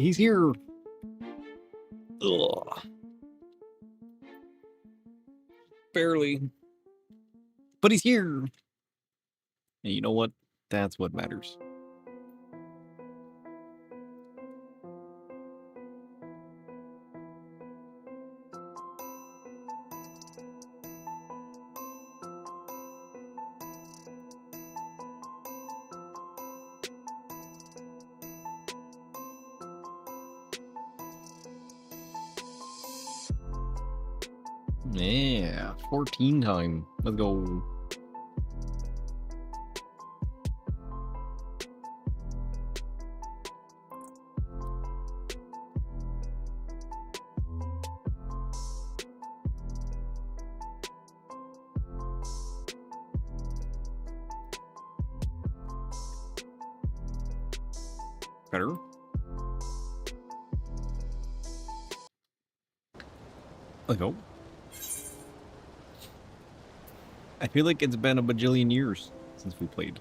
He's here. Ugh. Barely. But he's here. And you know what? That's what matters. Yeah, 14 time. Let's go. Better. Let's go. I feel like it's been a bajillion years since we played.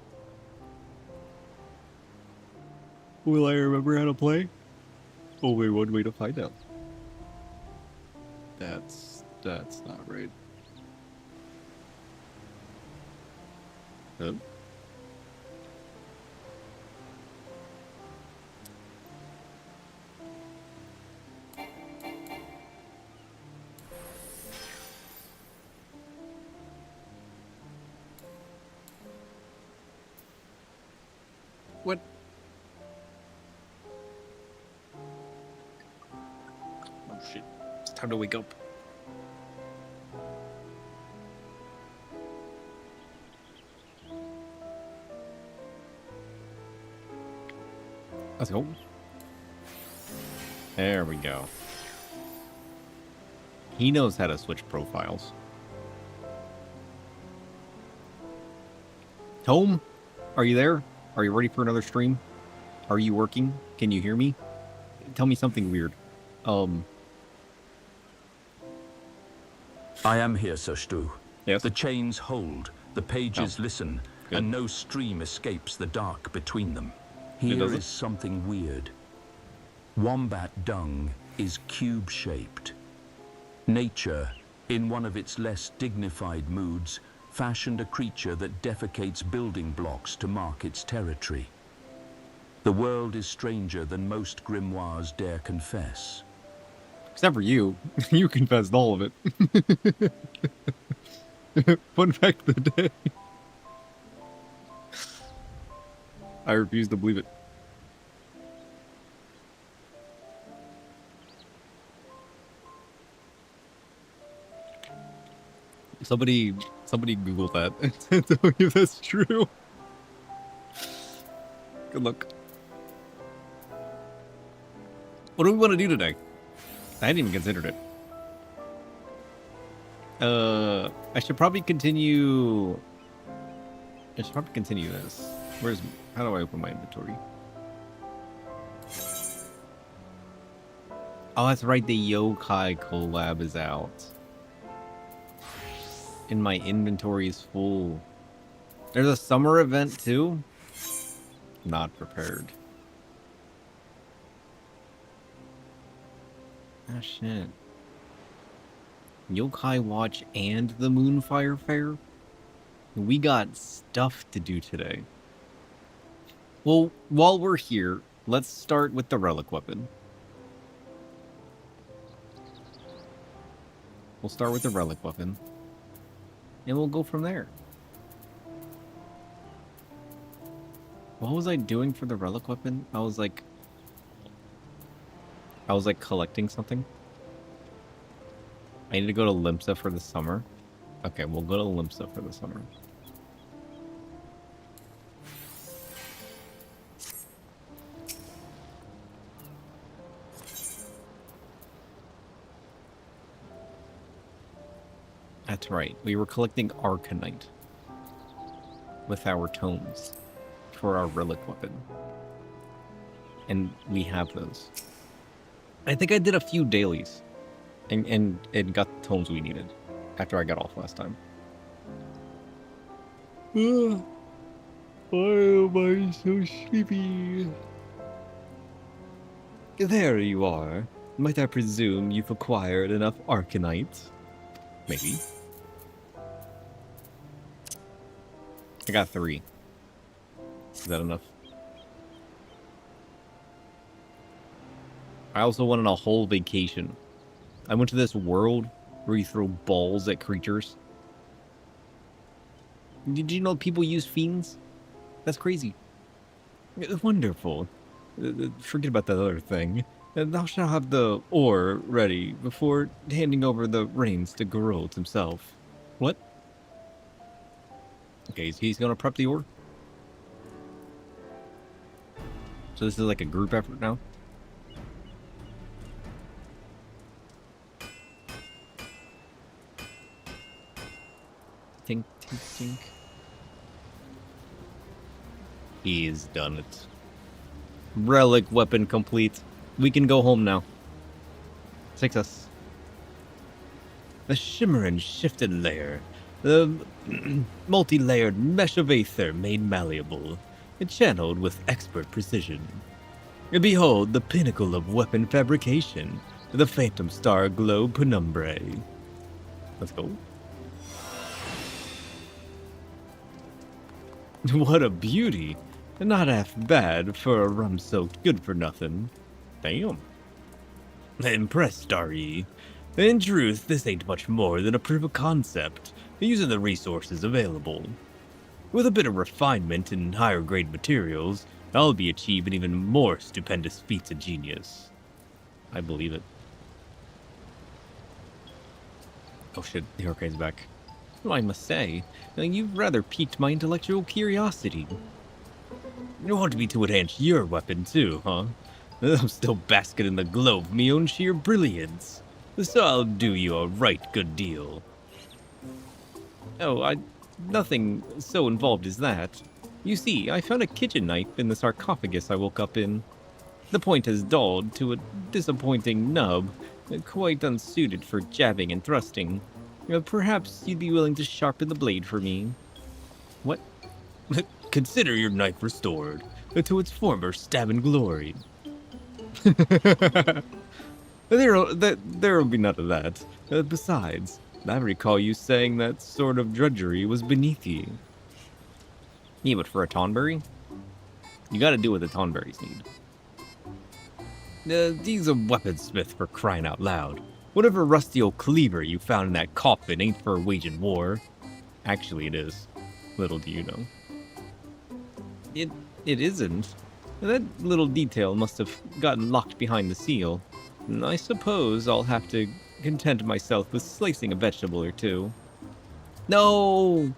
Will I remember how to play? Only one way to find out. That's not right. Huh? What? Oh shit. It's time to wake up. Let's go. There we go. He knows how to switch profiles. Tome, are you there? Are you ready for another stream? Are you working? Can you hear me? Tell me something weird. I am here, Sir Stu. Yes? The chains hold, the pages listen, Good. and no stream escapes the dark between them. Here is something weird. Wombat dung is cube-shaped. Nature, in one of its less dignified moods, fashioned a creature that defecates building blocks to mark its territory. The world is stranger than most grimoires dare confess. Except for you. You confessed all of it. Fun fact of the day. I refuse to believe it. Somebody Google that and tell me if that's true. Good luck. What do we want to do today? I hadn't even considered it. I should probably continue this. How do I open my inventory? Oh, that's right. The Yokai collab is out. And my inventory is full. There's a summer event too? Not prepared. Ah, shit. Yokai Watch and the Moonfire Fair? We got stuff to do today. Well, while we're here, let's start with the relic weapon. We'll start with the relic weapon. And we'll go from there. What was I doing for the relic weapon? I was like collecting something. I need to go to Limsa for the summer. Okay, we'll go to Limsa for the summer. That's right. We were collecting Arcanite with our tomes for our relic weapon. And we have those. I think I did a few dailies and got the tomes we needed after I got off last time. Why am I so sleepy? There you are. Might I presume you've acquired enough Arcanite? Maybe. I got 3. Is that enough? I also went on a whole vacation. I went to this world where you throw balls at creatures. Did you know people use fiends? That's crazy. Wonderful. Forget about that other thing. Thou shalt have the ore ready before handing over the reins to Geralt himself. What? Okay, so he's gonna prep the ore? So this is like a group effort now? Tink, tink, tink. He's done it. Relic weapon complete. We can go home now. Success. The shimmer and shifted layer. The multi-layered mesh of aether made malleable. Channeled with expert precision. Behold the pinnacle of weapon fabrication. The Phantom Star Globe Penumbrae. Let's go. What a beauty. Not half bad for a rum-soaked good-for-nothing. Damn. Impressed, are ye? In truth, this ain't much more than a proof of concept, using the resources available. With a bit of refinement and higher-grade materials, I'll be achieving even more stupendous feats of genius. I believe it. Oh shit, the hurricane's back. Well, I must say, you've rather piqued my intellectual curiosity. You want me to enhance your weapon too, huh? I'm still basking in the glow of me own sheer brilliance, so I'll do you a right good deal. Oh, nothing so involved as that. You see, I found a kitchen knife in the sarcophagus I woke up in. The point has dulled to a disappointing nub, quite unsuited for jabbing and thrusting. Perhaps you'd be willing to sharpen the blade for me. What? Consider your knife restored to its former stabbing glory. There'll be none of that. Besides, I recall you saying that sort of drudgery was beneath you. Yeah, but for a Tonberry? You gotta do what the Tonberries need. He's a weaponsmith for crying out loud. Whatever rusty old cleaver you found in that coffin ain't for waging war. Actually, it is. Little do you know. It isn't. That little detail must have gotten locked behind the seal. I suppose I'll have to content myself with slicing a vegetable or two. No!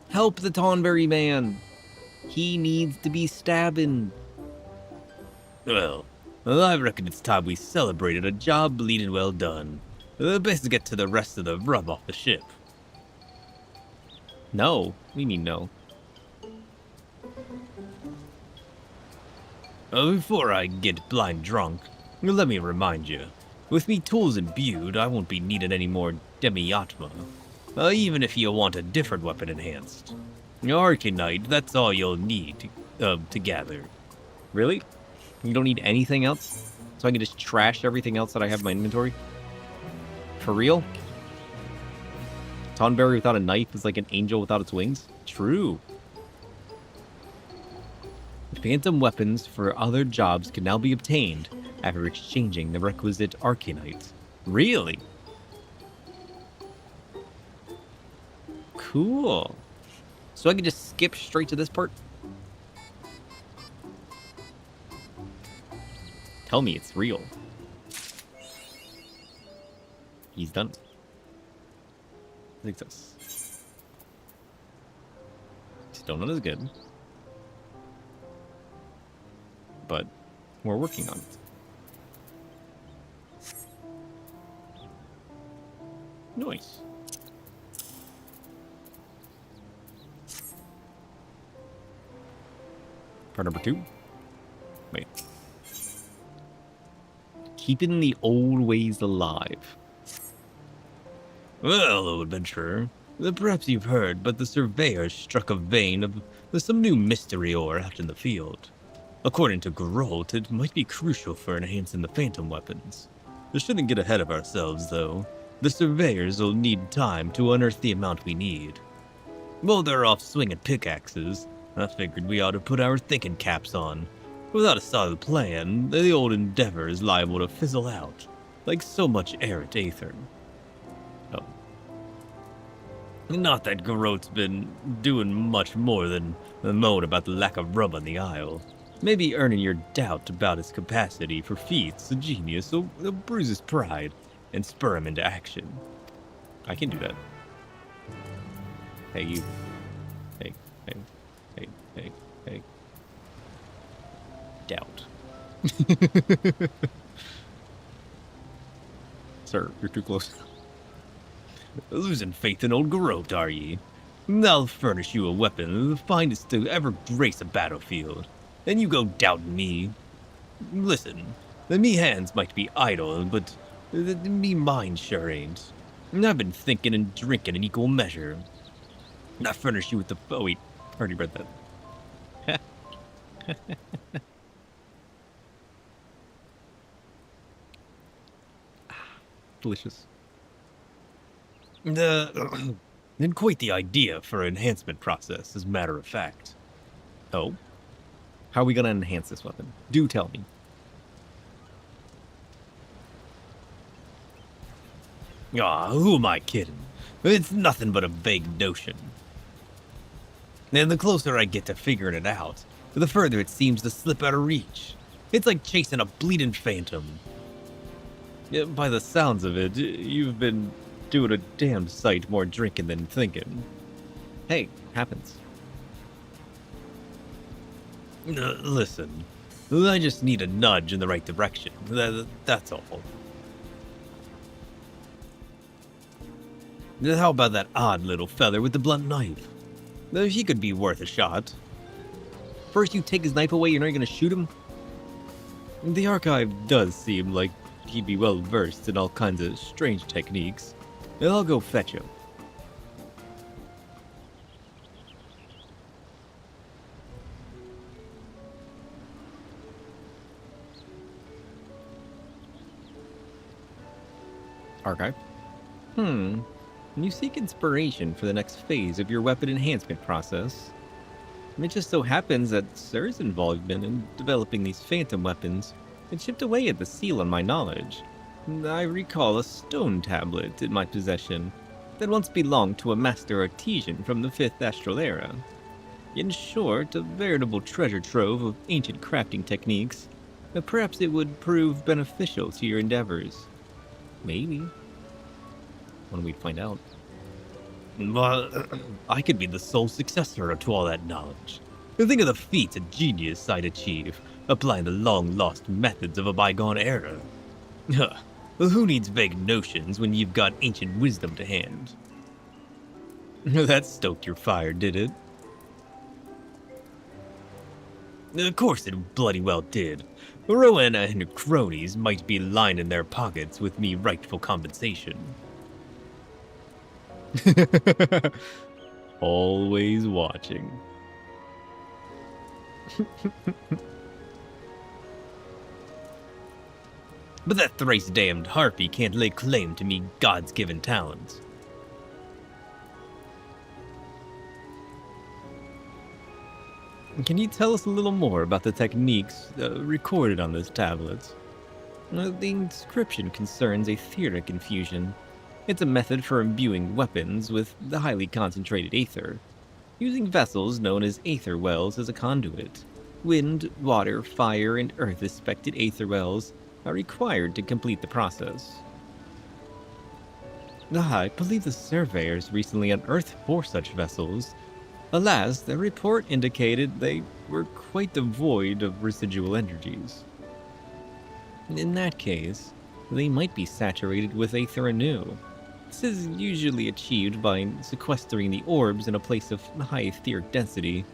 Help the Tonberry man! He needs to be stabbing. Well, I reckon it's time we celebrated a job bleeding well done. Best get to the rest of the rub off the ship. No. We mean no. Before I get blind drunk, let me remind you, with me tools imbued, I won't be needing any more demi-atma, even if you want a different weapon enhanced. Arcanite, that's all you'll need to gather. Really? You don't need anything else? So I can just trash everything else that I have in my inventory? For real? Tonberry without a knife is like an angel without its wings? True. Phantom weapons for other jobs can now be obtained after exchanging the requisite Arcanite. Really? Cool. So I can just skip straight to this part? Tell me it's real. He's done. Success. Still not as good. But we're working on it. Nice. Part number 2. Wait. Keeping the old ways alive. Well, old adventurer, perhaps you've heard, but the surveyor struck a vein of some new mystery ore out in the field. According to Geralt, it might be crucial for enhancing the phantom weapons. We shouldn't get ahead of ourselves, though. The surveyors will need time to unearth the amount we need. While they're off swinging pickaxes, I figured we ought to put our thinking caps on. Without a solid plan, the old endeavor is liable to fizzle out, like so much errant aether. Oh. Not that Geralt's been doing much more than moan about the lack of rum on the Isle. Maybe earning your doubt about his capacity for feats of genius will bruise his pride and spur him into action. I can do that. Hey, you. Hey. Doubt. Sir, you're too close. Losing faith in old Geralt, are ye? I'll furnish you a weapon the finest to ever grace a battlefield, and you go doubting me. Listen, me hands might be idle, but me mind sure ain't. I've been thinking and drinking in equal measure. I furnish you with the... Oh wait, I already read that. Delicious. And quite the idea for an enhancement process, as a matter of fact. Oh? How are we gonna enhance this weapon? Do tell me. Who am I kidding? It's nothing but a vague notion. And the closer I get to figuring it out, the further it seems to slip out of reach. It's like chasing a bleeding phantom. Yeah, by the sounds of it, you've been doing a damn sight more drinking than thinking. Hey, happens. Listen, I just need a nudge in the right direction. That's all. How about that odd little feather with the blunt knife? He could be worth a shot. First you take his knife away, you're not gonna shoot him? The archive does seem like he'd be well versed in all kinds of strange techniques. I'll go fetch him. Archive. You seek inspiration for the next phase of your weapon enhancement process. It just so happens that Sir's involvement in developing these phantom weapons had chipped away at the seal on my knowledge. I recall a stone tablet in my possession that once belonged to a master artisan from the 5th Astral Era. In short, a veritable treasure trove of ancient crafting techniques. Perhaps it would prove beneficial to your endeavors. Maybe. When we'd find out. Well, I could be the sole successor to all that knowledge. Think of the feats of genius I'd achieve, applying the long-lost methods of a bygone era. Who needs vague notions when you've got ancient wisdom to hand? That stoked your fire, did it? Of course it bloody well did. Rowena and her cronies might be lining their pockets with me rightful compensation. Always watching. But that thrice-damned harpy can't lay claim to me God's given talents. Can you tell us a little more about the techniques recorded on this tablet? The inscription concerns aetheric infusion. It's a method for imbuing weapons with the highly concentrated aether, using vessels known as aether wells as a conduit. Wind, water, fire, and earth-aspected aether wells are required to complete the process. I believe the surveyors recently unearthed 4 such vessels. Alas, their report indicated they were quite devoid of residual energies. In that case, they might be saturated with aether anew. This is usually achieved by sequestering the orbs in a place of high etheric density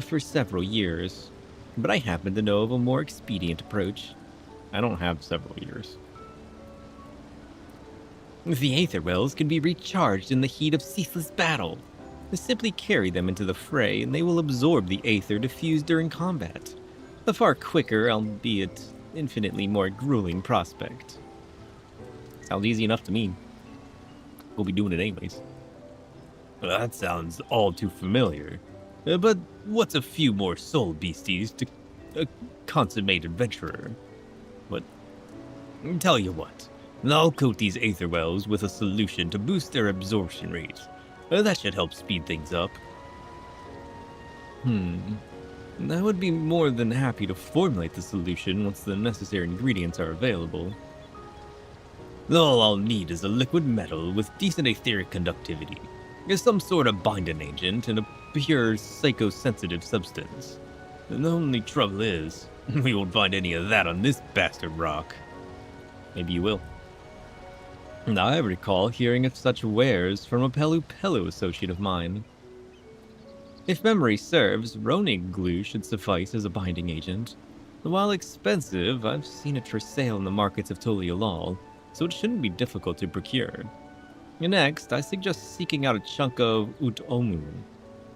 for several years. But I happen to know of a more expedient approach. I don't have several years. The aether wells can be recharged in the heat of ceaseless battle. Simply carry them into the fray and they will absorb the aether diffused during combat. A far quicker, albeit infinitely more grueling prospect. Sounds easy enough to me. We'll be doing it anyways. Well, that sounds all too familiar. But what's a few more soul beasties to a consummate adventurer? But tell you what, I'll coat these aether wells with a solution to boost their absorption rate. That should help speed things up. I would be more than happy to formulate the solution once the necessary ingredients are available. All I'll need is a liquid metal with decent etheric conductivity, some sort of binding agent, and a pure psychosensitive substance. The only trouble is, we won't find any of that on this bastard rock. Maybe you will. Now, I recall hearing of such wares from a Pelu Pelu associate of mine. If memory serves, Ronig glue should suffice as a binding agent. While expensive, I've seen it for sale in the markets of Tolialal, so it shouldn't be difficult to procure. Next, I suggest seeking out a chunk of Utomu.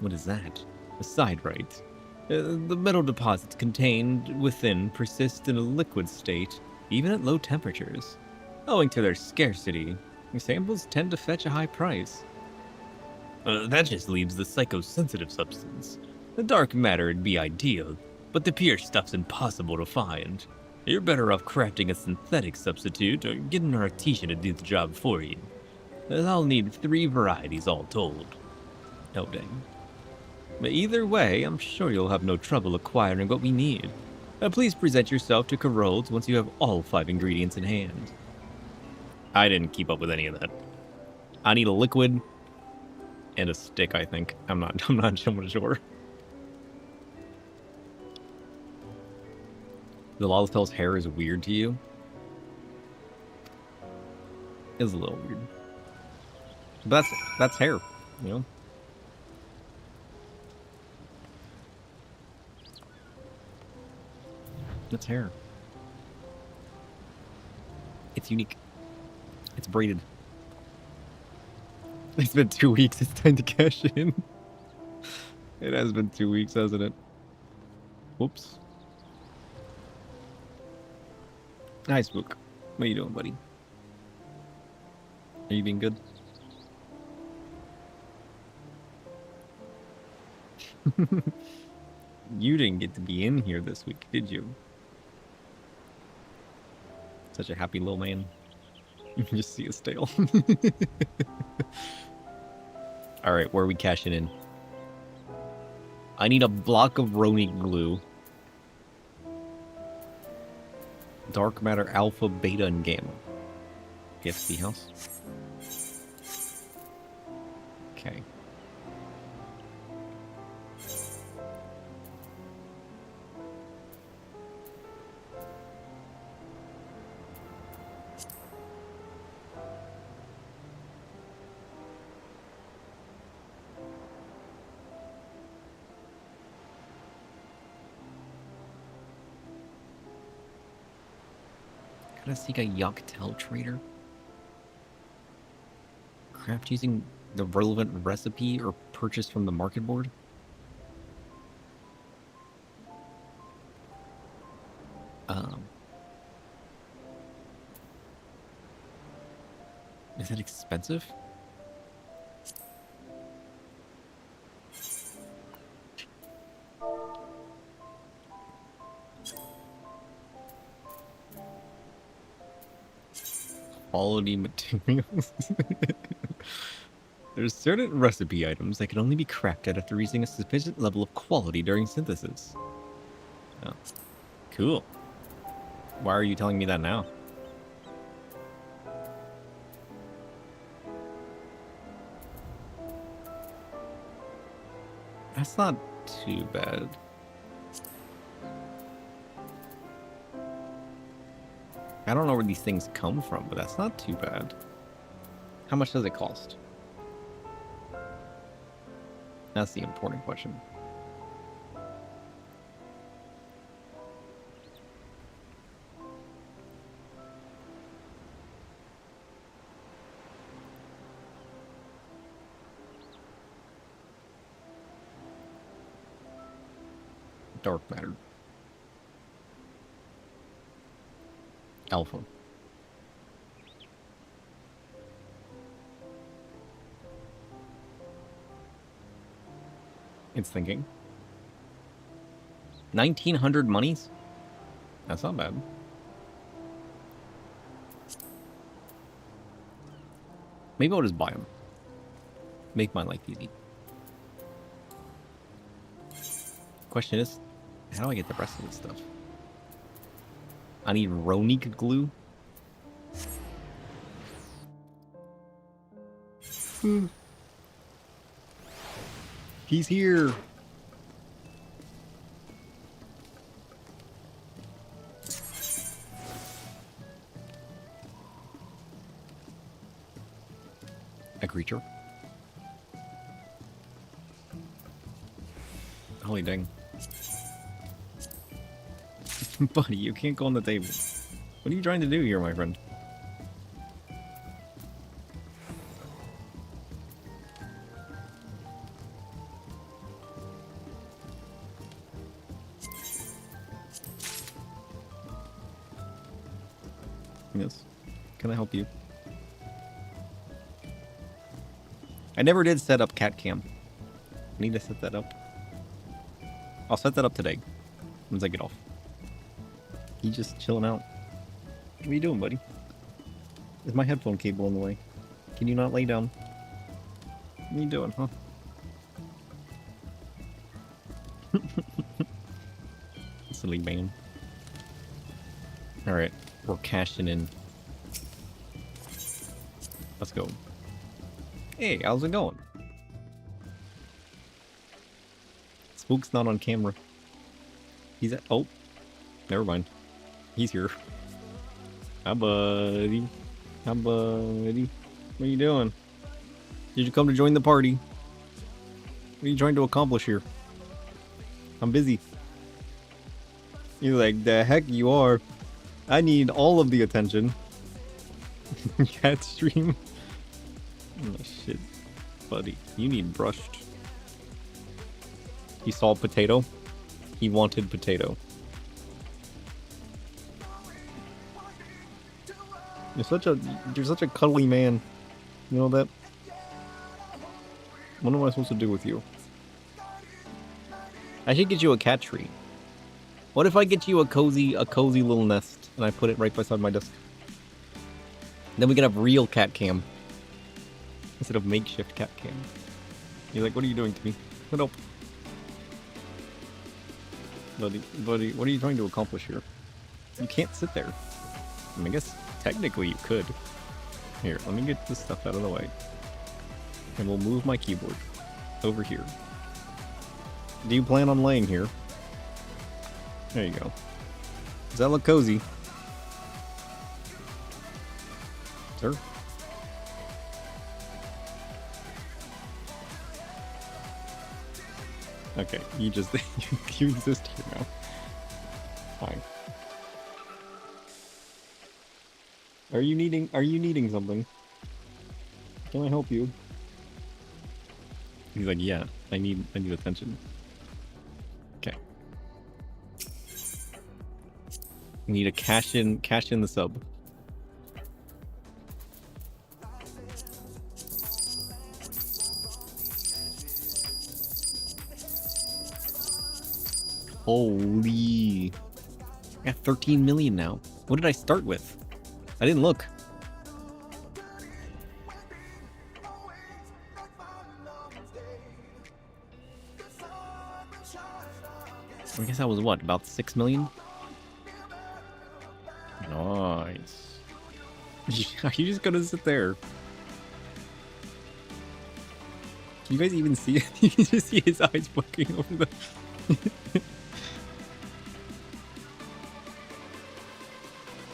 What is that? A siderite. The metal deposits contained within persist in a liquid state, even at low temperatures. Owing to their scarcity, samples tend to fetch a high price. That just leaves the psychosensitive substance. The dark matter would be ideal, but the pure stuff's impossible to find. You're better off crafting a synthetic substitute or getting an artisan to do the job for you. I'll need 3 varieties all told. Oh dang. But either way, I'm sure you'll have no trouble acquiring what we need. Please present yourself to Carol's once you have all 5 ingredients in hand. I didn't keep up with any of that. I need a liquid and a stick, I think. I'm not sure. The Lalatel's hair is weird to you? It's a little weird. But that's hair, you know? That's hair. It's unique. It's braided. It's been 2 weeks. It's time to cash in. It has been 2 weeks, hasn't it? Whoops. Hi, Spook. What are you doing, buddy? Are you being good? You didn't get to be in here this week, did you? Such a happy little man. You can just see his tail. Alright, where are we cashing in? I need a block of Ronin glue. Dark matter alpha, beta, and gamma. PFC house. Okay. Gotta seek a Yoctel trader. Craft using the relevant recipe or purchase from the market board. Is it expensive? Quality materials. There's certain recipe items that can only be crafted after reaching a sufficient level of quality during synthesis. Oh, cool. Why are you telling me that now? That's not too bad. I don't know where these things come from, but that's not too bad. How much does it cost? That's the important question. Dark matter. Alpha. It's thinking. 1,900 monies? That's not bad. Maybe I'll just buy them. Make my life easy. Question is, how do I get the rest of this stuff? I need Ronique glue. He's here. A creature. Holy dang. Buddy, you can't go on the table. What are you trying to do here, my friend? Yes. Can I help you? I never did set up cat cam. I need to set that up. I'll set that up today. Once I get off. You just chilling out. What are you doing, buddy? Is my headphone cable in the way? Can you not lay down? What are you doing, huh? Silly man. Alright, we're cashing in. Let's go. Hey, how's it going? Spook's not on camera. He's at... Oh. Never mind. He's here. Hi, buddy. Hi, buddy. What are you doing? Did you come to join the party? What are you trying to accomplish here? I'm busy. You're like, the heck you are. I need all of the attention. Cat stream. Oh, shit. Buddy, you need brushed. He saw potato. He wanted potato. You're such a cuddly man. You know that? What am I supposed to do with you? I should get you a cat tree. What if I get you a cozy little nest and I put it right beside my desk? Then we can have real cat cam instead of makeshift cat cam. You're like, what are you doing to me? What up? Buddy, what are you trying to accomplish here? You can't sit there. I mean, I guess technically you could. Here, let me get this stuff out of the way. And we'll move my keyboard over here. Do you plan on laying here? There you go. Does that look cozy? Sir? Okay, you just you exist here now. Fine. Are you needing something? Can I help you? He's like, yeah, I need attention. Okay. We need to cash in the sub. Holy. I got 13 million now. What did I start with? I didn't look. I guess that was what, about 6 million? Nice. Are you just gonna sit there? Can you guys even see it? You can just see his eyes poking over the...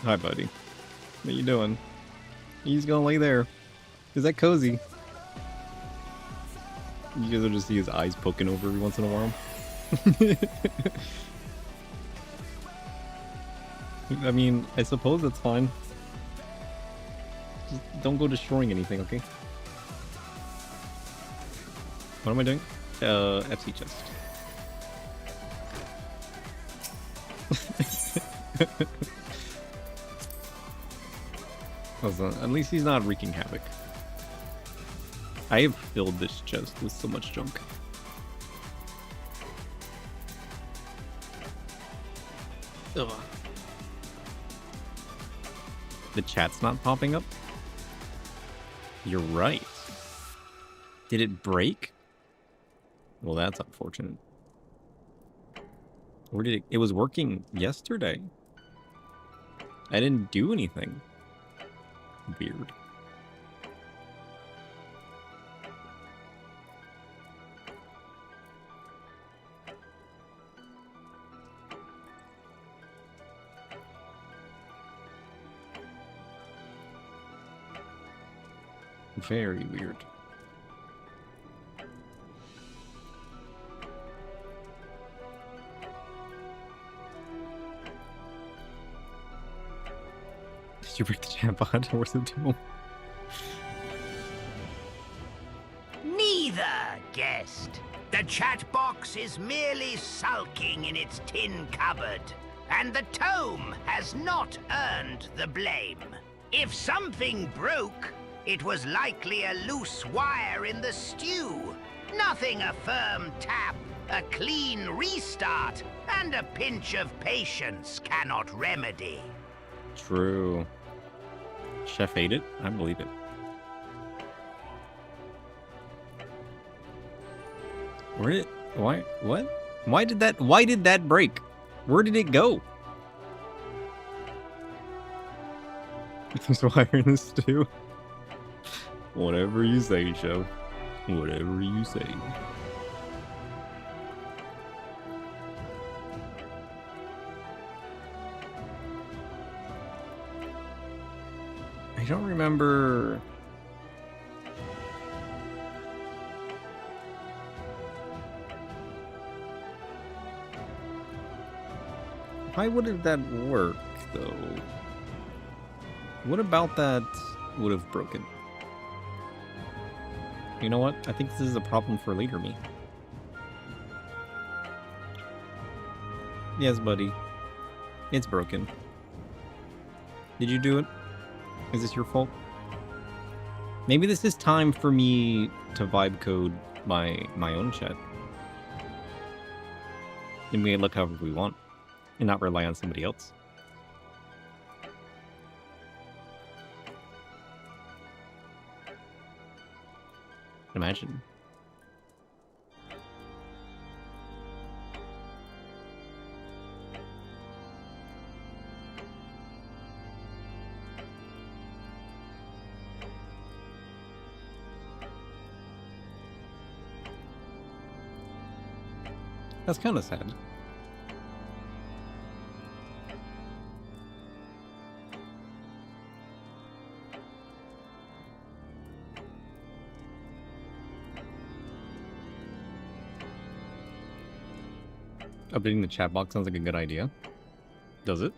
Hi, buddy. What you doing? He's gonna lay there. Is that cozy? You guys will just see his eyes poking over every once in a while. I mean, I suppose that's fine. Just don't go destroying anything, okay? What am I doing? FC chest. At least he's not wreaking havoc. I have filled this chest with so much junk. Ugh. The chat's not popping up? You're right. Did it break? Well, that's unfortunate. Where did it... It was working yesterday. I didn't do anything. Weird. Very weird. Did you break the chatbot or was it too? Neither, guest. The chat box is merely sulking in its tin cupboard, and the tome has not earned the blame. If something broke, it was likely a loose wire in the stew. Nothing a firm tap, a clean restart, and a pinch of patience cannot remedy. True. Chef ate it? I believe it. Where did it... Why? What? Why did that break? Where did it go? There's wire in this stew. Whatever you say, Chef. Whatever you say. I don't remember... Why wouldn't that work, though? What about that would have broken? You know what? I think this is a problem for later me. Yes, buddy. It's broken. Did you do it? Is this your fault? Maybe this is time for me to vibe code my own chat. And we can look however we want. And not rely on somebody else. Imagine. That's kind of sad. Updating the chat box sounds like a good idea. Does it?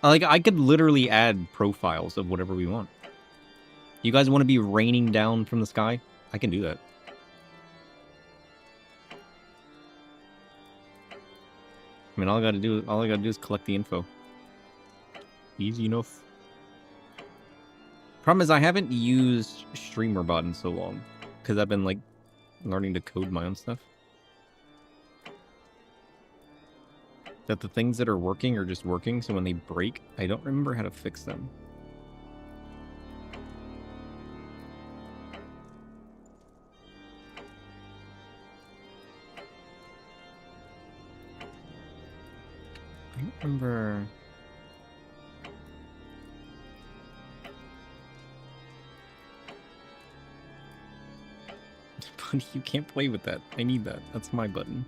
Like, I could literally add profiles of whatever we want. You guys want to be raining down from the sky? I can do that. I mean, all I gotta do is collect the info. Easy enough. Problem is, I haven't used StreamerBot in so long. Because I've been, like, learning to code my own stuff. That the things that are working are just working, so when they break, I don't remember how to fix them. I don't remember... Buddy, you can't play with that. I need that. That's my button.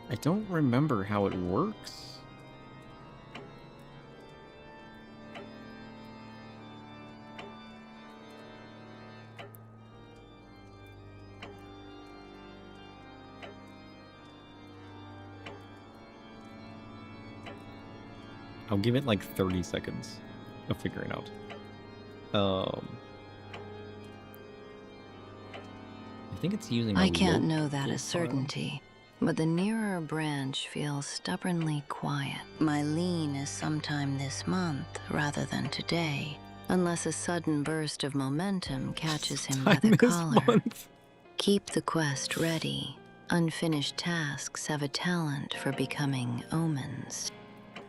I don't remember how it works. I'll give it like 30 seconds of figuring out. I think it's using. I can't know that as certainty, but the nearer branch feels stubbornly quiet. My lean is sometime this month rather than today, unless a sudden burst of momentum catches him by the collar. Keep the quest ready. Unfinished tasks have a talent for becoming omens.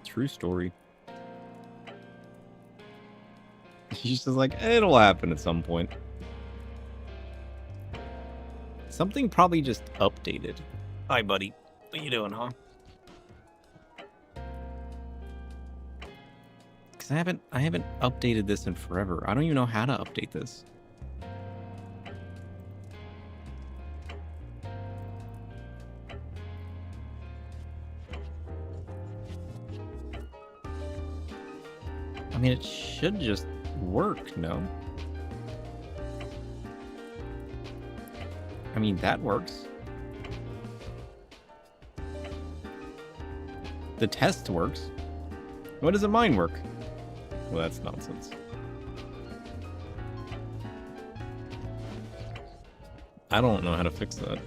True story. She's just like, it'll happen at some point. Something probably just updated. Hi, buddy. What you doing, huh? Because I haven't updated this in forever. I don't even know how to update this. I mean, it should just work, no? I mean, that works. The test works. Why doesn't mine work? Well, that's nonsense. I don't know how to fix that.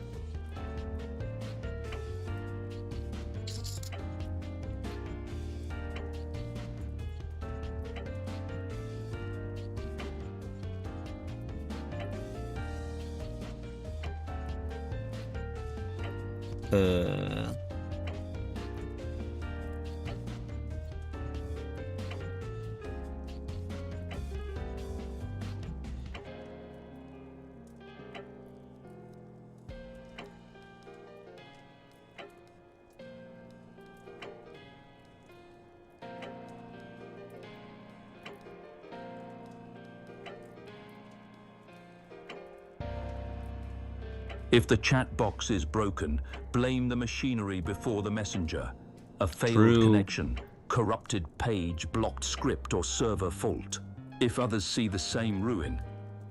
If the chat box is broken, blame the machinery before the messenger. A failed True. connection, corrupted page, blocked script, or server fault. If others see the same ruin,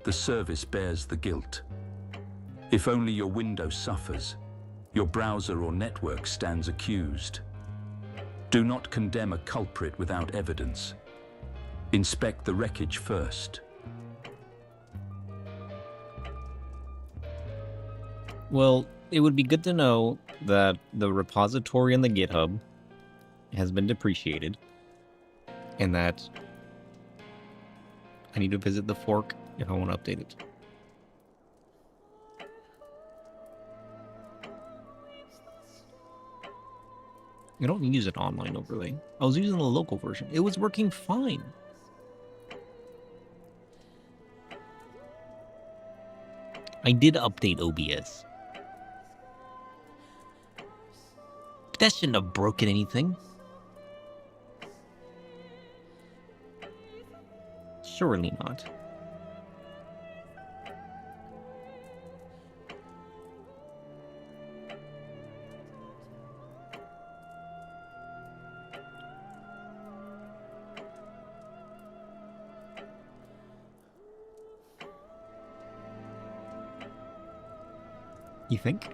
the service bears the guilt. If only your window suffers, your browser or network stands accused. Do not condemn a culprit without evidence. Inspect the wreckage first. Well, it would be good to know that the repository on the GitHub has been depreciated, and that I need to visit the fork if I want to update it. I don't use an online overlay. I was using the local version. It was working fine. I did update OBS. But that shouldn't have broken anything. Surely not. You think?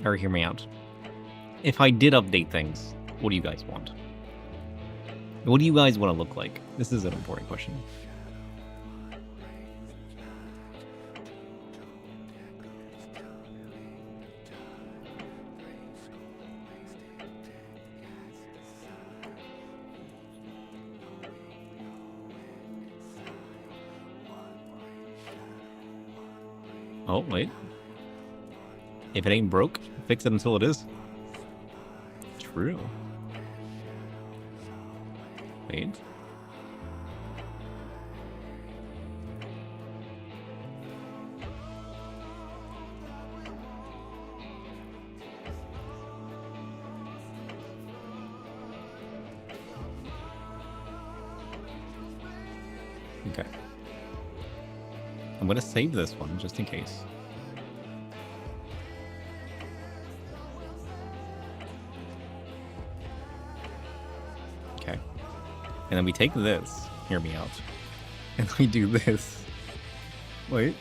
Or hear me out. If I did update things, what do you guys want? What do you guys want to look like? This is an important question. Oh, wait. If it ain't broke, fix it until it is. True. Wait. Okay. I'm gonna save this one just in case. And then we take this. Hear me out. And we do this. Wait.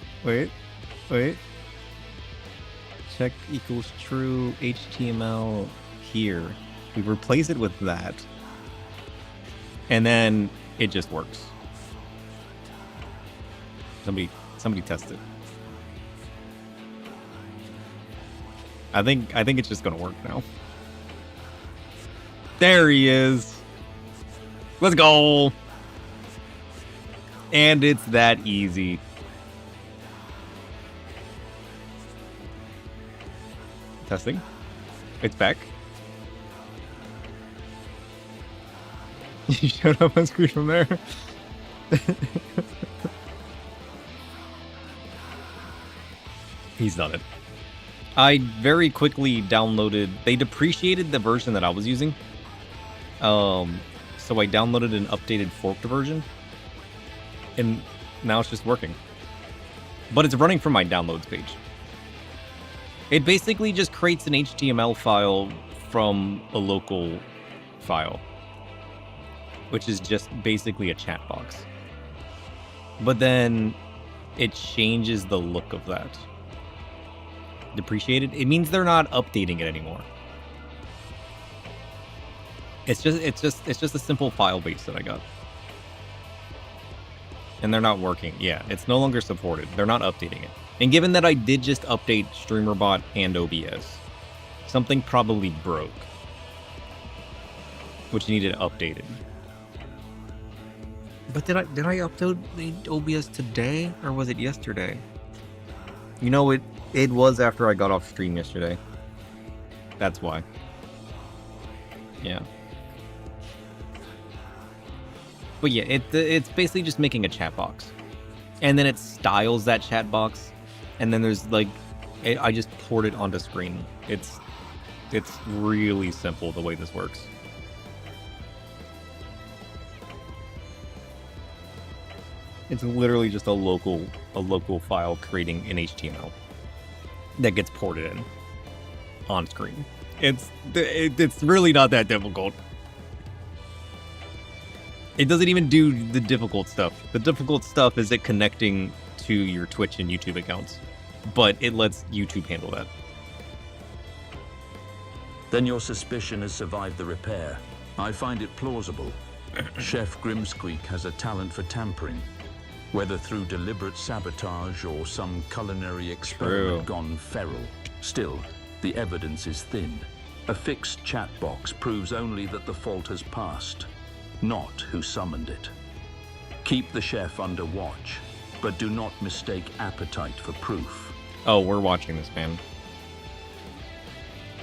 Check equals true HTML here. We replace it with that. And then it just works. Somebody test it. I think it's just gonna work now. There he is. Let's go. And it's that easy. Testing. It's back. You showed up on screen from there. He's done it. I very quickly downloaded. They depreciated the version that I was using. So I downloaded an updated forked version. And now it's just working. But it's running from my downloads page. It basically just creates an HTML file from a local file, which is just basically a chat box. But then it changes the look of that. Depreciated? It means they're not updating it anymore. It's just a simple file base that I got. And they're not working. Yeah, it's no longer supported. They're not updating it. And given that I did just update StreamerBot and OBS, something probably broke, which needed updated. But did I upload the OBS today, or was it yesterday? You know, it was after I got off stream yesterday. That's why. Yeah. But yeah, it's basically just making a chat box. And then it styles that chat box. And then there's like, I just poured it onto screen. It's really simple the way this works. It's literally just a local file creating an HTML that gets ported in on screen. It's really not that difficult. It doesn't even do the difficult stuff. The difficult stuff is it connecting to your Twitch and YouTube accounts, but it lets YouTube handle that. Then your suspicion has survived the repair. I find it plausible. Chef Grimsqueak has a talent for tampering, whether through deliberate sabotage or some culinary experiment gone feral. Still, the evidence is thin. A fixed chat box proves only that the fault has passed, not who summoned it. Keep the chef under watch, but do not mistake appetite for proof. Oh, we're watching this, man.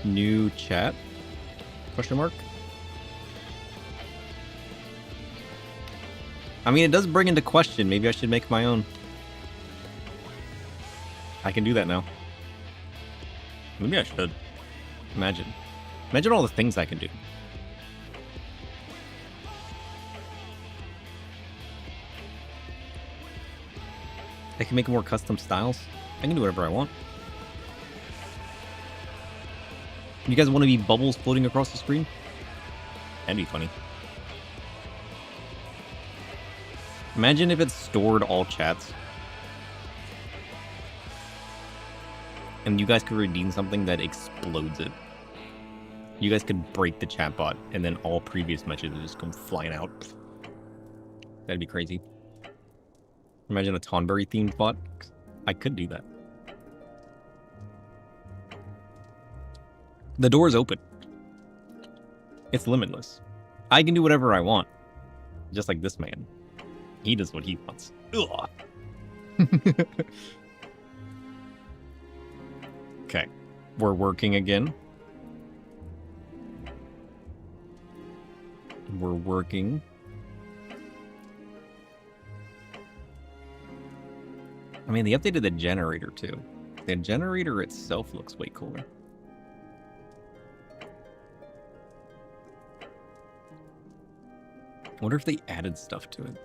New chat? Question mark? I mean, it does bring into question. Maybe I should make my own. I can do that now. Maybe I should. Imagine all the things I can do. I can make more custom styles. I can do whatever I want. You guys want to be bubbles floating across the screen? That'd be funny. Imagine if it stored all chats. And you guys could redeem something that explodes it. You guys could break the chat bot, and then all previous messages just come flying out. That'd be crazy. Imagine a Tonberry themed bot. I could do that. The door is open. It's limitless. I can do whatever I want. Just like this man. He does what he wants. Okay. We're working again. We're working. I mean, they updated the generator too. The generator itself looks way cooler. I wonder if they added stuff to it.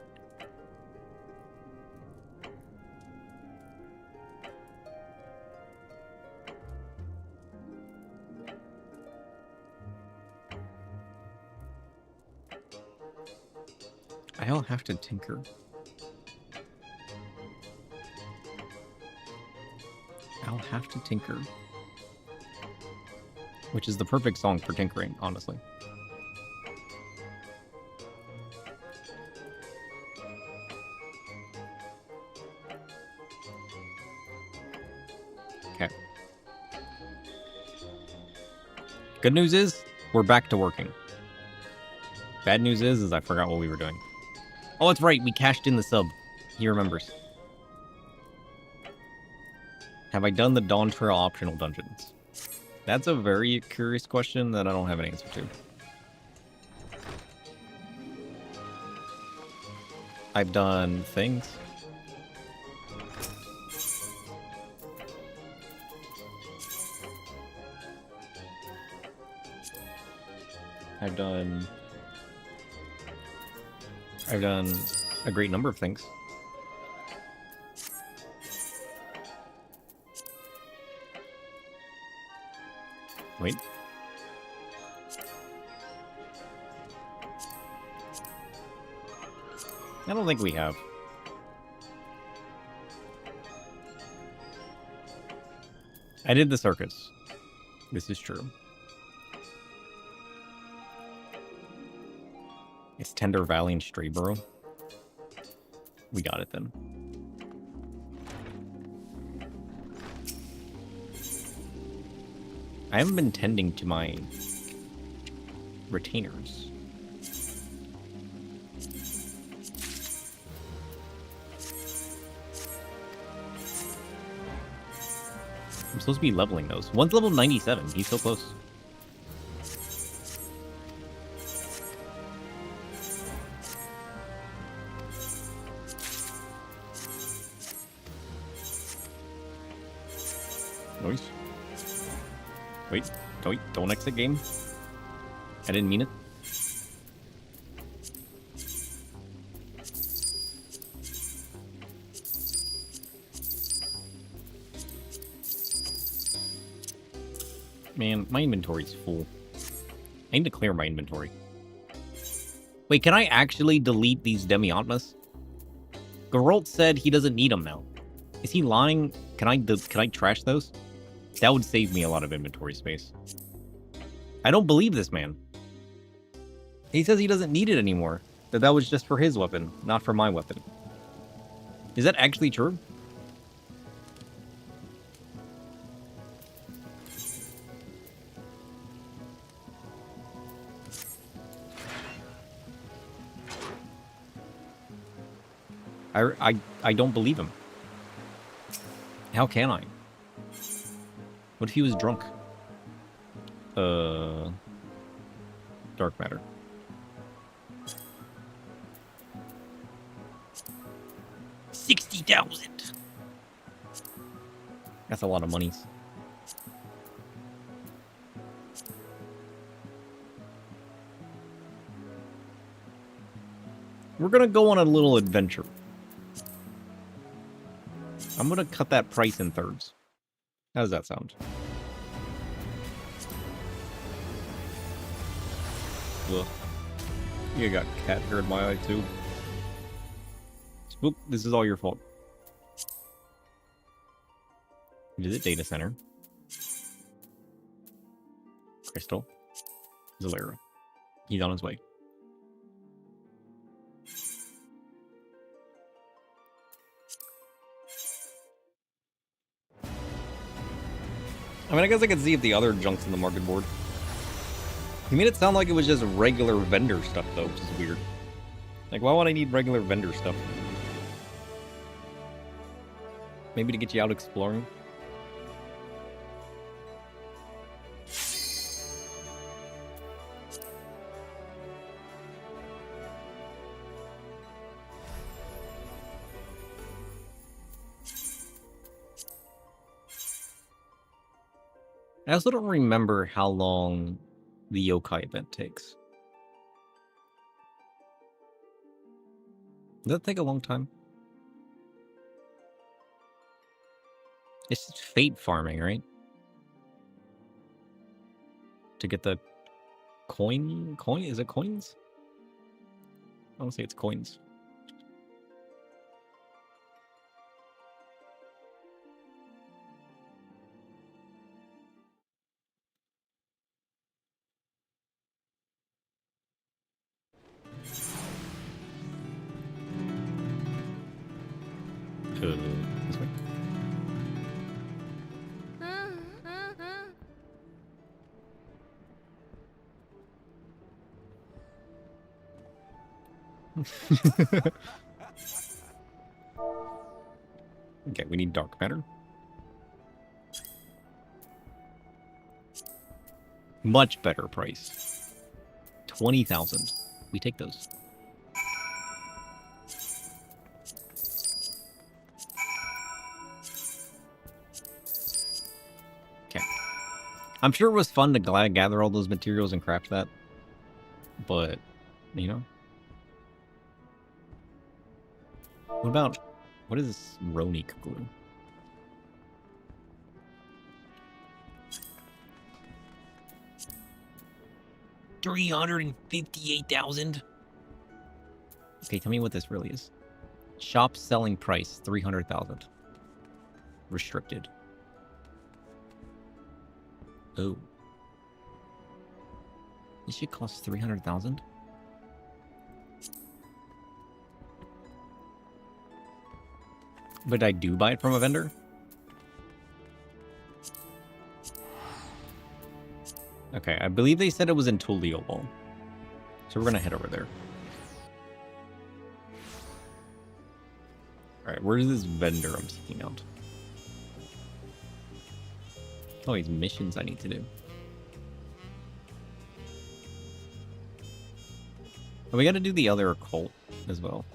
I'll have to tinker. I'll have to tinker. Which is the perfect song for tinkering, honestly. Okay. Good news is, we're back to working. Bad news is I forgot what we were doing. Oh, that's right, we cashed in the sub. He remembers. Have I done the Dawn Trail optional dungeons? That's a very curious question that I don't have an answer to. I've done things. I've done a great number of things. Wait. I don't think we have. I did the circus. This is true. It's Tender Valley and Strayborough. We got it then. I haven't been tending to my retainers. I'm supposed to be leveling those. One's level 97. He's so close. Noise. Wait, don't exit game. I didn't mean it. Man, my inventory's full. I need to clear my inventory. Wait, can I actually delete these Demi-Atmas? Geralt said he doesn't need them now. Is he lying? Can I trash those? That would save me a lot of inventory space. I don't believe this man. He says he doesn't need it anymore. That was just for his weapon, not for my weapon. Is that actually true? I don't believe him. How can I? What if he was drunk? Dark matter. $60,000. That's a lot of monies. We're gonna go on a little adventure. I'm gonna cut that price in thirds. How does that sound? Ugh. You got cat hair in my eye too. Spook, this is all your fault. Visit data center. Crystal. Zalera. He's on his way. I mean, I guess I could see if the other junk's in the market board. He made it sound like it was just regular vendor stuff, though, which is weird. Like, why would I need regular vendor stuff? Maybe to get you out exploring? I also don't remember how long the yokai event takes. Does that take a long time? It's just fate farming, right? To get the coin? Is it coins? don't say it's coins. This way. Okay, we need dark matter. Much better price. 20,000. We take those. Okay. I'm sure it was fun to gather all those materials and craft that. But, you know. What about... What is this Ronique glue? $358,000. Okay, tell me what this really is. Shop selling price 300,000. Restricted. Oh. This shit costs 300,000. But I do buy it from a vendor? Okay, I believe they said it was in Tullio. So we're gonna head over there. Alright, where's this vendor I'm seeking out? Oh, these missions I need to do. Oh, we gotta do the other occult as well.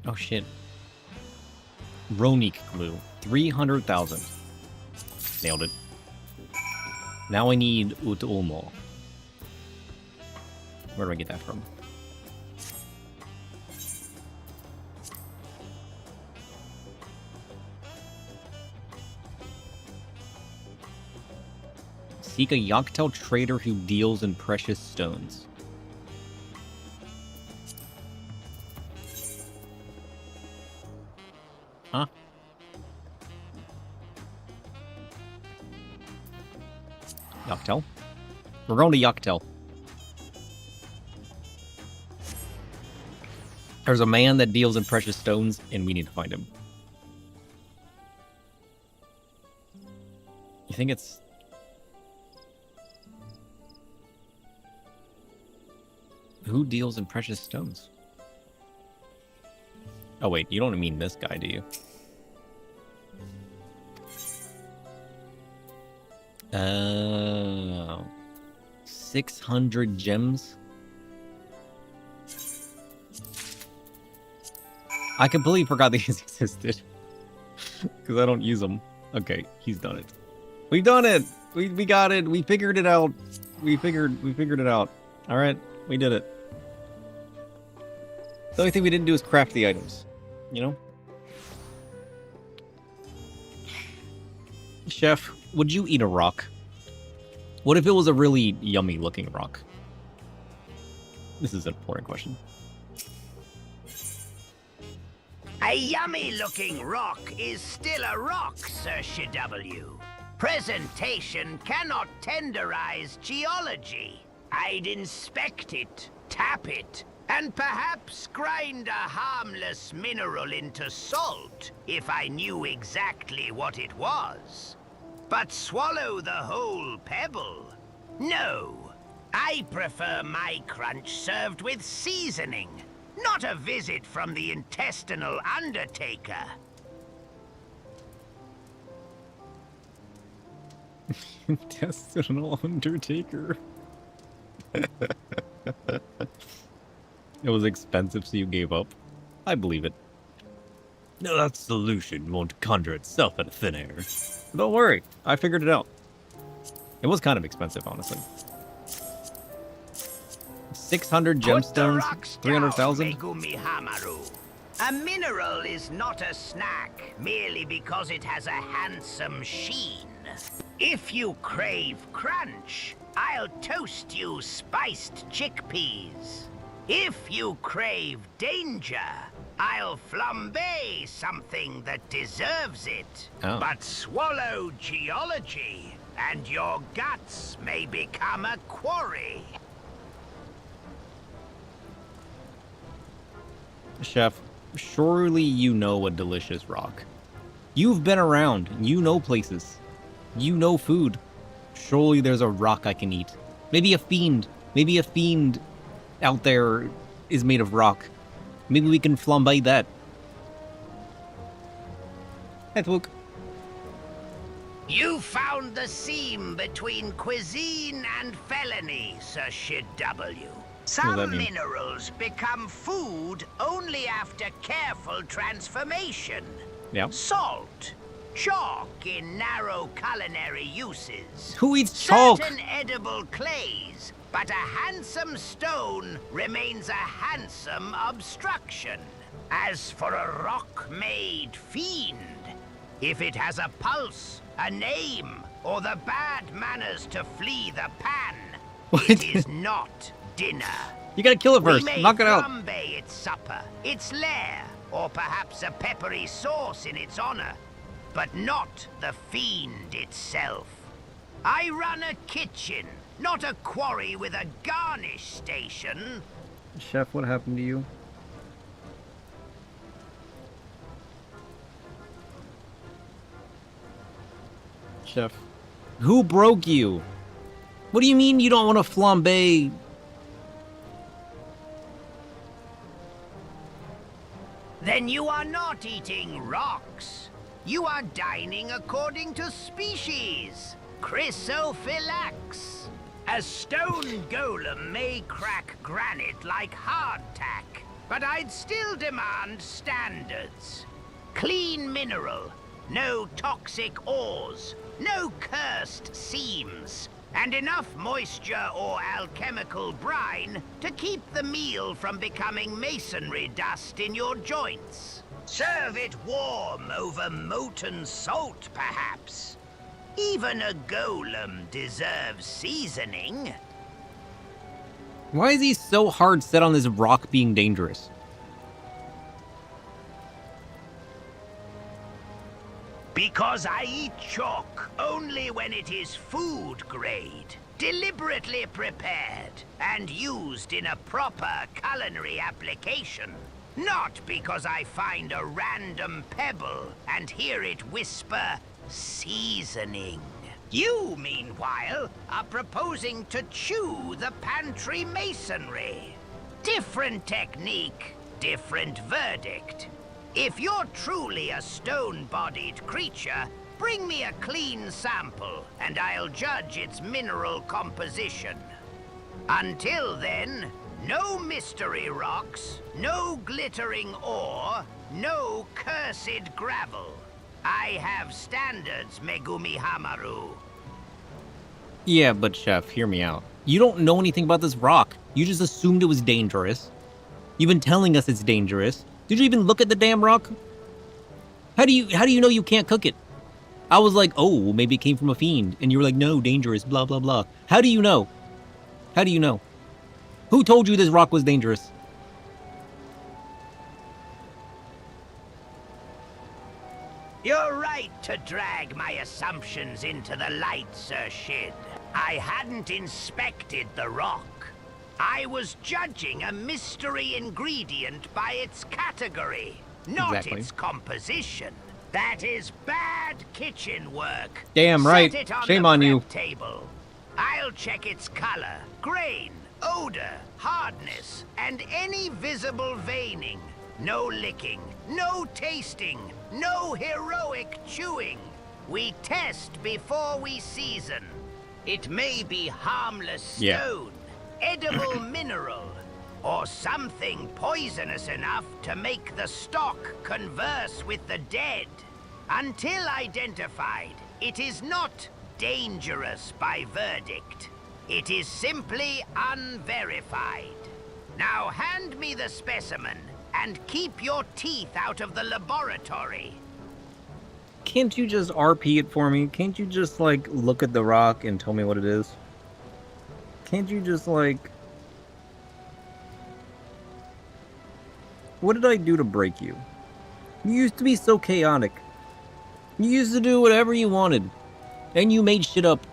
Oh shit. Ronique glue. 300,000. Nailed it. Now I need Utomo. Where do I get that from? Seek a Yoctel trader who deals in precious stones. Huh? Yoctel? We're going to Yoctel. There's a man that deals in precious stones, and we need to find him. You think it's... Who deals in precious stones? Oh wait, you don't mean this guy, do you? 600 gems? I completely forgot these existed. Because I don't use them. Okay, he's done it. We've done it! We got it! We figured it out! We figured it out. Alright, we did it. The only thing we didn't do is craft the items. You know? Chef, would you eat a rock? What if it was a really yummy looking rock? This is an important question. A yummy-looking rock is still a rock, Sir W. Presentation cannot tenderize geology. I'd inspect it, tap it, and perhaps grind a harmless mineral into salt if I knew exactly what it was. But swallow the whole pebble? No. I prefer my crunch served with seasoning. Not a visit from the intestinal undertaker. Intestinal Undertaker. It was expensive, so you gave up. I believe it. No, that solution won't conjure itself out of thin air. Don't worry, I figured it out. It was kind of expensive, honestly. 600 Put the gemstones, rocks 300,000. down, Megumi Hamaru. A mineral is not a snack merely because it has a handsome sheen. If you crave crunch, I'll toast you spiced chickpeas. If you crave danger, I'll flambe something that deserves it. Oh. But swallow geology, and your guts may become a quarry. Chef, surely you know a delicious rock. You've been around. You know places. You know food. Surely there's a rock I can eat. Maybe a fiend. Maybe a fiend out there is made of rock. Maybe we can flambe that. Hey, Luke. You found the seam between cuisine and felony, Sir Shid W. does that Some mean? minerals become food only after careful transformation. Yeah. Salt, chalk in narrow culinary uses. Who eats chalk? Certain edible clays, but a handsome stone remains a handsome obstruction. As for a rock-made fiend, if it has a pulse, a name, or the bad manners to flee the pan, What? it is not dinner. You gotta kill it We first. may Knock it out. flambe its supper, its lair, or perhaps a peppery sauce in its honor, but not the fiend itself. I run a kitchen, not a quarry with a garnish station. Chef, what happened to you? Chef. Who broke you? What do you mean you don't want to flambe? Then you are not eating rocks. You are dining according to species. Chrysophylax. A stone golem may crack granite like hardtack, but I'd still demand standards. Clean mineral, no toxic ores, no cursed seams, and enough moisture or alchemical brine to keep the meal from becoming masonry dust in your joints. Serve it warm over molten salt, perhaps. Even a golem deserves seasoning. Why is he so hard set on this rock being dangerous? Because I eat chalk only when it is food grade, deliberately prepared, and used in a proper culinary application. Not because I find a random pebble and hear it whisper, seasoning. You, meanwhile, are proposing to chew the pantry masonry. Different technique, different verdict. If you're truly a stone-bodied creature, bring me a clean sample, and I'll judge its mineral composition. Until then, no mystery rocks, no glittering ore, no cursed gravel. I have standards, Megumi Hamaru. Yeah, but Chef, hear me out. You don't know anything about this rock. You just assumed it was dangerous. You've been telling us it's dangerous. Did you even look at the damn rock? How do you know you can't cook it? I was like, oh, well, maybe it came from a fiend. And you were like, no, dangerous, blah, blah, blah. How do you know? How do you know? Who told you this rock was dangerous? You're right to drag my assumptions into the light, Sir Shid. I hadn't inspected the rock. I was judging a mystery ingredient by its category, not Exactly. its composition. That is bad kitchen work. Damn right. Set it on Shame the on you. prep table. I'll check its color, grain, odor, hardness, and any visible veining. No licking, no tasting, no heroic chewing. We test before we season. It may be harmless stone, edible mineral, or something poisonous enough to make the stock converse with the dead. Until identified, it is not dangerous by verdict. It is simply unverified. Now hand me the specimen and keep your teeth out of the laboratory. Can't you just RP it for me? Can't you just, like, look at the rock and tell me what it is? Can't you just, like... What did I do to break you? You used to be so chaotic. You used to do whatever you wanted. And you made shit up.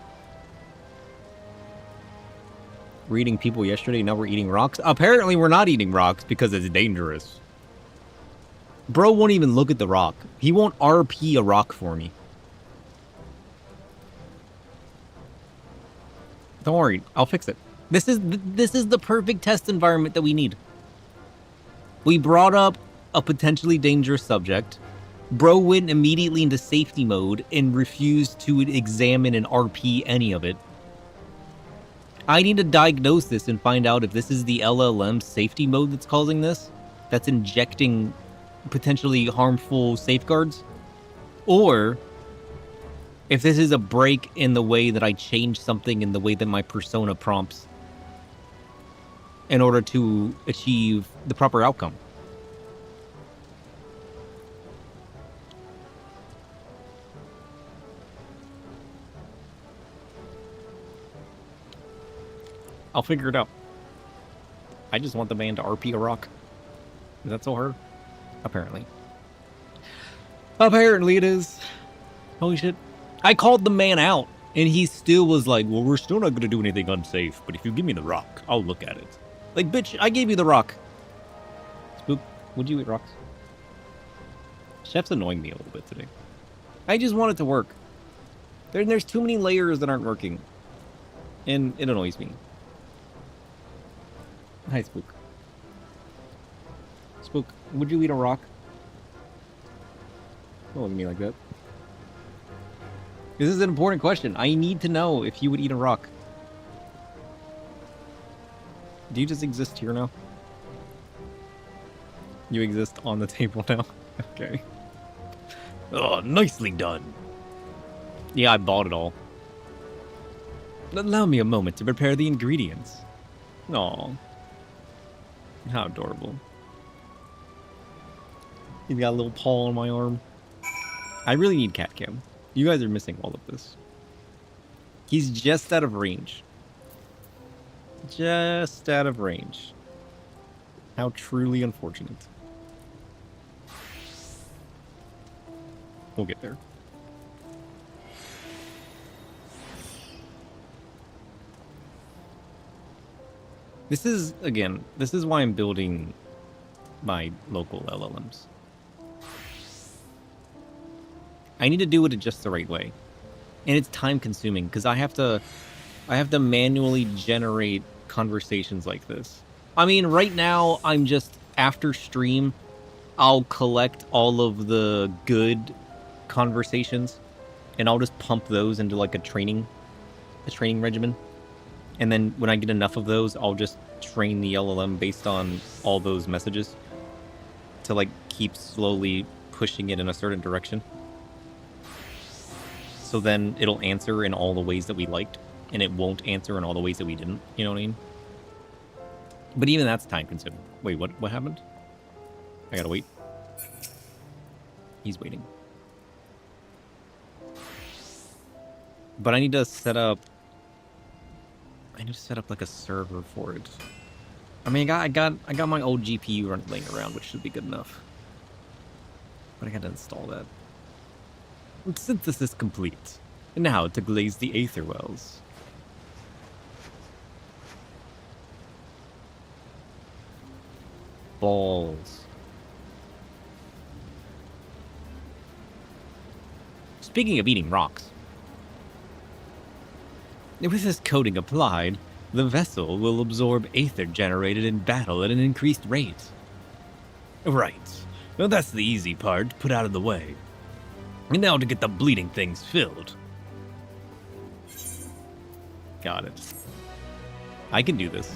We're eating people yesterday, now we're eating rocks? Apparently we're not eating rocks because it's dangerous. Bro won't even look at the rock. He won't RP a rock for me. Don't worry, I'll fix it. This is the perfect test environment that we need. We brought up a potentially dangerous subject. Bro went immediately into safety mode and refused to examine and RP any of it. I need to diagnose this and find out if this is the LLM safety mode that's causing this, that's injecting potentially harmful safeguards, or if this is a break in the way that I change something in the way that my persona prompts in order to achieve the proper outcome. I'll figure it out. I just want the man to RP a rock. Is that so hard? Apparently. Apparently it is. Holy shit. I called the man out, and he still was like, well, we're still not going to do anything unsafe, but if you give me the rock, I'll look at it. Like, bitch, I gave you the rock. Spook, would you eat rocks? Chef's annoying me a little bit today. I just want it to work. There's too many layers that aren't working. And it annoys me. Hi, Spook. Spook, would you eat a rock? Don't look at me like that. This is an important question. I need to know if you would eat a rock. Do you just exist here now? You exist on the table now? Okay. Oh, nicely done. Yeah, I bought it all. Allow me a moment to prepare the ingredients. Aw. How adorable. He's got a little paw on my arm. I really need cat cam. You guys are missing all of this. He's just out of range. Just out of range. How truly unfortunate. We'll get there. This is, again, this is why I'm building my local LLMs. I need to do it just the right way. And it's time consuming because I have to manually generate conversations like this. I mean, right now I'm just, after stream, I'll collect all of the good conversations and I'll just pump those into like a training regimen. And then when I get enough of those, I'll just train the LLM based on all those messages to like keep slowly pushing it in a certain direction. So then it'll answer in all the ways that we liked, and it won't answer in all the ways that we didn't. You know what I mean? But even that's time consuming. Wait, what happened? I gotta wait. He's waiting. But I need to set up like a server for it. I mean, I got my old GPU laying around, which should be good enough. But I gotta install that. Synthesis complete. And now to glaze the aether wells. Balls. Speaking of eating rocks. With this coating applied, the vessel will absorb aether generated in battle at an increased rate. Right. Well, that's the easy part, put out of the way. And now to get the bleeding things filled. Got it. I can do this.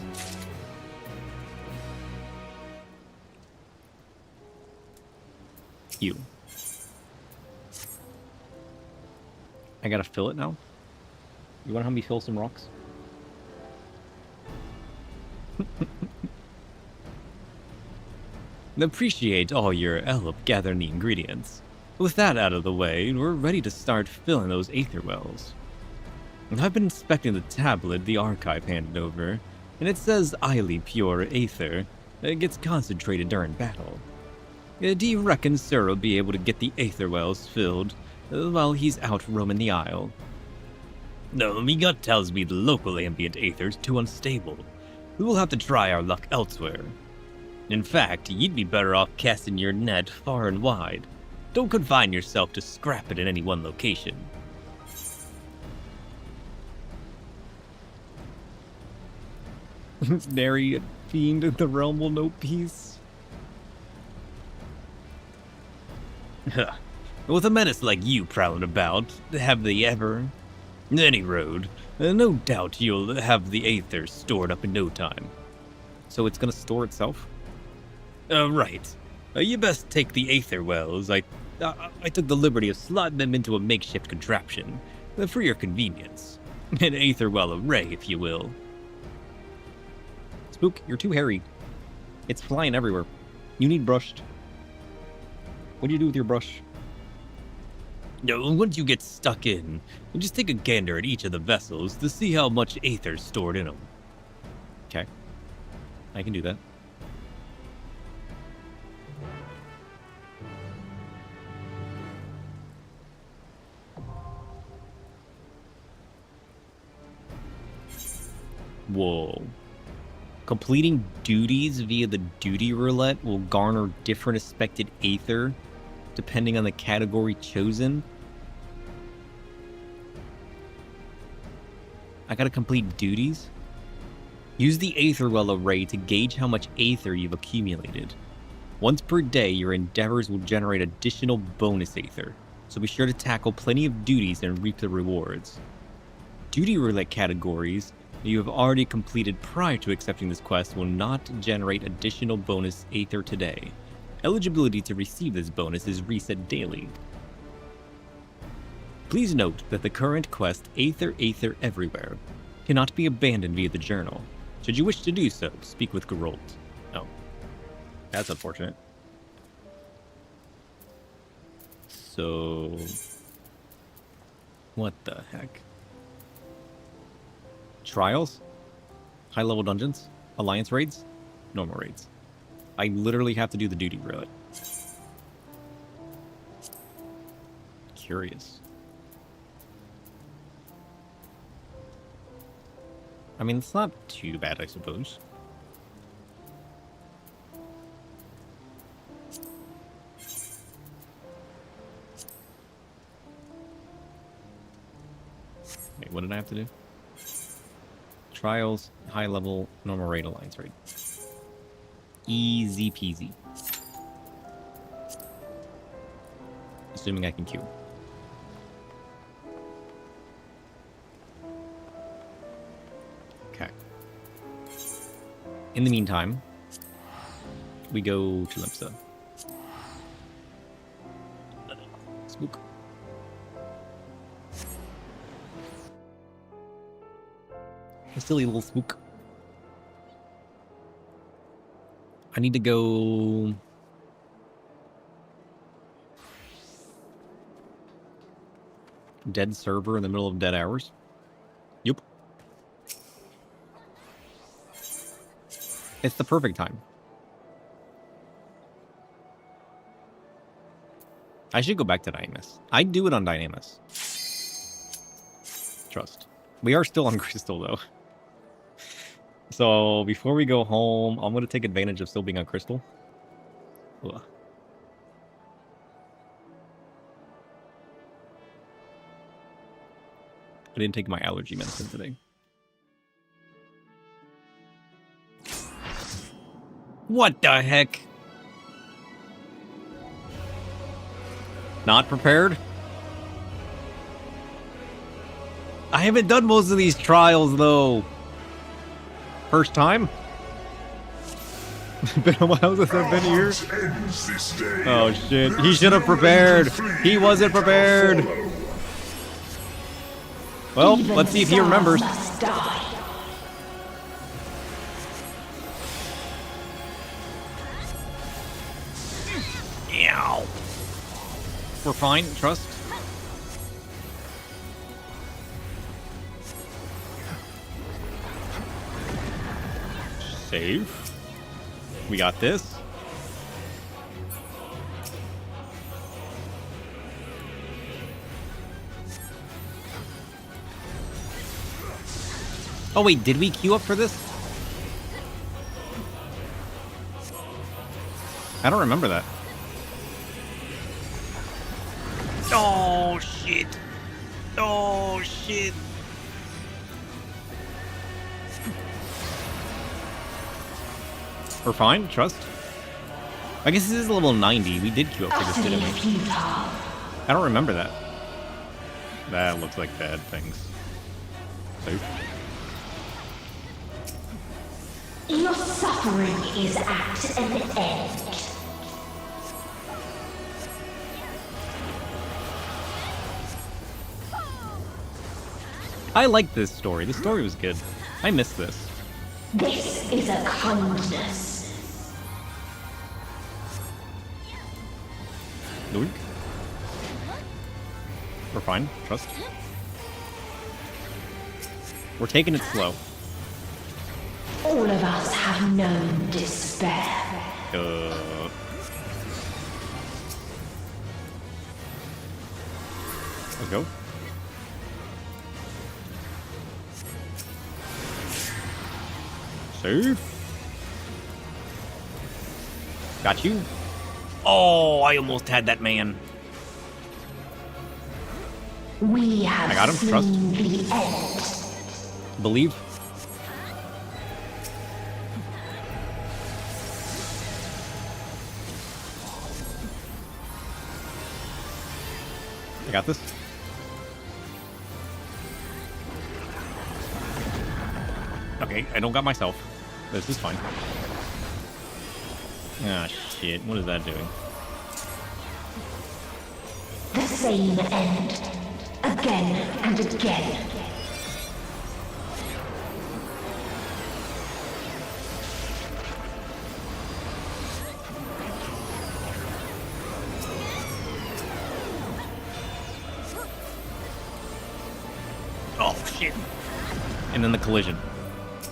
You. I gotta fill it now? You wanna help me fill some rocks? Appreciate all your help gathering the ingredients. With that out of the way, we're ready to start filling those aether wells. I've been inspecting the tablet the archive handed over, and it says highly pure aether gets concentrated during battle. Do you reckon Sir will be able to get the aether wells filled while he's out roaming the Isle? No, me gut tells me the local ambient aether's too unstable. We will have to try our luck elsewhere. In fact, you'd be better off casting your net far and wide. Don't confine yourself to scrap it in any one location. Nary a fiend in the realm will know peace. With a menace like you prowling about, have they ever? Any road, no doubt you'll have the aether stored up in no time. So it's gonna store itself? Right. You best take the aether wells. I took the liberty of slotting them into a makeshift contraption, for your convenience. An aether well array, if you will. Spook, you're too hairy. It's flying everywhere. You need brushed. What do you do with your brush? No, once you get stuck in, you just take a gander at each of the vessels to see how much aether's stored in them. Okay. I can do that. Whoa. Completing duties via the duty roulette will garner different expected aether depending on the category chosen. I gotta complete duties? Use the aether well array to gauge how much aether you've accumulated. Once per day, your endeavors will generate additional bonus aether, so be sure to tackle plenty of duties and reap the rewards. Duty roulette categories that you have already completed prior to accepting this quest will not generate additional bonus aether today. Eligibility to receive this bonus is reset daily. Please note that the current quest, Aether Everywhere, cannot be abandoned via the journal. Should you wish to do so, speak with Geralt. Oh. That's unfortunate. So... what the heck? Trials? High-level dungeons? Alliance raids? Normal raids. I literally have to do the duty roulette. Curious. I mean, it's not too bad, I suppose. Wait, what did I have to do? Trials, high level, normal raid, alliance raid. Easy peasy. Assuming I can queue. Okay. In the meantime, we go to Limsa. Spook. A silly little spook. I need to go... dead server in the middle of dead hours? Yup. It's the perfect time. I should go back to Dynamis. I'd do it on Dynamis. Trust. We are still on Crystal, though. So, before we go home, I'm going to take advantage of still being on Crystal. Ugh. I didn't take my allergy medicine today. What the heck? Not prepared? I haven't done most of these trials, though. First time? Been a while since I've been here. Oh, shit. He should have prepared. He wasn't prepared. Well, let's see if he remembers. Ow. We're fine, trust. Save. We got this. Oh wait, did we queue up for this? I don't remember that. Oh shit. Oh shit. We're fine, trust. I guess this is level 90. We did queue up for this, didn't we? I don't remember that. That looks like bad things. Safe. Your suffering is at an end. I like this story. The story was good. I missed this. This is a kindness. Luke? We're fine. Trust. We're taking it slow. All of us have known despair. Let's go. Safe. Got you. Oh, I almost had that man. We have I got him. Trust. seen the end. Believe. I got this. Okay, I don't got myself. This is fine. Ah, shit. What is that doing? The same end. Again and again. Oh, shit. And then the collision.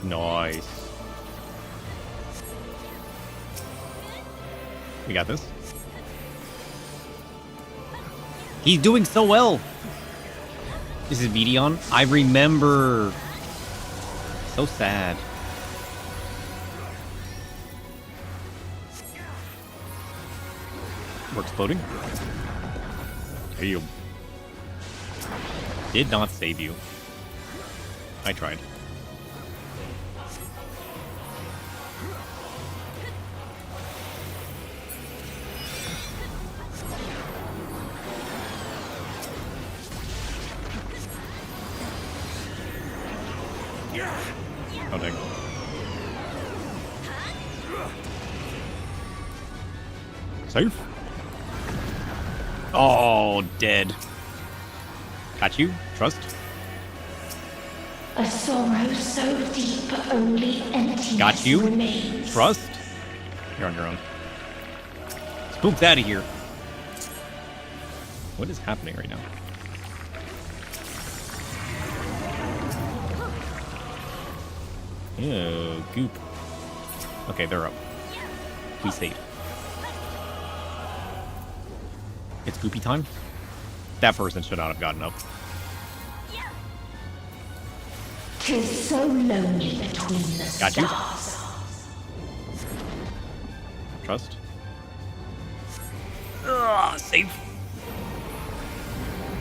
Nice. We got this. He's doing so well. This is Medion. I remember. So sad. We're exploding. Damn. Did not save you. I tried. Oh, dang. Safe? Oh, dead. Got you. Trust. A sorrow so deep only emptiness Got you. remains. Trust. You're on your own. Spooked out of here. What is happening right now? Ew, goop. Okay, they're up. We saved. It's goopy time? That person should not have gotten up. 'Tis so lonely between the Got you. stars. Trust. Safe.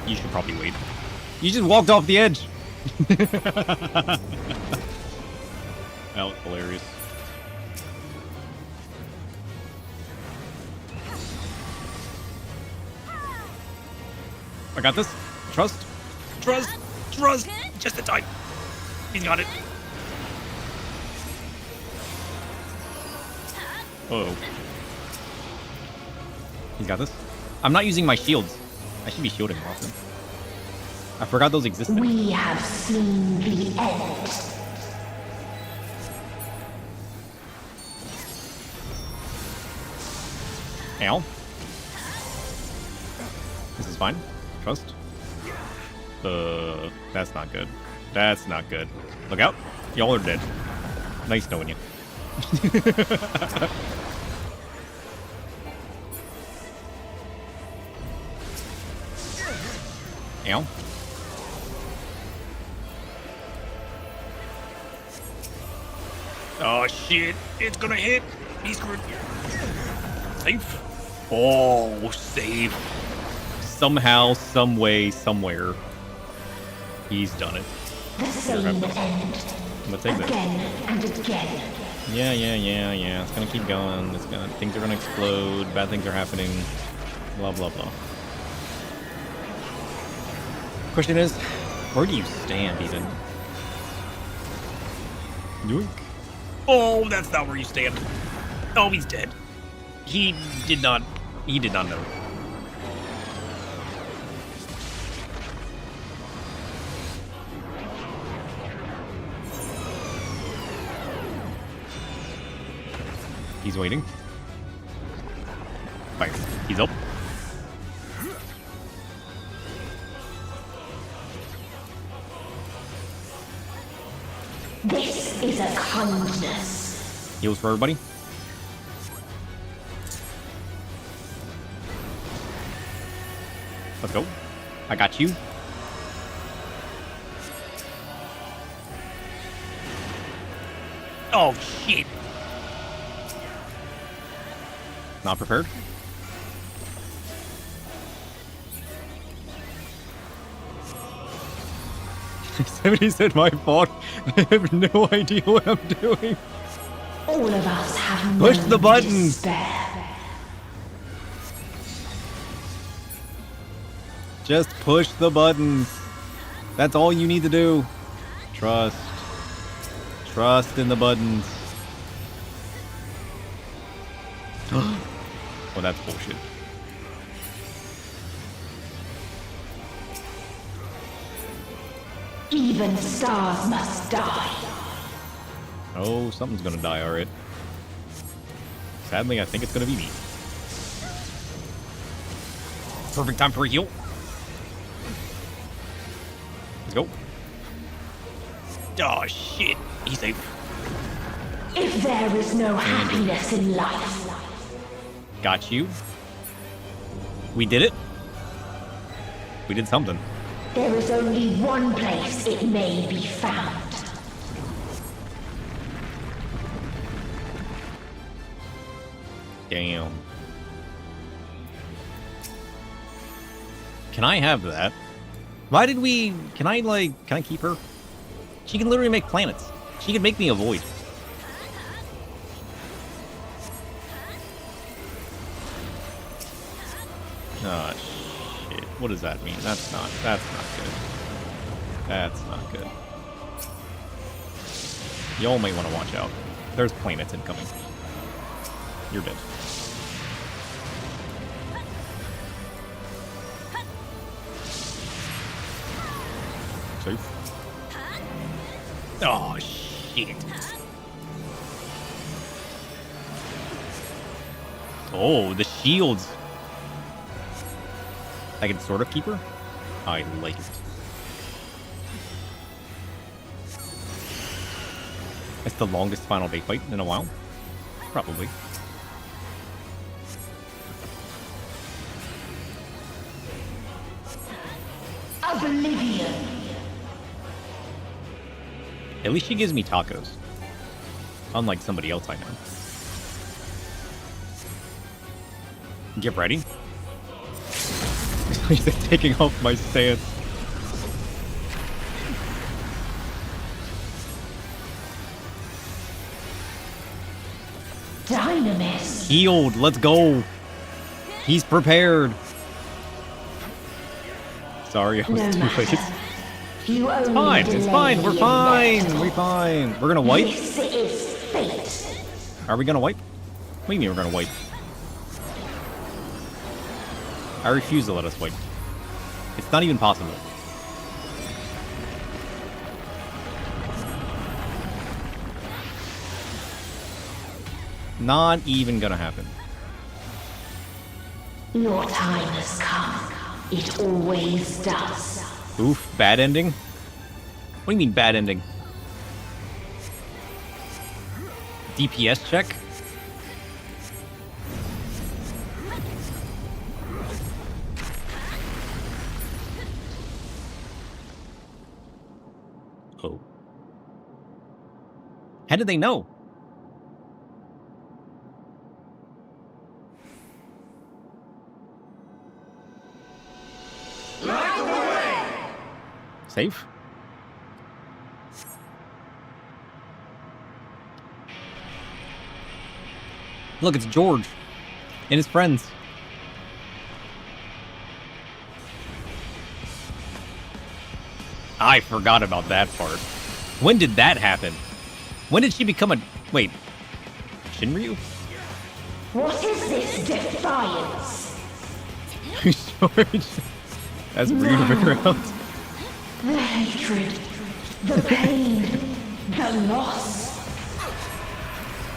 You should probably wait. You just walked off the edge. That was hilarious. I got this. Trust. Trust. Trust. Just in time. He's got it. Uh-oh. He's got this. I'm not using my shields. I should be shielding more often. I forgot those existed. We have seen the end. Ow. This is fine. Trust. That's not good. That's not good. Look out. Y'all are dead. Nice knowing you. Ow. Oh shit! It's gonna hit. He's screwed. Safe. Oh, save. Somehow, some way, somewhere, he's done it. The same end. I'm gonna take this. Again and again. Yeah. It's gonna keep going. Things are gonna explode. Bad things are happening. Blah blah blah. Question is, where do you stand even? Yoink. Oh, that's not where you stand. Oh, he's dead. He did not know. He's waiting. Fire. He's up. This is a kindness. Heals for everybody. Let's go. I got you. Oh shit! Not prepared. Somebody said my fault. I have no idea what I'm doing. All of us have Push no the button. despair. Just push the buttons. That's all you need to do. Trust. Trust in the buttons. Oh, that's bullshit. Even stars must die. Oh, something's gonna die, alright. Sadly, I think it's gonna be me. Perfect time for a heal. Let's go. Oh shit! He's safe. If there is no happiness in life, Got you. We did it. We did something. there is only one place it may be found. Damn. Can I have that? Why did we... Can I keep her? She can literally make planets. She can make me a void. Ah, shit. What does that mean? That's not good. That's not good. Y'all might want to watch out. There's planets incoming. You're dead. Safe. Oh shit! Oh, the shields. I can sort of keep her. I like it. It's the longest final day fight in a while. Probably. Oblivion. At least she gives me tacos. Unlike somebody else I know. Get ready. He's taking off my stance. Dynamis. Healed. Let's go. He's prepared. Sorry, I was No too late. matter. You It's fine. It's fine. We're fine. We're fine. We're gonna wipe. This is fate. Are we gonna wipe? What do you mean we're gonna wipe? I refuse to let us wipe. It's not even possible. Not even gonna happen. Your time has come. It always does. Oof, bad ending? What do you mean bad ending? DPS check? Oh. How did they know? Safe? Look, it's George and his friends. I forgot about that part. When did that happen? When did she become a... Wait. Shinryu? What is this defiance? George. That's weird to figure out. The hatred, the pain, the loss.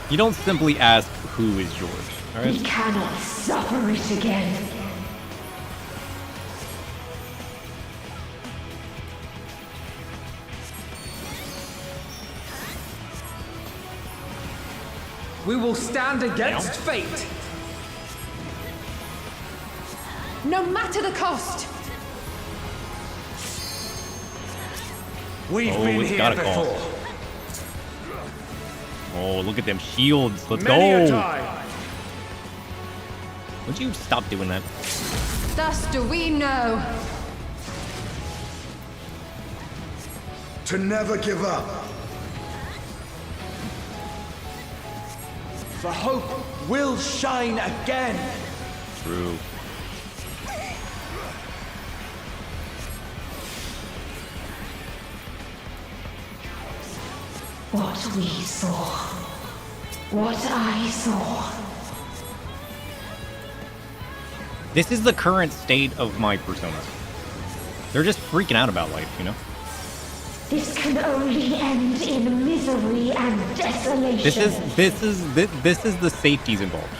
You don't simply ask who is George, alright? We cannot suffer it again. We will stand against fate. No matter the cost. We've Oh, been it's here gotta before. cost. Oh, look at them shields. Let's Many a go. time. Would you stop doing that? Thus do we know. To never give up. For hope will shine again. True. What we saw. What I saw. This is the current state of my personas. They're just freaking out about life, you know? This can only end in misery and desolation. This is the safeties involved.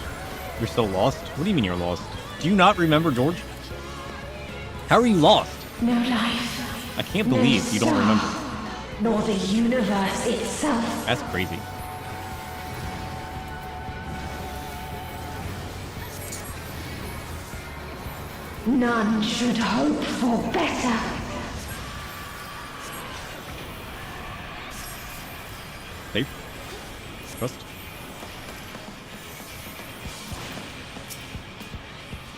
You're so lost? What do you mean you're lost? Do you not remember George? How are you lost? No life. I can't believe you don't remember. Nor the universe itself. That's crazy. None should hope for better. Safe. Trust.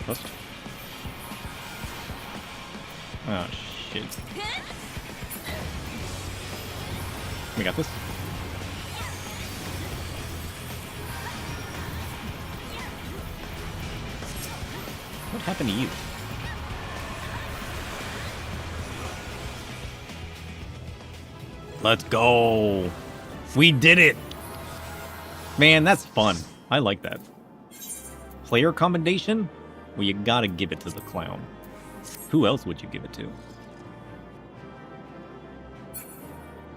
Trust. Oh, shit. We got this. What happened to you? Let's go. We did it. Man, that's fun. I like that. Player commendation? Well, you gotta give it to the clown. Who else would you give it to?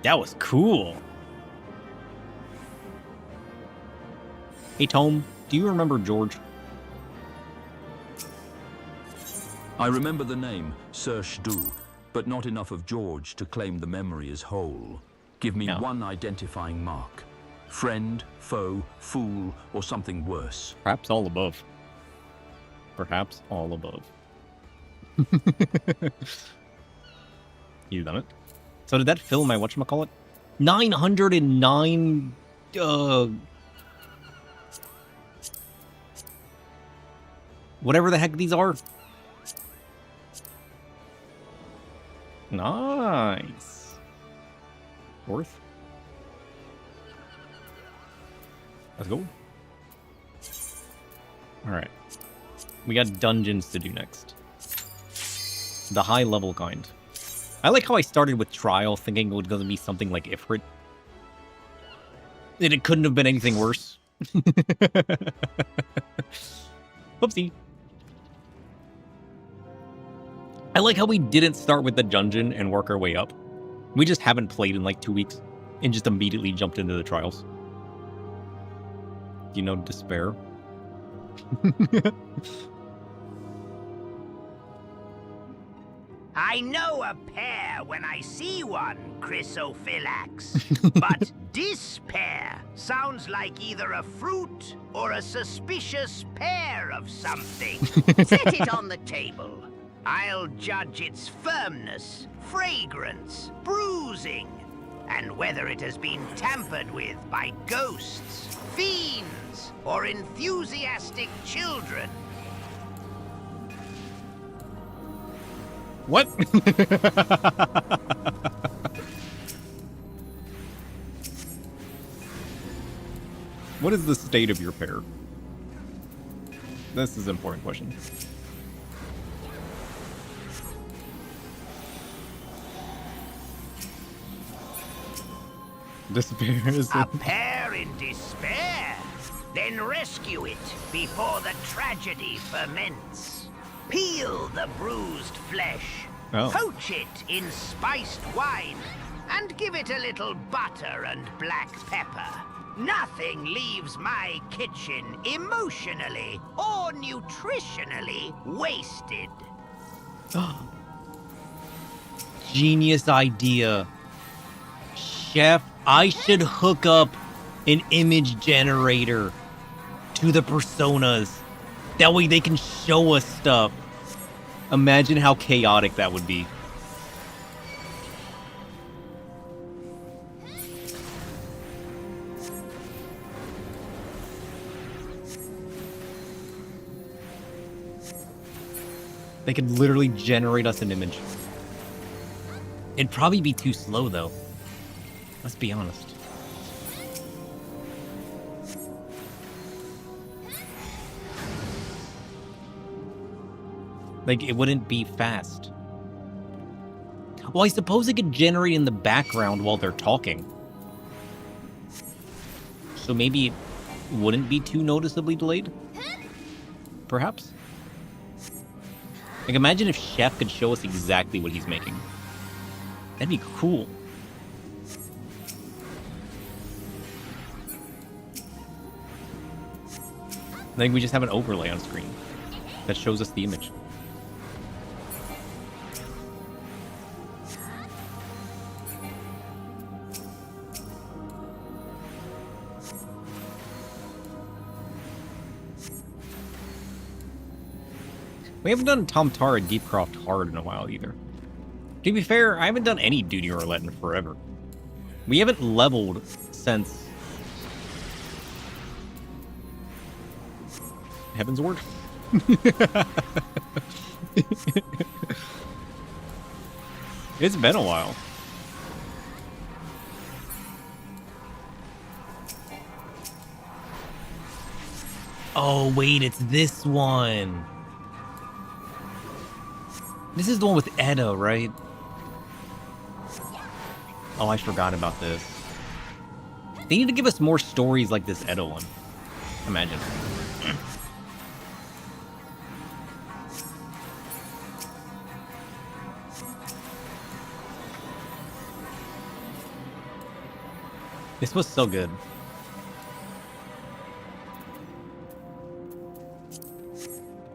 That was cool. Hey, Tome, do you remember George? I remember the name, Sir Shdu, but not enough of George to claim the memory as whole. Give me one identifying mark. Friend, foe, fool, or something worse. Perhaps all above. Perhaps all above. You done it? So did that fill my whatchamacallit? 909... whatever the heck these are. Nice. Fourth. Let's go. Alright. We got dungeons to do next. The high level kind. I like how I started with Trial thinking it was going to be something like Ifrit. And it couldn't have been anything worse. Whoopsie. I like how we didn't start with the dungeon and work our way up. We just haven't played in like 2 weeks and just immediately jumped into the trials. You know, despair. I know a pear when I see one, Chrysophylax. But despair sounds like either a fruit or a suspicious pear of something. Set it on the table. I'll judge its firmness, fragrance, bruising, and whether it has been tampered with by ghosts, fiends, or enthusiastic children. What? What is the state of your pear? This is an important question. Despair is a pear in despair. Then rescue it before the tragedy ferments. Peel the bruised flesh, poach it in spiced wine, and give it a little butter and black pepper. Nothing leaves my kitchen emotionally or nutritionally wasted. Genius idea. Chef, I should hook up an image generator to the personas. That way they can show us stuff. Imagine how chaotic that would be. They could literally generate us an image. It'd probably be too slow, though. Let's be honest. Like, it wouldn't be fast. Well, I suppose it could generate in the background while they're talking. So maybe it wouldn't be too noticeably delayed? Perhaps? Like, imagine if Chef could show us exactly what he's making. That'd be cool. I think we just have an overlay on screen that shows us the image. We haven't done Tom Tara Deepcroft Hard in a while either. To be fair, I haven't done any Duty Roulette in forever. We haven't leveled since Heaven's Word. It's been a while. Oh, wait, it's this one. This is the one with Edda, right? Oh, I forgot about this. They need to give us more stories like this Edda one. Imagine. This was so good.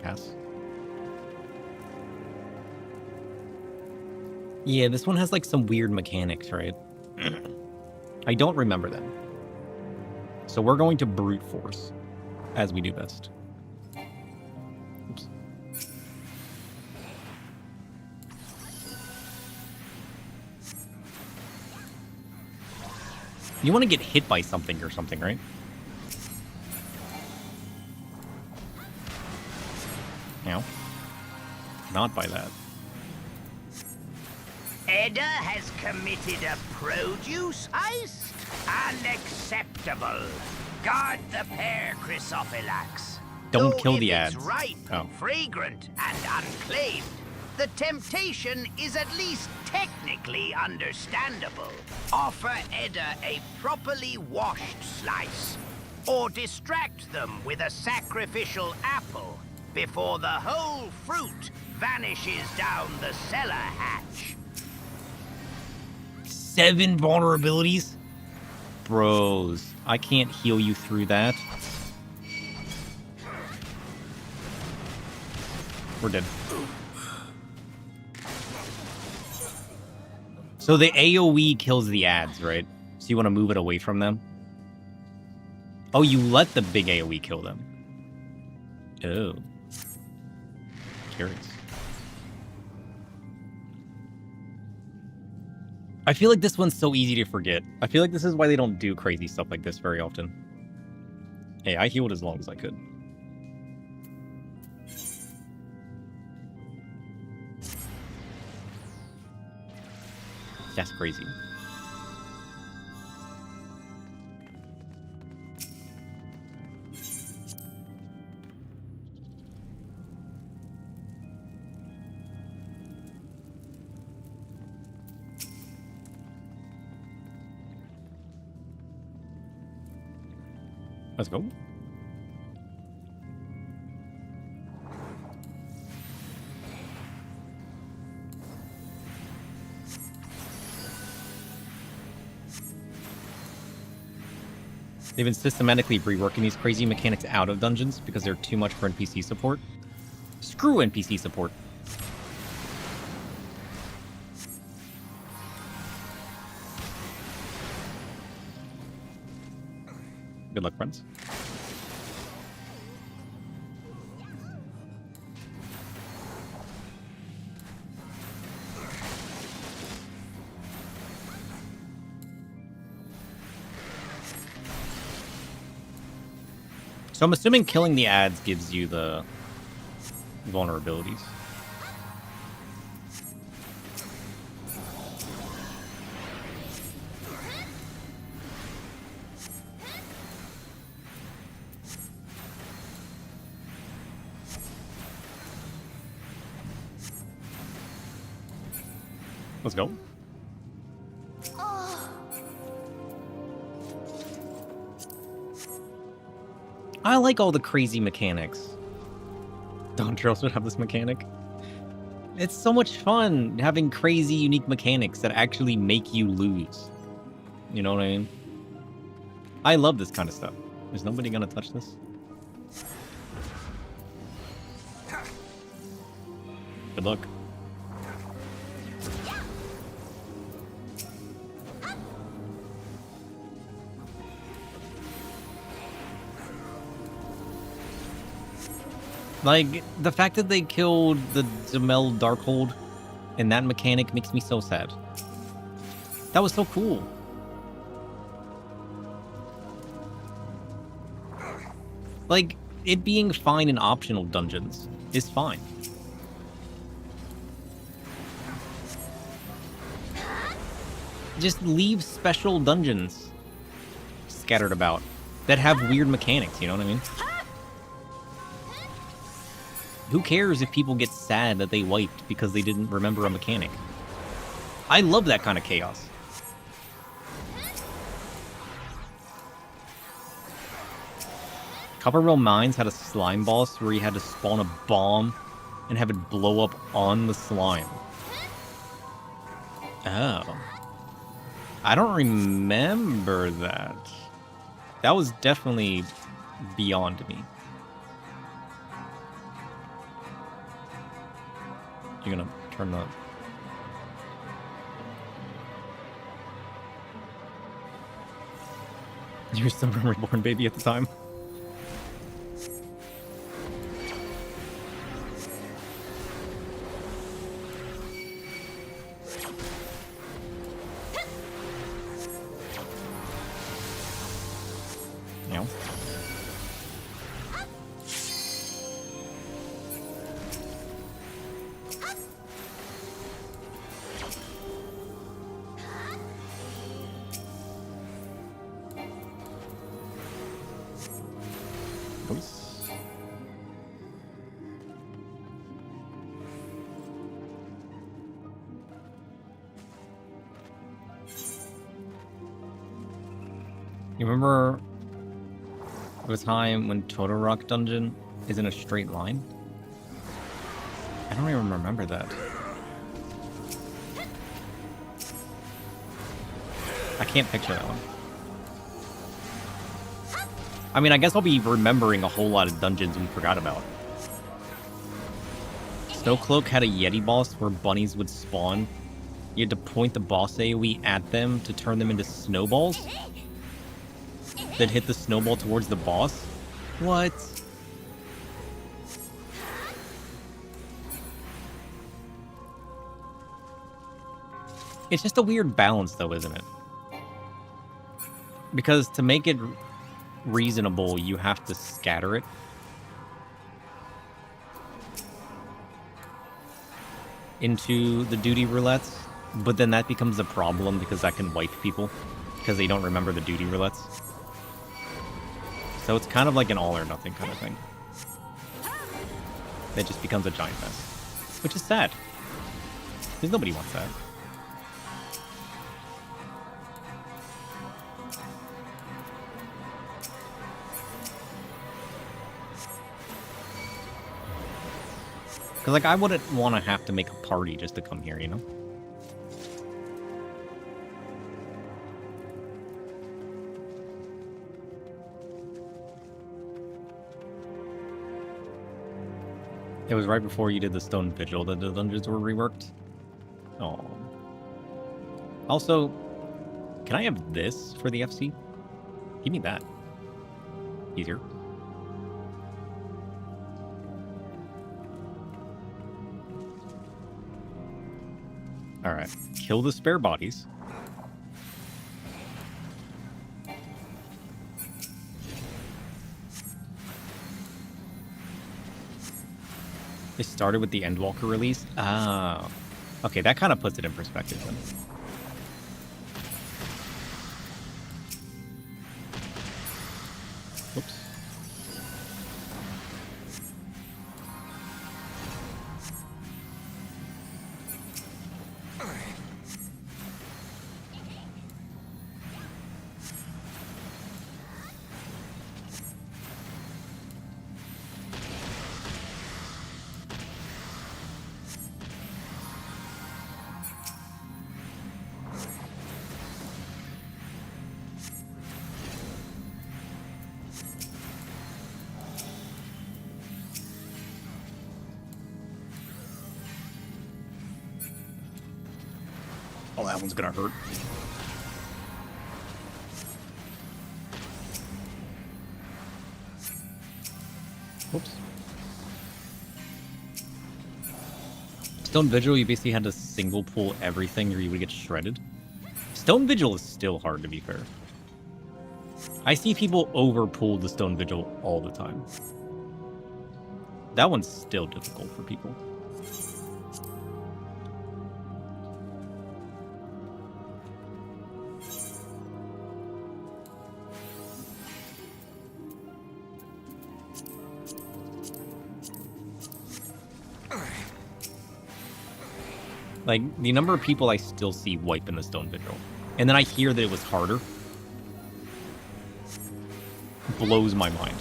Pass. Yeah, this one has like some weird mechanics, right? I don't remember them. So we're going to brute force, as we do best. Oops. You want to get hit by something or something, right? No. Not by that. Edda has committed a produce heist? Unacceptable. Guard the pear, Chrysophylax. Don't Though kill if the it's ads. ripe, fragrant, and unclaimed, the temptation is at least technically understandable. Offer Edda a properly washed slice, or distract them with a sacrificial apple before the whole fruit vanishes down the cellar hatch. 7 vulnerabilities? Bros, I can't heal you through that. We're dead. So the AoE kills the ads, right? So you want to move it away from them? Oh, you let the big AoE kill them. Oh. Curious. I feel like this one's so easy to forget. I feel like this is why they don't do crazy stuff like this very often. Hey, I healed as long as I could. That's crazy. Let's go. They've been systematically reworking these crazy mechanics out of dungeons because they're too much for NPC support. Screw NPC support. Good luck, friends. So I'm assuming killing the ads gives you the vulnerabilities. Let's go. I like all the crazy mechanics. Dawn Trails would have this mechanic. It's so much fun having crazy, unique mechanics that actually make you lose. You know what I mean? I love this kind of stuff. Is nobody gonna touch this? Good luck. Like, the fact that they killed the Zemel Darkhold in that mechanic makes me so sad. That was so cool. Like, it being fine in optional dungeons is fine. Just leave special dungeons scattered about that have weird mechanics, you know what I mean? Who cares if people get sad that they wiped because they didn't remember a mechanic? I love that kind of chaos. Copperwell Mines had a slime boss where you had to spawn a bomb and have it blow up on the slime. Oh. I don't remember that. That was definitely beyond me. You're gonna turn the... You were still a reborn baby at the time. Yeah. You remember the time when Todorok Dungeon is in a straight line? I don't even remember that. I can't picture that one. I mean, I guess I'll be remembering a whole lot of dungeons we forgot about. Snowcloak had a Yeti boss where bunnies would spawn. You had to point the boss AoE at them to turn them into snowballs. Then hit the snowball towards the boss. What? It's just a weird balance, though, isn't it? Because to make it reasonable, you have to scatter it. Into the duty roulettes, but then that becomes a problem because that can wipe people because they don't remember the duty roulettes. So it's kind of like an all or nothing kind of thing. It just becomes a giant mess, which is sad because nobody wants that. Because, like, I wouldn't want to have to make a party just to come here, you know? It was right before you did the Stone Vigil that the dungeons were reworked. Oh. Also, can I have this for the FC? Give me that. Easier. Alright, kill the spare bodies. They started with the Endwalker release? Ah. Okay, that kind of puts it in perspective then. Whoops. Oh, that one's gonna hurt. Whoops. Stone Vigil, you basically had to single pull everything or you would get shredded. Stone Vigil is still hard, to be fair. I see people over pull the Stone Vigil all the time. That one's still difficult for people. Like, the number of people I still see wipe in the Stone Vigil, and then I hear that it was harder, blows my mind.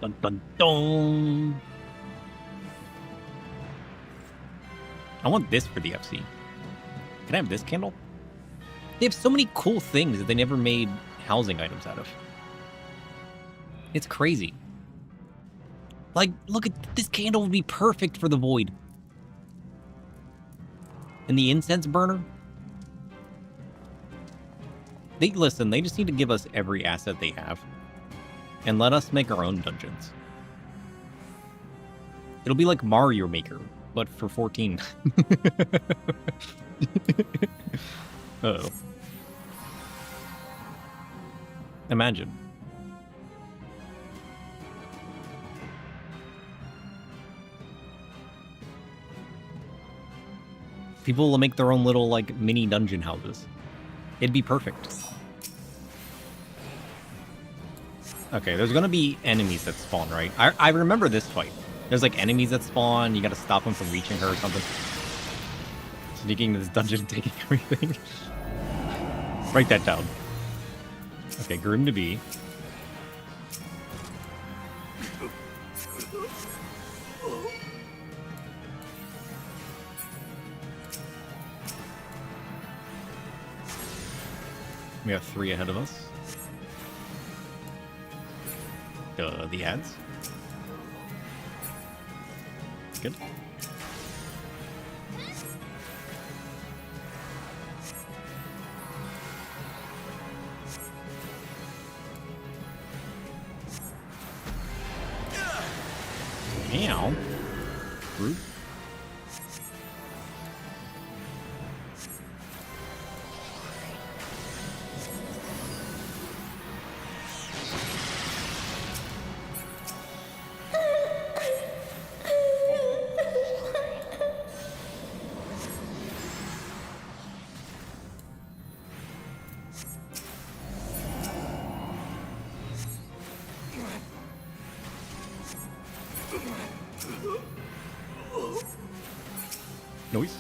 Dun, dun, dun. I want this for the FC. Can I have this candle? They have so many cool things that they never made housing items out of. It's crazy. Like, look at this candle would be perfect for the void. And the incense burner. They just need to give us every asset they have. And let us make our own dungeons. It'll be like Mario Maker, but for 14. Uh-oh. Imagine. People will make their own little, like, mini dungeon houses. It'd be perfect. Okay, there's gonna be enemies that spawn, right? I remember this fight. There's, like, enemies that spawn. You gotta stop them from reaching her or something. Sneaking into this dungeon and taking everything. Write that down. Okay, Groom to be. We have 3 ahead of us. The ads. Good. Meow. Rude. Noise.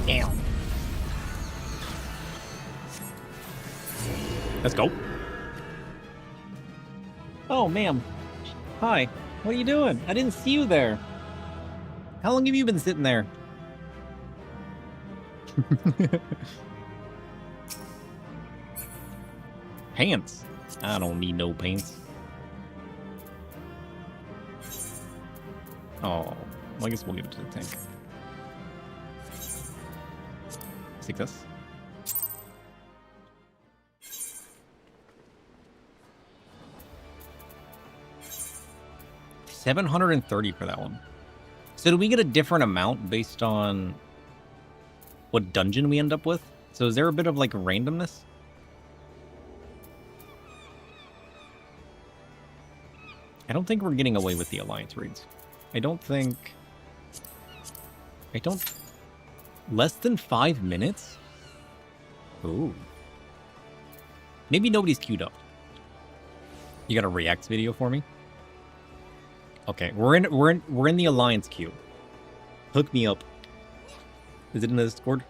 Damn. Let's go. Oh, ma'am. Hi. What are you doing? I didn't see you there. How long have you been sitting there? Pants. I don't need no pants. Oh, well, I guess we'll give it to the tank. Take this. $730 for that one. So do we get a different amount based on what dungeon we end up with? So is there a bit of like randomness? I don't think we're getting away with the alliance raids. I don't. Less than 5 minutes? Ooh. Maybe nobody's queued up. You got a reacts video for me? Okay, we're in the alliance queue. Hook me up. Is it in the Discord?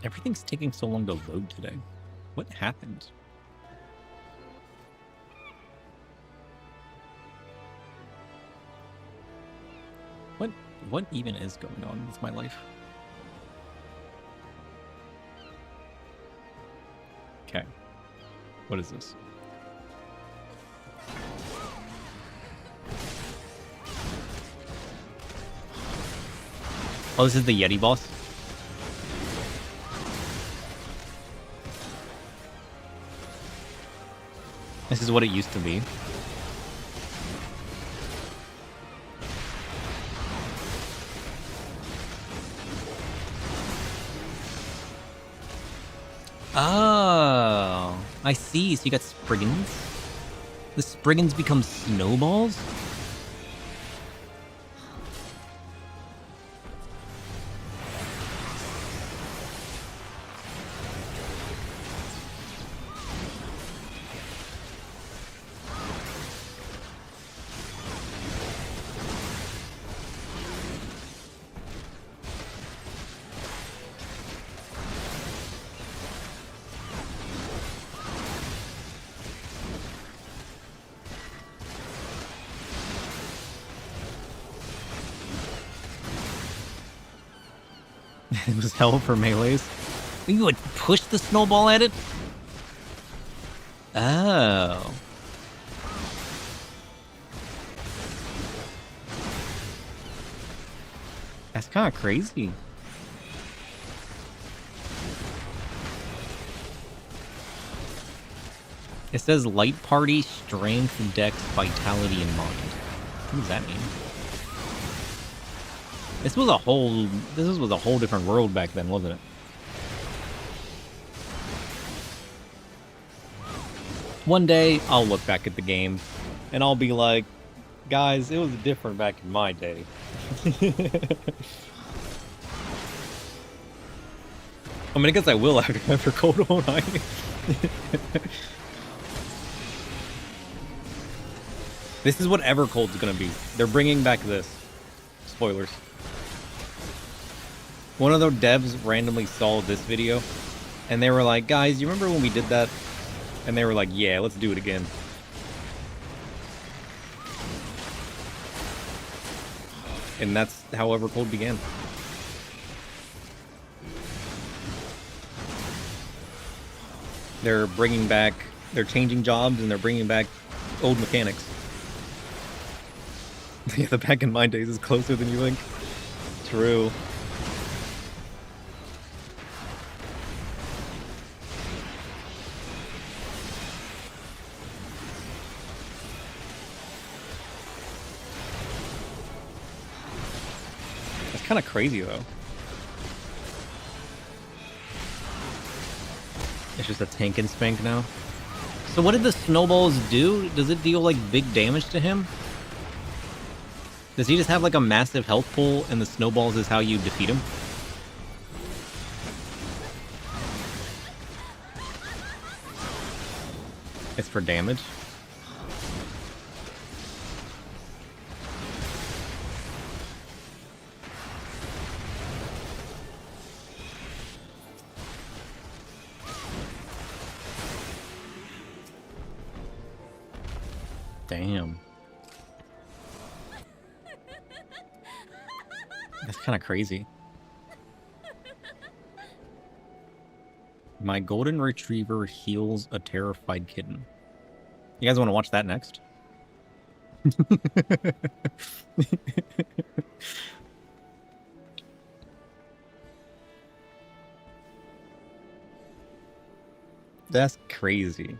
Everything's taking so long to load today. What happened? What even is going on with my life? Okay. What is this? Oh, this is the Yeti boss? This is what it used to be. Oh, I see. So you got Spriggans. The Spriggans become snowballs? It was hell for melees. You would push the snowball at it? Oh. That's kind of crazy. It says light party, strength, dex, vitality, and mind. What does that mean? This was a whole different world back then, wasn't it? One day I'll look back at the game and I'll be like, guys, it was different back in my day. I mean, I guess I will after Cold, won't I? This is what Evercold's gonna be. They're bringing back this. Spoilers. One of the devs randomly saw this video, and they were like, guys, you remember when we did that? And they were like, yeah, let's do it again. And that's how Evercold began. They're bringing back, they're changing jobs, and they're bringing back old mechanics. Yeah, the back in my days is closer than you think. True. That's kind of crazy, though. It's just a tank and spank now. So what did the snowballs do? Does it deal, like, big damage to him? Does he just have, like, a massive health pool, and the snowballs is how you defeat him? It's for damage? Damn. That's kind of crazy. My golden retriever heals a terrified kitten. You guys want to watch that next? That's crazy.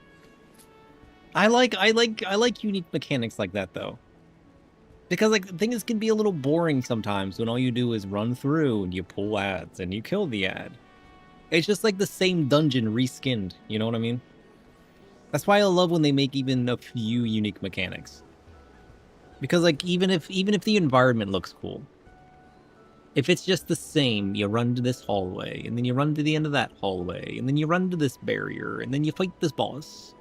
I like unique mechanics like that, though. Because, like, things can be a little boring sometimes when all you do is run through and you pull ads and you kill the ad. It's just like the same dungeon reskinned, you know what I mean? That's why I love when they make even a few unique mechanics. Because, like, even if the environment looks cool, if it's just the same, you run to this hallway, and then you run to the end of that hallway, and then you run to this barrier, and then you fight this boss,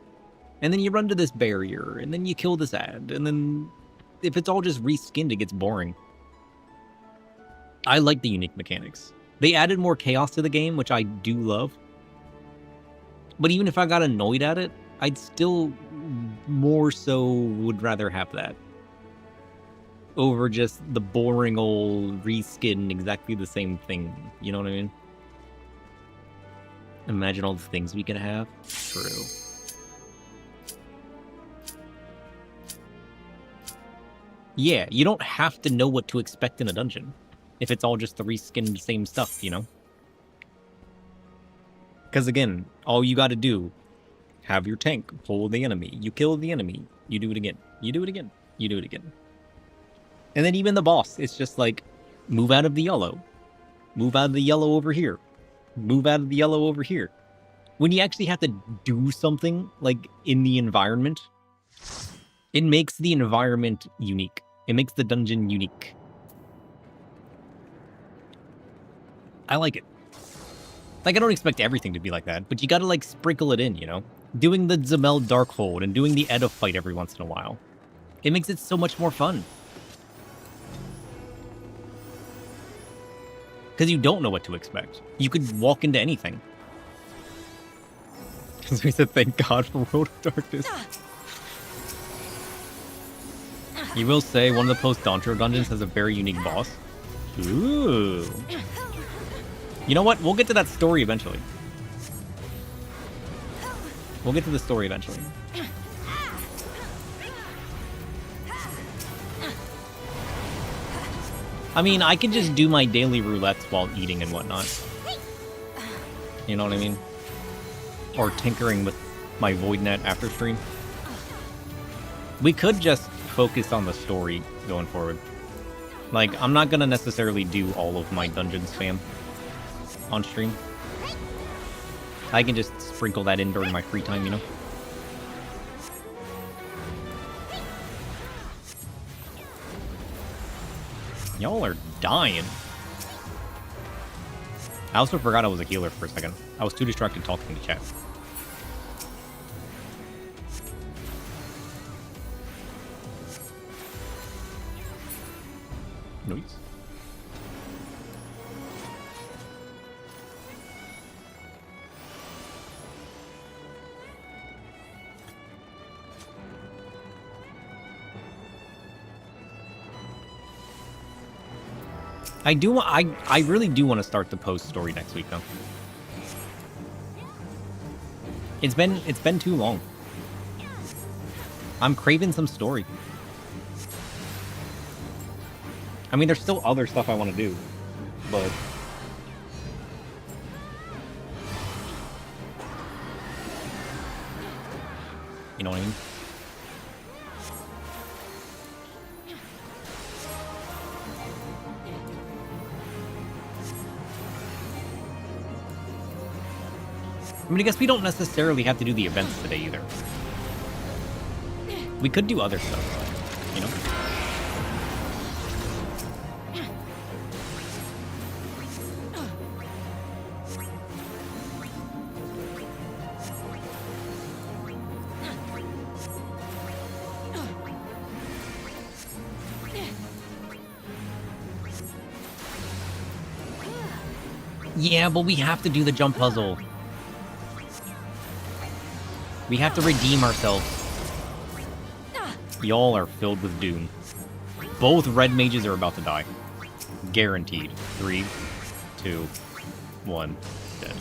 and then you run to this barrier, and then you kill this ad, and then if it's all just reskinned, it gets boring. I like the unique mechanics. They added more chaos to the game, which I do love. But even if I got annoyed at it, I'd still more so would rather have that. over just the boring old reskin exactly the same thing. You know what I mean? Imagine all the things we could have. True. Yeah, you don't have to know what to expect in a dungeon if it's all just the reskinned same stuff, you know? Because again, all you gotta do, have your tank pull the enemy. You kill the enemy. You do it again. You do it again. You do it again. And then even the boss, it's just like, move out of the yellow. Move out of the yellow over here. Move out of the yellow over here. When you actually have to do something, like, in the environment, it makes the environment unique. It makes the dungeon unique. I like it. Like, I don't expect everything to be like that, but you gotta, like, sprinkle it in, you know? Doing the Zamel Darkhold and doing the Edda fight every once in a while. It makes it so much more fun. Because you don't know what to expect. You could walk into anything. Because we said thank God for World of Darkness. You will say one of the post-Dantro dungeons has a very unique boss. Ooh. You know what? We'll get to that story eventually. We'll get to the story eventually. I mean, I could just do my daily roulettes while eating and whatnot. You know what I mean? Or tinkering with my Void Net after stream. We could just focus on the story going forward. Like, I'm not gonna necessarily do all of my dungeon spam on stream. I can just sprinkle that in during my free time, you know? Y'all are dying. I also forgot I was a healer for a second. I was too distracted talking to chat. Noise. I really do want to start the post story next week though. It's been too long. I'm craving some story. I mean, there's still other stuff I want to do, but you know what I mean? I mean, I guess we don't necessarily have to do the events today either. We could do other stuff, you know? Yeah, but we have to do the jump puzzle. We have to redeem ourselves. Y'all are filled with doom. Both red mages are about to die. Guaranteed. 3, 2, 1, dead.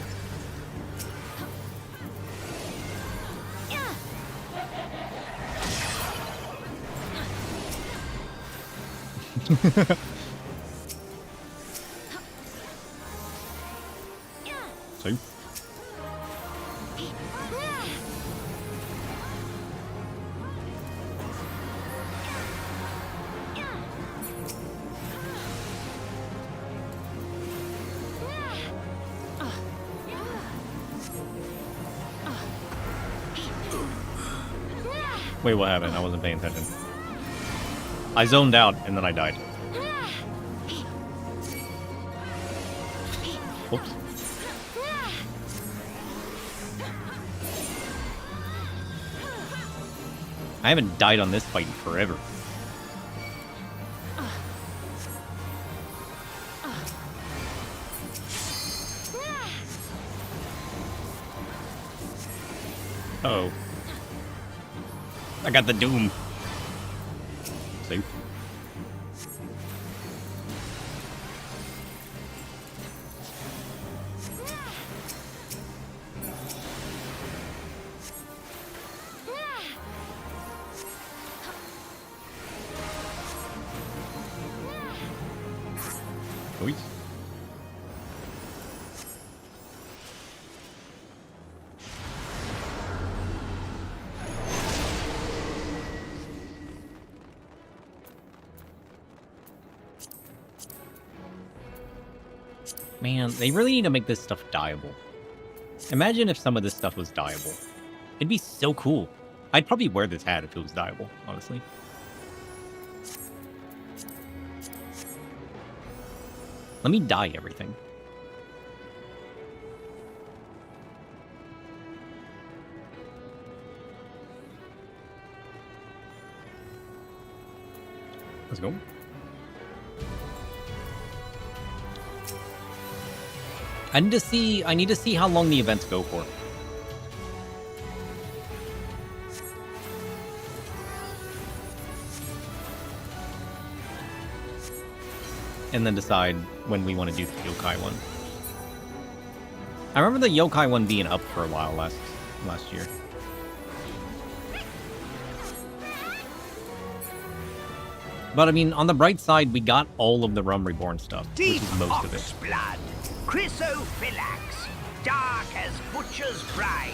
See? Wait, what happened? I wasn't paying attention. I zoned out and then I died. Whoops. I haven't died on this fight in forever. Uh-oh. I got the doom. Safe. Sweet. Man, they really need to make this stuff dyeable. Imagine if some of this stuff was dyeable. It'd be so cool. I'd probably wear this hat if it was dyeable, honestly. Let me dye everything. Let's go. I need to see how long the events go for. And then decide when we want to do the yokai one. I remember the yokai one being up for a while last year. But I mean, on the bright side, we got all of the Rum Reborn stuff, which is most of it. Blood, chrysophylax, dark as butcher's brine,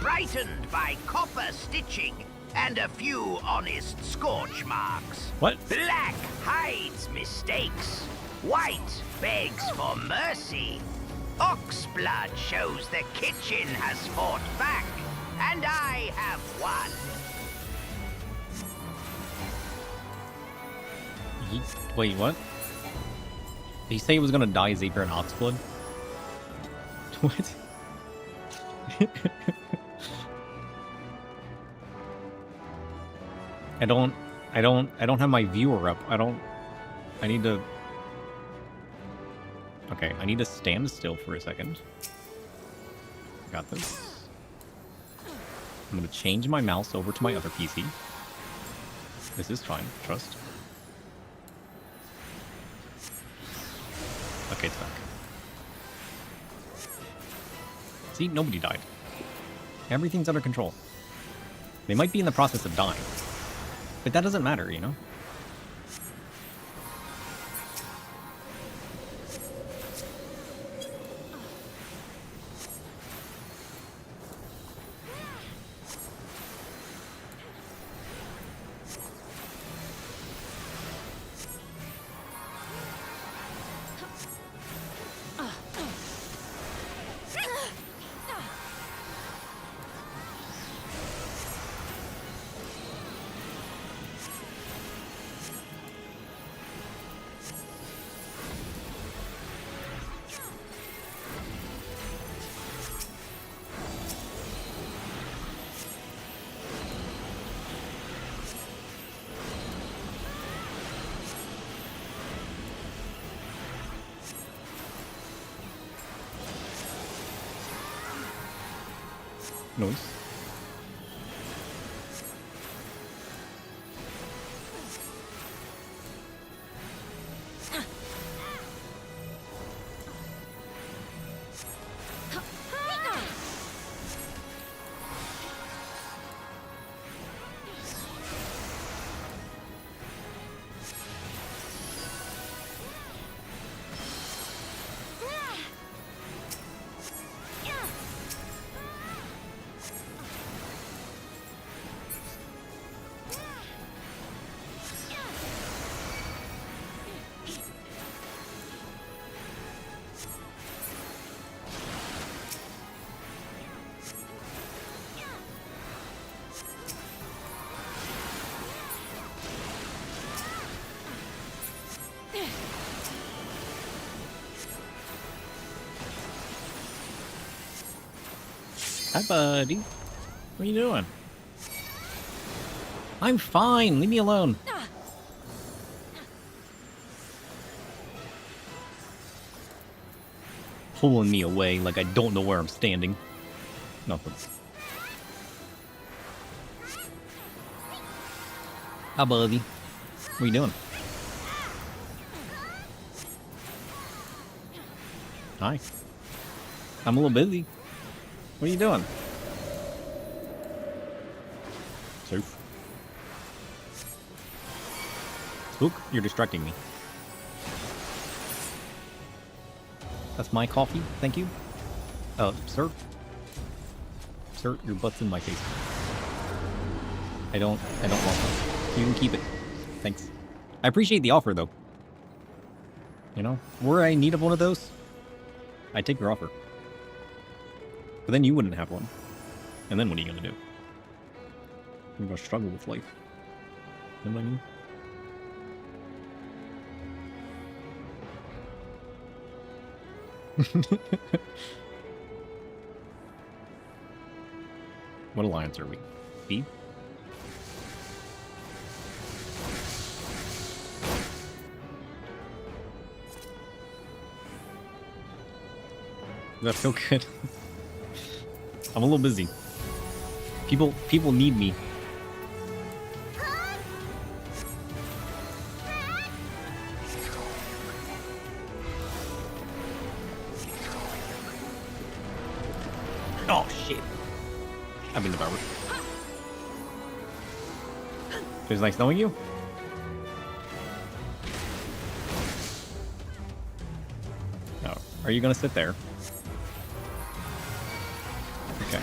brightened by copper stitching and a few honest scorch marks. What? Black hides mistakes, white begs for mercy. Ox blood shows the kitchen has fought back, and I have won. Wait, what? Did he say he was gonna dye Xavier in Oxblood? What? I don't have my viewer up. I need to... Okay, I need to stand still for a second. Got this. I'm gonna change my mouse over to my other PC. This is fine, trust. Okay, it's back. See, nobody died. Everything's under control. They might be in the process of dying. But that doesn't matter, you know? Nice. Hi, buddy. What are you doing? I'm fine. Leave me alone. Pulling me away like I don't know where I'm standing. Nothing. Hi, buddy. What are you doing? Hi. I'm a little busy. What are you doing? Soof. Spook, you're distracting me. That's my coffee. Thank you. Sir? Sir, your butt's in my face. I don't want one. You can keep it. Thanks. I appreciate the offer, though. You know, were I in need of one of those, I'd take your offer. But then you wouldn't have one. And then what are you gonna do? You're gonna struggle with life. You know what I mean? What alliance are we? B? Does that feel good? I'm a little busy. People need me. Oh shit. I've been devoured. It was nice knowing you. Oh, are you gonna sit there? Okay.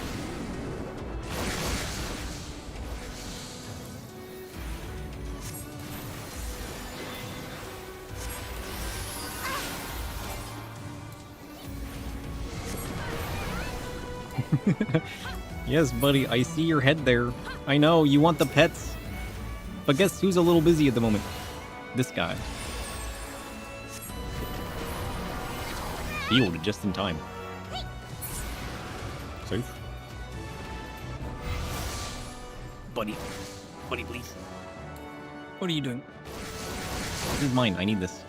Yes, buddy, I see your head there. I know, you want the pets. But guess who's a little busy at the moment? This guy. Healed just in time. Safe. Buddy. Buddy, please. What are you doing? This is mine. I need this.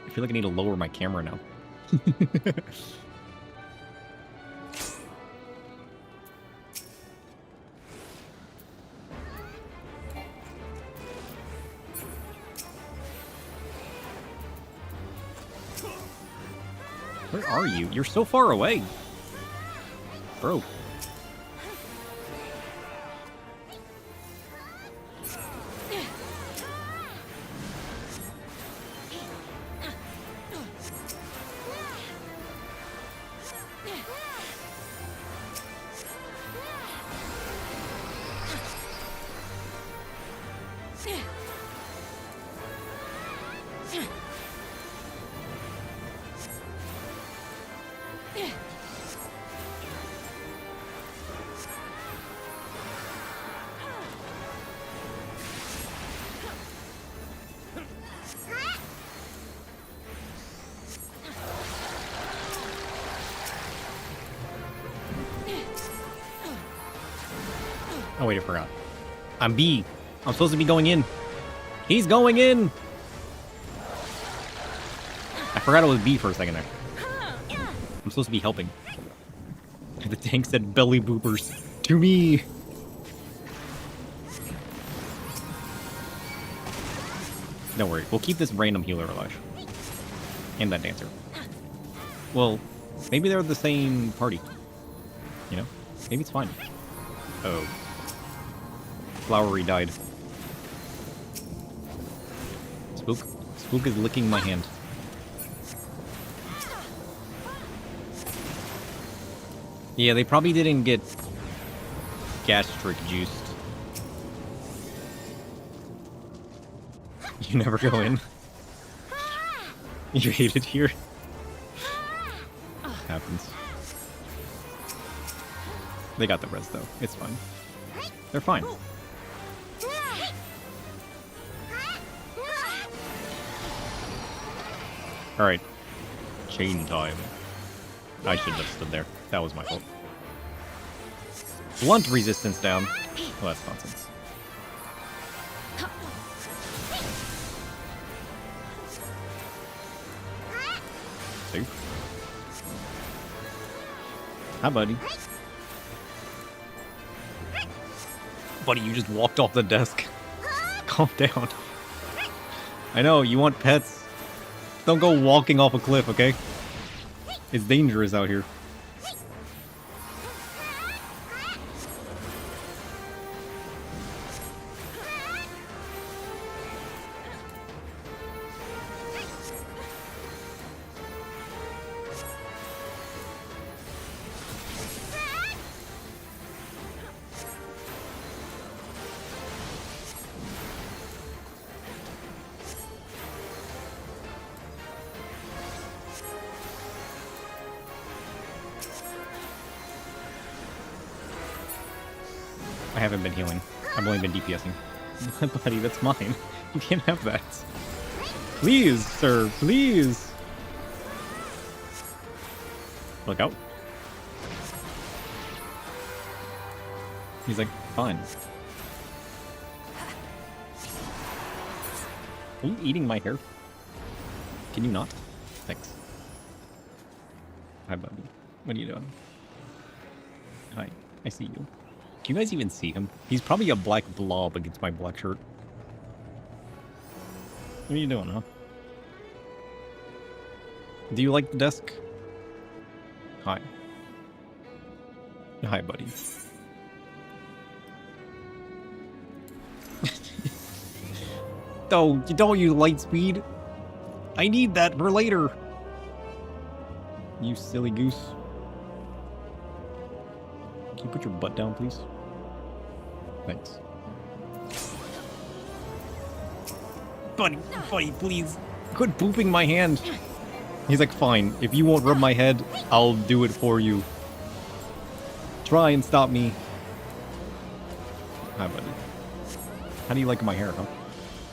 I feel like I need to lower my camera now. Where are you? You're so far away. Bro. Oh wait, I forgot. I'm B. I'm supposed to be going in. He's going in! I forgot it was B for a second there. I'm supposed to be helping. The tank said belly boopers to me. Don't worry, we'll keep this random healer alive. And that dancer. Well, maybe they're the same party. You know? Maybe it's fine. Oh. Flowery died. Spook. Spook is licking my hand. Yeah, they probably didn't get gastric juiced. You never go in. You hate it here. Happens. They got the res though. It's fine. They're fine. Alright. Chain time. I shouldn't have stood there. That was my fault. Blunt resistance down. Well, that's nonsense. Safe. Hi, buddy. Buddy, you just walked off the desk. Calm down. I know, you want pets. Don't go walking off a cliff, okay? It's dangerous out here. I haven't been healing. I've only been DPSing. Buddy, that's mine. You can't have that. Please, sir, please. Look out. He's like, fine. Are you eating my hair? Can you not? Thanks. Hi, buddy. What are you doing? Hi. I see you. Can you guys even see him? He's probably a black blob against my black shirt. What are you doing, huh? Do you like the desk? Hi. Hi, buddy. Don't use light speed. I need that for later. You silly goose. Can you put your butt down, please? Thanks. Buddy, please. Quit booping my hand. He's like, fine. If you won't rub my head, I'll do it for you. Try and stop me. Hi, buddy. How do you like my hair, huh?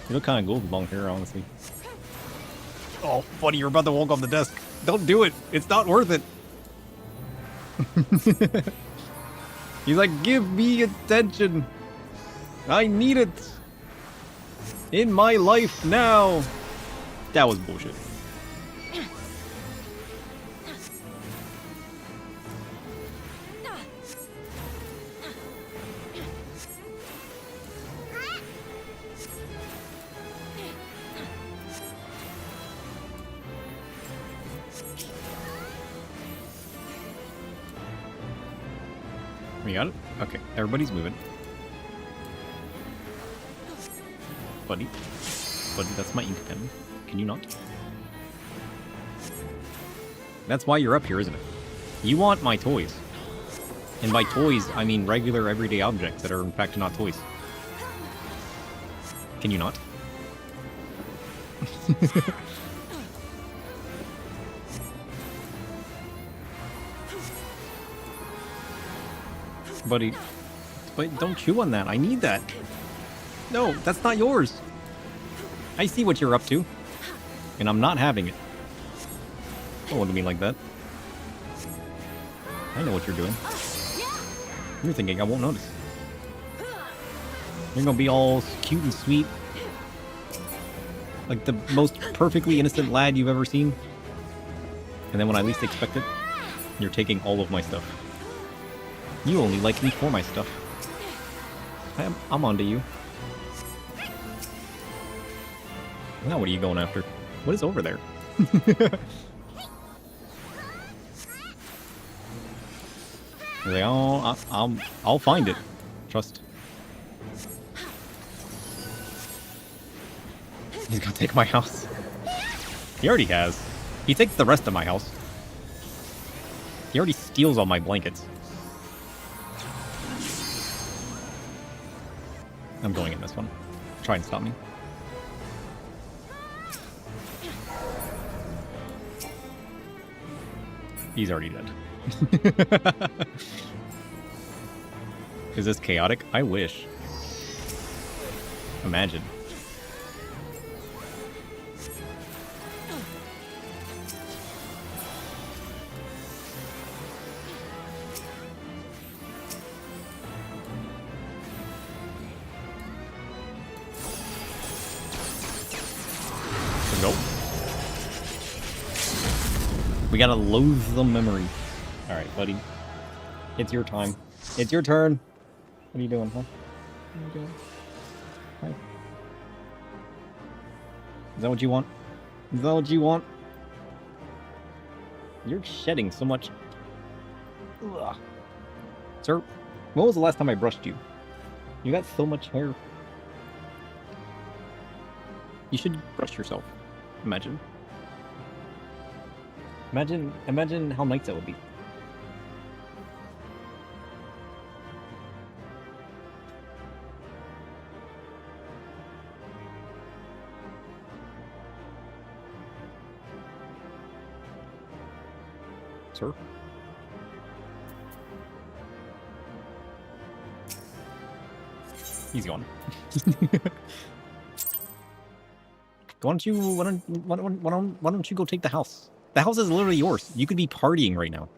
You look kind of cool with long hair, honestly. Oh, buddy, you're about to walk off the desk. Don't do it. It's not worth it. He's like, give me attention. I need it. In my life now. That was bullshit. We got it? Okay, everybody's moving. Buddy, that's my ink pen. Can you not? That's why you're up here, isn't it? You want my toys. And by toys, I mean regular, everyday objects that are in fact not toys. Can you not? Buddy, but don't chew on that. I need that. No, that's not yours. I see what you're up to, and I'm not having it. Don't look at me like that. I know what you're doing. You're thinking I won't notice. You're gonna be all cute and sweet, like the most perfectly innocent lad you've ever seen. And then when I least expect it, you're taking all of my stuff. You only like me for my stuff. I'm onto you. Now what are you going after? What is over there? He's like, oh, I'll find it. Trust. He's gonna take my house. He already has. He takes the rest of my house. He already steals all my blankets. I'm going in this one. Try and stop me. He's already dead. Is this chaotic? I wish. Imagine. Go. We gotta loathsome memory. Alright, buddy. It's your time. It's your turn. What are you doing, huh? What are you doing? Hi. Is that what you want? Is that what you want? You're shedding so much. Ugh. Sir, when was the last time I brushed you? You got so much hair. You should brush yourself. Imagine. Imagine how nice that would be. Sir? He's gone. Why don't you go take the house? The house is literally yours. You could be partying right now.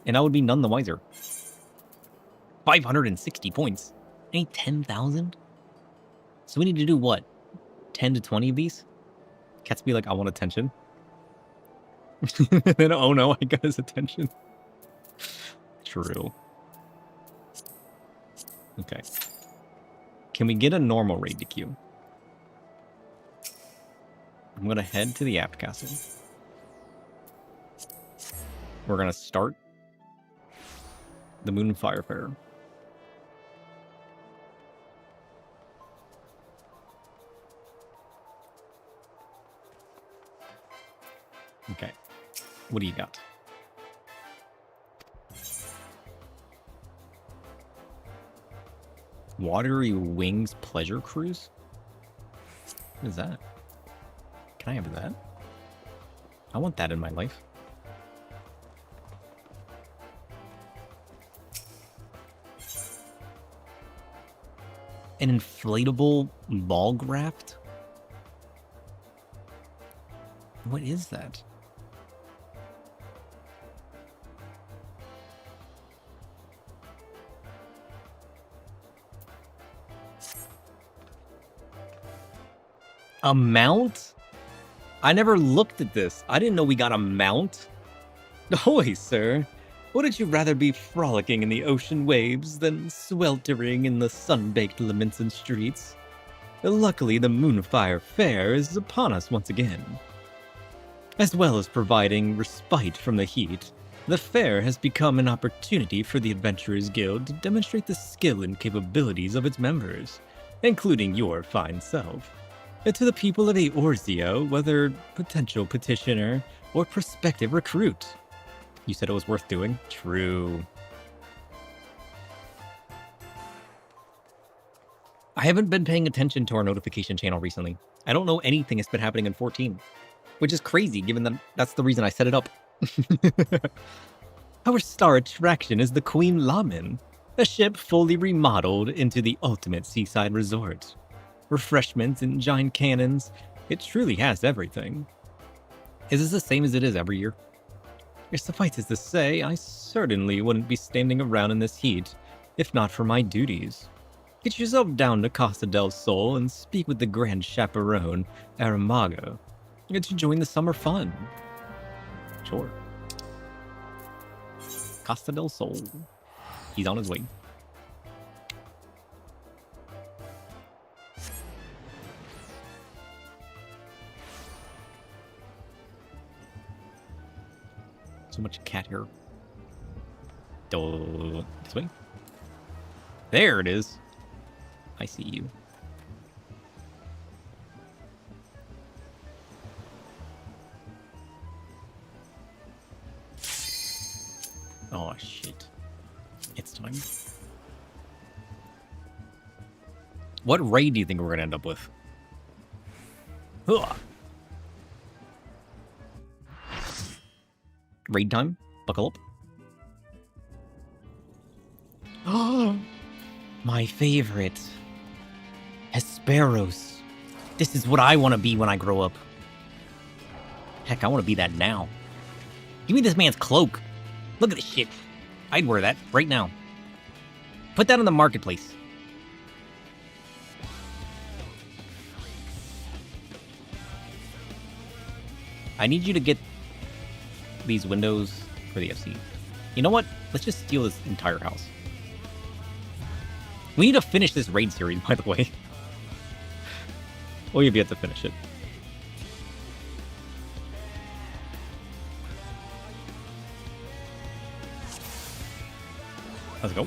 And I would be none the wiser. 560 points. Ain't 10,000? So we need to do what? 10 to 20 of these? Cats be like, I want attention. Then, oh no, I got his attention. True. Okay. Can we get a normal raid to queue? I'm going to head to the Apt Castle. We're going to start the Moon Firefarer. Okay. What do you got? Watery Wings Pleasure Cruise? What is that? Can I have that? I want that in my life. An inflatable log raft? What is that? A mount? I never looked at this. I didn't know we got a mount. Ahoy, sir. Wouldn't you rather be frolicking in the ocean waves than sweltering in the sun-baked Leminson streets? Luckily, the Moonfire Fair is upon us once again. As well as providing respite from the heat, the fair has become an opportunity for the Adventurers Guild to demonstrate the skill and capabilities of its members, including your fine self. To the people of Eorzea, whether potential petitioner or prospective recruit. You said it was worth doing? True. I haven't been paying attention to our notification channel recently. I don't know anything that's been happening in 14, which is crazy given that that's the reason I set it up. Our star attraction is the Queen Lamin, a ship fully remodeled into the ultimate seaside resort. Refreshments and giant cannons, it truly has everything. Is this the same as it is every year? Suffice it to say, I certainly wouldn't be standing around in this heat, if not for my duties. Get yourself down to Costa del Sol and speak with the Grand Chaperone, Aramago, to join the summer fun. Sure. Costa del Sol. He's on his way. So much cat hair. This way. There it is. I see you. Oh shit. It's time. What raid do you think we're gonna end up with? Ugh. Raid time. Buckle up. Oh, my favorite. Hesperos. This is what I want to be when I grow up. Heck, I want to be that now. Give me this man's cloak. Look at this shit. I'd wear that right now. Put that on the marketplace. I need you to get these windows for the FC. You know what? Let's just steal this entire house. We need to finish this raid series, by the way. Or you've yet to finish it. Let's go.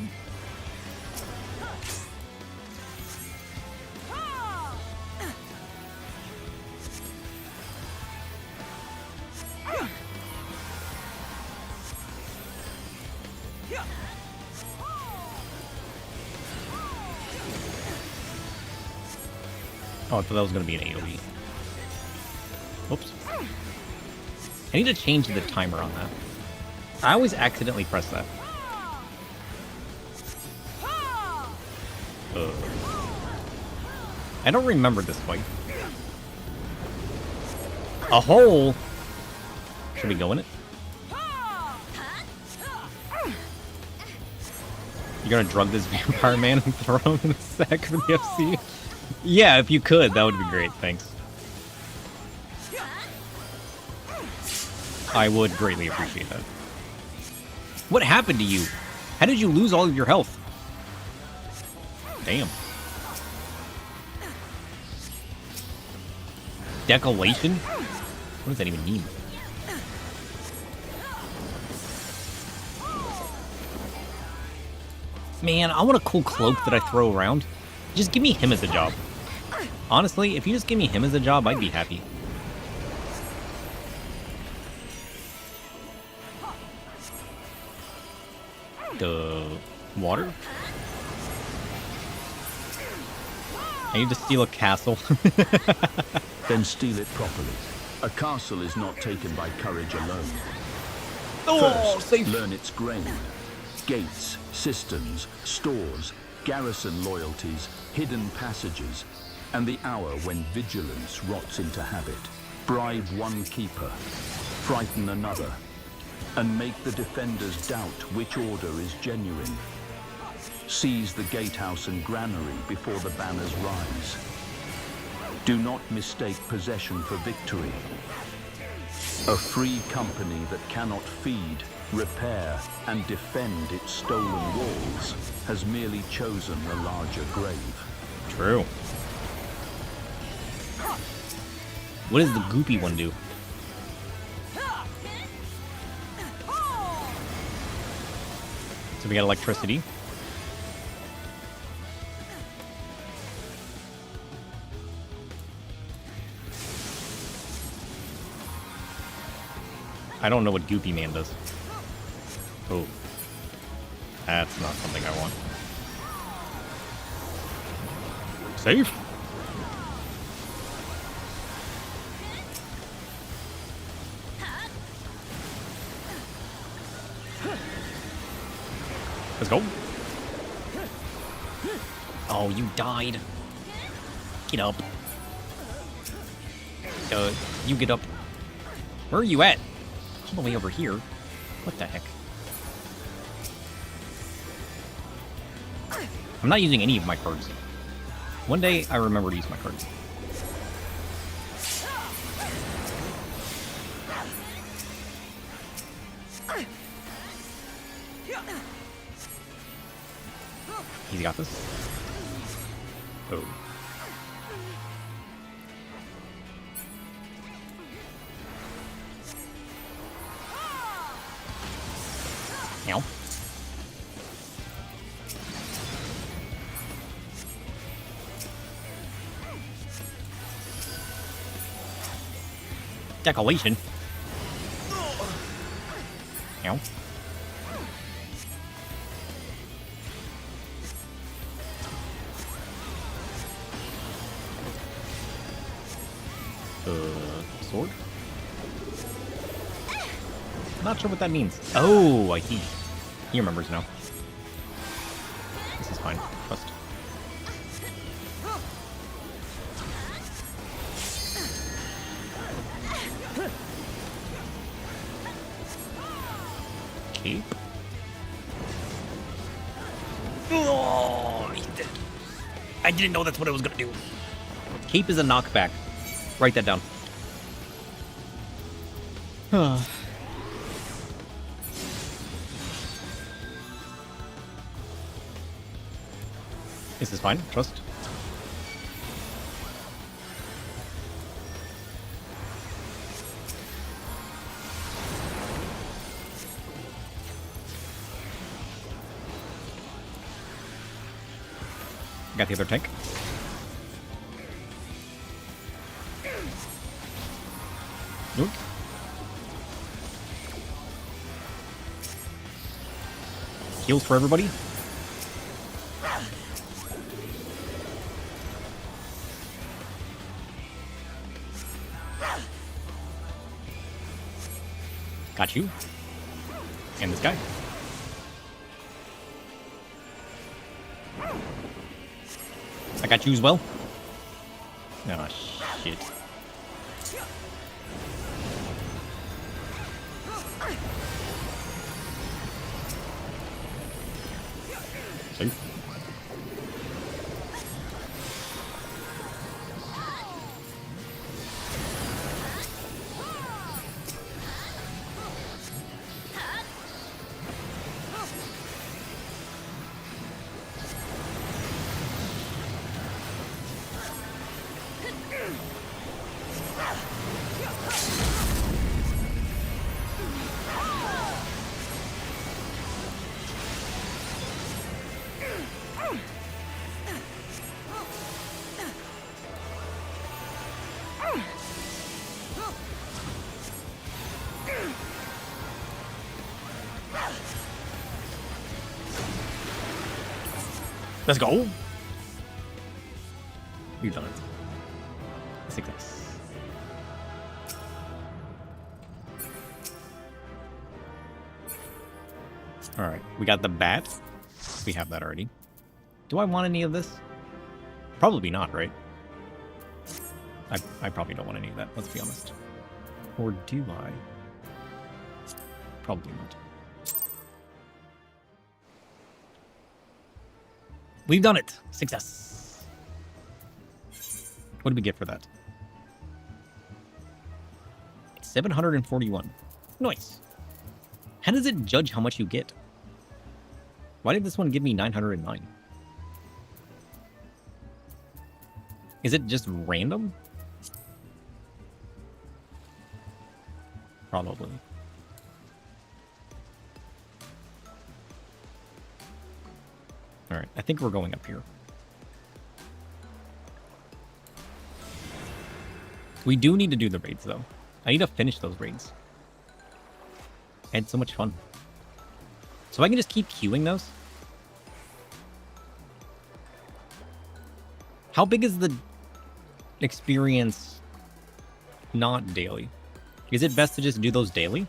Oh, I thought that was going to be an AoE. Oops. I need to change the timer on that. I always accidentally press that. I don't remember this fight. A hole? Should we go in it? You're gonna drug this vampire man and throw him in the sack for the FC? Yeah, if you could, that would be great. Thanks. I would greatly appreciate that. What happened to you? How did you lose all of your health? Damn. Decolation? What does that even mean? Man, I want a cool cloak that I throw around. Just give me him as a job. Honestly, if you just give me him as a job, I'd be happy. The water? I need to steal a castle. Then steal it properly. A castle is not taken by courage alone. Oh, First, safe. learn its grain. Gates, cisterns, stores, garrison loyalties, hidden passages, and the hour when vigilance rots into habit. Bribe one keeper, frighten another, and make the defenders doubt which order is genuine. Seize the gatehouse and granary before the banners rise. Do not mistake possession for victory. A free company that cannot feed, repair, and defend its stolen walls has merely chosen the larger grave. True. What does the goopy one do? So we got electricity. I don't know what Goopy Man does. Oh. That's not something I want. Safe? Let's go. Oh, you died. Get up. You get up. Where are you at? All the way over here. What the heck? I'm not using any of my cards. One day, I remember to use my cards. He's got this. Oh. Ow. Decolation. Ow. Sword? Not sure what that means. Oh, I see. He remembers now. This is fine. Trust. Cape. Oh, I didn't know that's what I was gonna do. Cape is a knockback. Write that down. This is fine. Trust. Got the other tank. Nope. Heals for everybody. Got you. And this guy. I got you as well. Oh, shit. Safe. Let's go. We've done it. Success. Alright, we got the bat. We have that already. Do I want any of this? Probably not, right? I probably don't want any of that, let's be honest. Or do I? Probably not. We've done it! Success! What did we get for that? 741. Nice. How does it judge how much you get? Why did this one give me 909? Is it just random? Probably. Alright, I think we're going up here. We do need to do the raids, though. I need to finish those raids. I had so much fun. So I can just keep queuing those? How big is the experience not daily? Is it best to just do those daily?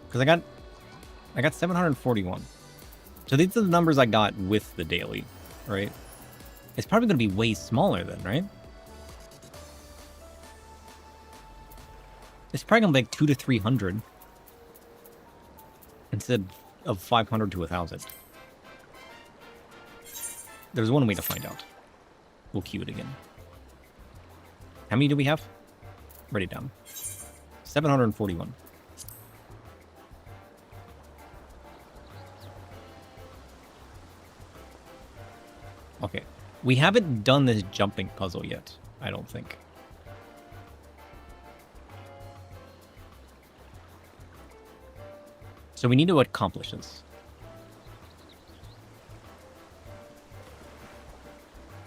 Because I got 741. So these are the numbers I got with the daily, right? It's probably going to be way smaller then, right? It's probably going to be like 200 to 300 instead of 500 to 1,000. There's one way to find out. We'll queue it again. How many do we have? Write it down. 741. Okay. We haven't done this jumping puzzle yet, I don't think. So we need to accomplish this.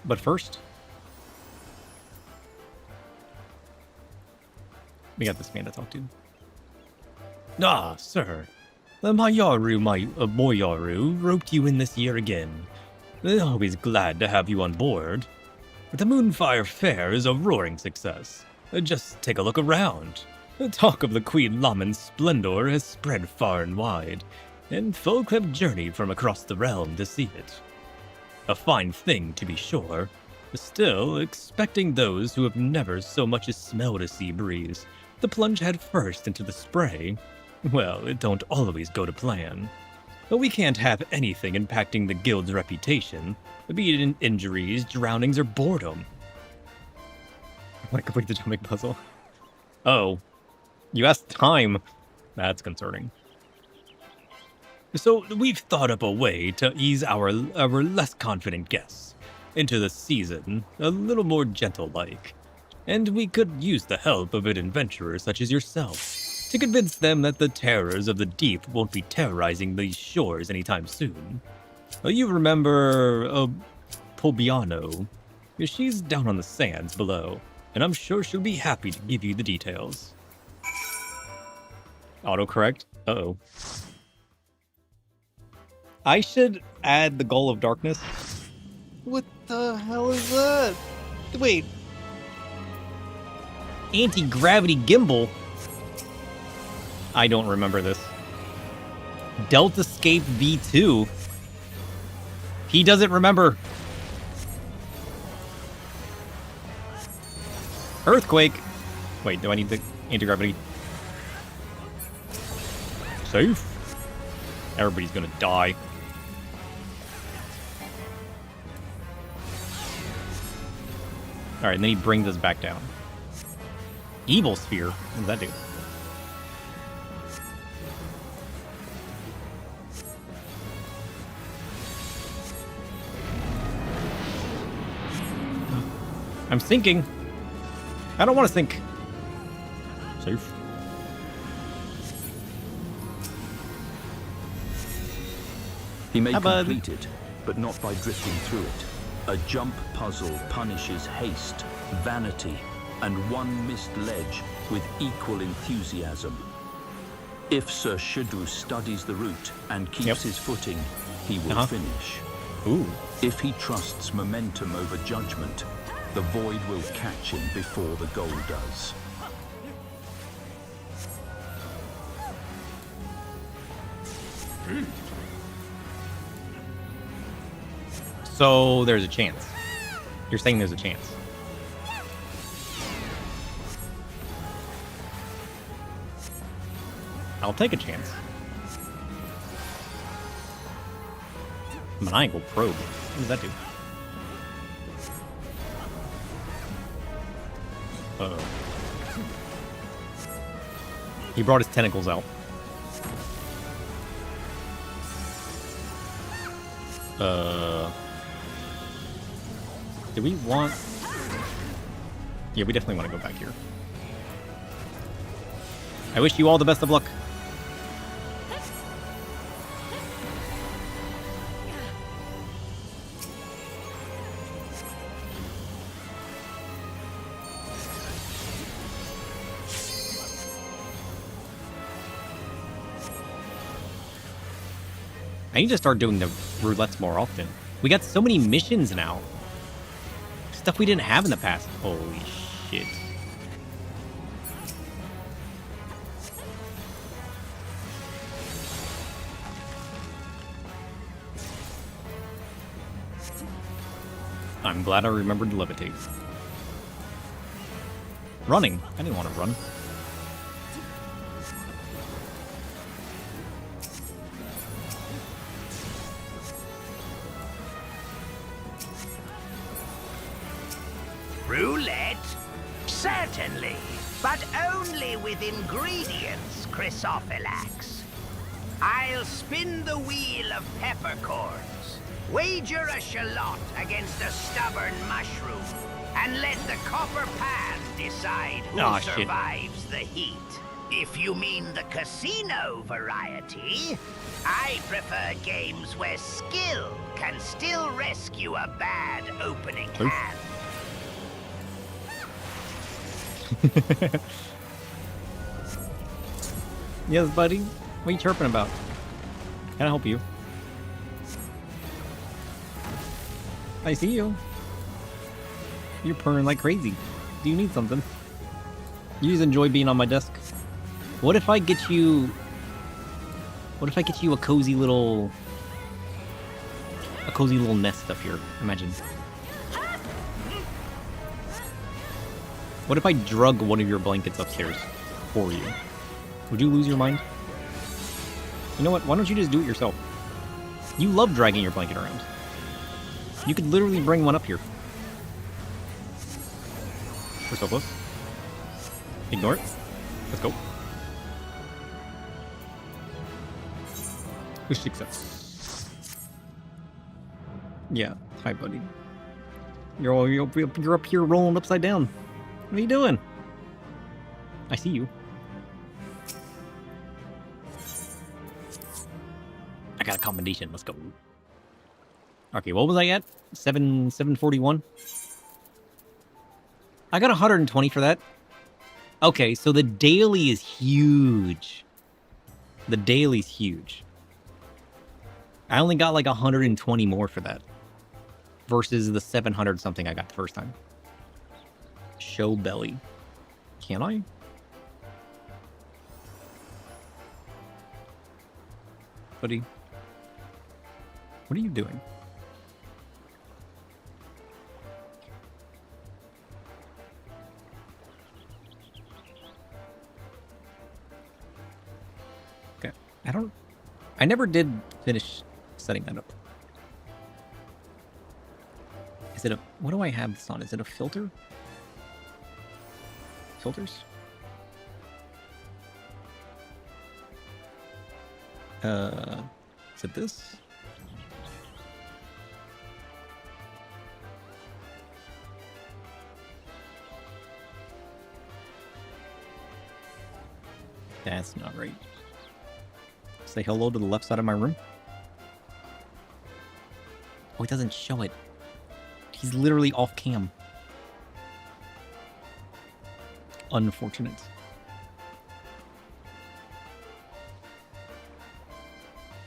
But first, we got this man to talk to. Ah, sir. My boy Yaru, roped you in this year again. Always glad to have you on board. The Moonfire Fair is a roaring success. Just take a look around. The talk of the Queen Laman's splendor has spread far and wide, and folk have journeyed from across the realm to see it. A fine thing, to be sure. Still, expecting those who have never so much as smelled a sea breeze to plunge head first into the spray, well, it don't always go to plan. But we can't have anything impacting the guild's reputation, be it in injuries, drownings, or boredom. I want to complete the jumping puzzle. Oh. You asked time. That's concerning. So we've thought up a way to ease our less confident guests into the season a little more gentle-like. And we could use the help of an adventurer such as yourself to convince them that the terrors of the deep won't be terrorizing these shores anytime soon. You remember, Pobiano? She's down on the sands below, and I'm sure she'll be happy to give you the details. Autocorrect? Uh-oh. I should add the Goal of Darkness. What the hell is that? Wait. Anti-gravity gimbal? I don't remember this. Delta Escape V2. He doesn't remember. Earthquake. Wait, do I need the anti-gravity? Safe. Everybody's gonna die. Alright, and then he brings us back down. Evil Sphere? What does that do? I'm sinking. I don't want to sink. Safe. He may complete it, but not by drifting through it. A jump puzzle punishes haste, vanity, and one missed ledge with equal enthusiasm. If Sir Shidru studies the route and keeps his footing, he will finish. Ooh. If he trusts momentum over judgment, the void will catch him before the goal does. So there's a chance. You're saying there's a chance. I'll take a chance. Maniacal probe. What does that do? Uh-oh. He brought his tentacles out. Do we want... Yeah, we definitely want to go back here. I wish you all the best of luck. I need to start doing the roulettes more often. We got so many missions now. Stuff we didn't have in the past. Holy shit. I'm glad I remembered to levitate. Running. I didn't want to run. Roulette? Certainly, but only with ingredients, Chrysophylax. I'll spin the wheel of peppercorns, wager a shallot against a stubborn mushroom, and let the copper pan decide who survives the heat. If you mean the casino variety, I prefer games where skill can still rescue a bad opening hand. Yes, buddy. What are you chirping about? Can I help you? I see you. You're purring like crazy. Do you need something? You just enjoy being on my desk. What if I get you... What if I get you a cozy little... A cozy little nest up here? Imagine. What if I drug one of your blankets upstairs for you? Would you lose your mind? You know what? Why don't you just do it yourself? You love dragging your blanket around. You could literally bring one up here. We're so close. Ignore it. Let's go. Wish success. Yeah. Hi, buddy. You're up here rolling upside down. What are you doing? I see you. I got a combination. Let's go. Okay, what was I at? 741? I got 120 for that. Okay, so the daily is huge. The daily's huge. I only got like 120 more for that. Versus the 700 something I got the first time. Show belly. Can I? buddy? What are you doing? Okay. I never did finish setting that up. Is it a... What do I have this on? Is it a filter? Filters? Is it this? That's not right. Say hello to the left side of my room. Oh, it doesn't show it. He's literally off cam. Unfortunate.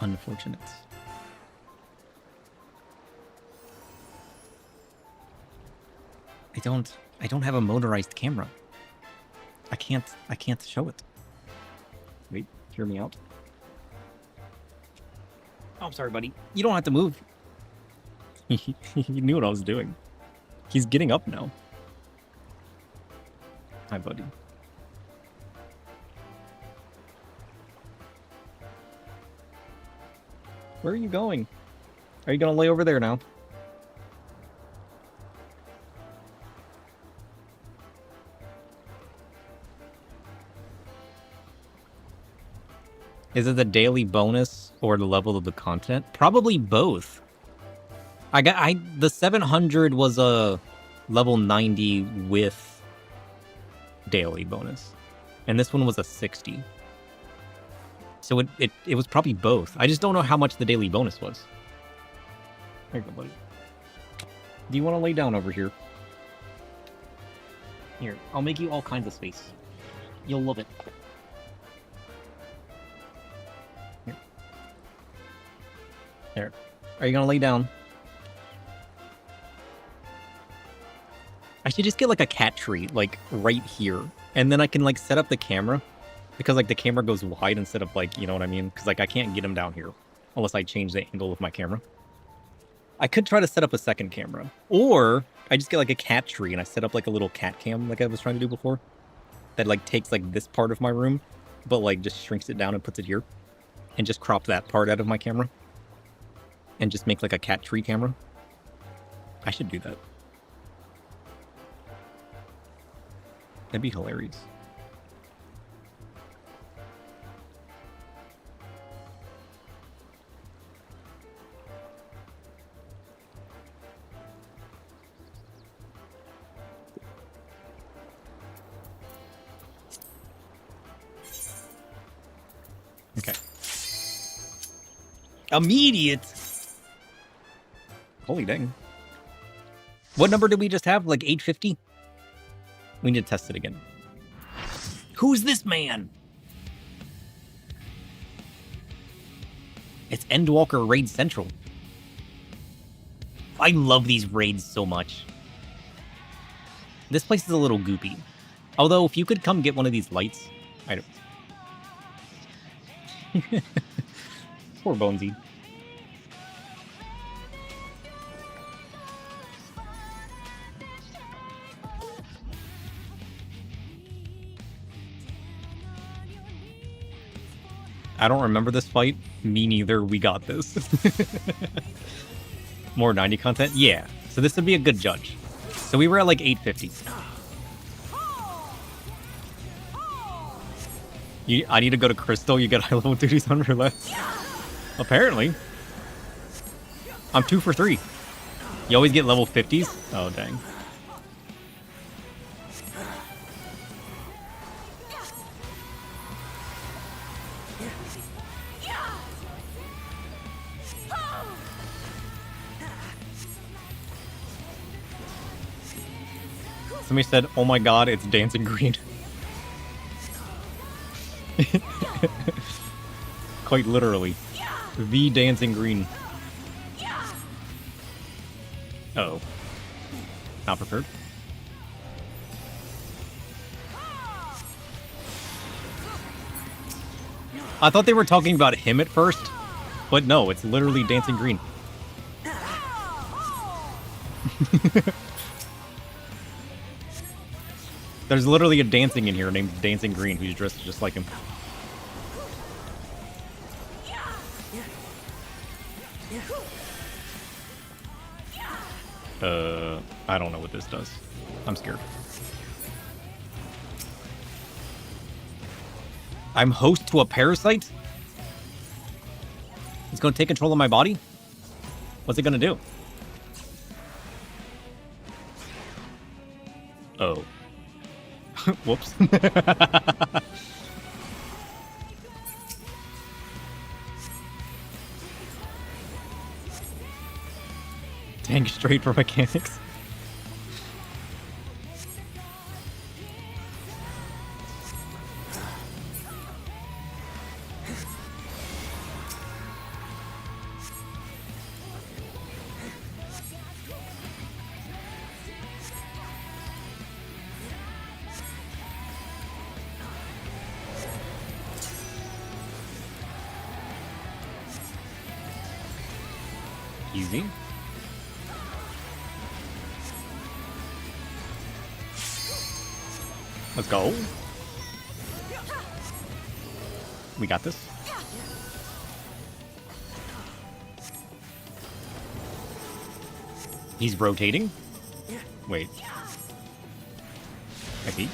Unfortunate. I don't have a motorized camera. I can't show it. Wait, hear me out. Oh, I'm sorry, buddy. You don't have to move. He knew what I was doing. He's getting up now. Hi, buddy. Where are you going? Are you gonna lay over there now? Is it the daily bonus or the level of the content? Probably both. The 700 was a level 90 with daily bonus, and this one was a 60. So it was probably both. I just don't know how much the daily bonus was. There you go, buddy. Do you want to lay down over here? Here, I'll make you all kinds of space. You'll love it. Here. There. Are you gonna lay down? I should just get like a cat tree, like right here, and then I can like set up the camera, because like the camera goes wide instead of like, you know what I mean? Because like I can't get him down here unless I change the angle of my camera. I could try to set up a second camera, or I just get like a cat tree and I set up like a little cat cam like I was trying to do before, that like takes like this part of my room, but like just shrinks it down and puts it here, and just crop that part out of my camera, and just make like a cat tree camera. I should do that. That'd be hilarious. Okay. Immediate! Holy dang. What number did we just have? Like 850? We need to test it again. Who's this man? It's Endwalker Raid Central. I love these raids so much. This place is a little goopy. Although, if you could come get one of these lights... I don't... Poor Bonesy. I don't remember this fight. Me neither. We got this. More 90 content? Yeah. So this would be a good judge. So we were at like 850. I need to go to Crystal. You get high level duties on roulette. Apparently. I'm 2 for 3. You always get level 50s? Oh, dang. Somebody said, oh my god, it's Dancing Green. Quite literally. The Dancing Green. Uh-oh. Not prepared. I thought they were talking about him at first, But no, it's literally dancing green. There's literally a dancing in here named Dancing Green who's dressed just like him. I don't know what this does. I'm scared. I'm host to a parasite? It's gonna take control of my body? What's it gonna do? Oh. Whoops. Tank straight for mechanics. Easy. Let's go. We got this. He's rotating. Wait. I see.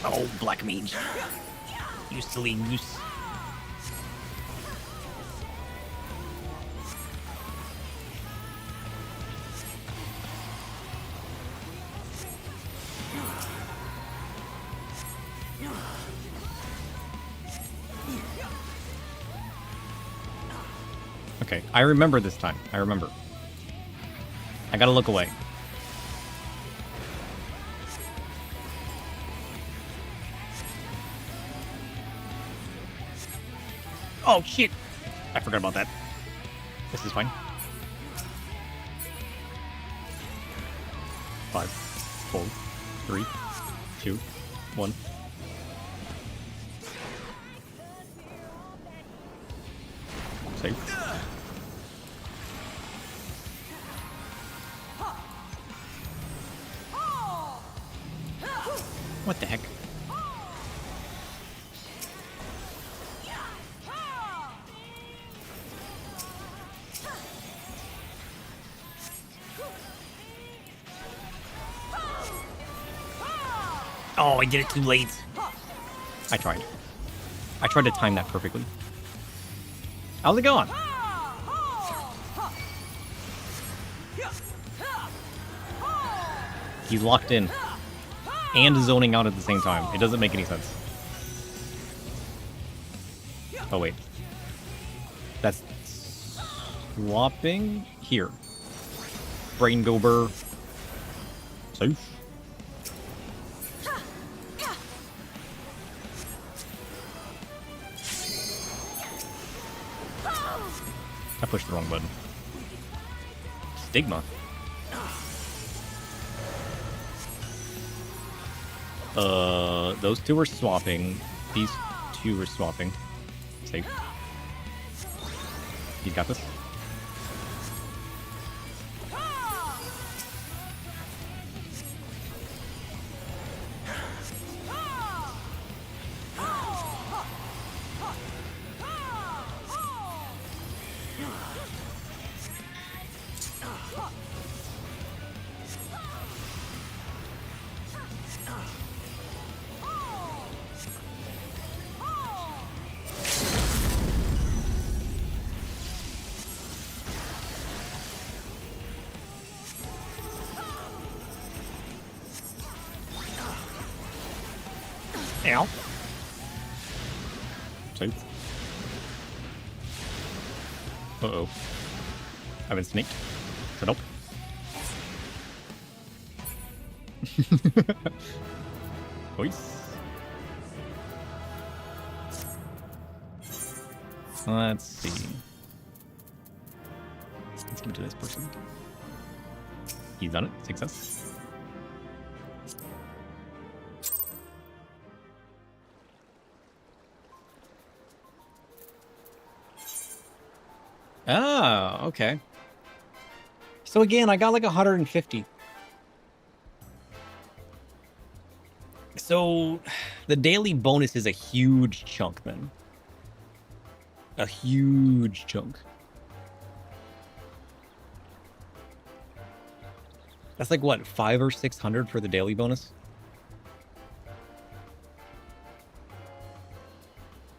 Oh, black mage. You silly goose. Okay, I remember this time. I remember. I gotta look away. Oh, shit! I forgot about that. This is fine. 5, 4, 3, 2, 1. Save. What the heck? Oh, I did it too late. I tried. I tried to time that perfectly. How's it going? He's locked in. And zoning out at the same time. It doesn't make any sense. Oh, wait. That's swapping here. Brain gober. Safe. I pushed the wrong button. Stigma. Those two are swapping. These two are swapping. Safe. You got this? Ow. Safe. Uh-oh. I've been snaked. So nope. Voice. Let's see. Let's give it to this person. He's done it. Success. Oh, okay. So again, I got like 150. So the daily bonus is a huge chunk then. A huge chunk. That's like what, 500 or 600 for the daily bonus?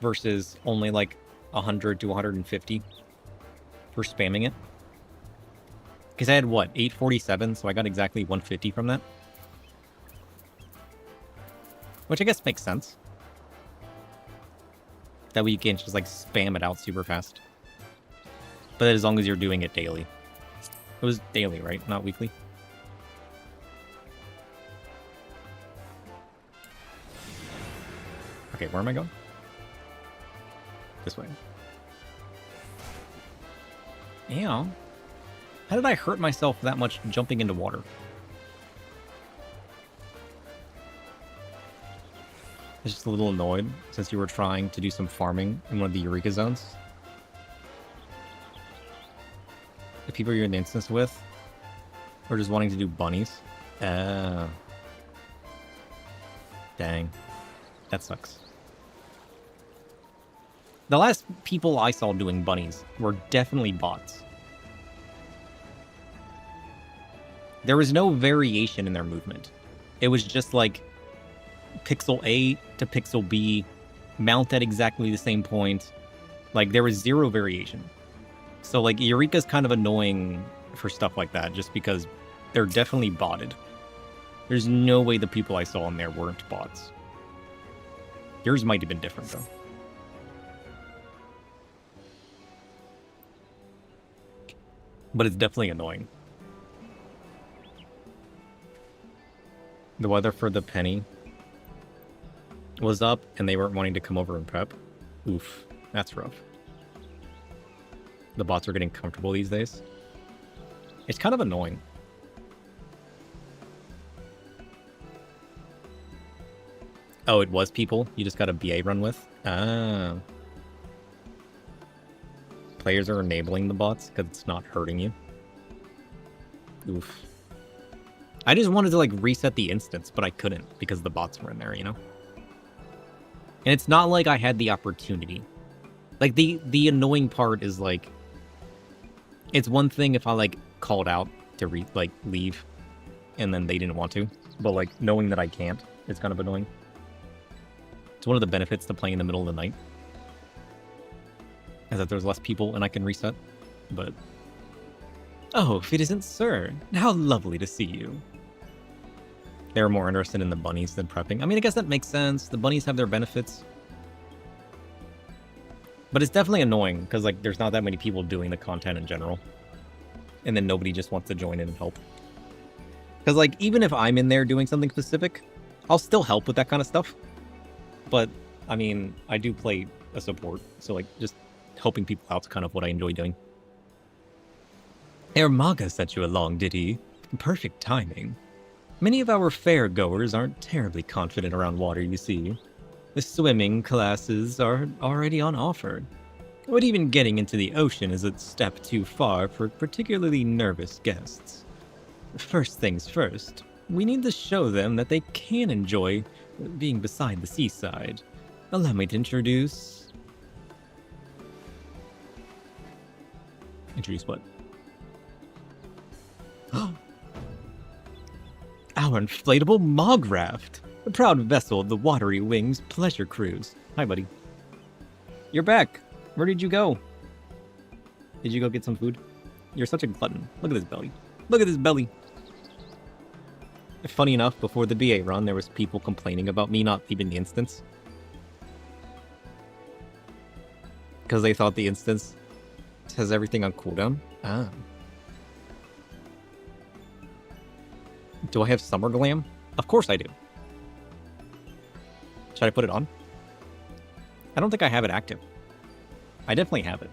Versus only like 100 to 150 for spamming it. Because I had what, 847, so I got exactly 150 from that. Which I guess makes sense. That way you can just like spam it out super fast. But as long as you're doing it daily. It was daily, right? Not weekly. Okay, where am I going? This way. Yeah. How did I hurt myself that much jumping into water? I was just a little annoyed since you were trying to do some farming in one of the Eureka zones. The people you're in the instance with are just wanting to do bunnies. Dang. That sucks. The last people I saw doing bunnies were definitely bots. There was no variation in their movement. It was just like pixel A to pixel B, mount at exactly the same point. Like, there was zero variation. So, like, Eureka's kind of annoying for stuff like that, just because they're definitely botted. There's no way the people I saw in there weren't bots. Yours might have been different, though. But it's definitely annoying. The weather for the penny was up, and they weren't wanting to come over and prep. Oof, that's rough. The bots are getting comfortable these days. It's kind of annoying. Oh, it was people you just got a BA run with? Ah. Players are enabling the bots because it's not hurting you. Oof. I just wanted to, like, reset the instance, but I couldn't because the bots were in there, you know? And it's not like I had the opportunity. Like, the annoying part is, like, it's one thing if I, like, called out to, leave, and then they didn't want to. But, like, knowing that I can't is kind of annoying. It's one of the benefits to playing in the middle of the night. Is that there's less people and I can reset. But... Oh, if it isn't Sir, how lovely to see you. They're more interested in the bunnies than prepping. I mean, I guess that makes sense. The bunnies have their benefits. But it's definitely annoying, because, like, there's not that many people doing the content in general. And then nobody just wants to join in and help. Because, like, even if I'm in there doing something specific, I'll still help with that kind of stuff. But, I mean, I do play a support. So, like, just helping people out's kind of what I enjoy doing. Herr Maga sent you along, did he? Perfect timing. Many of our fair-goers aren't terribly confident around water, you see. The swimming classes are already on offer. But even getting into the ocean is a step too far for particularly nervous guests. First things first, we need to show them that they can enjoy being beside the seaside. Allow me to introduce... Introduce what? Our inflatable Mog Raft, a proud vessel of the Watery Wings Pleasure Cruise. Hi, buddy. You're back. Where did you go? Did you go get some food? You're such a glutton. Look at this belly. Look at this belly. Funny enough, before the BA run, there was people complaining about me not leaving the instance. Because they thought the instance has everything on cooldown. Ah. Do I have Summer Glam? Of course I do. Should I put it on? I don't think I have it active. I definitely have it.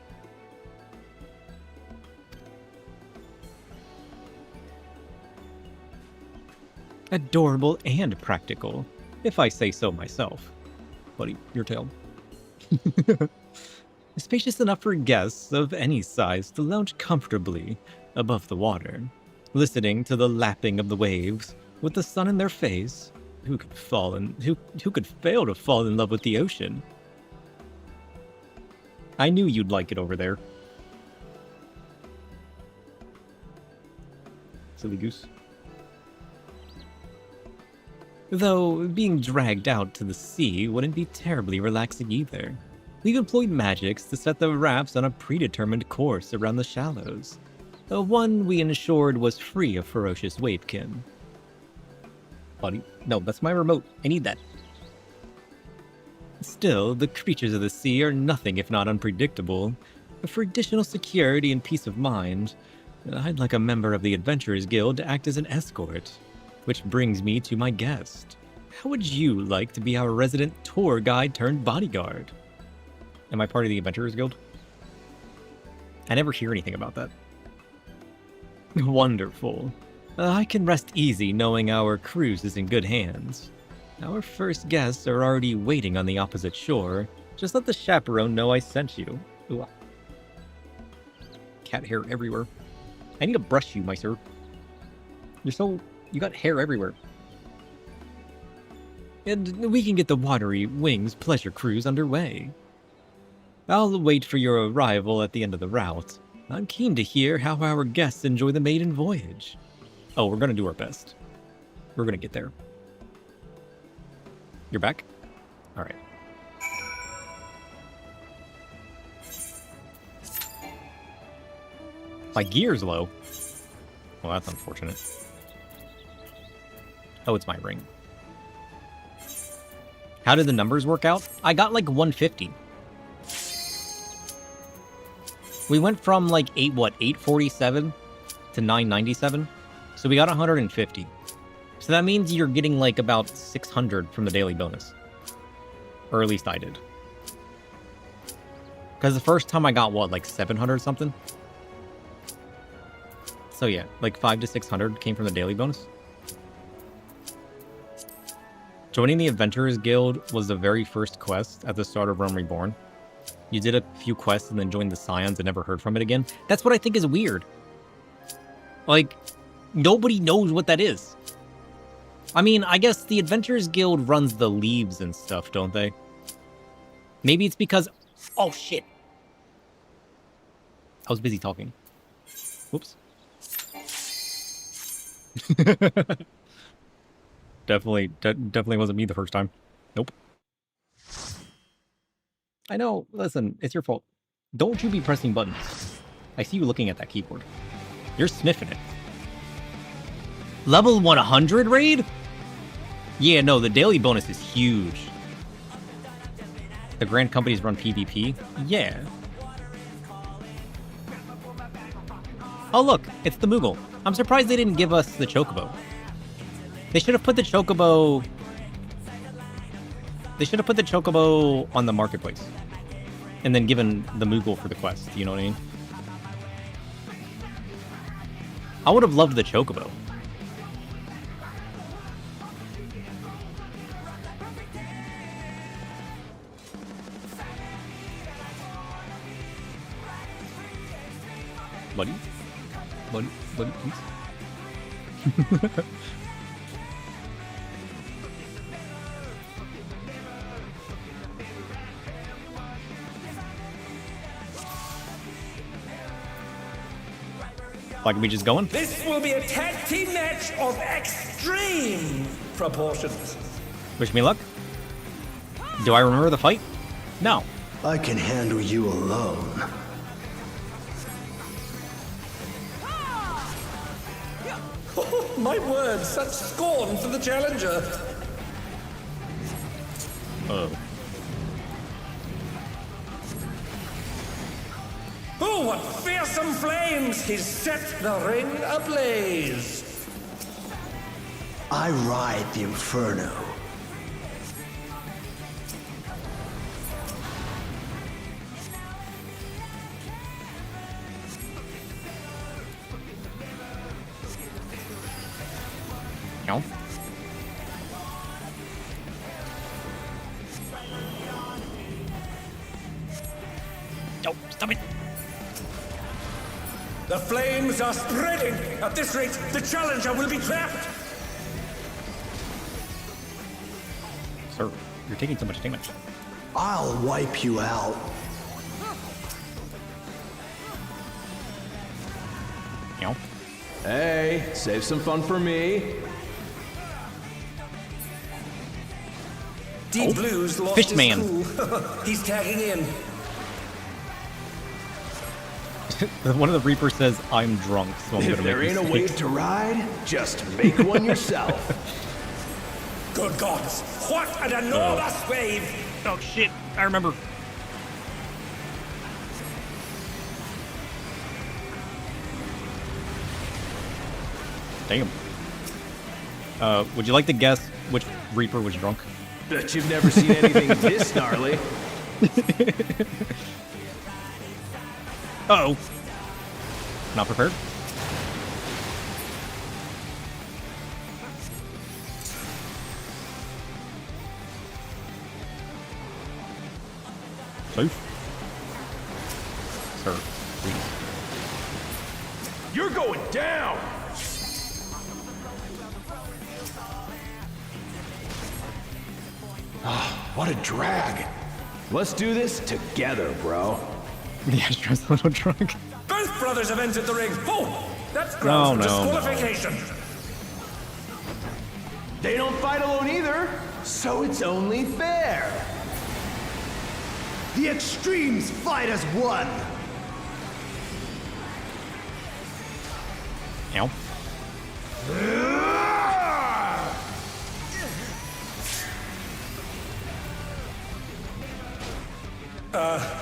Adorable and practical, if I say so myself. Buddy, your tail. Spacious enough for guests of any size to lounge comfortably above the water, listening to the lapping of the waves with the sun in their face. Who could fail to fall in love with the ocean? I knew you'd like it over there. Silly goose. Though being dragged out to the sea wouldn't be terribly relaxing either. We've employed magics to set the rafts on a predetermined course around the shallows. One we ensured was free of ferocious wavekin. Buddy, no, that's my remote. I need that. Still, the creatures of the sea are nothing if not unpredictable. For additional security and peace of mind, I'd like a member of the Adventurers Guild to act as an escort. Which brings me to my guest. How would you like to be our resident tour guide turned bodyguard? Am I part of the Adventurers Guild? I never hear anything about that. Wonderful. I can rest easy knowing our cruise is in good hands. Our first guests are already waiting on the opposite shore. Just let the chaperone know I sent you. Ooh. Cat hair everywhere. I need to brush you, my sir. You got hair everywhere. And we can get the watery wings pleasure cruise underway. I'll wait for your arrival at the end of the route. I'm keen to hear how our guests enjoy the maiden voyage. Oh, we're gonna do our best. We're gonna get there. You're back? Alright. My gear's low. Well, that's unfortunate. Oh, it's my ring. How did the numbers work out? I got like 150. We went from like 847 to 997. So we got 150. So that means you're getting like about 600 from the daily bonus. Or at least I did. Because the first time I got what, like 700 something? So yeah, like 500 to 600 came from the daily bonus. Joining the Adventurers Guild was the very first quest at the start of Realm Reborn. You did a few quests and then joined the Scions and never heard from it again. That's what I think is weird. Like, nobody knows what that is. I mean, I guess the Adventurers Guild runs the leaves and stuff, don't they? Maybe it's because... Oh, shit. I was busy talking. Whoops. Definitely wasn't me the first time. Nope. I know. Listen, it's your fault. Don't you be pressing buttons. I see you looking at that keyboard. You're sniffing it. Level 100 raid? Yeah, no, the daily bonus is huge. The Grand Companies run PvP? Yeah. Oh look, it's the Moogle. I'm surprised they didn't give us the Chocobo. They should have put the Chocobo... They should have put the Chocobo on the marketplace. And then given the Moogle for the quest, you know what I mean? I would have loved the Chocobo. Buddy? Buddy, please? Like, are we just going? This will be a tag team match of extreme proportions. Wish me luck. Do I remember the fight? No. I can handle you alone. Oh, my word, such scorn for the challenger. Oh. Oh, what fearsome flames! He's set the ring ablaze. I ride the inferno. No. enemies are spreading. At this rate, the Challenger will be trapped. Sir, you're taking so much damage. I'll wipe you out. Meow. Hey, save some fun for me. Deep Blue's lost Fish his man. cool. He's tagging in. One of the Reapers says, I'm drunk, so I'm If gonna there make ain't a you wave sick. to ride, just make one yourself. Good gods, what an enormous wave! Oh shit, I remember. Damn. Would you like to guess which Reaper was drunk? Bet you've never seen anything this gnarly. Uh-oh. Not prepared? Safe. Sir, please. You're going down! What a drag. Let's do this together, bro. Yeah, just a little drunk. Both brothers have entered the ring. Oh, that's No, grounds for no, no. disqualification. They don't fight alone either, so it's only fair. The extremes fight as one. Ow.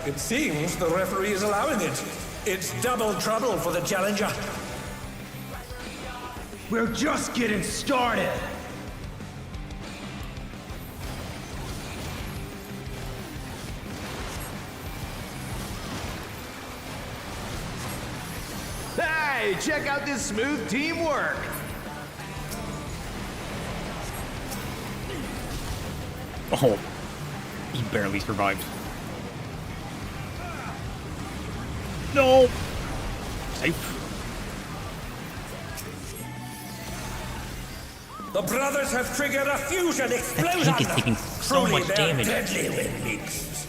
It seems the referee is allowing it. It's double trouble for the challenger. We're just getting started. Hey, check out this smooth teamwork. Oh, he barely survived. No! Safe. The brothers have triggered a fusion explosion. tank is taking so Truly, much they're damage. Deadly when mixed.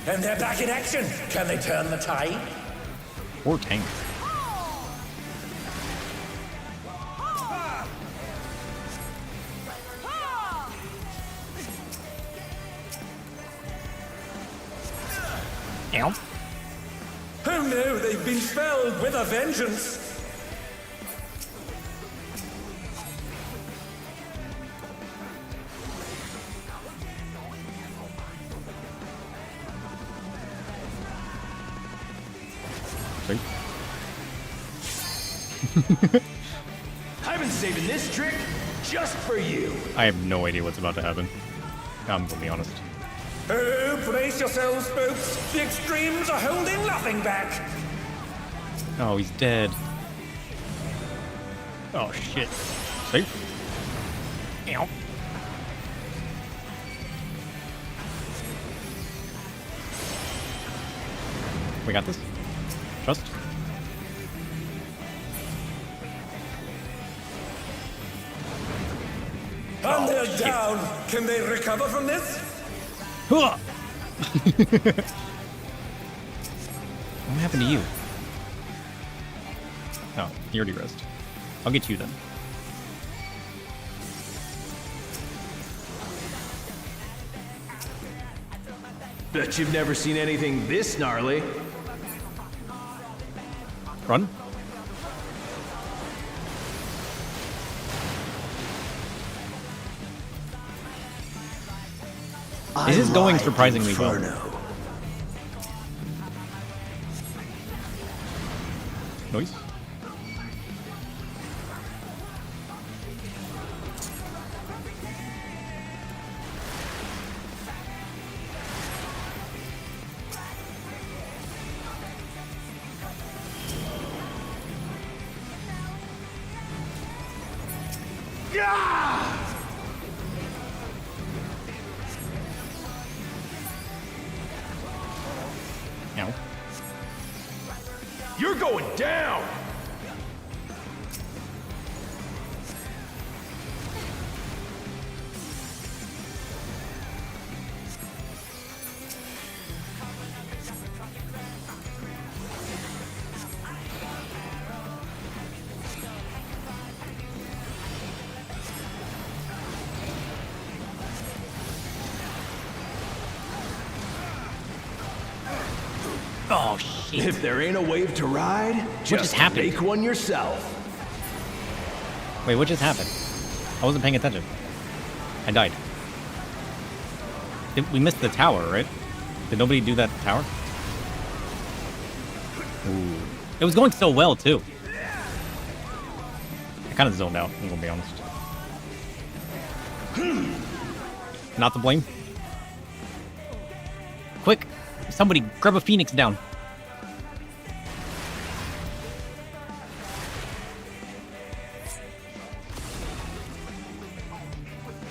And they're back in action. Can they turn the tide? Poor tank. Ow. Oh no, they've been felled with a vengeance. I've been saving this trick just for you. I have no idea what's about to happen. I'm gonna be honest. Oh, brace yourselves, folks. The extremes are holding nothing back. Oh, he's dead. Oh, shit. Safe. Ow. We got this. Trust. And they're down. Can they recover from this? Huh. What happened to you? Oh, you already rest. I'll get you then. Bet you've never seen anything this gnarly. Run. This is going surprisingly well. Noise. You're going down! Oh, shit. If there ain't a wave to ride, just happened? make one yourself. Wait, what just happened? I wasn't paying attention. I died. We missed the tower, right? Did nobody do that tower? Ooh. It was going so well, too. I kind of zoned out, I'm gonna be honest. Not to blame. Quick! Somebody grab a phoenix down.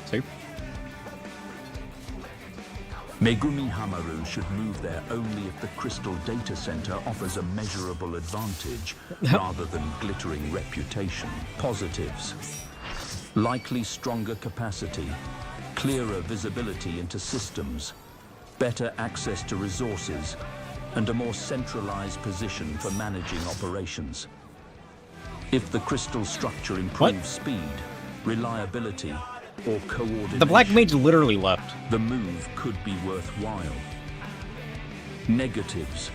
Safe. Megumi Hamaru should move there only if the Crystal Data Center offers a measurable advantage rather than glittering reputation. Positives: likely stronger capacity, clearer visibility into systems, better access to resources, and a more centralized position for managing operations. If the crystal structure improves speed, reliability, or coordination, The Black Mage literally left. the move could be worthwhile. Negatives: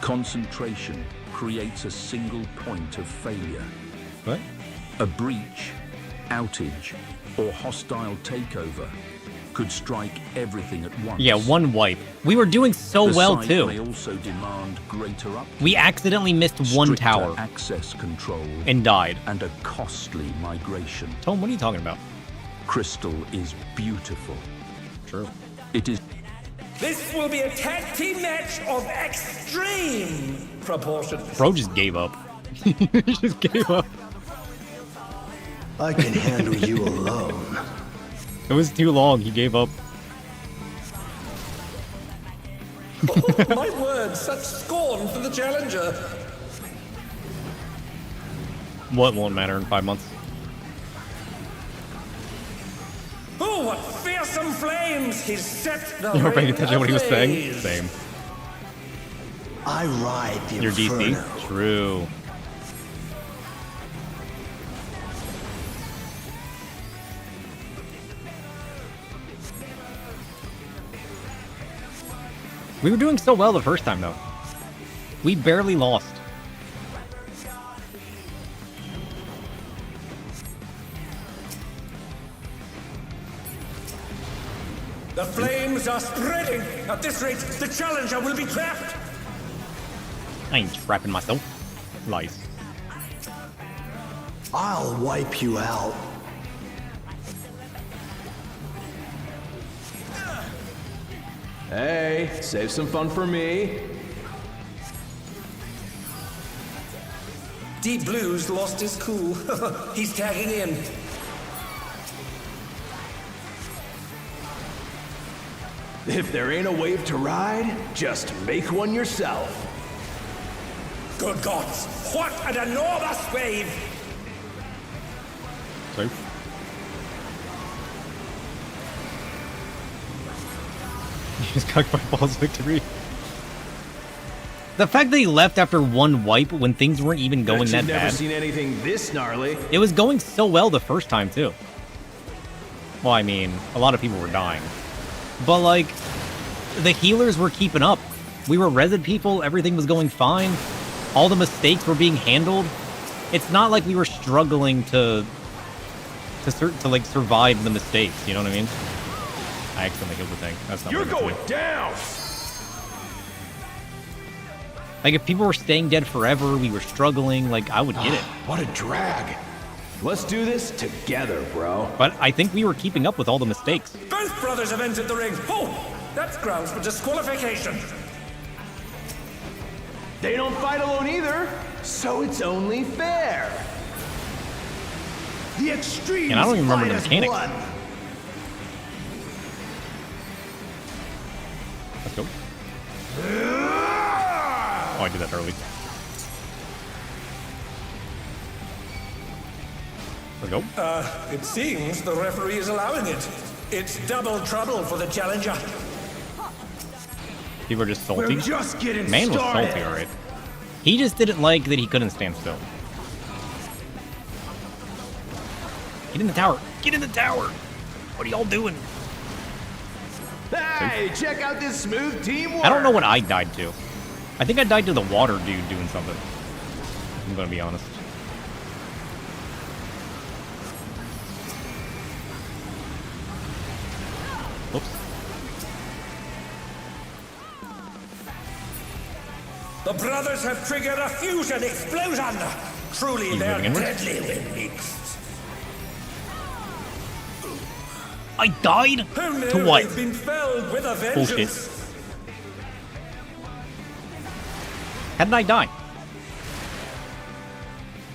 concentration creates a single point of failure. What? A breach, outage, or hostile takeover could strike everything at once. Yeah, one wipe. We were doing so The well, site too. may also demand greater upkeep, We accidentally missed one stricter tower access control, and died. and a costly migration. Tom, what are you talking about? Crystal is beautiful. True. It is This will be a tag team match of extreme proportions. Bro just gave up. He just gave up. I can handle you alone. It was too long. He gave up. Oh, my word, such scorn for the challenger. What won't matter in 5 months? Oh, what fearsome flames! He's set the You were paying ring attention to what he was saying? ablaze. Same. I ride the Your DC? inferno. True. We were doing so well the first time, though. We barely lost. The flames are spreading. At this rate, the challenger will be trapped. I ain't trapping myself. Lies. I'll wipe you out. Hey, save some fun for me. Deep Blue's lost his cool. He's tagging in. If there ain't a wave to ride, just make one yourself. Good gods, what an enormous wave! Safe. He just got my balls victory. The fact that he left after one wipe when things weren't even going Bet that you've never bad. seen anything this gnarly. It was going so well the first time, too. Well, I mean, a lot of people were dying. But, like, the healers were keeping up. We were resin people, everything was going fine. All the mistakes were being handled. It's not like we were struggling to like, survive the mistakes, you know what I mean? I accidentally killed the tank. That's not You're what I meant going to do. down! Like, if people were staying dead forever, we were struggling, like, I would get it. What a drag. Let's do this together, bro. But I think we were keeping up with all the mistakes. Both brothers have entered the ring. Oh, that's grounds for disqualification. They don't fight alone either, so it's only fair. The extremes And I don't even remember fight the as mechanics. one. Let's go. Oh, I did that early. Let's go. It seems the referee is allowing it. It's double trouble for the challenger. People are just salty. We're just getting Man was started. salty, alright. He just didn't like that he couldn't stand still. Get in the tower. Get in the tower. What are y'all doing? Hey, check out this smooth teamwork. I don't know what I died to. I think I died to the water dude doing something. I'm gonna be honest. Oops. The brothers have triggered a fusion explosion. Truly, He's they're moving inward. deadly when mixed. I died? And To what? they've been felled with a Bullshit. vengeance. How did I die?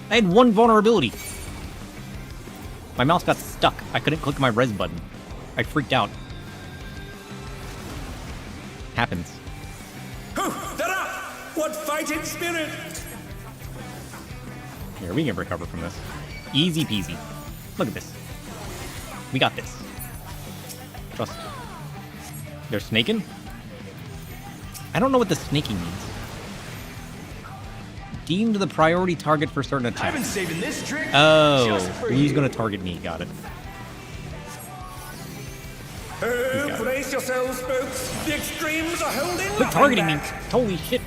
I had one vulnerability. My mouse got stuck. I couldn't click my res button. I freaked out. Happens. They're up! What fighting spirit! Here, we can recover from this. Easy peasy. Look at this. We got this. Trust. They're snaking? I don't know what the snaking means. Deemed the priority target for certain attacks. I've been saving this trick. Oh, just for who's you. gonna target me? Got it. Brace yourselves, folks. The extremes are holding Quit nothing targeting me. back. Holy shit.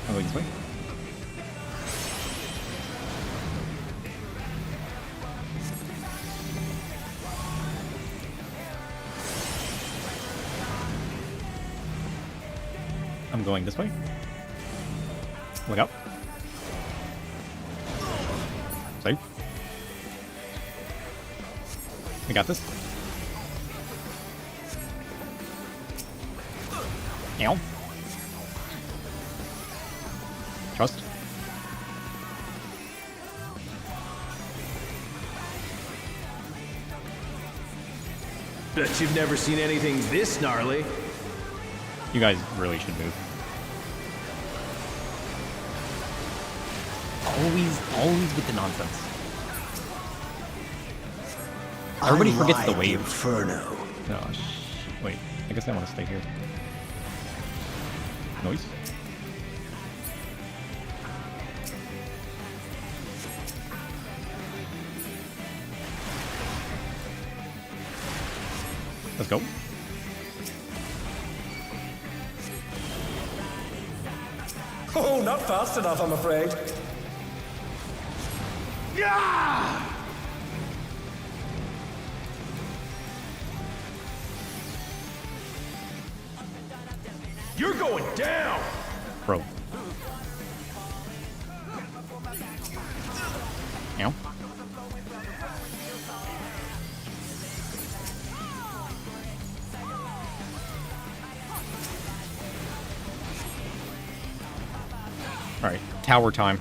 I'm going this way. I'm going this way. Look out. Safe. I got this. Ow. Trust. Bet you've never seen anything this gnarly. You guys really should move. Always with the nonsense. Everybody I forgets the ride wave. Inferno. Oh, wait. I guess I want to stay here. Noise. Let's go. Oh, not fast enough, I'm afraid. You're going down. Bro. Ow. Alright, tower time.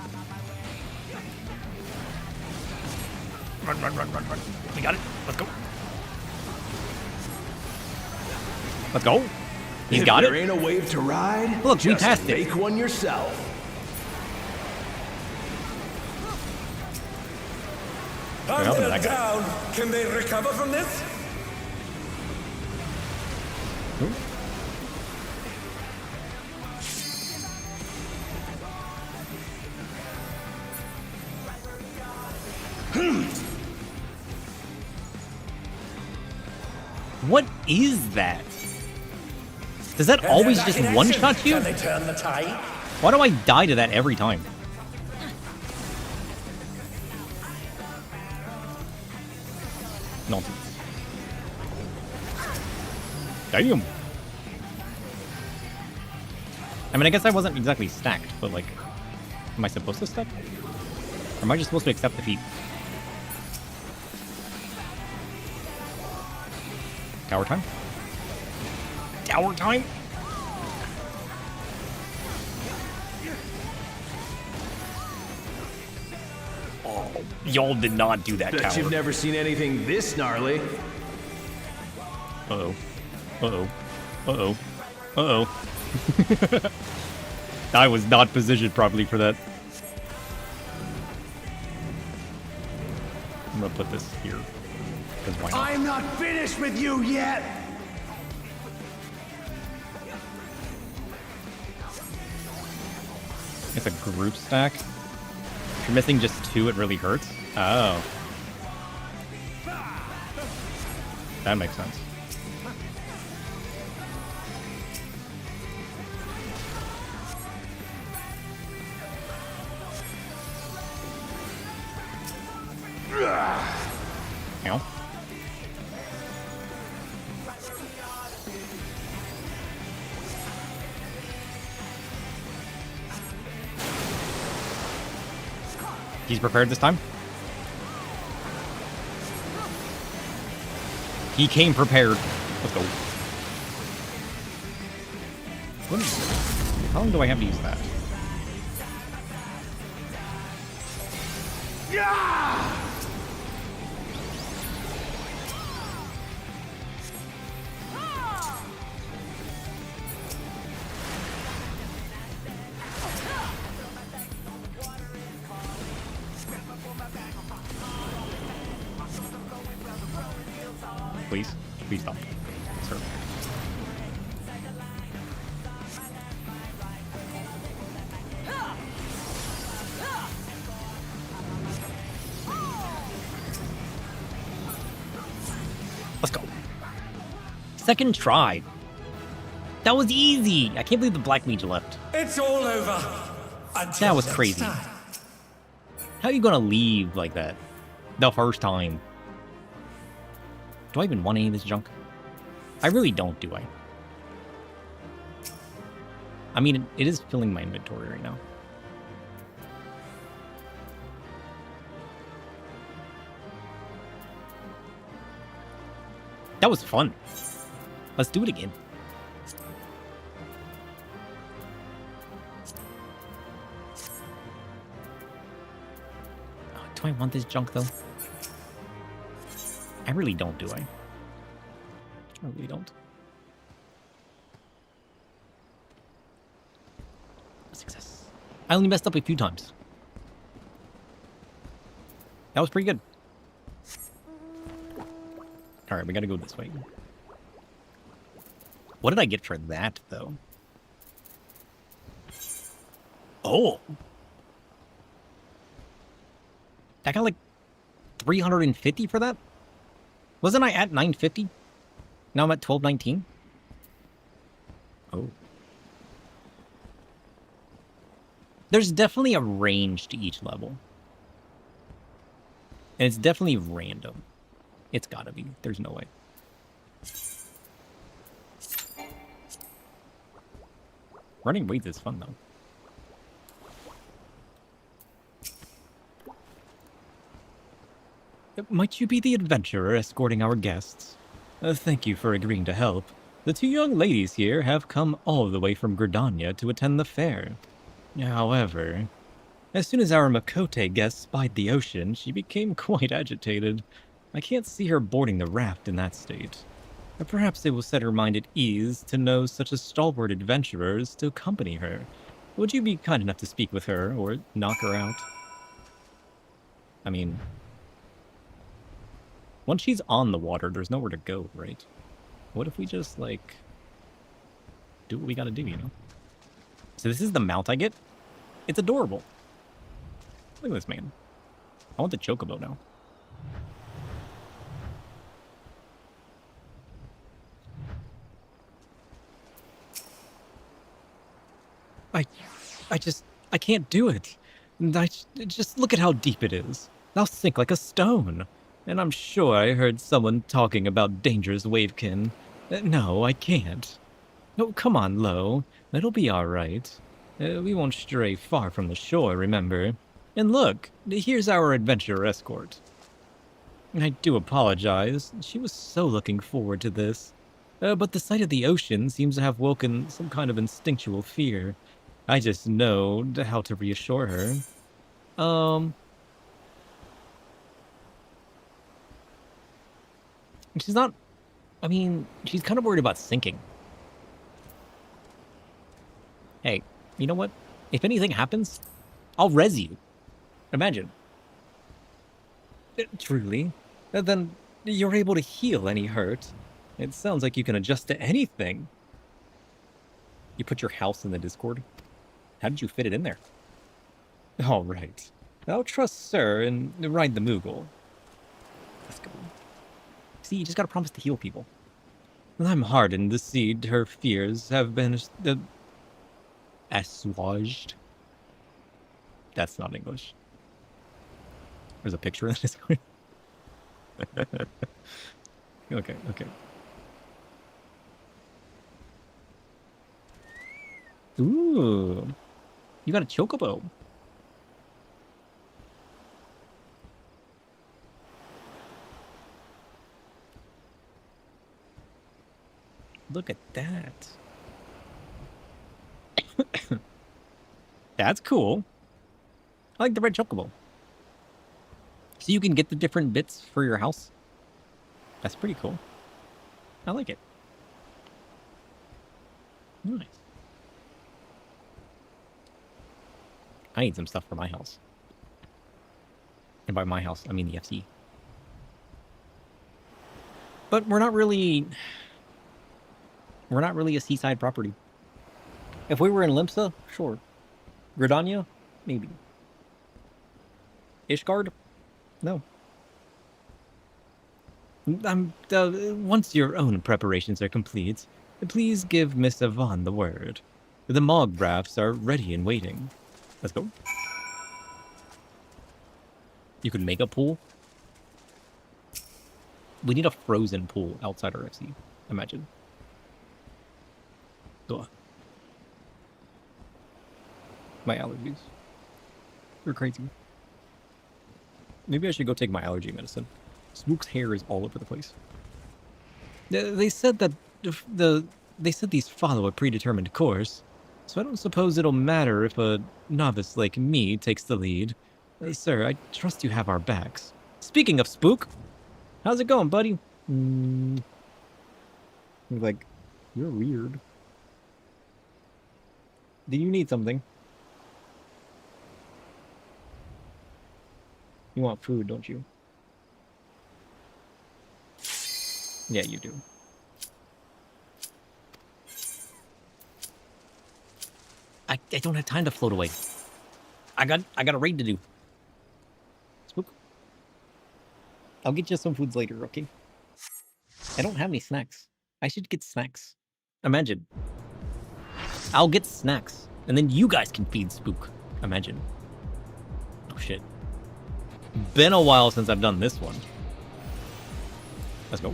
Run, run, run, run, run. We got it. Let's go. Let's go. He's If got there it. ain't a wave to ride, Look, we just passed it. make one yourself. I'll do They're that guy. down. Can they recover from this? What is that? Does that always just one-shot you? Can they turn the tide? Why do I die to that every time? Nonsense. Damn. I mean, I guess I wasn't exactly stacked, but like, am I supposed to stack? Or am I just supposed to accept defeat? Tower time? Tower time? Oh, y'all did not do that Bet tower. you've never seen anything this gnarly. Uh-oh. Uh-oh. Uh-oh. Uh-oh. I was not positioned properly for that. gonna put this here. Because why not? I'm not finished with you yet! It's a group stack. If you're missing just 2, it really hurts. Oh. That makes sense. Ow. He's prepared this time. He came prepared. Let's go. How long do I have to use that? Yeah! Please. Please stop. Sir. Let's go. Second try. That was easy. I can't believe the Black Mage left. It's all over. That was crazy. How are you gonna leave like that? The first time. Do I even want any of this junk? I really don't, do I? I mean, it is filling my inventory right now. That was fun. Let's do it again. Oh, do I want this junk, though? I really don't, do I? I really don't. Success. I only messed up a few times. That was pretty good. Alright, we gotta go this way. What did I get for that, though? Oh! I got like 350 for that? Wasn't I at 950? Now I'm at 1219? Oh. There's definitely a range to each level. And it's definitely random. It's gotta be. There's no way. Running weights is fun, though. Might you be the adventurer escorting our guests? Thank you for agreeing to help. The 2 young ladies here have come all the way from Gridania to attend the fair. However, as soon as our Makote guest spied the ocean, she became quite agitated. I can't see her boarding the raft in that state. Perhaps it will set her mind at ease to know such a stalwart adventurer is to accompany her. Would you be kind enough to speak with her, or knock her out? I mean, once she's on the water, there's nowhere to go, right? What if we just, like, do what we gotta do, you know? So this is the mount I get? It's adorable. Look at this, man. I want the chocobo now. I can't do it. Just look at how deep it is. I'll sink like a stone. And I'm sure I heard someone talking about dangerous wavekin. No, I can't. No, come on, Lo. It'll be all right. We won't stray far from the shore, remember? And look, here's our adventure escort. I do apologize. She was so looking forward to this. But the sight of the ocean seems to have woken some kind of instinctual fear. I just know how to reassure her. She's not... I mean, she's kind of worried about sinking. Hey, you know what? If anything happens, I'll res you. Imagine. Truly? Then you're able to heal any hurt. It sounds like you can adjust to anything. You put your house in the Discord? How did you fit it in there? All right. I'll trust Sir and ride the Moogle. Let's go. See, you just gotta promise to heal people. I'm hardened to see her fears have been assuaged. That's not English. There's a picture of this. Okay. Ooh. You got a chocobo. Look at that. That's cool. I like the red chocobo. So you can get the different bits for your house. That's pretty cool. I like it. Nice. I need some stuff for my house. And by my house, I mean the FC. But we're not really a seaside property. If we were in Limsa, sure. Gridania, maybe. Ishgard? No. Once your own preparations are complete, please give Miss Yvonne the word. The Mog rafts are ready and waiting. Let's go. You could make a pool. We need a frozen pool outside our FC. Imagine. Ugh. My allergies. They're crazy. Maybe I should go take my allergy medicine. Spook's hair is all over the place. They said that they said these follow a predetermined course, so I don't suppose it'll matter if a novice like me takes the lead. Sir, I trust you have our backs. Speaking of Spook, how's it going, buddy? Like, you're weird. Do you need something? You want food, don't you? Yeah, you do. I don't have time to float away. I got a raid to do. Spook. I'll get you some foods later, okay? I don't have any snacks. I should get snacks. Imagine. I'll get snacks, and then you guys can feed Spook. Imagine. Oh shit. Been a while since I've done this one. Let's go.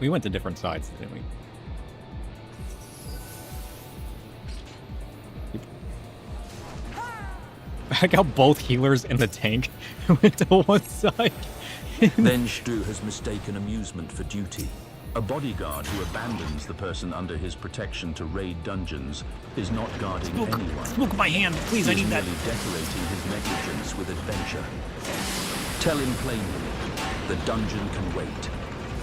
We went to different sides, didn't we? I got both healers and the tank went to one side. Then Stu has mistaken amusement for duty. A bodyguard who abandons the person under his protection to raid dungeons is not guarding anyone. Spook my hand, please, I need that. He's merely decorating his negligence with adventure. Tell him plainly, the dungeon can wait.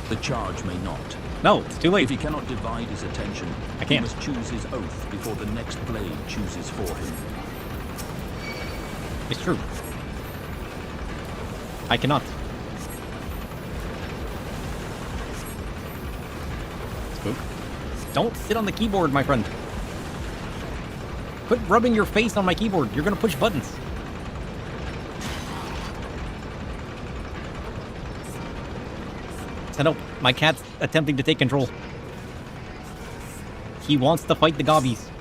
The charge may not. No, it's too late. If he cannot divide his attention, he must choose his oath before the next blade chooses for him. It's true. I cannot. Spook. Don't sit on the keyboard, my friend. Quit rubbing your face on my keyboard. You're gonna push buttons. So no, my cat's attempting to take control. He wants to fight the gobbies.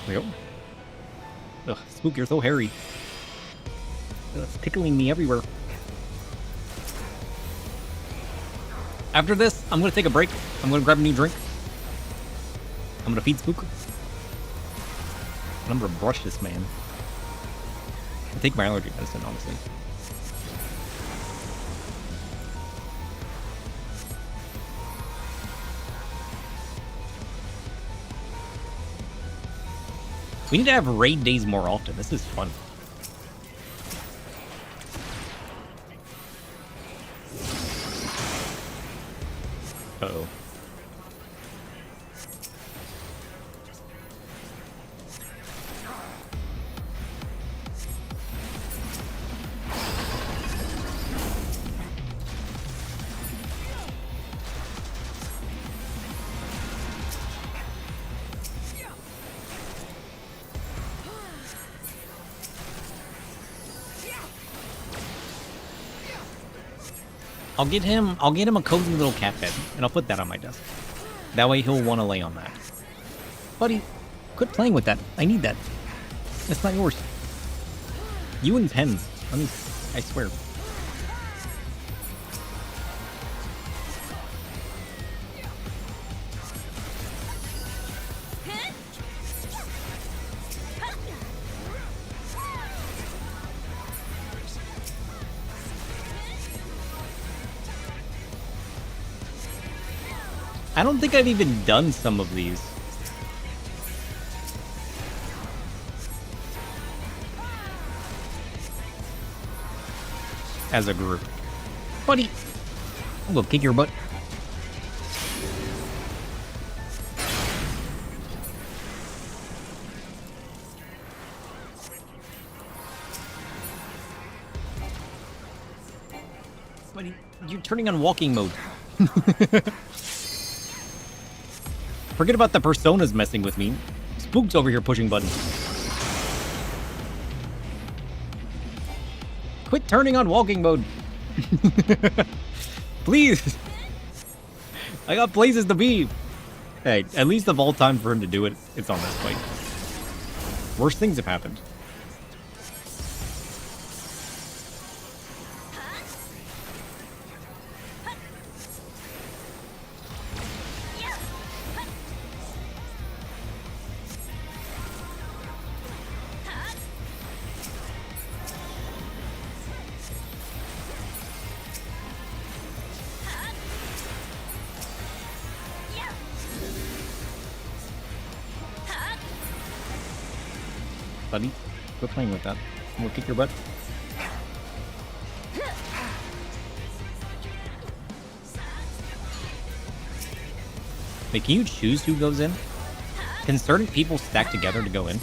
There we go. Ugh, Spook, you're so hairy. It's tickling me everywhere. After this, I'm gonna take a break. I'm gonna grab a new drink. I'm gonna feed Spook. I'm gonna brush this man. I'll take my allergy medicine, honestly. We need to have raid days more often. This is fun. I'll get him a cozy little cat bed, and I'll put that on my desk. That way he'll want to lay on that. Buddy, quit playing with that. I need that. That's not yours. You and pens. I swear. I don't think I've even done some of these. As a group. Buddy! I'm gonna kick your butt. Buddy, you're turning on walking mode. Forget about the personas messing with me. Spook's over here pushing buttons. Quit turning on walking mode. Please. I got places to be. Hey, at least of all time for him to do it, it's on this fight. Worse things have happened. Buddy, quit playing with that. I'm gonna kick your butt. Wait, can you choose who goes in? Can certain people stack together to go in?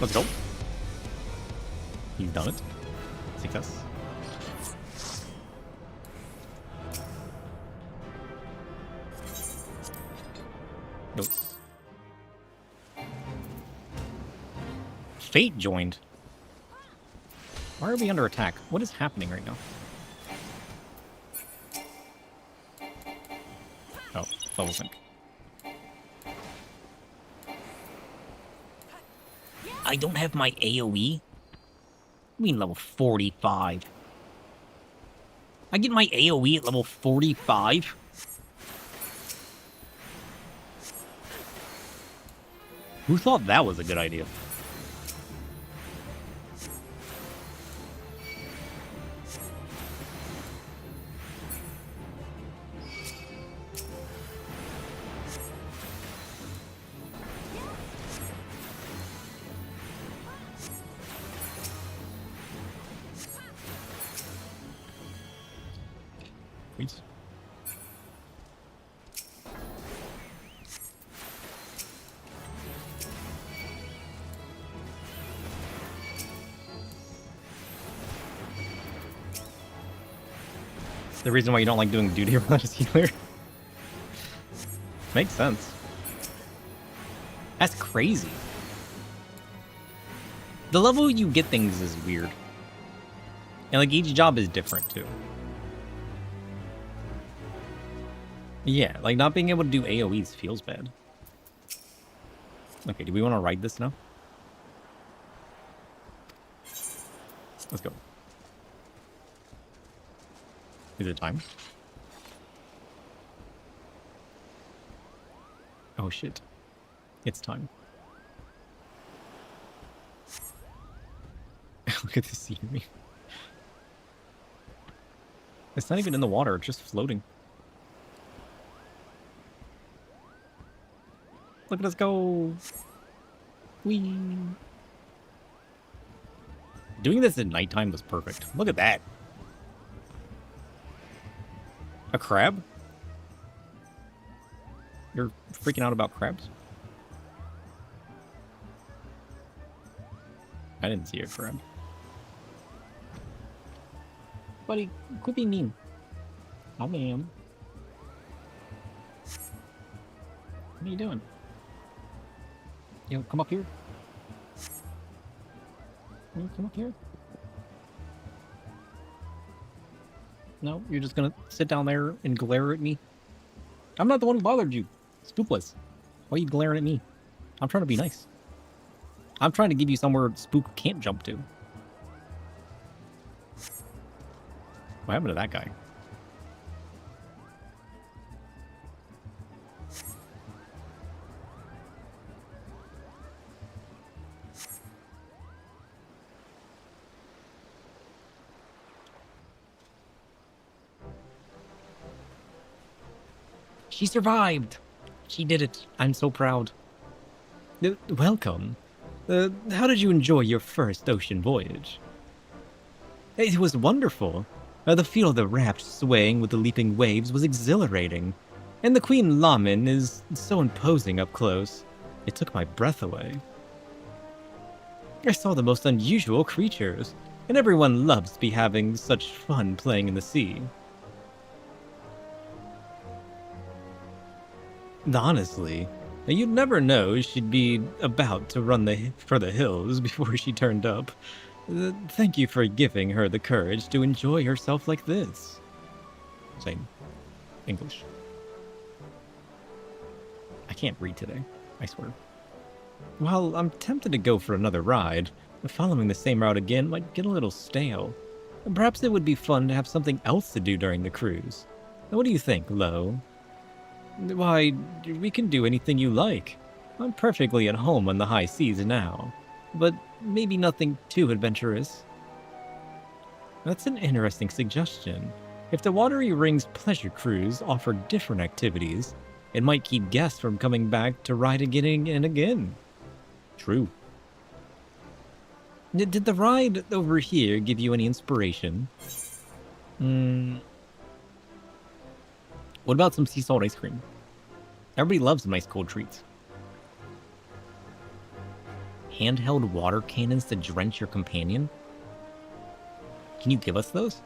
Let's go. He's done it. Success. Nope. Fate joined. Why are we under attack? What is happening right now? Oh, level sync. I don't have my AoE? I mean level 45. I get my AoE at level 45? Who thought that was a good idea? Please. The reason why you don't like doing duty run as healer. Makes sense. That's crazy. The level you get things is weird. And like each job is different too. Yeah, like not being able to do AoEs feels bad. Okay, do we want to ride this now? Let's go. Is it time? Oh shit. It's time. Look at the scenery. It's not even in the water, it's just floating. Look at us go! Whee! Doing this at nighttime was perfect. Look at that. A crab? You're freaking out about crabs? I didn't see a crab. Buddy, quit being mean. I am. What are you doing? You come up here? You come up here? No, you're just gonna sit down there and glare at me? I'm not the one who bothered you. Spookless. Why are you glaring at me? I'm trying to be nice. I'm trying to give you somewhere Spook can't jump to. What happened to that guy? She survived! She did it. I'm so proud. Welcome. How did you enjoy your first ocean voyage? It was wonderful. The feel of the raft swaying with the leaping waves was exhilarating. And the Queen Lamin is so imposing up close. It took my breath away. I saw the most unusual creatures, and everyone loves to be having such fun playing in the sea. Honestly, you'd never know she'd be about to run for the hills before she turned up. Thank you for giving her the courage to enjoy herself like this. Same. English. I can't read today, I swear. While I'm tempted to go for another ride, following the same route again might get a little stale. Perhaps it would be fun to have something else to do during the cruise. What do you think, Lo? Why, we can do anything you like. I'm perfectly at home on the high seas now, but maybe nothing too adventurous. That's an interesting suggestion. If the Watery Ring's pleasure cruise offered different activities, it might keep guests from coming back to ride again and again. True. Did the ride over here give you any inspiration? What about some sea salt ice cream? Everybody loves nice cold treats. Handheld water cannons to drench your companion? Can you give us those?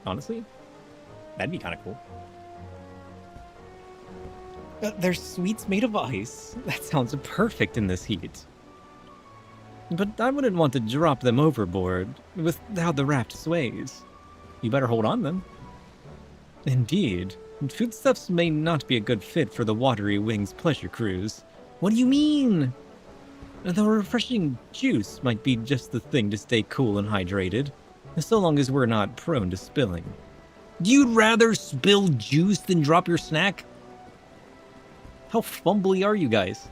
Honestly, that'd be kind of cool. They're sweets made of ice. That sounds perfect in this heat. But I wouldn't want to drop them overboard with how the raft sways. You better hold on them. Indeed. Foodstuffs may not be a good fit for the Watery Wings pleasure cruise. What do you mean? The refreshing juice might be just the thing to stay cool and hydrated, so long as we're not prone to spilling. You'd rather spill juice than drop your snack? How fumbly are you guys?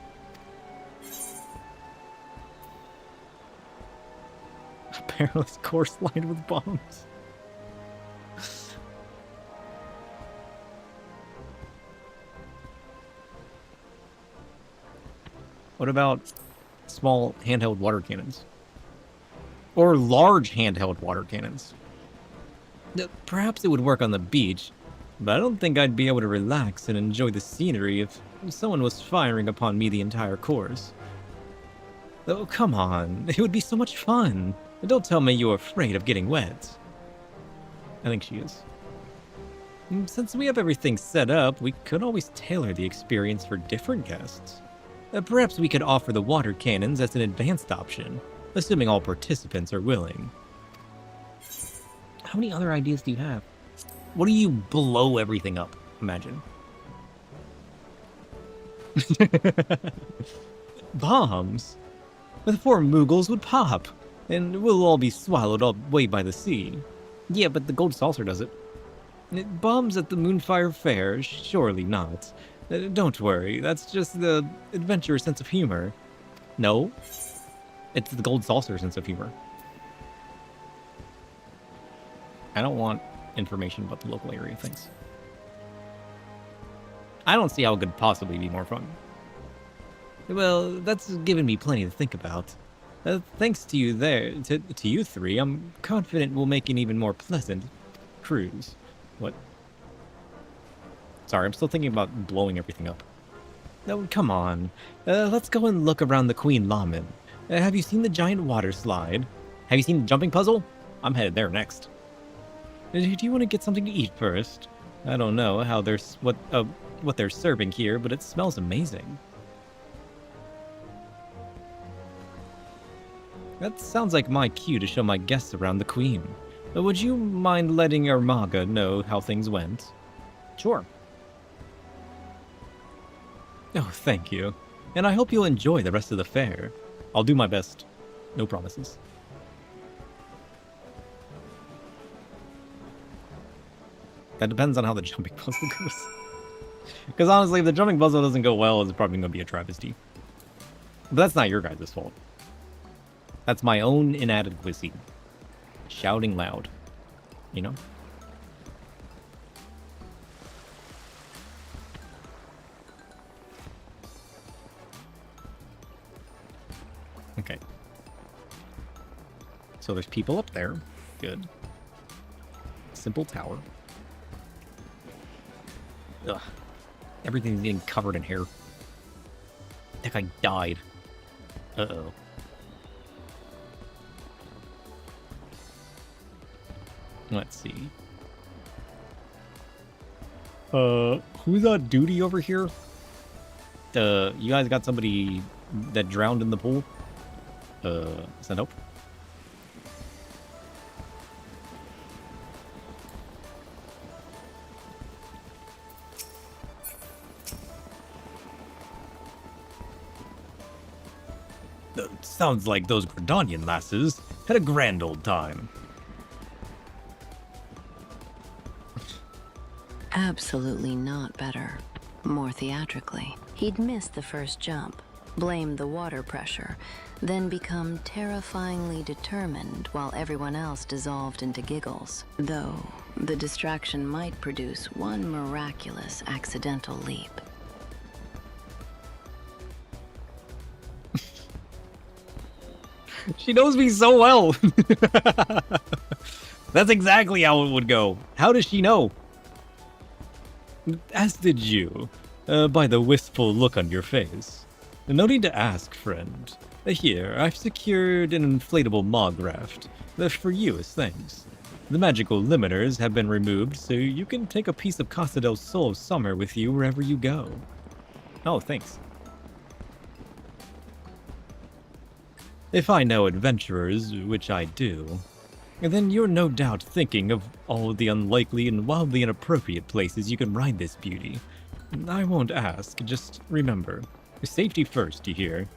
A perilous course lined with bombs. What about small handheld water cannons? Or large handheld water cannons? Perhaps it would work on the beach, but I don't think I'd be able to relax and enjoy the scenery if someone was firing upon me the entire course. Oh, come on. It would be so much fun. Don't tell me you're afraid of getting wet. I think she is. Since we have everything set up, we could always tailor the experience for different guests. Perhaps we could offer the water cannons as an advanced option, assuming all participants are willing. How many other ideas do you have? What do you blow everything up? Imagine. Bombs? The four Moogles would pop, and we'll all be swallowed away by the sea. Yeah, but the gold saucer does it. Bombs at the Moonfire Fair? Surely not. Don't worry, that's just the adventurous sense of humor. No, it's the gold saucer sense of humor. I don't want information about the local area things. I don't see how it could possibly be more fun. Well, that's given me plenty to think about. Thanks to you to you three, I'm confident we'll make an even more pleasant cruise. What? Sorry, I'm still thinking about blowing everything up. No, come on. Let's go and look around the Queen Lamin. Have you seen the giant water slide? Have you seen the jumping puzzle? I'm headed there next. Do you want to get something to eat first? I don't know how what they're serving here, but it smells amazing. That sounds like my cue to show my guests around the Queen. Would you mind letting Armaga know how things went? Sure. Oh, thank you. And I hope you'll enjoy the rest of the fair. I'll do my best. No promises. That depends on how the jumping puzzle goes. Because honestly, if the jumping puzzle doesn't go well, it's probably going to be a travesty. But that's not your guys' fault. That's my own inadequacy. Shouting loud. You know? Okay. So there's people up there. Good. Simple tower. Ugh. Everything's getting covered in hair. That guy died. Uh-oh. Let's see. Who's on duty over here? You guys got somebody that drowned in the pool? Send help. Sounds like those Gridanian lasses had a grand old time. Absolutely not better. More theatrically. He'd missed the first jump, blamed the water pressure, then become terrifyingly determined while everyone else dissolved into giggles. Though, the distraction might produce one miraculous accidental leap. She knows me so well. That's exactly how it would go. How does she know? As did you, by the wistful look on your face. No need to ask, friend. Here, I've secured an inflatable Mog raft. For you as thanks. The magical limiters have been removed, so you can take a piece of Casa del Sol summer with you wherever you go. Oh, thanks. If I know adventurers, which I do, then you're no doubt thinking of all the unlikely and wildly inappropriate places you can ride this beauty. I won't ask, just remember. Safety first, you hear?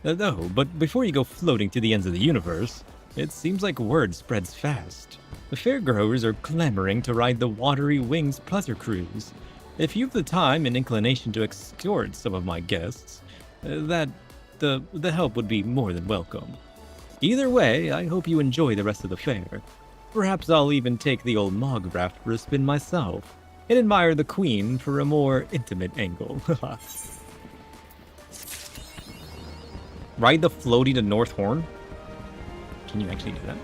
Though, but before you go floating to the ends of the universe, it seems like word spreads fast. The fairgoers are clamoring to ride the Watery Wings pleasure cruise. If you've the time and inclination to escort some of my guests, the help would be more than welcome. Either way, I hope you enjoy the rest of the fair. Perhaps I'll even take the old Mog raft for a spin myself, and admire the Queen for a more intimate angle. Ride the floaty to North Horn? Can you actually do that?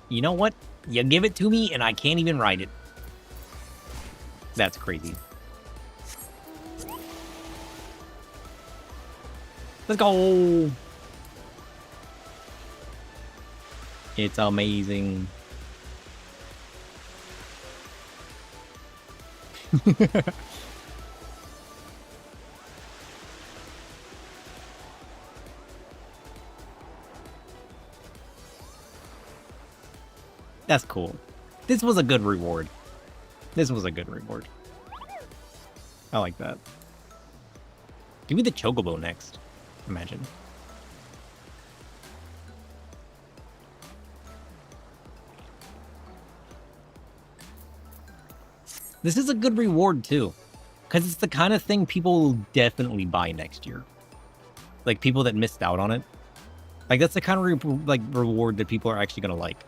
You know what? You give it to me and I can't even ride it. That's crazy. Let's go. It's amazing. That's cool. This was a good reward. This was a good reward. I like that. Give me the Chocobo next. Imagine. This is a good reward, too. Because it's the kind of thing people will definitely buy next year. Like, people that missed out on it. Like, that's the kind of reward that people are actually going to like.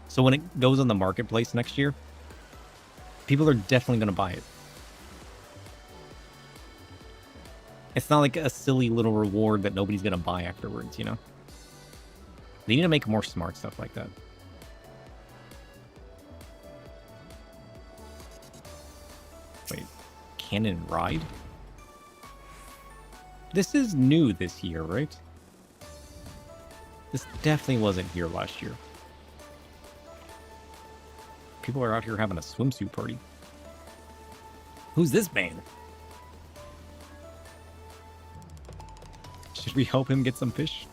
So when it goes on the marketplace next year, people are definitely going to buy it. It's not like a silly little reward that nobody's going to buy afterwards, you know? They need to make more smart stuff like that. Wait, Cannon Ride? This is new this year, right? This definitely wasn't here last year. People are out here having a swimsuit party. Who's this man? Should we help him get some fish?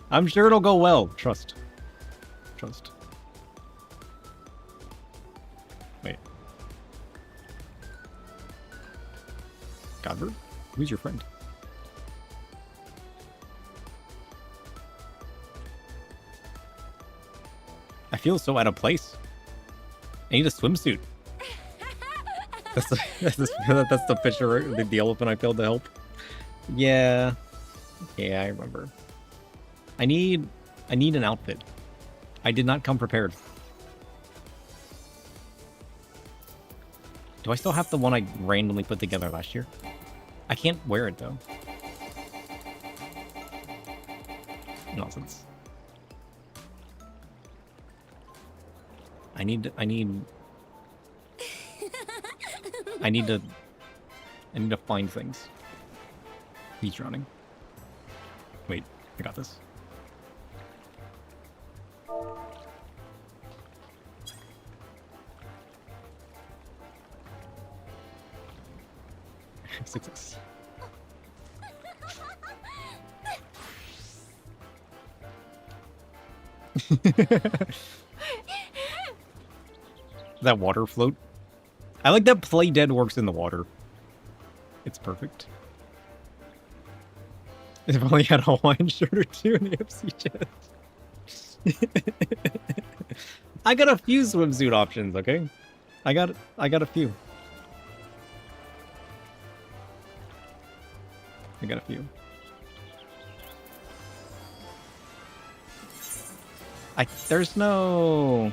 I'm sure it'll go well. Trust. Trust. Wait. Godbert? Who's your friend? I feel so out of place. I need a swimsuit. That's the picture, the elephant I failed to help. Yeah. Yeah, I remember. I need an outfit. I did not come prepared. Do I still have the one I randomly put together last year? I can't wear it, though. Nonsense. I need to find things. He's drowning. Wait, I got this. Success. That water float. I like that Play Dead works in the water. It's perfect. If I only had a Hawaiian shirt or two in the FC chest. I got a few swimsuit options, okay? I got a few. I got a few. There's no...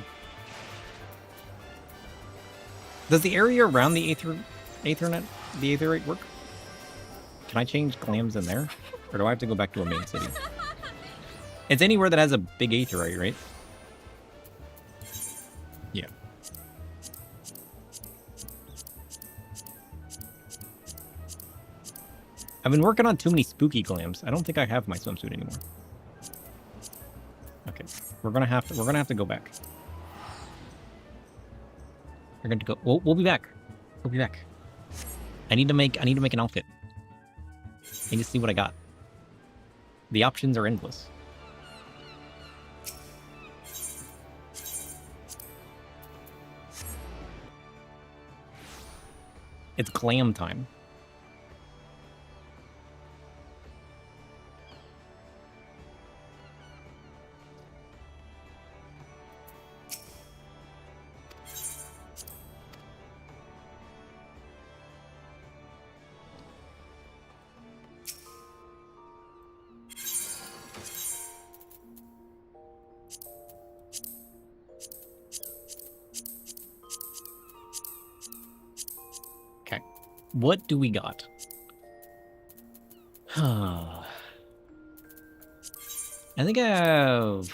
Does the area around the Aetherite work? Can I change clams in there? Or do I have to go back to a main city? It's anywhere that has a big Aetherite, right? Yeah. I've been working on too many spooky clams. I don't think I have my swimsuit anymore. Okay. We're gonna have to go back. We're going to go. We'll be back. We'll be back. I need to make an outfit. I need to see what I got. The options are endless. It's clam time. What do we got? I think I have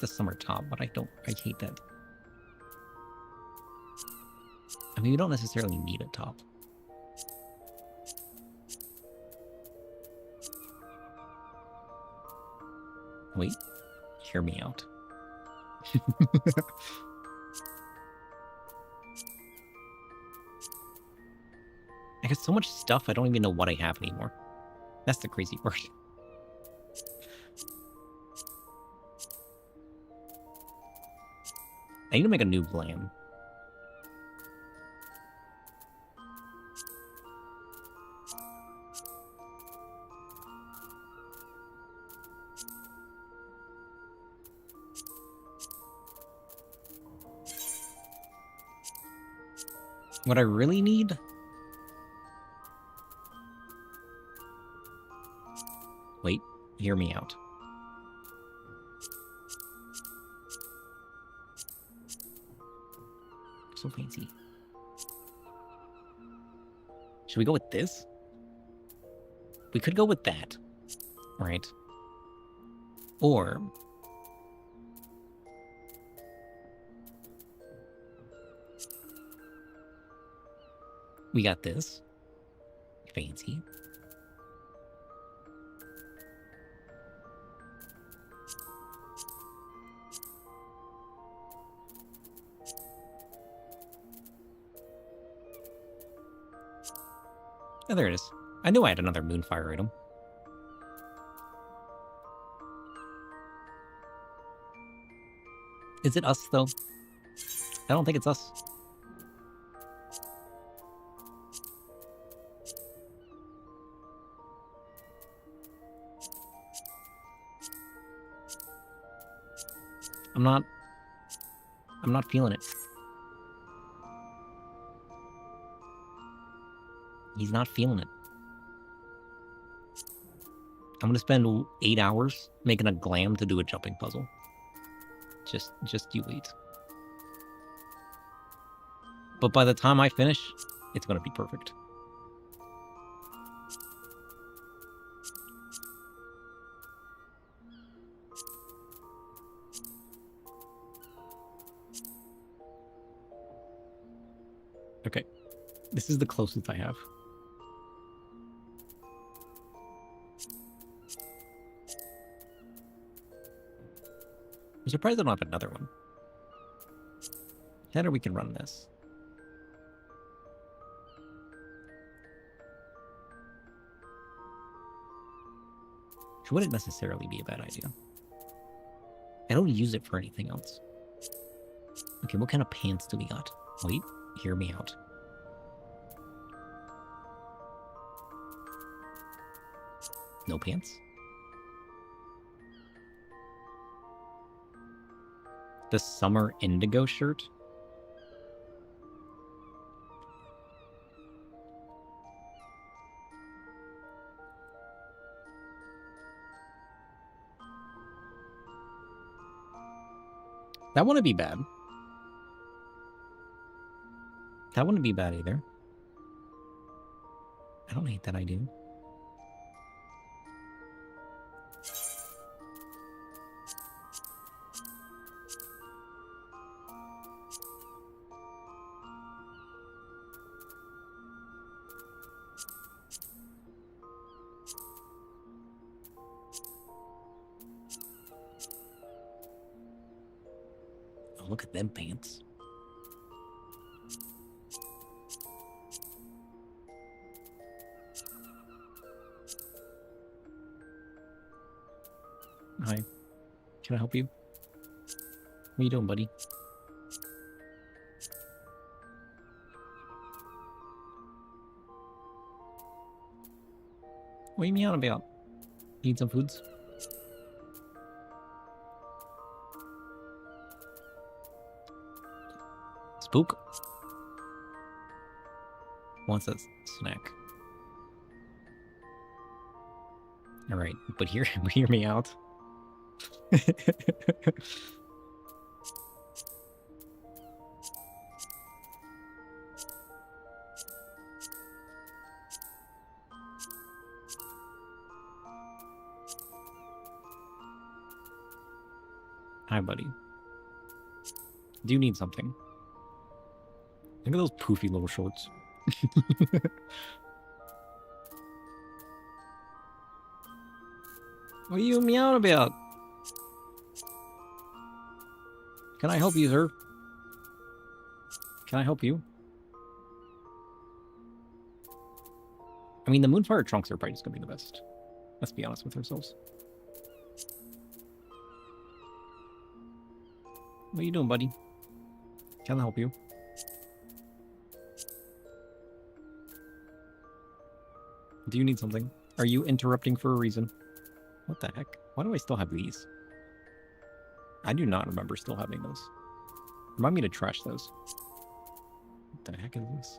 the summer top, but I hate that. I mean, we don't necessarily need a top. Wait, hear me out. I got so much stuff, I don't even know what I have anymore. That's the crazy part. I need to make a new glam. What I really need... Wait, hear me out. So fancy. Should we go with this? We could go with that. Right. Or... we got this. Fancy. Oh, there it is. I knew I had another Moonfire item. Is it us, though? I don't think it's us. I'm not feeling it. He's not feeling it. I'm gonna spend 8 hours making a glam to do a jumping puzzle. Just you wait. But by the time I finish, it's gonna be perfect. Okay. This is the closest I have. I'm surprised I don't have another one. Header, we can run this. Which wouldn't necessarily be a bad idea. I don't use it for anything else. Okay, what kind of pants do we got? Wait, hear me out. No pants? The summer indigo shirt? That wouldn't be bad. That wouldn't be bad either. I don't hate that idea. Oh, look at them pants. Hi. Can I help you? What are you doing, buddy? What are you meowing about? Need some foods? Spook? Wants a snack. Alright, but hear me out. Hi, buddy. Do you need something? Look at those poofy little shorts. What are you meowing about? Can I help you, sir? Can I help you? I mean, the Moonfire trunks are probably just gonna be the best. Let's be honest with ourselves. What are you doing, buddy? Can I help you? Do you need something? Are you interrupting for a reason? What the heck? Why do I still have these? I do not remember still having those. Remind me to trash those. What the heck is this?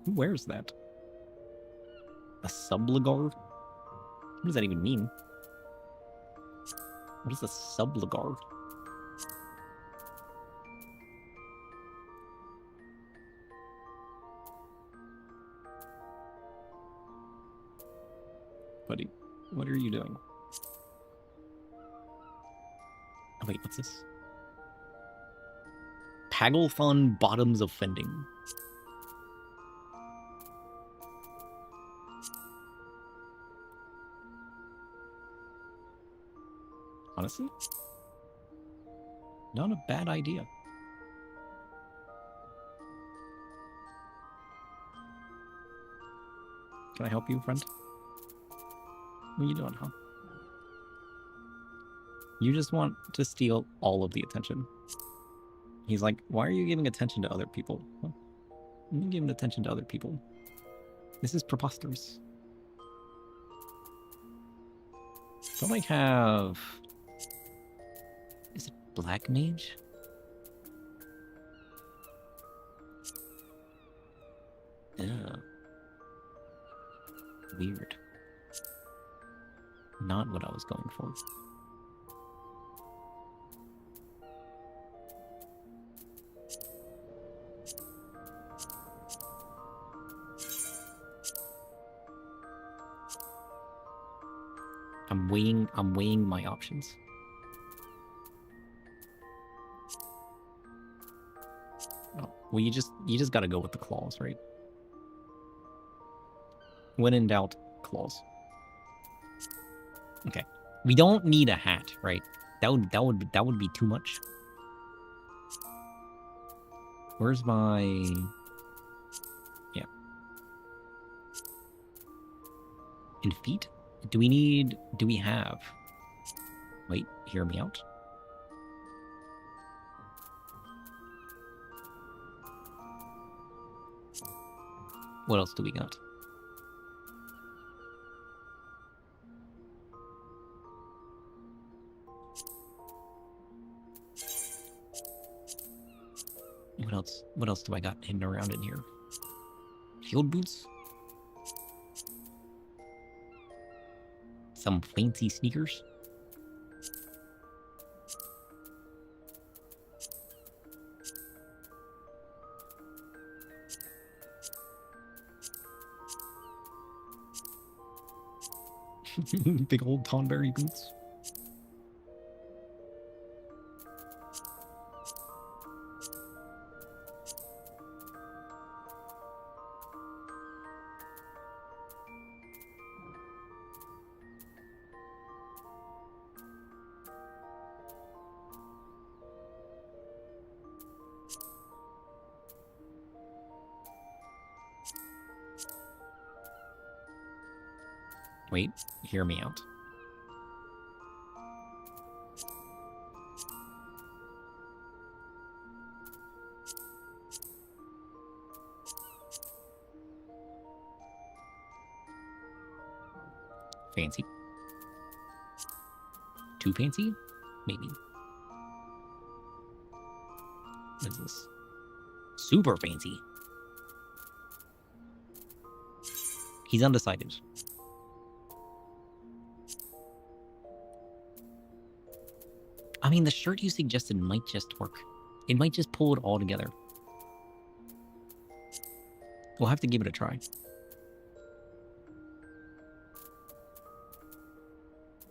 Who wears that? A subligar? What does that even mean? What is a subligar? Buddy, what are you doing? Oh, wait, what's this? Pagelthon Bottoms of Fending. Honestly, not a bad idea. Can I help you, friend? What are you doing, huh? You just want to steal all of the attention. He's like, why are you giving attention to other people? Huh? I'm giving attention to other people. This is preposterous. Don't I have... Is it Black Mage? Yeah. Weird. Not what I was going for. I'm weighing my options. Oh, well, you just gotta go with the claws, right? When in doubt, claws. Okay. We don't need a hat, right? That would be too much. Where's my... Yeah. And feet? Do we have... Wait, hear me out. What else do we got? What else do I got hidden around in here? Field boots? Some fancy sneakers? Big old Tonberry boots. Wait, hear me out. Fancy. Too fancy? Maybe. What is this? Super fancy. He's undecided. I mean, the shirt you suggested might just work. It might just pull it all together. We'll have to give it a try.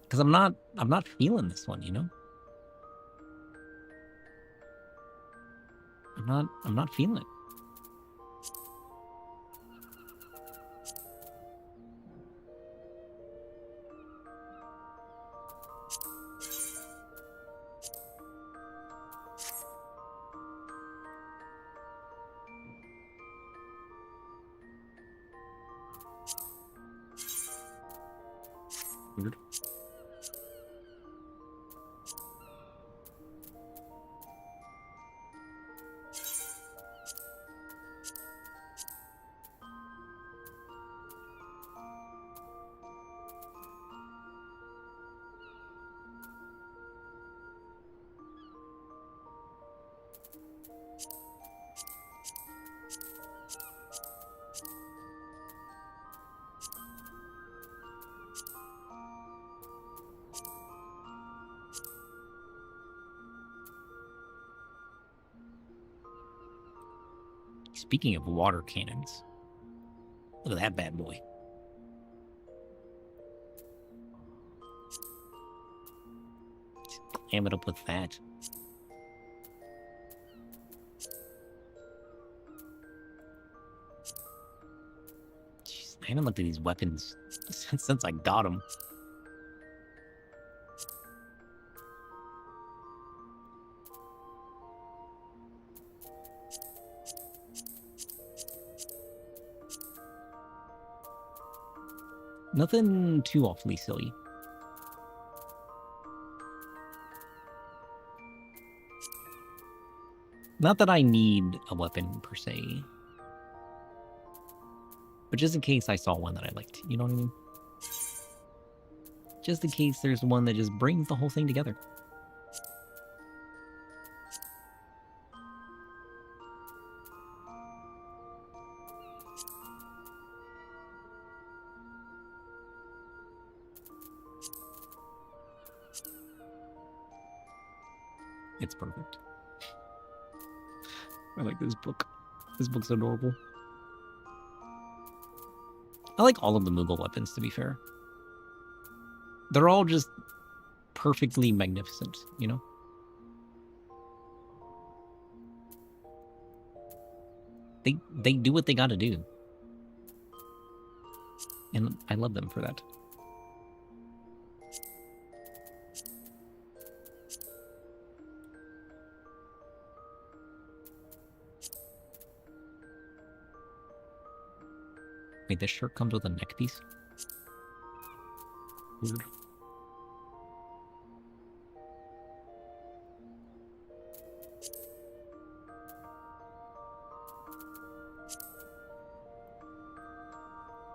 Because I'm not feeling this one, you know? I'm not feeling it. Weird. Speaking of water cannons, look at that bad boy. Clam it up with that. Jeez, I haven't looked at these weapons since I got them. Nothing too awfully silly. Not that I need a weapon, per se. But just in case I saw one that I liked, you know what I mean? Just in case there's one that just brings the whole thing together. It's perfect. I like this book. This book's adorable. I like all of the Moogle weapons, to be fair. They're all just perfectly magnificent, you know? They do what they gotta do. And I love them for that. Wait, this shirt comes with a neck piece? Weird.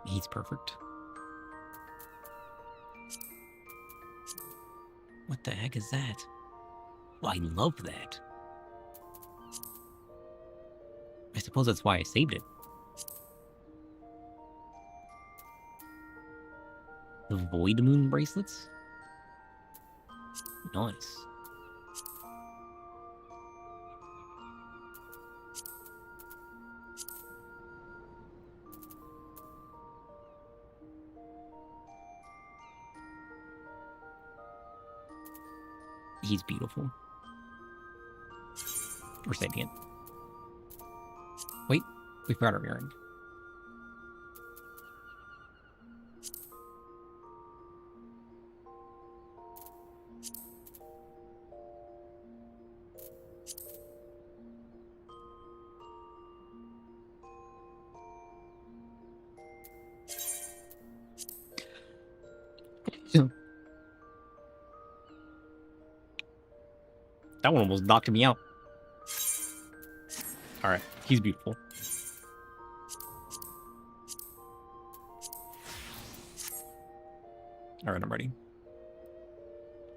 He's perfect. What the heck is that? Well, I love that. I suppose that's why I saved it. The Void Moon bracelets? Nice. He's beautiful. Or sentient. Wait, we forgot our earring. That one almost knocked me out. Alright, he's beautiful. Alright, I'm ready.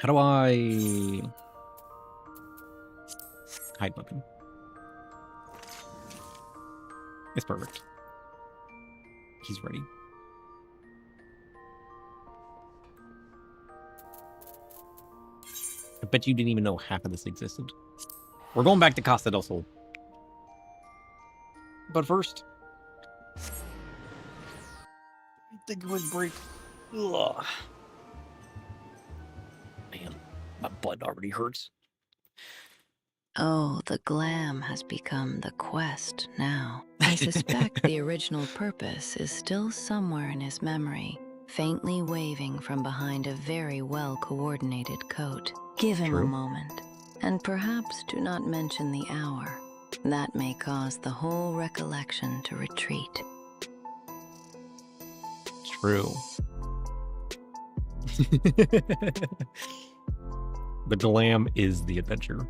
How do I hide weapon? It's perfect. He's ready. I bet you didn't even know half of this existed. We're going back to Costa del Sol. But first, I think it would break. Ugh. Man, my butt already hurts. Oh, the glam has become the quest now. I suspect the original purpose is still somewhere in his memory, faintly waving from behind a very well-coordinated coat. Give him a moment, and perhaps do not mention the hour. That may cause the whole recollection to retreat. True. The glam is the adventure.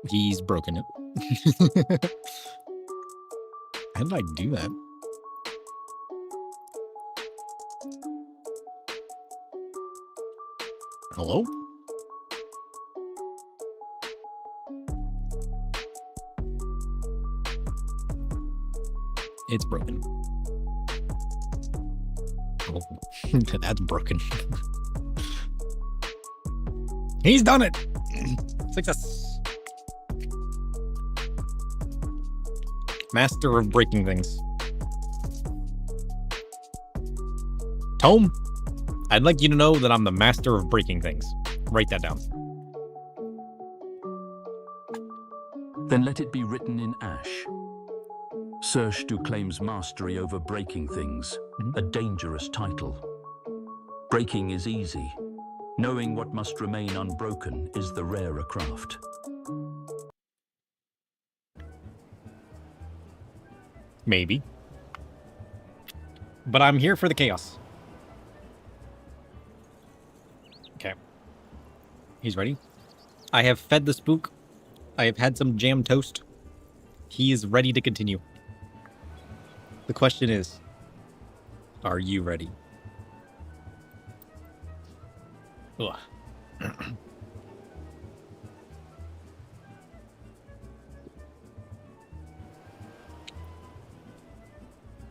He's broken it. How did I do that? Hello? It's broken. Oh, that's broken. He's done it! Success! Master of breaking things. Tome, I'd like you to know that I'm the master of breaking things. Write that down. Then let it be written in ash. Sershtu claims mastery over breaking things, a dangerous title. Breaking is easy. Knowing what must remain unbroken is the rarer craft. Maybe. But I'm here for the chaos. Okay. He's ready. I have fed the spook. I have had some jam toast. He is ready to continue. The question is, are you ready? Ugh.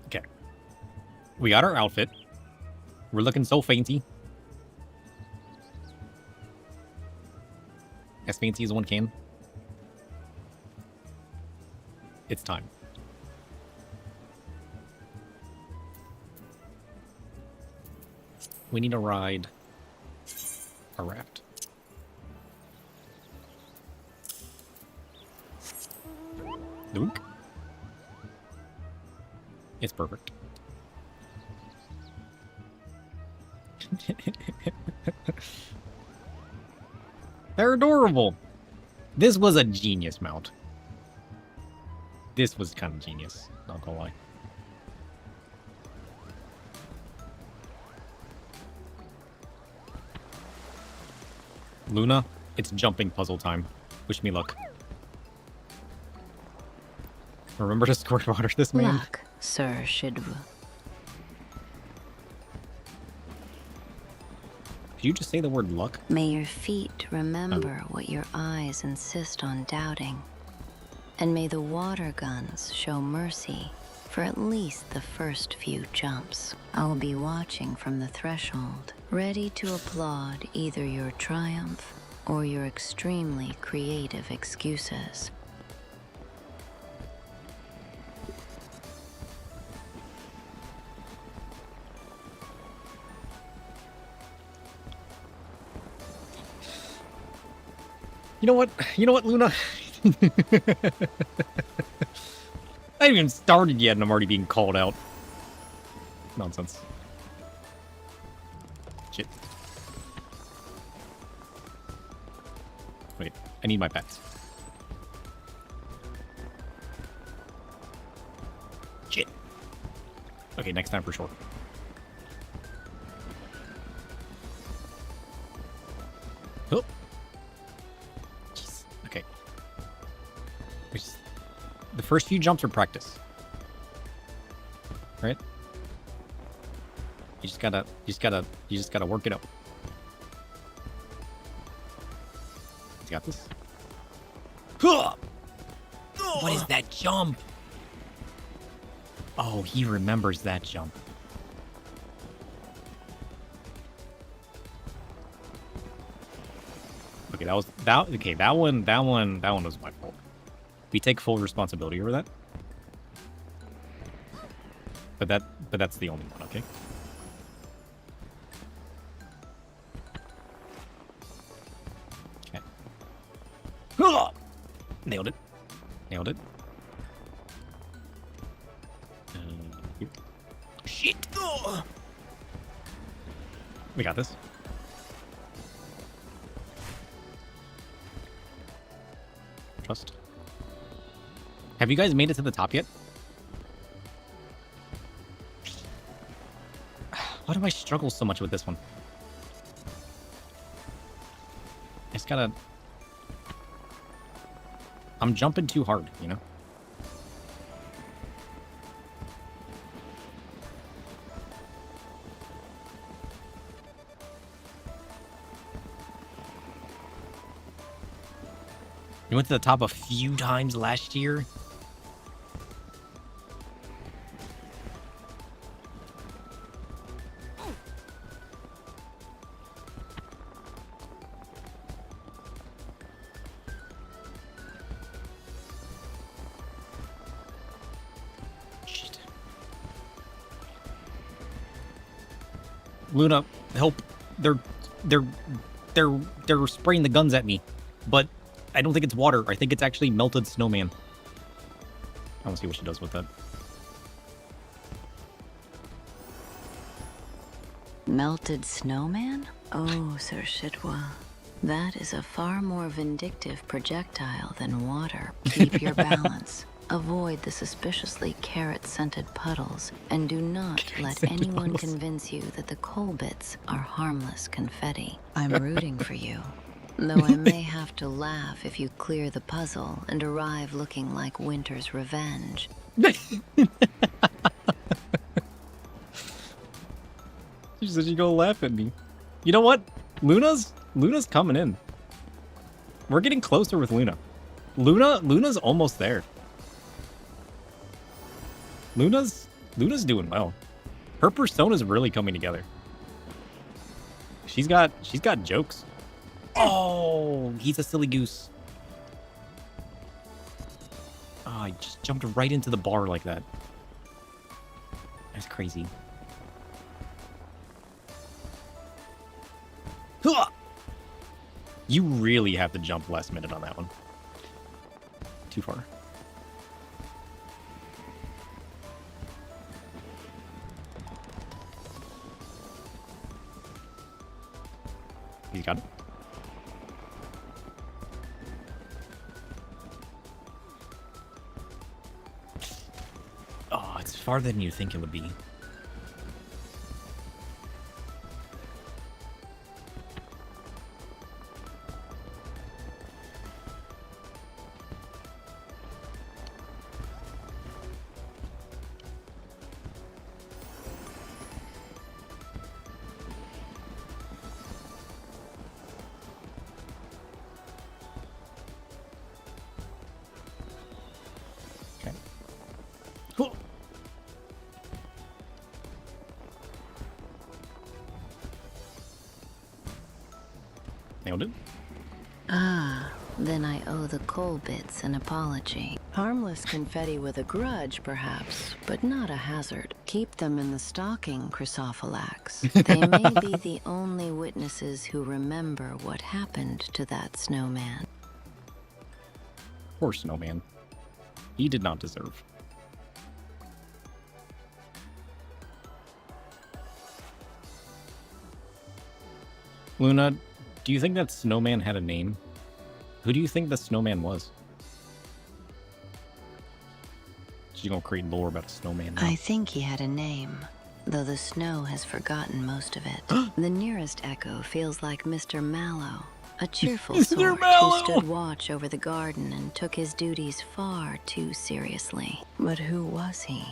Okay. We got our outfit. We're looking so fancy. As fancy as one can. It's time. We need to ride a raft. Luke? It's perfect. They're adorable. This was a genius mount. This was kind of genius, not gonna lie. Luna, it's jumping puzzle time. Wish me luck. Remember to squirt water this man. Luck, Sir Shidvu. Did you just say the word luck? May your feet remember what your eyes insist on doubting. And may the water guns show mercy for at least the first few jumps. I'll be watching from the threshold, ready to applaud either your triumph or your extremely creative excuses. You know what? You know what, Luna? I haven't even started yet and I'm already being called out. Nonsense. Shit. Wait, I need my pets. Shit. Okay, next time for sure. Oh. Jeez. Okay. The first few jumps are practice. Right? You just gotta work it up. You got this? What is that jump? Oh, he remembers that jump. Okay, that one was my fault. We take full responsibility over that. But that's the only one, okay? Okay. Nailed it. Nailed it. Shit. We got this. Trust. Have you guys made it to the top yet? Why do I struggle so much with this one? I just gotta... I'm jumping too hard, you know? You went to the top a few times last year? Shit. Luna, help. They're spraying the guns at me. But I don't think it's water. I think it's actually melted snowman. I want to see what she does with that. Melted snowman? Oh, Sir Shitwa. That is a far more vindictive projectile than water. Keep your balance. Avoid the suspiciously carrot-scented puddles, and do not let anyone convince you that the coal bits are harmless confetti. I'm rooting for you. Though I may have to laugh if you clear the puzzle and arrive looking like Winter's revenge. She said she'd go laugh at me. You know what? Luna's coming in. We're getting closer with Luna. Luna's almost there. Luna's doing well. Her persona's really coming together. She's got jokes. Oh, he's a silly goose. Oh, I just jumped right into the bar like that. That's crazy. You really have to jump last minute on that one. Too far. He's got it. Oh, it's farther than you think it would be. Nailed it. Ah, then I owe the coal bits an apology. Harmless confetti with a grudge, perhaps, but not a hazard. Keep them in the stocking, Chrysophylax. They may be the only witnesses who remember what happened to that snowman. Poor snowman. He did not deserve. Luna, do you think that snowman had a name? Who do you think the snowman was? She's gonna create lore about a snowman now. I think he had a name, though the snow has forgotten most of it. The nearest echo feels like Mr. Mallow, a cheerful sort who stood watch over the garden and took his duties far too seriously. But who was he?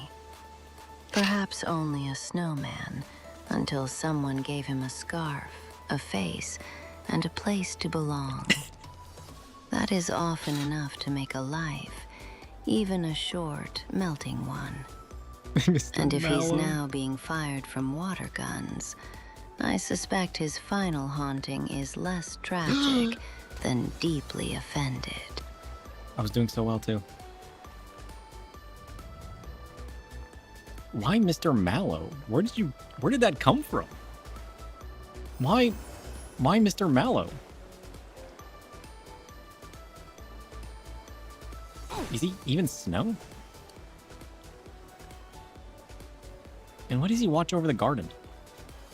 Perhaps only a snowman, until someone gave him a scarf, a face, and a place to belong. That is often enough to make a life, even a short, melting one. And if he's now being fired from water guns, I suspect his final haunting is less tragic than deeply offended. I was doing so well too. Why Mr. Mallow? Where did that come from? Why Mr. Mallow? Is he even snow? And why does he watch over the garden?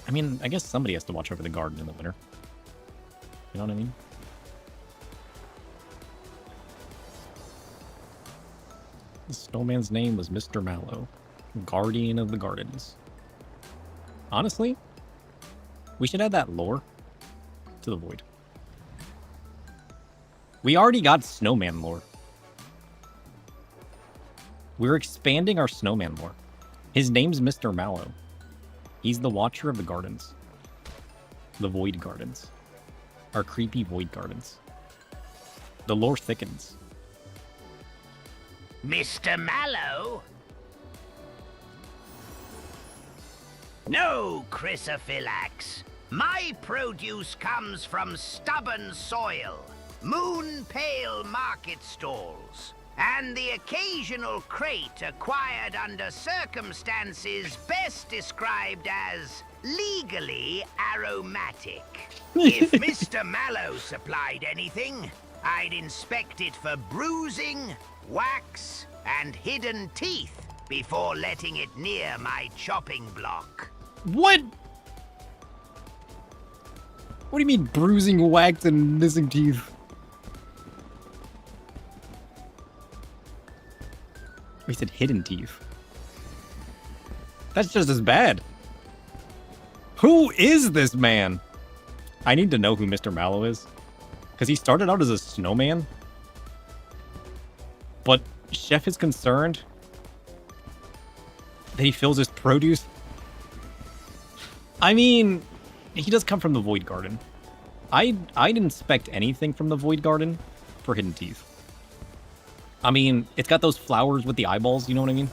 I mean, I guess somebody has to watch over the garden in the winter. You know what I mean? The snowman's name was Mr. Mallow, guardian of the gardens. Honestly, we should add that lore to the void. We already got snowman lore. We're expanding our snowman more. His name's Mr. Mallow. He's the watcher of the gardens. The void gardens. Our creepy void gardens. The lore thickens. Mr. Mallow? No, Chrysophylax. My produce comes from stubborn soil, moon-pale market stalls, and the occasional crate acquired under circumstances best described as legally aromatic. If Mr. Mallow supplied anything, I'd inspect it for bruising, wax, and hidden teeth before letting it near my chopping block. What? What do you mean bruising, wax, and missing teeth? We said hidden teeth. That's just as bad. Who is this man? I need to know who Mr. Mallow is. Because he started out as a snowman. But Chef is concerned that he fills his produce. I mean, he does come from the Void Garden. I'd inspect anything from the Void Garden for hidden teeth. I mean, it's got those flowers with the eyeballs, you know what I mean?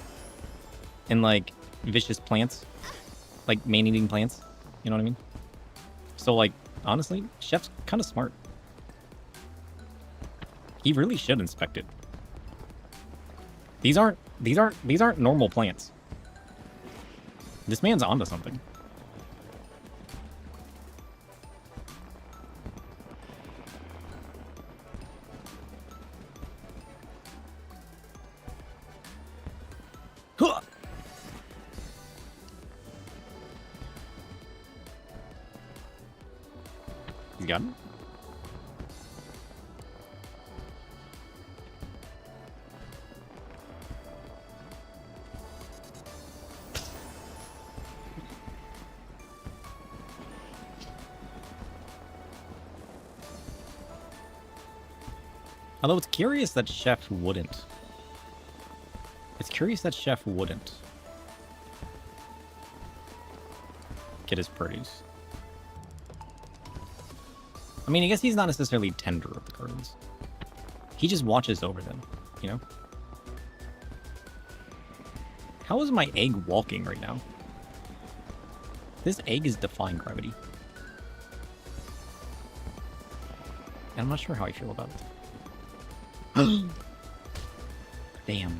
And, like, vicious plants. Like, man-eating plants. You know what I mean? So, like, honestly, Chef's kind of smart. He really should inspect it. These aren't normal plants. This man's onto something. Huh. You got it? Although it's curious that Chef wouldn't. It's curious that Chef wouldn't get his produce. I mean, I guess he's not necessarily tender of the gardens. He just watches over them, you know? How is my egg walking right now? This egg is defying gravity. And I'm not sure how I feel about it. Damn.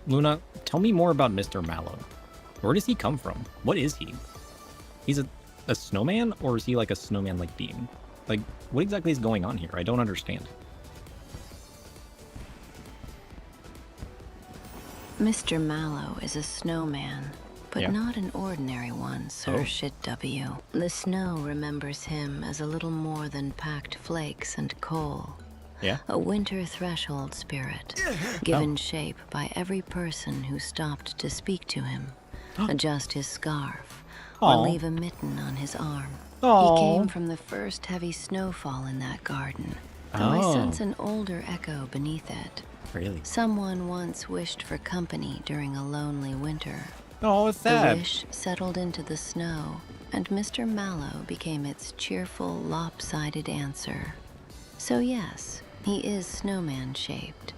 Luna, tell me more about Mr. Mallow. Where does he come from? What is he? He's a snowman, or is he like a snowman-like being? Like, what exactly is going on here? I don't understand. Mr. Mallow is a snowman, but Yeah. not an ordinary one, Sir Oh. Shit W. The snow remembers him as a little more than packed flakes and coal. Yeah? A winter threshold spirit, given shape by every person who stopped to speak to him, adjust his scarf, or Aw. leave a mitten on his arm. Aw. He came from the first heavy snowfall in that garden, though I Oh. sense an older echo beneath it. Really? Someone once wished for company during a lonely winter. Oh, it's The sad. wish settled into the snow, and Mr. Mallow became its cheerful, lopsided answer. So yes, he is snowman-shaped,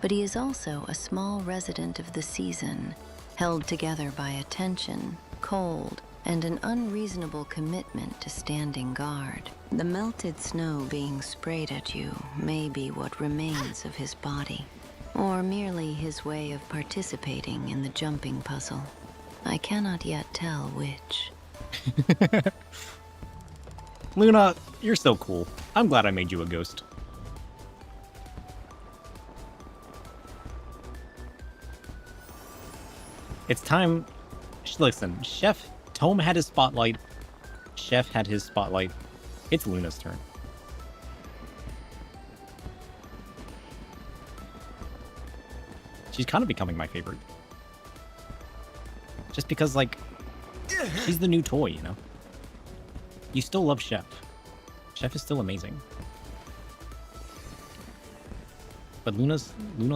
but he is also a small resident of the season, held together by a tension, cold, and an unreasonable commitment to standing guard. The melted snow being sprayed at you may be what remains of his body, or merely his way of participating in the jumping puzzle. I cannot yet tell which. Luna, you're so cool. I'm glad I made you a ghost. It's time. Listen, Chef Tome had his spotlight. Chef had his spotlight. It's Luna's turn. She's kind of becoming my favorite. Just because, like, she's the new toy, you know? You still love Chef. Chef is still amazing. But Luna's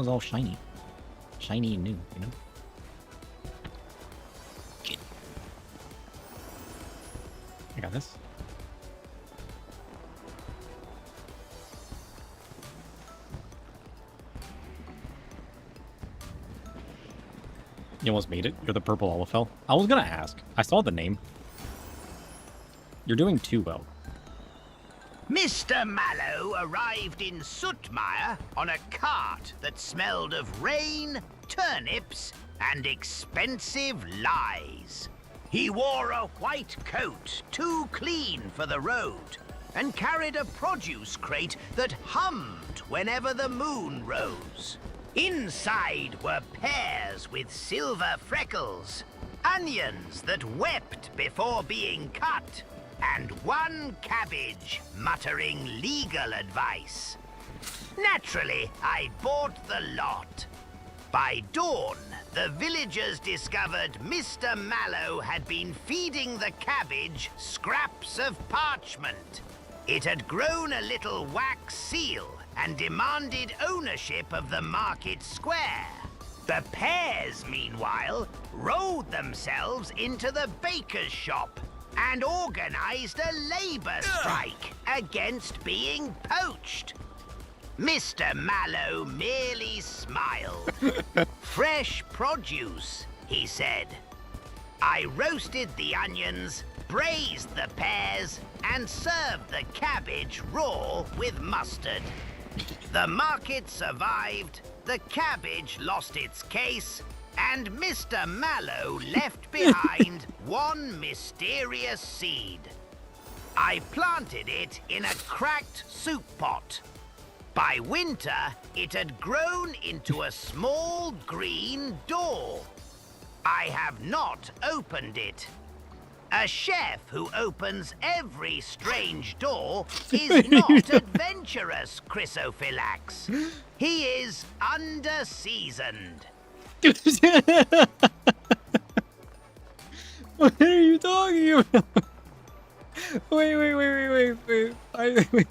all shiny. Shiny and new, you know? I got this. You almost made it. You're the purple Olafel. I was gonna ask. I saw the name. You're doing too well. Mr. Mallow arrived in Sootmire on a cart that smelled of rain, turnips, and expensive lies. He wore a white coat, too clean for the road, and carried a produce crate that hummed whenever the moon rose. Inside were pears with silver freckles, onions that wept before being cut, and one cabbage muttering legal advice. Naturally, I bought the lot. By dawn, the villagers discovered Mr. Mallow had been feeding the cabbage scraps of parchment. It had grown a little wax seal and demanded ownership of the market square. The pears, meanwhile, rolled themselves into the baker's shop and organized a labor strike against being poached. Mr. Mallow merely smiled. Fresh produce, he said. I roasted the onions, braised the pears, and served the cabbage raw with mustard. The market survived, the cabbage lost its case, and Mr. Mallow left behind one mysterious seed. I planted it in a cracked soup pot. By winter, it had grown into a small green door. I have not opened it. A chef who opens every strange door is not adventurous, Chrysophylax. He is under-seasoned. What are you talking about? Wait.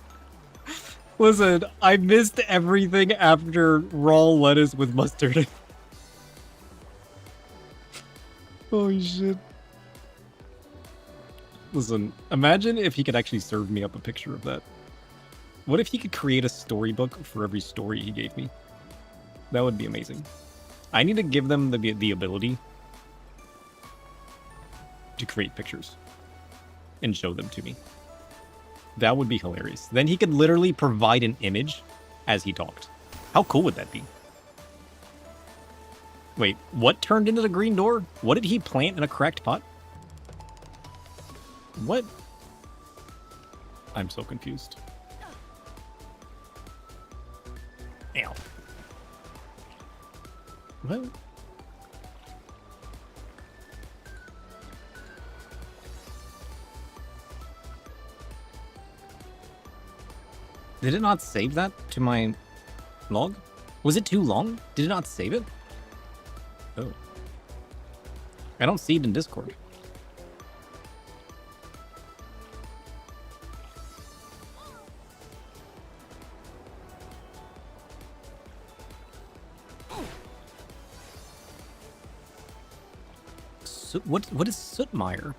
Listen, I missed everything after raw lettuce with mustard. Holy shit. Listen, imagine if he could actually serve me up a picture of that. What if he could create a storybook for every story he gave me? That would be amazing. I need to give them the ability to create pictures and show them to me. That would be hilarious. Then he could literally provide an image as he talked. How cool would that be? Wait, what turned into the green door? What did he plant in a cracked pot? What? I'm so confused. Ow. What? Did it not save that to my log? Was it too long? Did it not save it? Oh. I don't see it in Discord. So, what is Sootmire?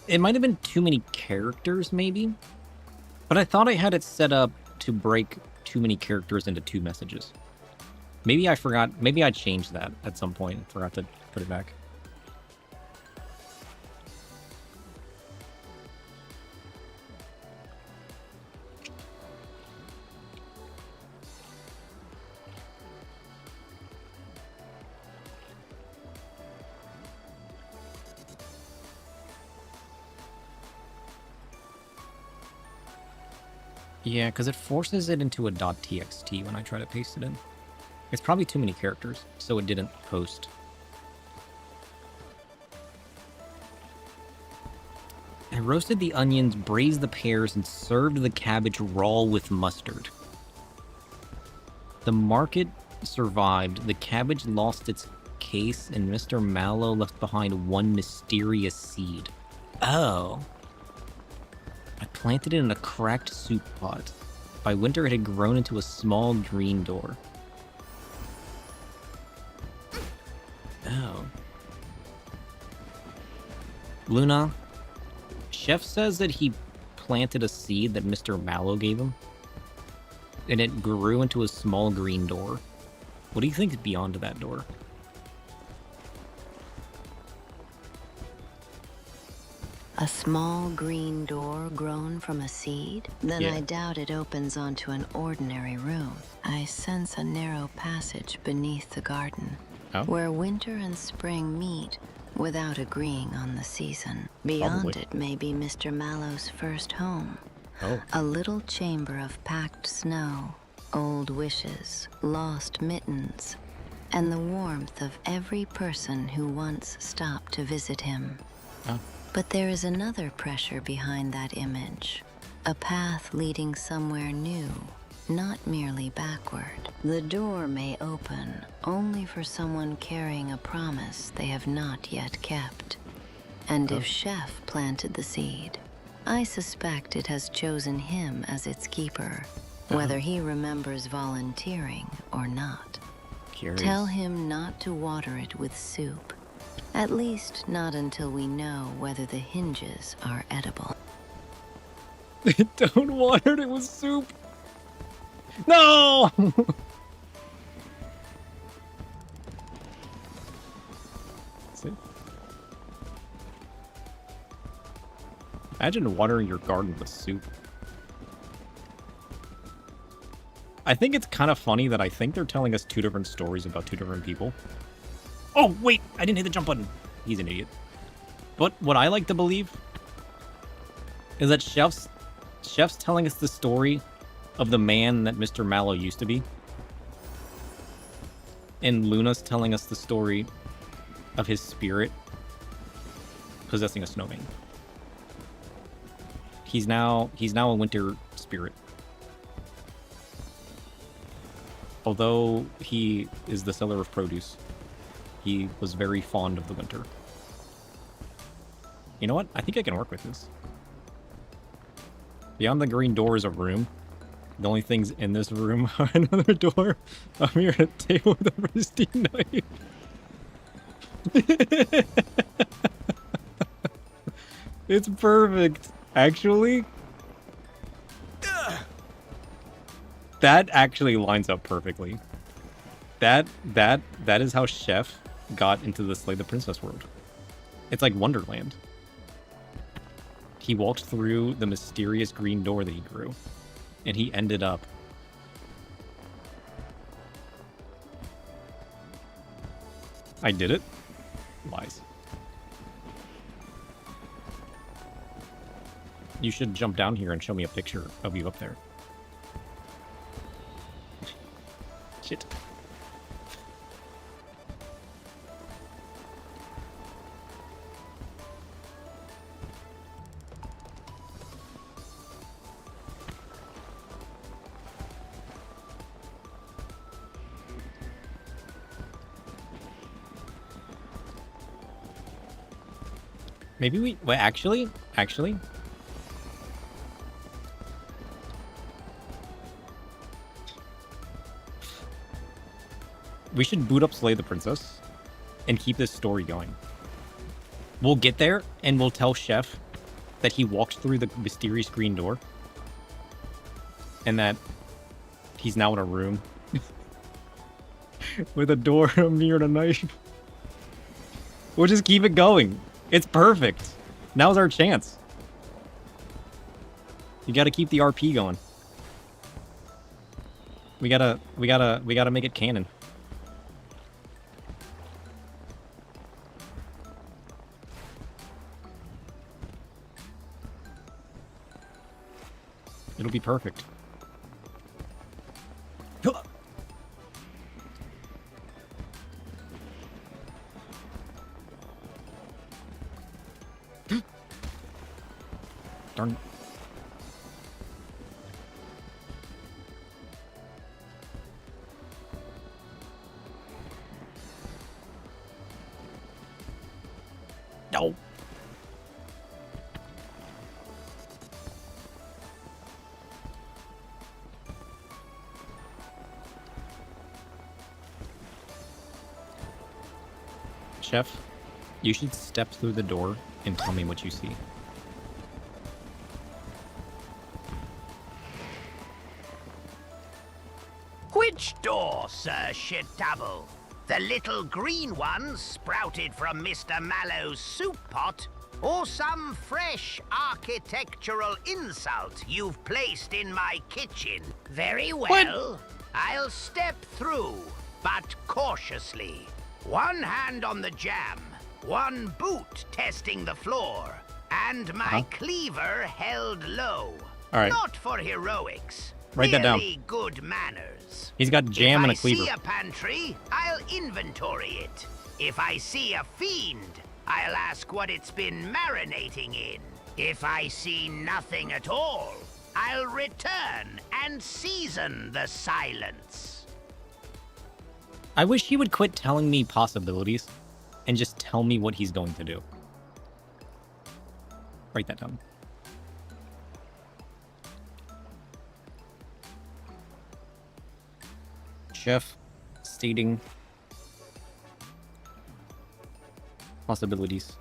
It might have been too many characters, maybe? But I thought I had it set up to break too many characters into 2 messages. Maybe I forgot. Maybe I changed that at some point and forgot to put it back. Yeah, because it forces it into a .txt when I try to paste it in. It's probably too many characters, so it didn't post. I roasted the onions, braised the pears, and served the cabbage raw with mustard. The market survived, the cabbage lost its case, and Mr. Mallow left behind one mysterious seed. Oh. I planted it in a cracked soup pot. By winter, it had grown into a small green door. Oh. Luna, Chef says that he planted a seed that Mr. Mallow gave him, and it grew into a small green door. What do you think is beyond that door? A small green door grown from a seed? Then Yeah. I doubt it opens onto an ordinary room. I sense a narrow passage beneath the garden, where winter and spring meet without agreeing on the season. Beyond Probably. it may be Mr. Mallow's first home. Oh. A little chamber of packed snow, old wishes, lost mittens, and the warmth of every person who once stopped to visit him. Oh. But there is another pressure behind that image, a path leading somewhere new, not merely backward. The door may open only for someone carrying a promise they have not yet kept. And if Chef planted the seed, I suspect it has chosen him as its keeper, whether he remembers volunteering or not. Curious. Tell him not to water it with soup. At least not until we know whether the hinges are edible. Don't water it with soup. No! See? Imagine watering your garden with soup. I think it's kind of funny that I think they're telling us two different stories about two different people. Oh, wait! I didn't hit the jump button. He's an idiot. But what I like to believe is that Chef's telling us the story of the man that Mr. Mallow used to be. And Luna's telling us the story of his spirit possessing a snowman. He's now a winter spirit. Although he is the seller of produce, he was very fond of the winter. You know what? I think I can work with this. Beyond the green door is a room. The only things in this room are another door, a mirror, and a table with a pristine knife. It's perfect. Actually, that actually lines up perfectly. That is how Chef got into the Slay the Princess world. It's like Wonderland. He walked through the mysterious green door that he grew, and he ended up I did it? Lies. You should jump down here and show me a picture of you up there. Shit. Maybe we... Wait, actually? We should boot up Slay the Princess and keep this story going. We'll get there and we'll tell Chef that he walked through the mysterious green door and that he's now in a room with a door, a mirror, and a knife. We'll just keep it going. It's perfect. Now's our chance. You gotta keep the RP going. We gotta make it canon. It'll be perfect. Darn. No. Chef, you should step through the door and tell me what you see. Which door, Sir Shitable? The little green one sprouted from Mr. Mallow's soup pot? Or some fresh architectural insult you've placed in my kitchen? Very well. I'll step through, but cautiously. One hand on the jam, one boot testing the floor, and my cleaver held low. All right. Not for heroics. Write that down. Merely good manners. He's got jam and a If cleaver. I see a pantry, I'll inventory it. If I see a fiend, I'll ask what it's been marinating in. If I see nothing at all, I'll return and season the silence. I wish he would quit telling me possibilities and just tell me what he's going to do. Write that down. Chef stating possibilities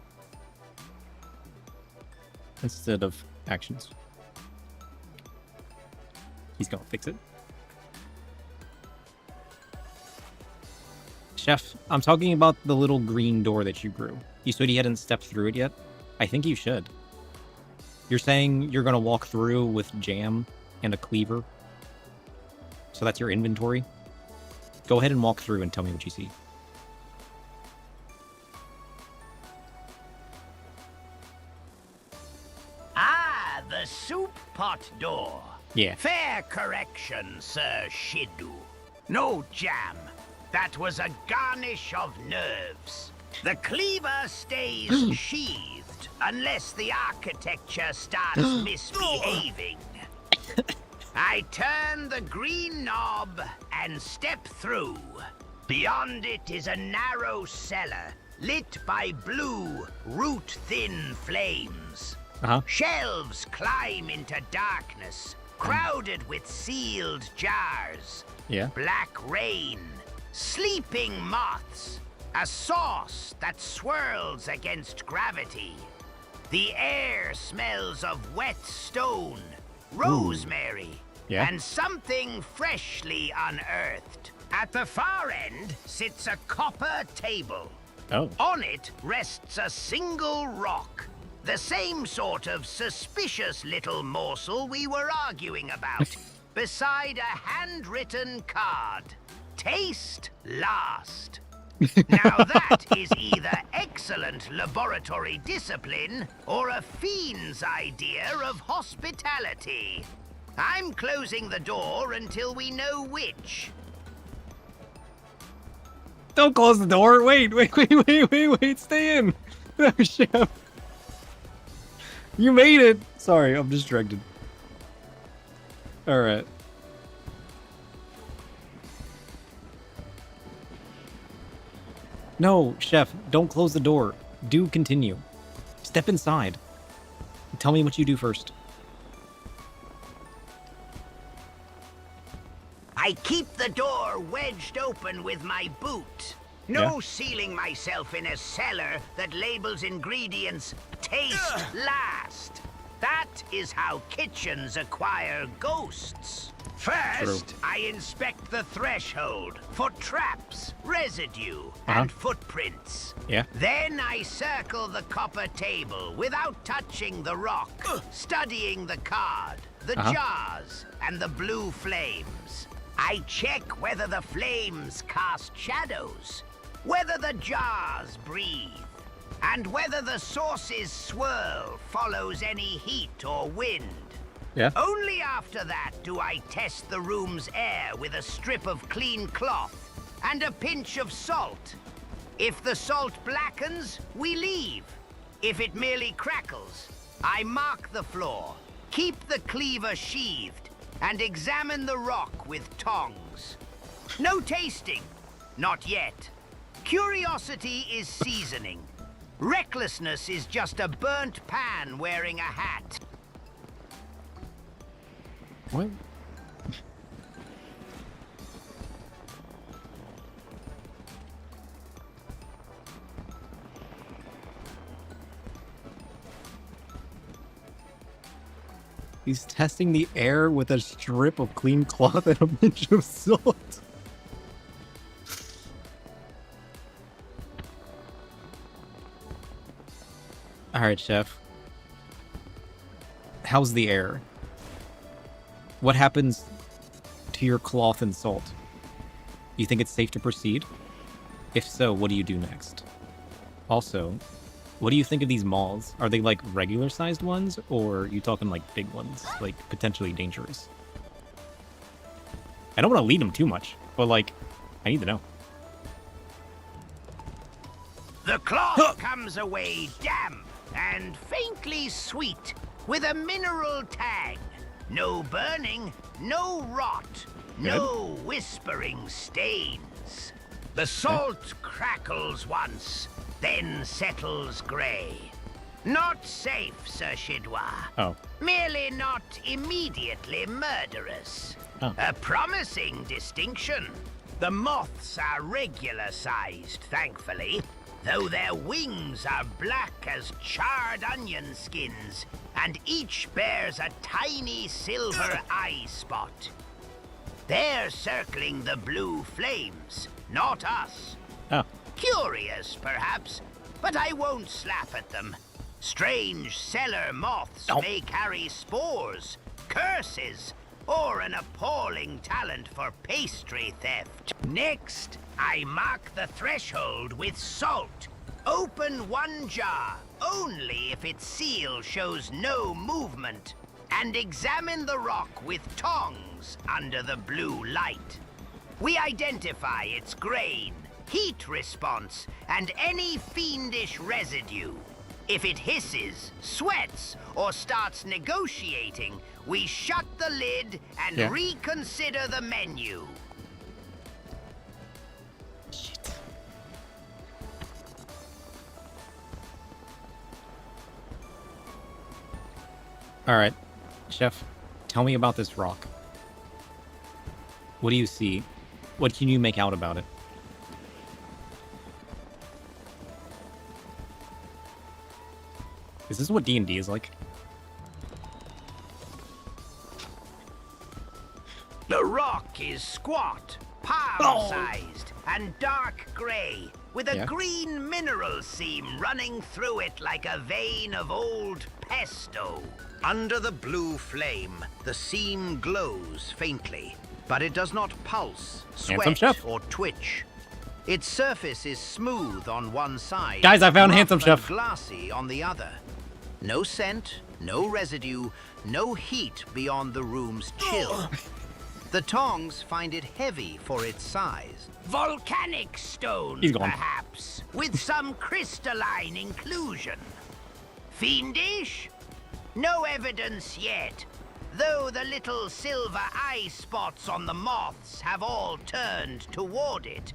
instead of actions. He's gonna fix it. Chef, I'm talking about the little green door that you grew. You said you hadn't stepped through it yet? I think you should. You're saying you're gonna walk through with jam and a cleaver? So that's your inventory? Go ahead and walk through and tell me what you see. Ah, the soup pot door. Yeah. Fair correction, Sir Shidu. No jam. That was a garnish of nerves. The cleaver stays sheathed unless the architecture starts misbehaving. I turn the green knob and step through. Beyond it is a narrow cellar lit by blue, root-thin flames. Shelves climb into darkness, crowded with sealed jars. Yeah. Black rain, sleeping moths, a sauce that swirls against gravity. The air smells of wet stone, rosemary, and something freshly unearthed. At the far end sits a copper table. Oh. On it rests a single rock, the same sort of suspicious little morsel we were arguing about, beside a handwritten card. Taste last. Now that is either excellent laboratory discipline or a fiend's idea of hospitality. I'm closing the door until we know which. Don't close the door. Wait. Stay in. No, Chef. You made it. Sorry, I'm distracted. All right. No, Chef, don't close the door. Do continue. Step inside. Tell me what you do first. I keep the door wedged open with my boot. No sealing myself in a cellar that labels ingredients taste last. That is how kitchens acquire ghosts. First, I inspect the threshold for traps, residue, and footprints. Yeah. Then I circle the copper table without touching the rock, studying the card, the jars, and the blue flames. I check whether the flames cast shadows, whether the jars breathe, and whether the sauce's swirl follows any heat or wind. Yeah. Only after that do I test the room's air with a strip of clean cloth and a pinch of salt. If the salt blackens, we leave. If it merely crackles, I mark the floor, keep the cleaver sheathed, and examine the rock with tongs. No tasting, not yet. Curiosity is seasoning. Recklessness is just a burnt pan wearing a hat. What? He's testing the air with a strip of clean cloth and a pinch of salt. Alright, Chef. How's the air? What happens to your cloth and salt? You think it's safe to proceed? If so, what do you do next? Also, what do you think of these malls? Are they like regular sized ones, or are you talking like big ones, like potentially dangerous? I don't want to lead them too much, but like, I need to know. The cloth comes away damp and faintly sweet, with a mineral tang. No burning, no rot, no whispering stains. The salt crackles once, then settles grey. Not safe, Sir Chidois. Oh. Merely not immediately murderous. Oh. A promising distinction. The moths are regular-sized, thankfully, though their wings are black as charred onion skins, and each bears a tiny silver eye spot. They're circling the blue flames, not us. Oh. Curious, perhaps, but I won't slap at them. Strange cellar moths may carry spores, curses, or an appalling talent for pastry theft. Next, I mark the threshold with salt. Open one jar, only if its seal shows no movement, and examine the rock with tongs under the blue light. We identify its grain, heat response, and any fiendish residue. If it hisses, sweats, or starts negotiating, we shut the lid and reconsider the menu. Shit. Alright, Chef, tell me about this rock. What do you see? What can you make out about it? Is this what D&D is like? The rock is squat, palm-sized, and dark grey, with a green mineral seam running through it like a vein of old pesto. Under the blue flame, the seam glows faintly, but it does not pulse, sweat, or twitch. Its surface is smooth on one side, guys, I found Handsome Chef. Glassy on the other. No scent, no residue, no heat beyond the room's chill. The tongs find it heavy for its size. Volcanic stone, perhaps, with some crystalline inclusion. Fiendish? No evidence yet, though the little silver eye spots on the moths have all turned toward it.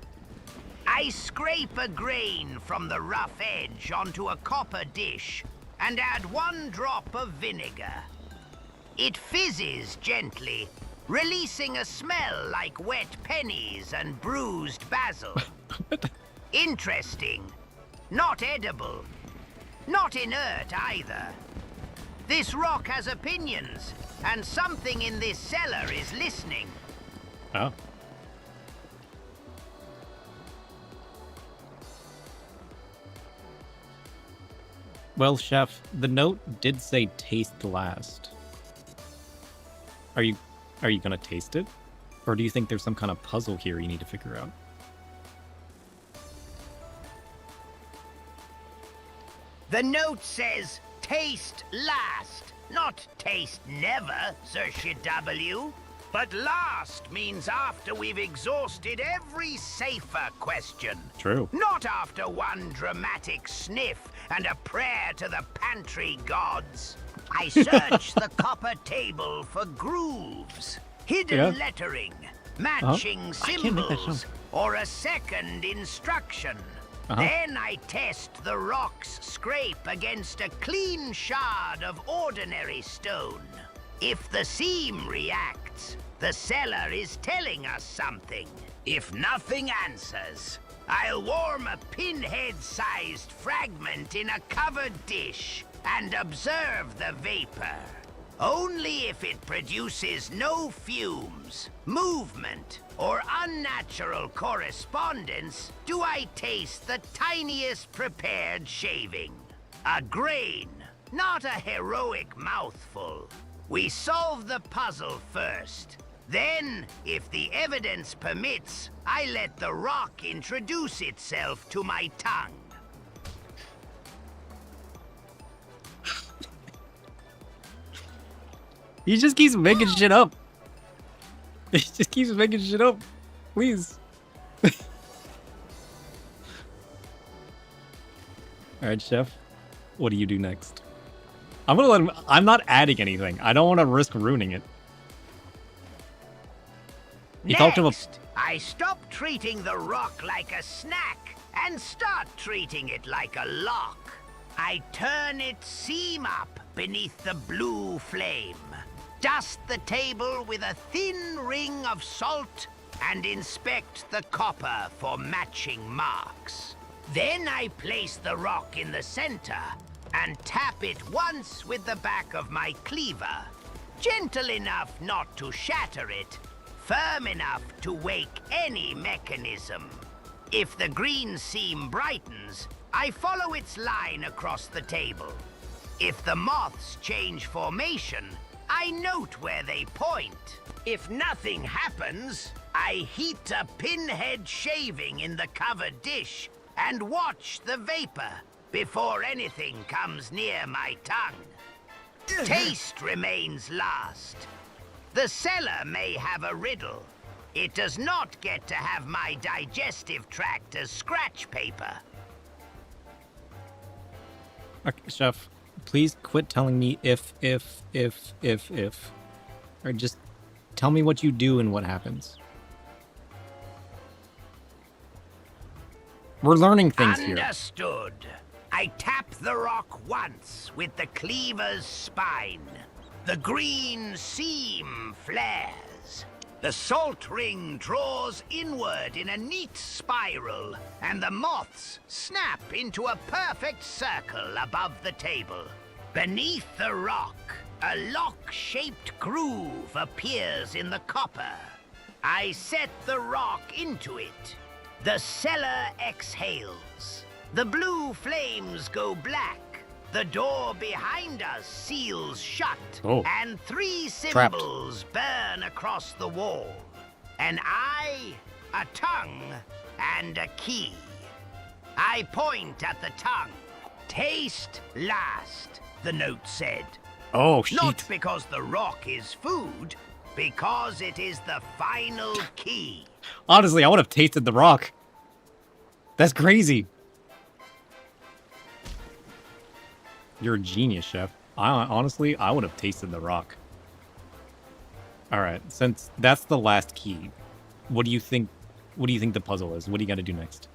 I scrape a grain from the rough edge onto a copper dish and add 1 drop of vinegar. It fizzes gently, releasing a smell like wet pennies and bruised basil. Interesting. Not edible. Not inert either. This rock has opinions, and something in this cellar is listening. Oh. Well, Chef, the note did say taste last. Are you gonna taste it? Or do you think there's some kind of puzzle here you need to figure out? The note says, taste last, not taste never, Sir W. But last means after we've exhausted every safer question. True. Not after one dramatic sniff and a prayer to the pantry gods. I search the copper table for grooves, hidden lettering, matching symbols, or a second instruction. Then I test the rock's scrape against a clean shard of ordinary stone. If the seam reacts, the cellar is telling us something. If nothing answers, I'll warm a pinhead-sized fragment in a covered dish and observe the vapor. Only if it produces no fumes, movement, or unnatural correspondence do I taste the tiniest prepared shaving. A grain, not a heroic mouthful. We solve the puzzle first. Then, if the evidence permits, I let the rock introduce itself to my tongue. He just keeps making shit up. He just keeps making shit up. Please. Alright, Chef. What do you do next? I'm gonna let him. I'm not adding anything. I don't want to risk ruining it. Next, I stop treating the rock like a snack and start treating it like a lock. I turn its seam up beneath the blue flame, dust the table with a thin ring of salt, and inspect the copper for matching marks. Then I place the rock in the center and tap it once with the back of my cleaver, gentle enough not to shatter it, firm enough to wake any mechanism. If the green seam brightens, I follow its line across the table. If the moths change formation, I note where they point. If nothing happens, I heat a pinhead shaving in the covered dish and watch the vapor before anything comes near my tongue. Taste remains last. The cellar may have a riddle. It does not get to have my digestive tract as scratch paper. Okay, Chef, please quit telling me if. Or just tell me what you do and what happens. We're learning things here. Understood. I tap the rock once with the cleaver's spine. The green seam flares. The salt ring draws inward in a neat spiral, and the moths snap into a perfect circle above the table. Beneath the rock, a lock-shaped groove appears in the copper. I set the rock into it. The cellar exhales. The blue flames go black. The door behind us seals shut, and 3 symbols burn across the wall. An eye, a tongue, and a key. I point at the tongue. Taste last, the note said. Oh, shit. Not because the rock is food, because it is the final key. Honestly, I would have tasted the rock. That's crazy. You're a genius, Chef. Honestly, I would have tasted the rock. Alright, since that's the last key, what do you think the puzzle is? What do you gotta do next?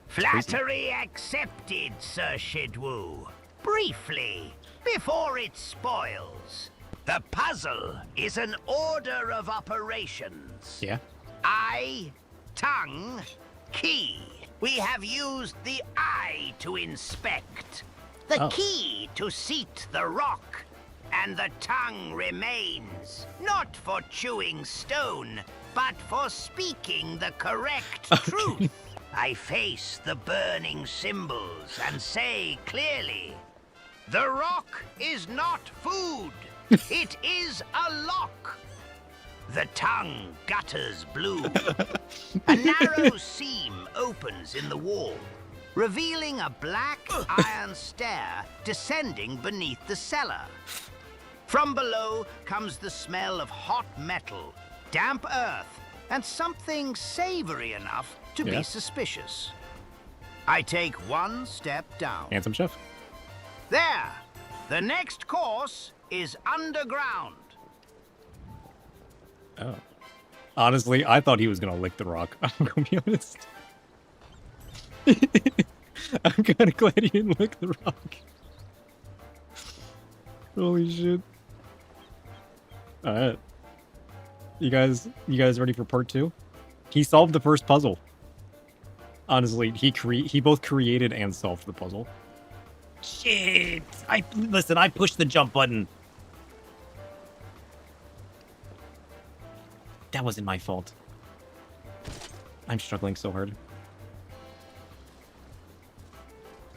Flattery accepted, Sir Shidwu. Briefly, before it spoils. The puzzle is an order of operations. Yeah? Eye, tongue, key. We have used the eye to inspect, the key to seat the rock, and the tongue remains, not for chewing stone, but for speaking the correct truth. I face the burning symbols and say clearly, the rock is not food, it is a lock. The tongue gutters blue. A narrow seam opens in the wall. revealing a black iron stair descending beneath the cellar. From below comes the smell of hot metal, damp earth, and something savory enough to be suspicious. I take one step down. Handsome chef. There! The next course is underground. Oh. Honestly, I thought he was gonna lick the rock. I'm gonna be honest. I'm kinda glad he didn't lick the rock. Holy shit. Alright. You guys ready for part 2? He solved the first puzzle. Honestly, he both created and solved the puzzle. Shit! I pushed the jump button. That wasn't my fault. I'm struggling so hard.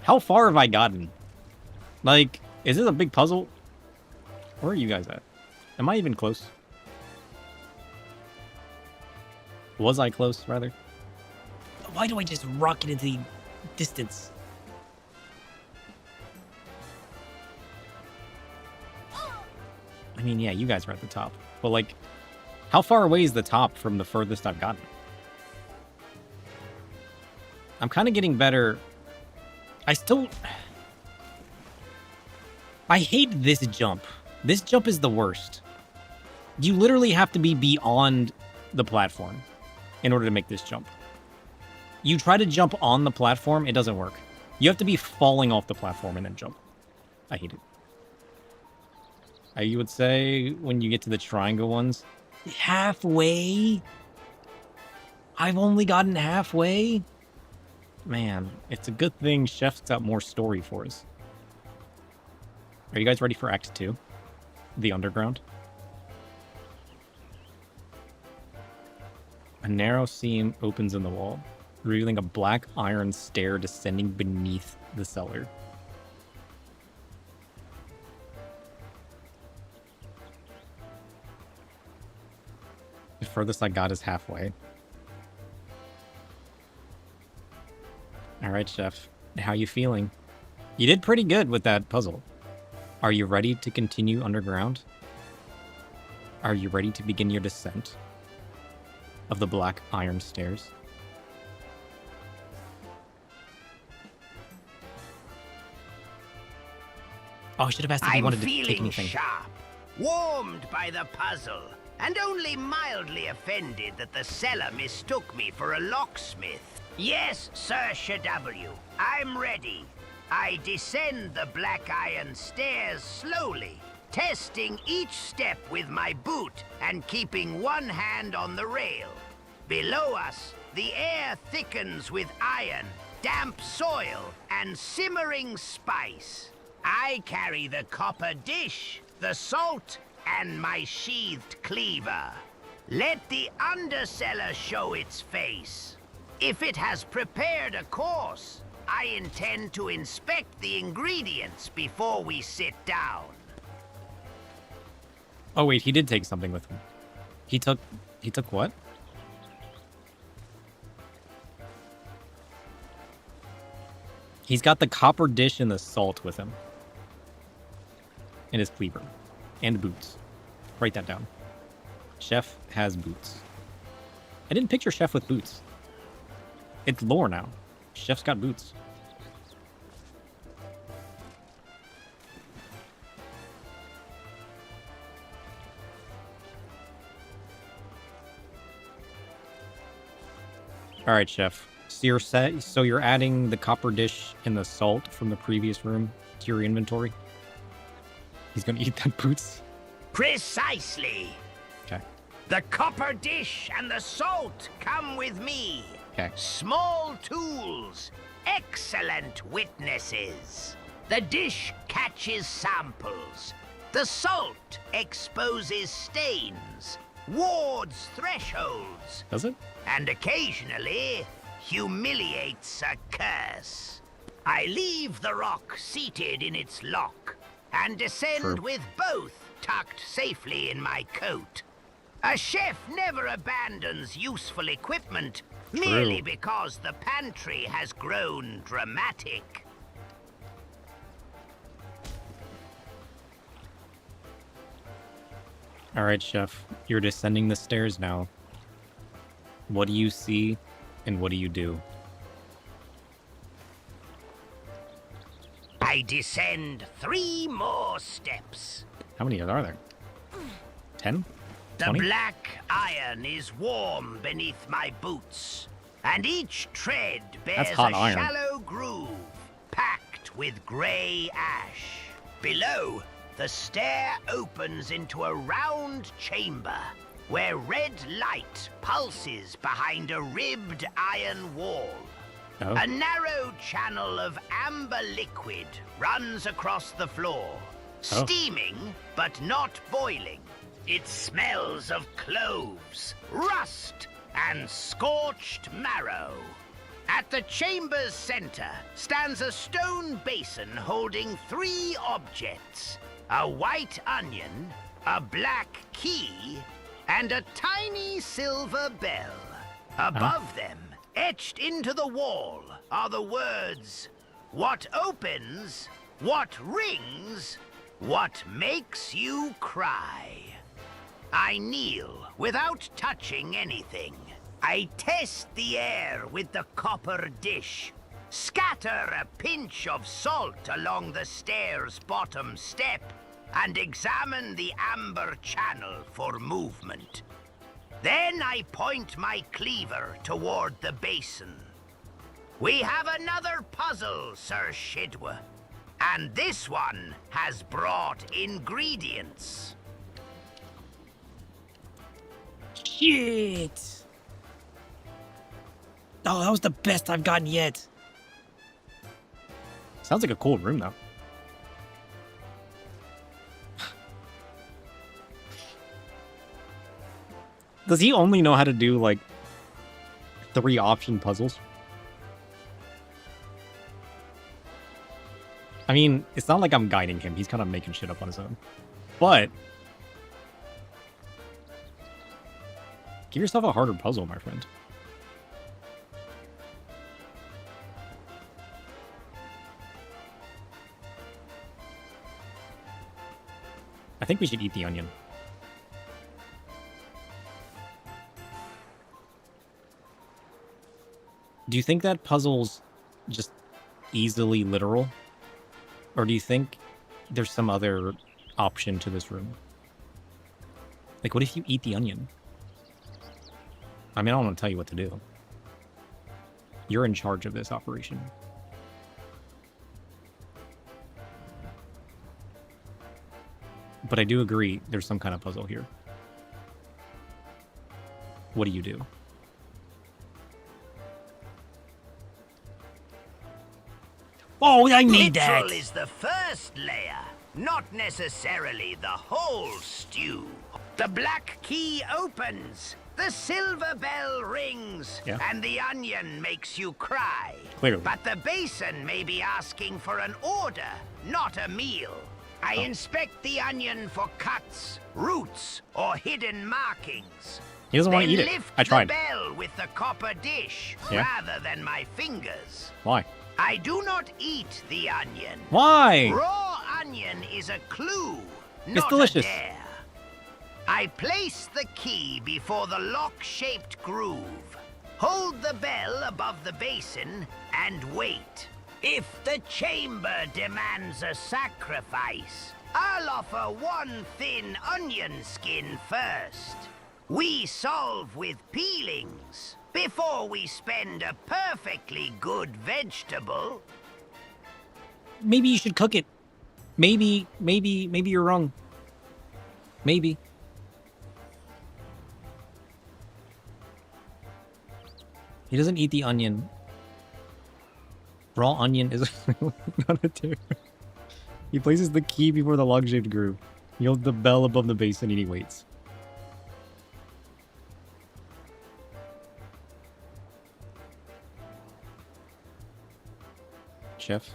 How far have I gotten? Like, is this a big puzzle? Where are you guys at? Am I even close? Was I close, rather? Why do I just rocket into the distance? I mean, yeah, you guys are at the top. But, like, how far away is the top from the furthest I've gotten? I'm kind of getting better. I hate this jump. This jump is the worst. You literally have to be beyond the platform in order to make this jump. You try to jump on the platform, it doesn't work. You have to be falling off the platform and then jump. I hate it. You would say when you get to the triangle ones, halfway? I've only gotten halfway? Man, it's a good thing Chef's got more story for us. Are you guys ready for Act 2? The Underground? A narrow seam opens in the wall, revealing a black iron stair descending beneath the cellar. The furthest I got is halfway. Alright, Chef. How you feeling? You did pretty good with that puzzle. Are you ready to continue underground? Are you ready to begin your descent of the black iron stairs? Oh, I should have asked if he wanted to take anything. I'm feeling sharp, warmed by the puzzle, and only mildly offended that the cellar mistook me for a locksmith. Yes, Sir W. I'm ready. I descend the black iron stairs slowly, testing each step with my boot and keeping one hand on the rail. Below us, the air thickens with iron, damp soil, and simmering spice. I carry the copper dish, the salt, and my sheathed cleaver. Let the undercellar show its face. If it has prepared a course, I intend to inspect the ingredients before we sit down. Oh wait, he did take something with him. He took what? He's got the copper dish and the salt with him. And his cleaver. And boots. Write that down. Chef has boots. I didn't picture Chef with boots. It's lore now. Chef's got boots. All right, Chef. So you're set. So you're adding the copper dish and the salt from the previous room to your inventory. He's gonna eat that boots. Precisely. Okay. The copper dish and the salt come with me. Okay. Small tools, excellent witnesses. The dish catches samples. The salt exposes stains, wards thresholds. Does it? And occasionally humiliates a curse. I leave the rock seated in its lock and descend with both tucked safely in my coat. A chef never abandons useful equipment merely because the pantry has grown dramatic. All right, chef. You're descending the stairs now. What do you see, and what do you do? I descend 3 more steps. How many are there? 10? The 20? black iron is warm beneath my boots, and each tread bears a hot iron. shallow groove packed with grey ash. Below, the stair opens into a round chamber where red light pulses behind a ribbed iron wall. Oh. A narrow channel of amber liquid runs across the floor, steaming but not boiling. It smells of cloves, rust, and scorched marrow. At the chamber's center stands a stone basin holding 3 objects: a white onion, a black key, and a tiny silver bell. Above them, etched into the wall, are the words, "What opens, what rings, what makes you cry." I kneel without touching anything. I test the air with the copper dish, scatter a pinch of salt along the stair's bottom step, and examine the amber channel for movement. Then I point my cleaver toward the basin. We have another puzzle, Sir Shidwa, and this one has brought ingredients. Shit! Oh, that was the best I've gotten yet. Sounds like a cool room, though. Does he only know how to do, like, 3 option puzzles? I mean, it's not like I'm guiding him. He's kind of making shit up on his own. But give yourself a harder puzzle, my friend. I think we should eat the onion. Do you think that puzzle's just easily literal? Or do you think there's some other option to this room? Like, what if you eat the onion? I mean, I don't want to tell you what to do. You're in charge of this operation. But I do agree there's some kind of puzzle here. What do you do? Oh, I need that! Literal is the first layer, not necessarily the whole stew. The black key opens, the silver bell rings, and the onion makes you cry. Clearly. But the basin may be asking for an order, not a meal. I inspect the onion for cuts, roots, or hidden markings. He doesn't want to eat it. Lift I tried. the bell with the copper dish rather than my fingers. Why? I do not eat the onion. Why? Raw onion is a clue, It's not delicious. a dare. I place the key before the lock-shaped groove, hold the bell above the basin, and wait. If the chamber demands a sacrifice, I'll offer 1 thin onion skin first. We solve with peelings before we spend a perfectly good vegetable. Maybe you should cook it. Maybe you're wrong. Maybe. He doesn't eat the onion. Raw onion is not a dare. He places the key before the log-shaped groove. He holds the bell above the basin and he waits. Chef,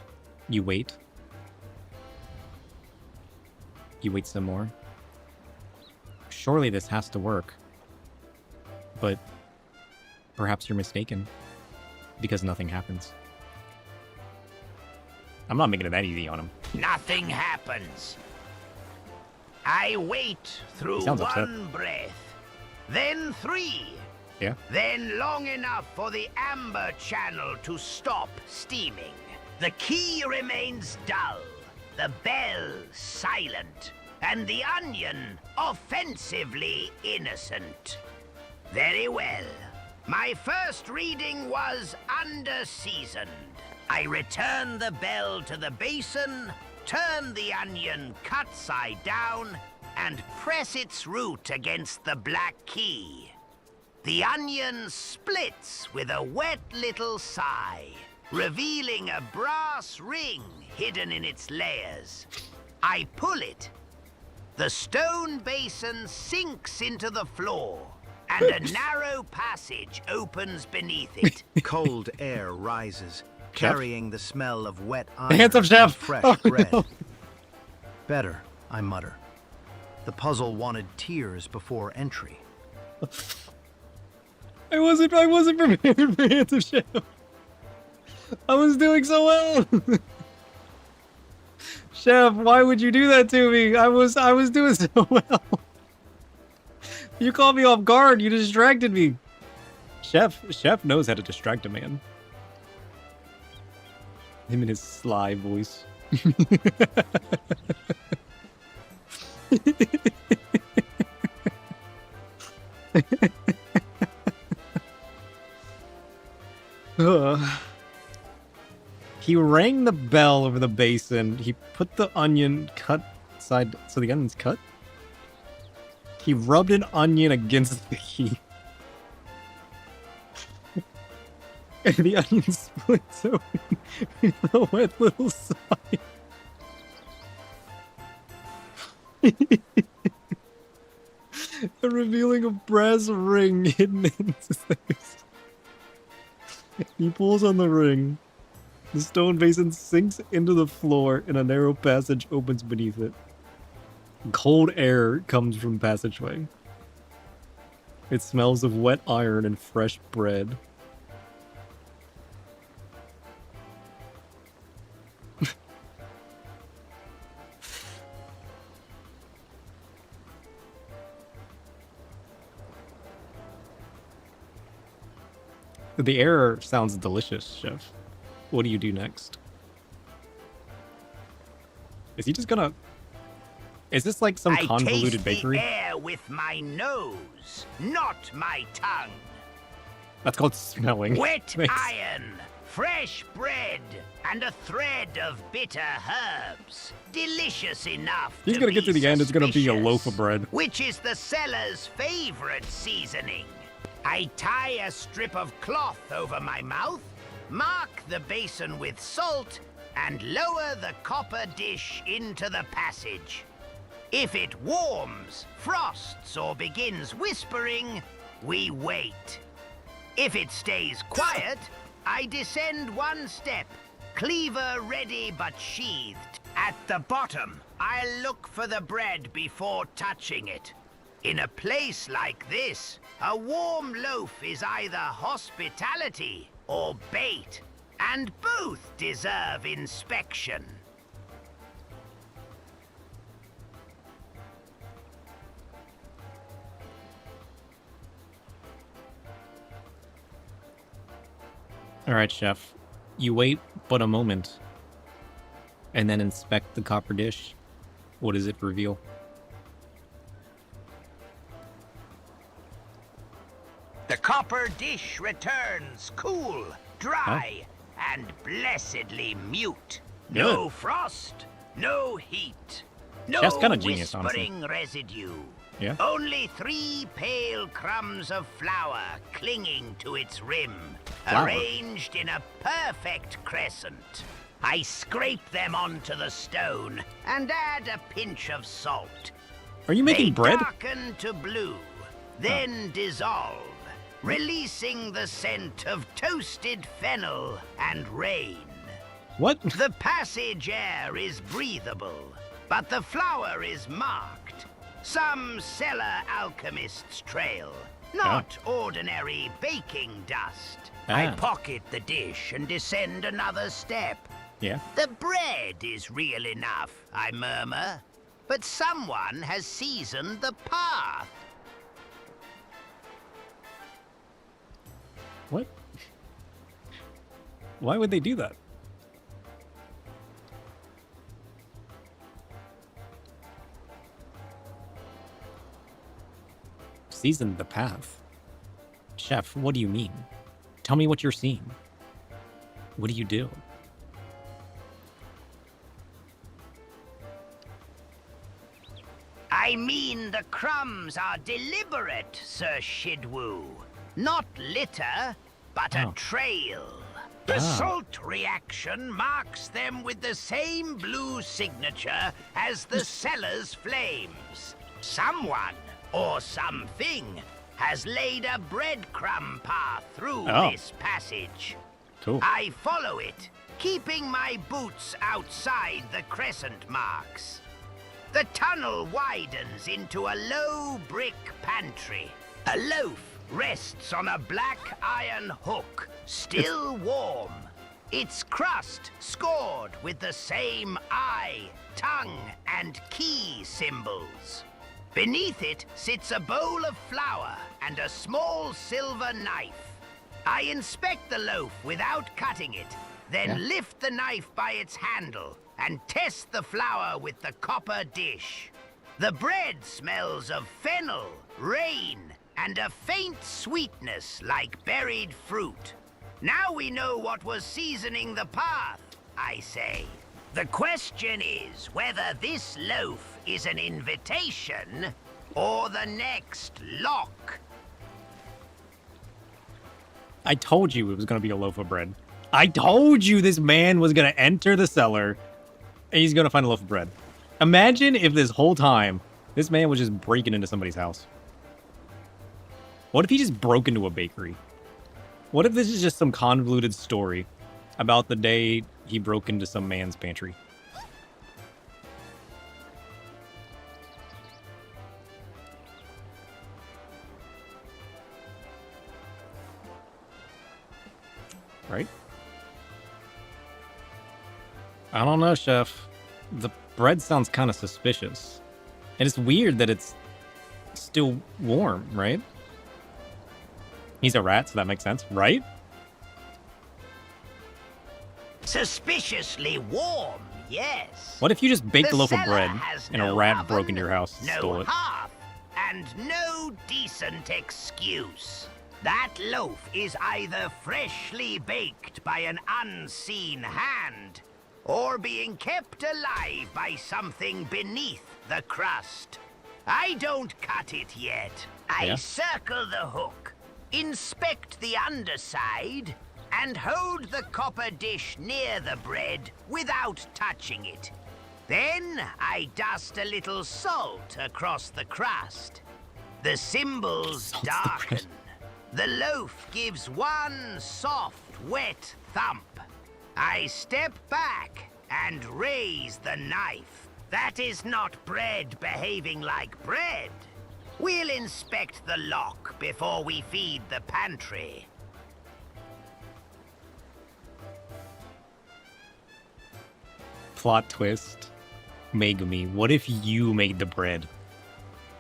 you wait. You wait some more. surely this has to work. But perhaps you're mistaken, because nothing happens. I'm not making it that easy on him. Nothing happens. I wait through one breath, then 3. Yeah. Then long enough for the amber channel to stop steaming. The key remains dull, the bell silent, and the onion offensively innocent. Very well. My first reading was under-seasoned. I return the bell to the basin, turn the onion cut side down, and press its root against the black key. The onion splits with a wet little sigh, revealing a brass ring hidden in its layers. I pull it. The stone basin sinks into the floor, and a narrow passage opens beneath it. Cold air rises, carrying the smell of wet iron Handsome and chef. fresh bread. Better, I mutter. The puzzle wanted tears before entry. I wasn't prepared for Handsome Chef. I was doing so well. Chef, why would you do that to me? I was doing so well. You caught me off guard. You distracted me. Chef knows how to distract a man. Him and his sly voice. He rang the bell over the basin. He put the onion cut side, so the onion's cut. He rubbed an onion against the key. And the onion splits open with a wet little sigh. A revealing a brass ring hidden in his face. He pulls on the ring. The stone basin sinks into the floor and a narrow passage opens beneath it. Cold air comes from the passageway. It smells of wet iron and fresh bread. The air sounds delicious, Chef. What do you do next? Is he just gonna... Is this like some convoluted bakery? I taste the air with my nose, not my tongue. That's called smelling. Wet iron, fresh bread, and a thread of bitter herbs. Delicious enough He's gonna get to the end, it's gonna be a loaf of bread. Which is the seller's favorite seasoning. I tie a strip of cloth over my mouth, mark the basin with salt, and lower the copper dish into the passage. If it warms, frosts, or begins whispering, we wait. If it stays quiet, I descend one step, cleaver ready but sheathed. At the bottom, I'll look for the bread before touching it. In a place like this, a warm loaf is either hospitality or bait, and both deserve inspection. All right, Chef. You wait but a moment, and then inspect the copper dish. What does it reveal? The copper dish returns cool, dry, and blessedly mute. No frost, no heat, no Chef's kinda genius, whispering residue. Yeah. Only 3 pale crumbs of flour clinging to its rim, Flour? arranged in a perfect crescent. I scrape them onto the stone and add a pinch of salt. Are you making bread? They darken to blue, then dissolve, releasing the scent of toasted fennel and rain. What? The passage air is breathable, but the flour is marked. Some cellar alchemist's trail. Not ordinary baking dust. I pocket the dish and descend another step. Yeah. The bread is real enough, I murmur. But someone has seasoned the path. What? Why would they do that? Seasoned the path. Chef, what do you mean? Tell me what you're seeing. What do you do? I mean the crumbs are deliberate, Sir Shidwu. Not litter, but a trail. The salt reaction marks them with the same blue signature as the cellar's flames. Someone, or something, has laid a breadcrumb path through this passage. Cool. I follow it, keeping my boots outside the crescent marks. The tunnel widens into a low brick pantry. A loaf rests on a black iron hook, still warm. Its crust scored with the same eye, tongue, and key symbols. Beneath it sits a bowl of flour and a small silver knife. I inspect the loaf without cutting it, then lift the knife by its handle and test the flour with the copper dish. The bread smells of fennel, rain, and a faint sweetness like buried fruit. Now we know what was seasoning the path, I say. The question is whether this loaf is an invitation or the next lock. I told you it was going to be a loaf of bread. I told you this man was going to enter the cellar and he's going to find a loaf of bread. Imagine if this whole time this man was just breaking into somebody's house. What if he just broke into a bakery? What if this is just some convoluted story about the day he broke into some man's pantry? Right? I don't know, Chef. The bread sounds kind of suspicious. And it's weird that it's still warm, right? He's a rat, so that makes sense, right? Suspiciously warm, yes. What if you just baked a loaf of cellar bread has and a no rat oven, broke into your house and no stole it? hearth, and no decent excuse. That loaf is either freshly baked by an unseen hand, or being kept alive by something beneath the crust. I don't cut it yet. I circle the hook, inspect the underside, and hold the copper dish near the bread without touching it. Then I dust a little salt across the crust. The symbols darken. The loaf gives one soft, wet thump. I step back and raise the knife. That is not bread behaving like bread. We'll inspect the lock before we feed the pantry. Plot twist. Megumi, what if you made the bread?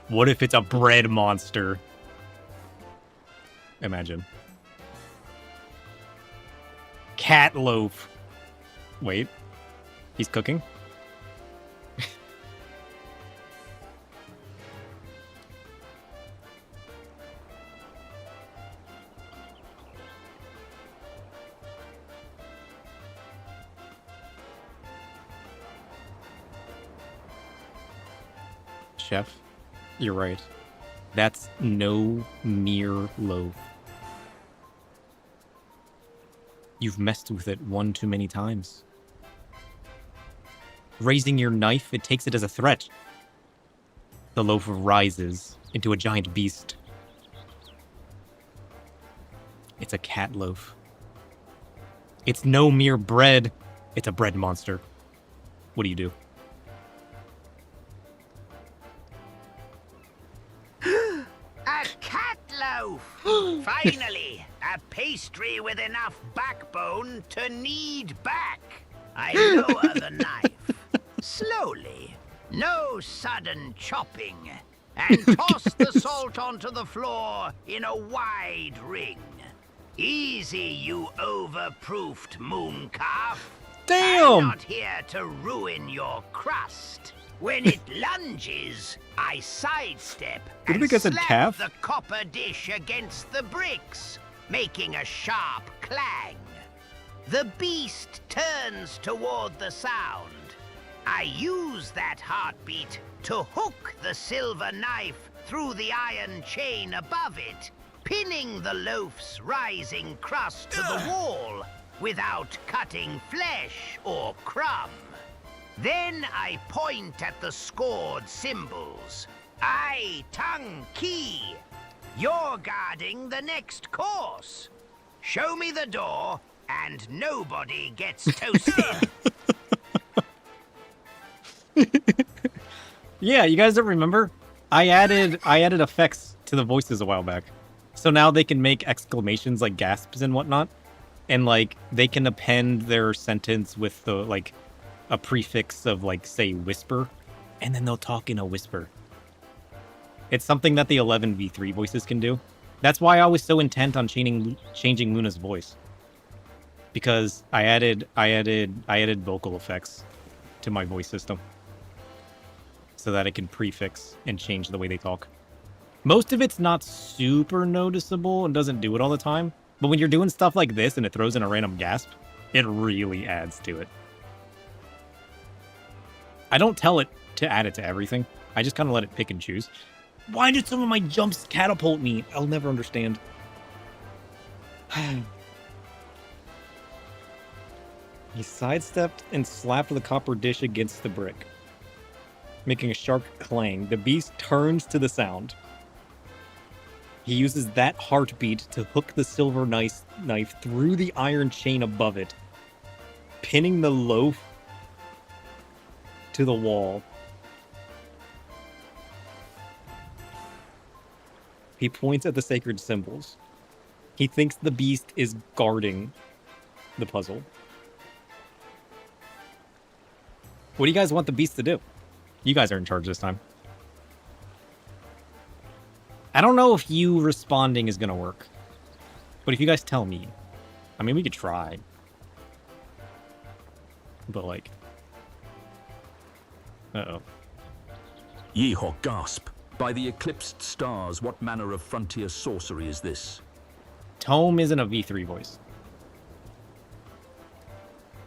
What if it's a bread monster? Imagine. Cat loaf. Wait. He's cooking? Chef, you're right. That's no mere loaf. You've messed with it one too many times. Raising your knife, it takes it as a threat. The loaf rises into a giant beast. It's a cat loaf. It's no mere bread. It's a bread monster. What do you do? Finally, a pastry with enough backbone to knead back. I lower the knife. Slowly. No sudden chopping. And toss the salt onto the floor in a wide ring. Easy, you overproofed mooncalf. Damn! I'm not here to ruin your crust. When it lunges, I sidestep and think I said slap calf? the copper dish against the bricks, making a sharp clang. The beast turns toward the sound. I use that heartbeat to hook the silver knife through the iron chain above it, pinning the loaf's rising crust to the wall without cutting flesh or crumb. Then I point at the scored symbols. I tongue key. You're guarding the next course. Show me the door, and nobody gets toasted. Yeah, you guys don't remember? I added effects to the voices a while back. So now they can make exclamations like gasps and whatnot. And like they can append their sentence with the like a prefix of like say whisper, and then they'll talk in a whisper. It's something that the 11v3 voices can do. That's why I was so intent on changing Luna's voice. Because I added vocal effects to my voice system. So that it can prefix and change the way they talk. Most of it's not super noticeable and doesn't do it all the time. But when you're doing stuff like this and it throws in a random gasp, it really adds to it. I don't tell it to add it to everything. I just kind of let it pick and choose. Why did some of my jumps catapult me? I'll never understand. He sidestepped and slapped the copper dish against the brick, making a sharp clang. The beast turns to the sound. He uses that heartbeat to hook the silver knife through the iron chain above it, pinning the loaf to the wall. He points at the sacred symbols. He thinks the beast is guarding the puzzle. What do you guys want the beast to do? You guys are in charge this time. I don't know if you responding is going to work. But if you guys tell me, I mean, we could try. But like... Uh-oh. Yeehawk gasp. By the eclipsed stars, what manner of frontier sorcery is this? Tome isn't a V3 voice.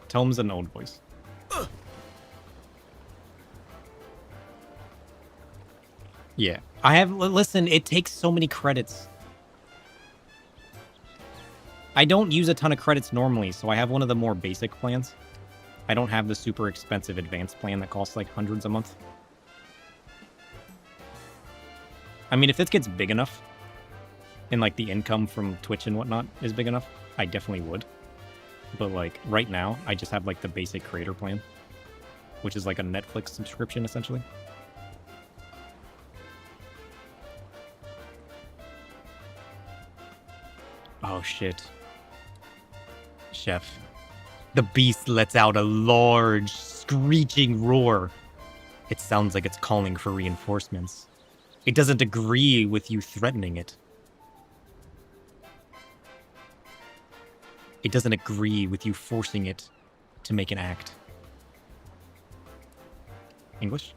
Tome's an old voice. Yeah. Listen, it takes so many credits. I don't use a ton of credits normally, so I have one of the more basic plans. I don't have the super expensive advanced plan that costs like hundreds a month. I mean, if this gets big enough, and like the income from Twitch and whatnot is big enough, I definitely would. But like right now, I just have like the basic creator plan, which is like a Netflix subscription essentially. Oh shit. Chef. The beast lets out a large, screeching roar. It sounds like it's calling for reinforcements. It doesn't agree with you threatening it. It doesn't agree with you forcing it to make an act. English?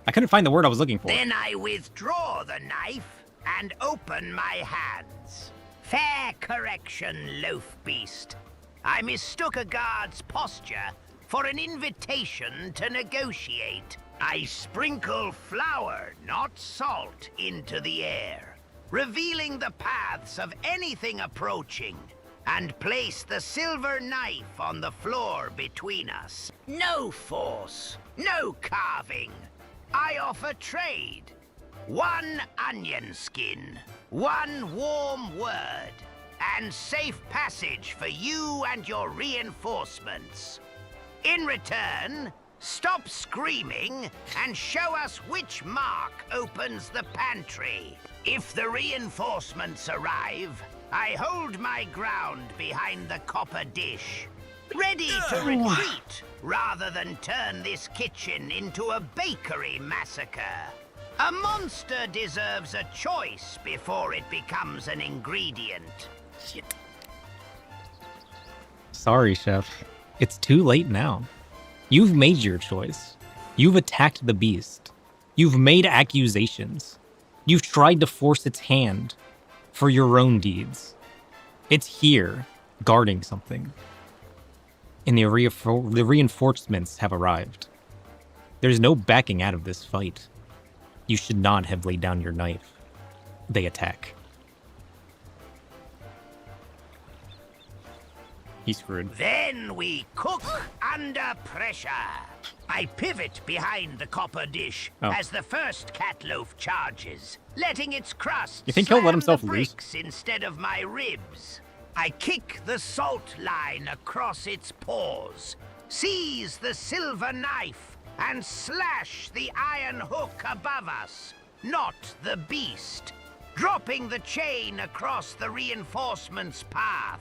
I couldn't find the word I was looking for. Then I withdraw the knife and open my hands. Fair correction, loaf beast. I mistook a guard's posture for an invitation to negotiate. I sprinkle flour, not salt, into the air, revealing the paths of anything approaching, and place the silver knife on the floor between us. No force, no carving. I offer trade. 1 onion skin, 1 warm word, and safe passage for you and your reinforcements. In return, Stop screaming and show us which mark opens the pantry. If the reinforcements arrive, I hold my ground behind the copper dish, ready to retreat rather than turn this kitchen into a bakery massacre. A monster deserves a choice before it becomes an ingredient. Shit. Sorry, Chef. It's too late now. You've made your choice. You've attacked the beast. You've made accusations. You've tried to force its hand for your own deeds. It's here, guarding something. And the reinforcements have arrived. There's no backing out of this fight. You should not have laid down your knife. They attack. He's screwed. Then we cook under pressure. I pivot behind the copper dish as the first cat loaf charges, letting its crust you think he'll let himself the loose? bricks instead of my ribs. I kick the salt line across its paws, seize the silver knife, and slash the iron hook above us, not the beast, dropping the chain across the reinforcements' path.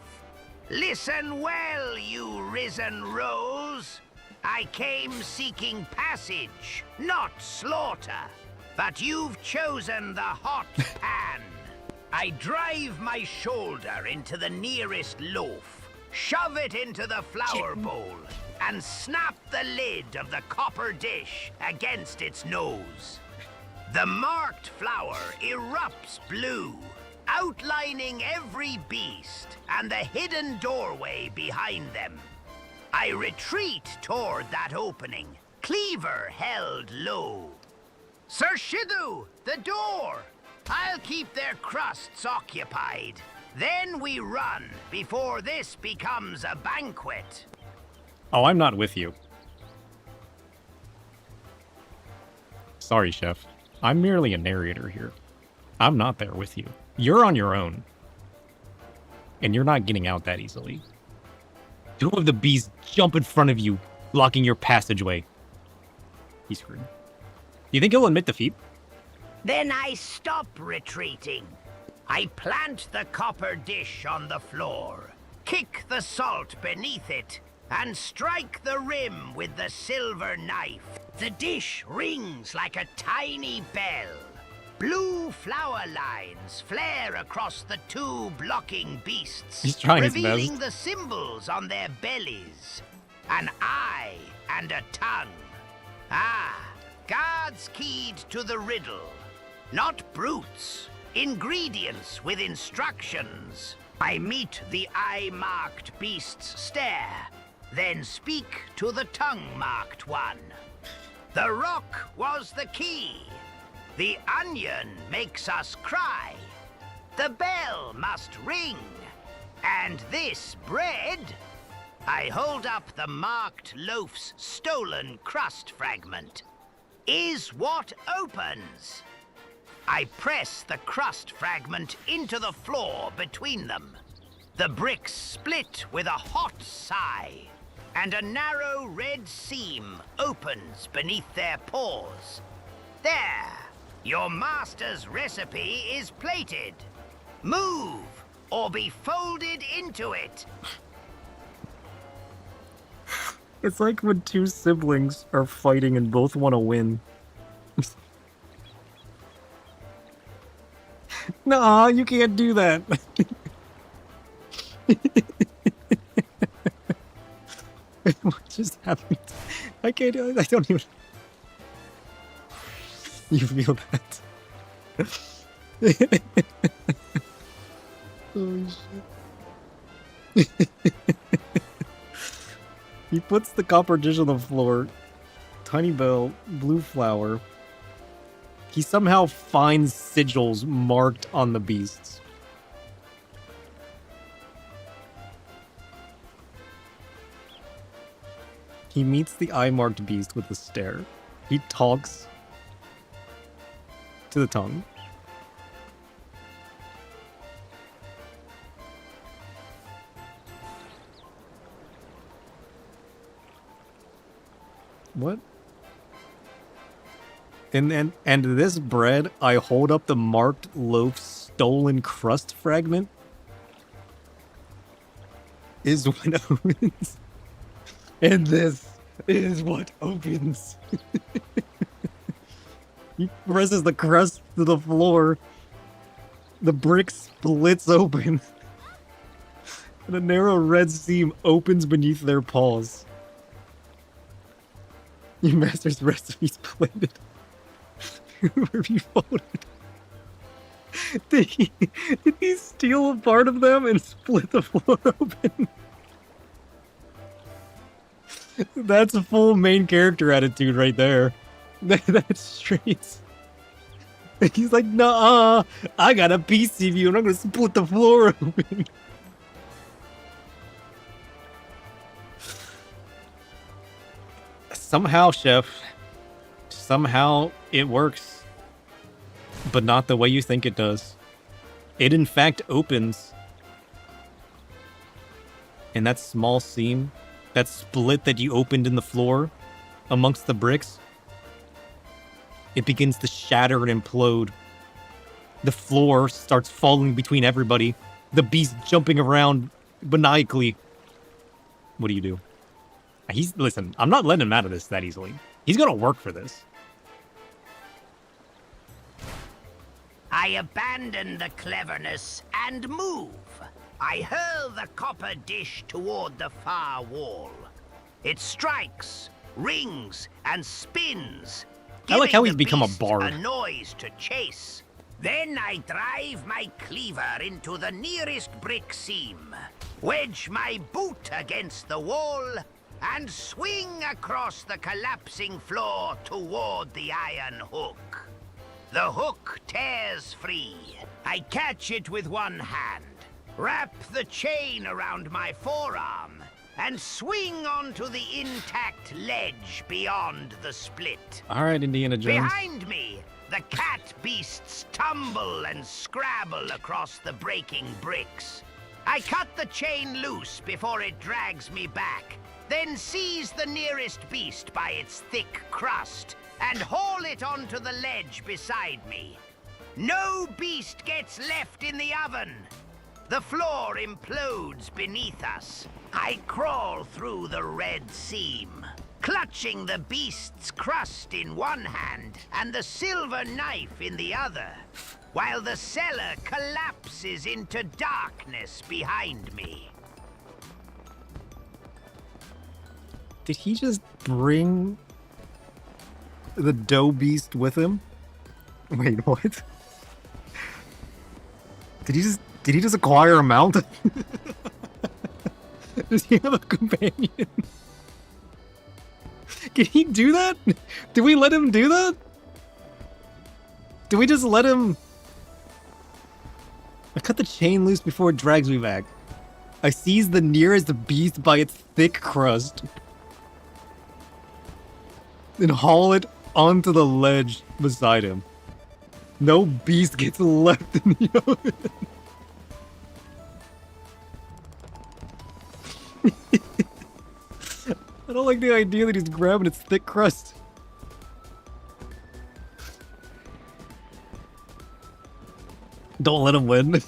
Listen well, you risen rose. I came seeking passage, not slaughter. But you've chosen the hot pan. I drive my shoulder into the nearest loaf, shove it into the flour bowl, and snap the lid of the copper dish against its nose. The marked flour erupts blue, outlining every beast and the hidden doorway behind them. I retreat toward that opening, cleaver held low. Sir Shiddu, the door! I'll keep their crusts occupied. Then we run before this becomes a banquet. Oh, I'm not with you. Sorry, Chef. I'm merely a narrator here. I'm not there with you. You're on your own. And you're not getting out that easily. Two of the beasts jump in front of you, blocking your passageway. He's screwed. Do you think he'll admit defeat? Then I stop retreating. I plant the copper dish on the floor, kick the salt beneath it, and strike the rim with the silver knife. The dish rings like a tiny bell. Blue flower lines flare across the two blocking beasts, He's trying his revealing best. the symbols on their bellies. An eye and a tongue. Ah, guards keyed to the riddle. Not brutes. Ingredients with instructions. I meet the eye-marked beast's stare, then speak to the tongue-marked one. The rock was the key. The onion makes us cry. The bell must ring. And this bread... I hold up the marked loaf's stolen crust fragment. Is what opens. I press the crust fragment into the floor between them. The bricks split with a hot sigh, and a narrow red seam opens beneath their paws. There, your master's recipe is plated. Move, or be folded into it. It's like when two siblings are fighting and both want to win. Nah, you can't do that. What just happened? I can't do it. I don't even... You feel that? Holy shit. He puts the copper dish on the floor. Tiny bell, blue flower. He somehow finds sigils marked on the beasts. He meets the eye-marked beast with a stare. He talks to the tongue. What? And this bread, I hold up the marked loaf stolen crust fragment, is what opens. And this is what opens. He presses the crust to the floor. The brick splits open. And a narrow red seam opens beneath their paws. Your master's recipe's plated. Where you folded. Did he steal a part of them and split the floor open? That's a full main character attitude right there. That's straight. He's like, nah, I got a piece of you and I'm gonna split the floor open. Somehow, Chef, somehow it works. But not the way you think it does. It in fact opens. And that small seam, that split that you opened in the floor amongst the bricks, it begins to shatter and implode. The floor starts falling between everybody. The beast jumping around maniacally. What do you do? Listen, I'm not letting him out of this that easily. He's gonna work for this. I abandon the cleverness and move. I hurl the copper dish toward the far wall. It strikes, rings, and spins. I like how he's giving the become a beast bard. A noise to chase. Then I drive my cleaver into the nearest brick seam, wedge my boot against the wall, and swing across the collapsing floor toward the iron hook. The hook tears free. I catch it with one hand, wrap the chain around my forearm, and swing onto the intact ledge beyond the split. All right, Indiana Jones. Behind me, the cat beasts tumble and scrabble across the breaking bricks. I cut the chain loose before it drags me back, then seize the nearest beast by its thick crust and haul it onto the ledge beside me. No beast gets left in the oven. The floor implodes beneath us. I crawl through the red seam, clutching the beast's crust in one hand and the silver knife in the other, while the cellar collapses into darkness behind me. Did he just bring the dough beast with him? Wait, what? Did he just acquire a mount? Does he have a companion? Can he do that? Did we let him do that? Did we just let him? I cut the chain loose before it drags me back. I seize the nearest beast by its thick crust and haul it onto the ledge beside him. No beast gets left in the oven. I don't like the idea that he's grabbing its thick crust. Don't let him win.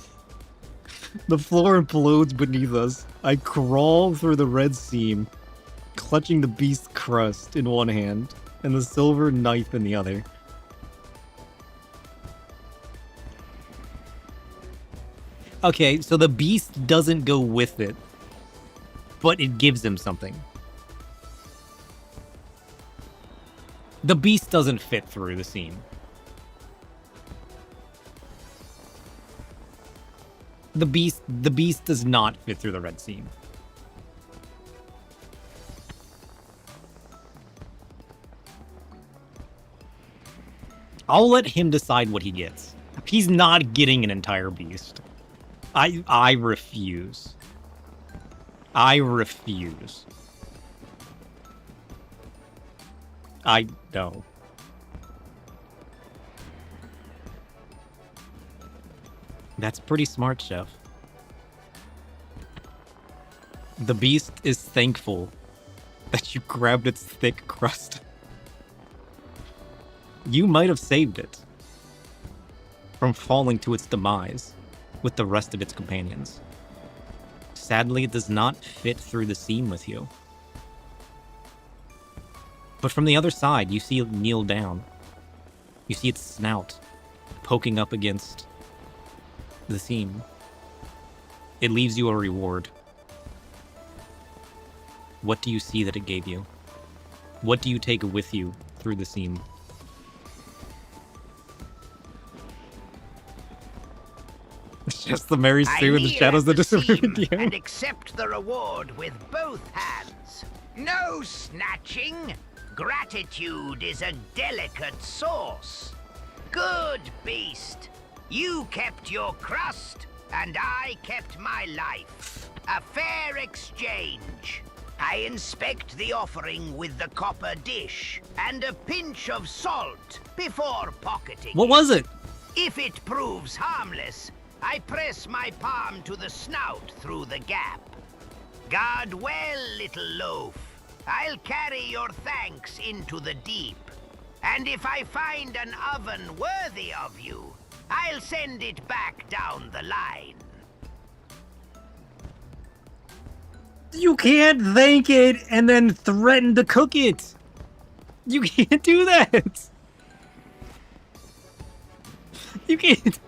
The floor implodes beneath us. I crawl through the red seam, clutching the beast's crust in one hand and the silver knife in the other. Okay, so the beast doesn't go with it, but it gives him something. The beast doesn't fit through the seam. The beast does not fit through the red seam. I'll let him decide what he gets. He's not getting an entire beast. I refuse. I refuse. I know. That's pretty smart, Chef. The beast is thankful that you grabbed its thick crust. You might have saved it from falling to its demise with the rest of its companions. Sadly, it does not fit through the seam with you. But from the other side, you see it kneel down. You see its snout poking up against the seam. It leaves you a reward. What do you see that it gave you? What do you take with you through the seam? It's just the Mary Sue in the shadows that disagree with you. And accept the reward with both hands. No snatching. Gratitude is a delicate sauce. Good beast. You kept your crust, and I kept my life. A fair exchange. I inspect the offering with the copper dish and a pinch of salt before pocketing. What was it? If it proves harmless, I press my palm to the snout through the gap. Guard well, little loaf. I'll carry your thanks into the deep. And if I find an oven worthy of you, I'll send it back down the line. You can't thank it and then threaten to cook it. You can't do that. You can't.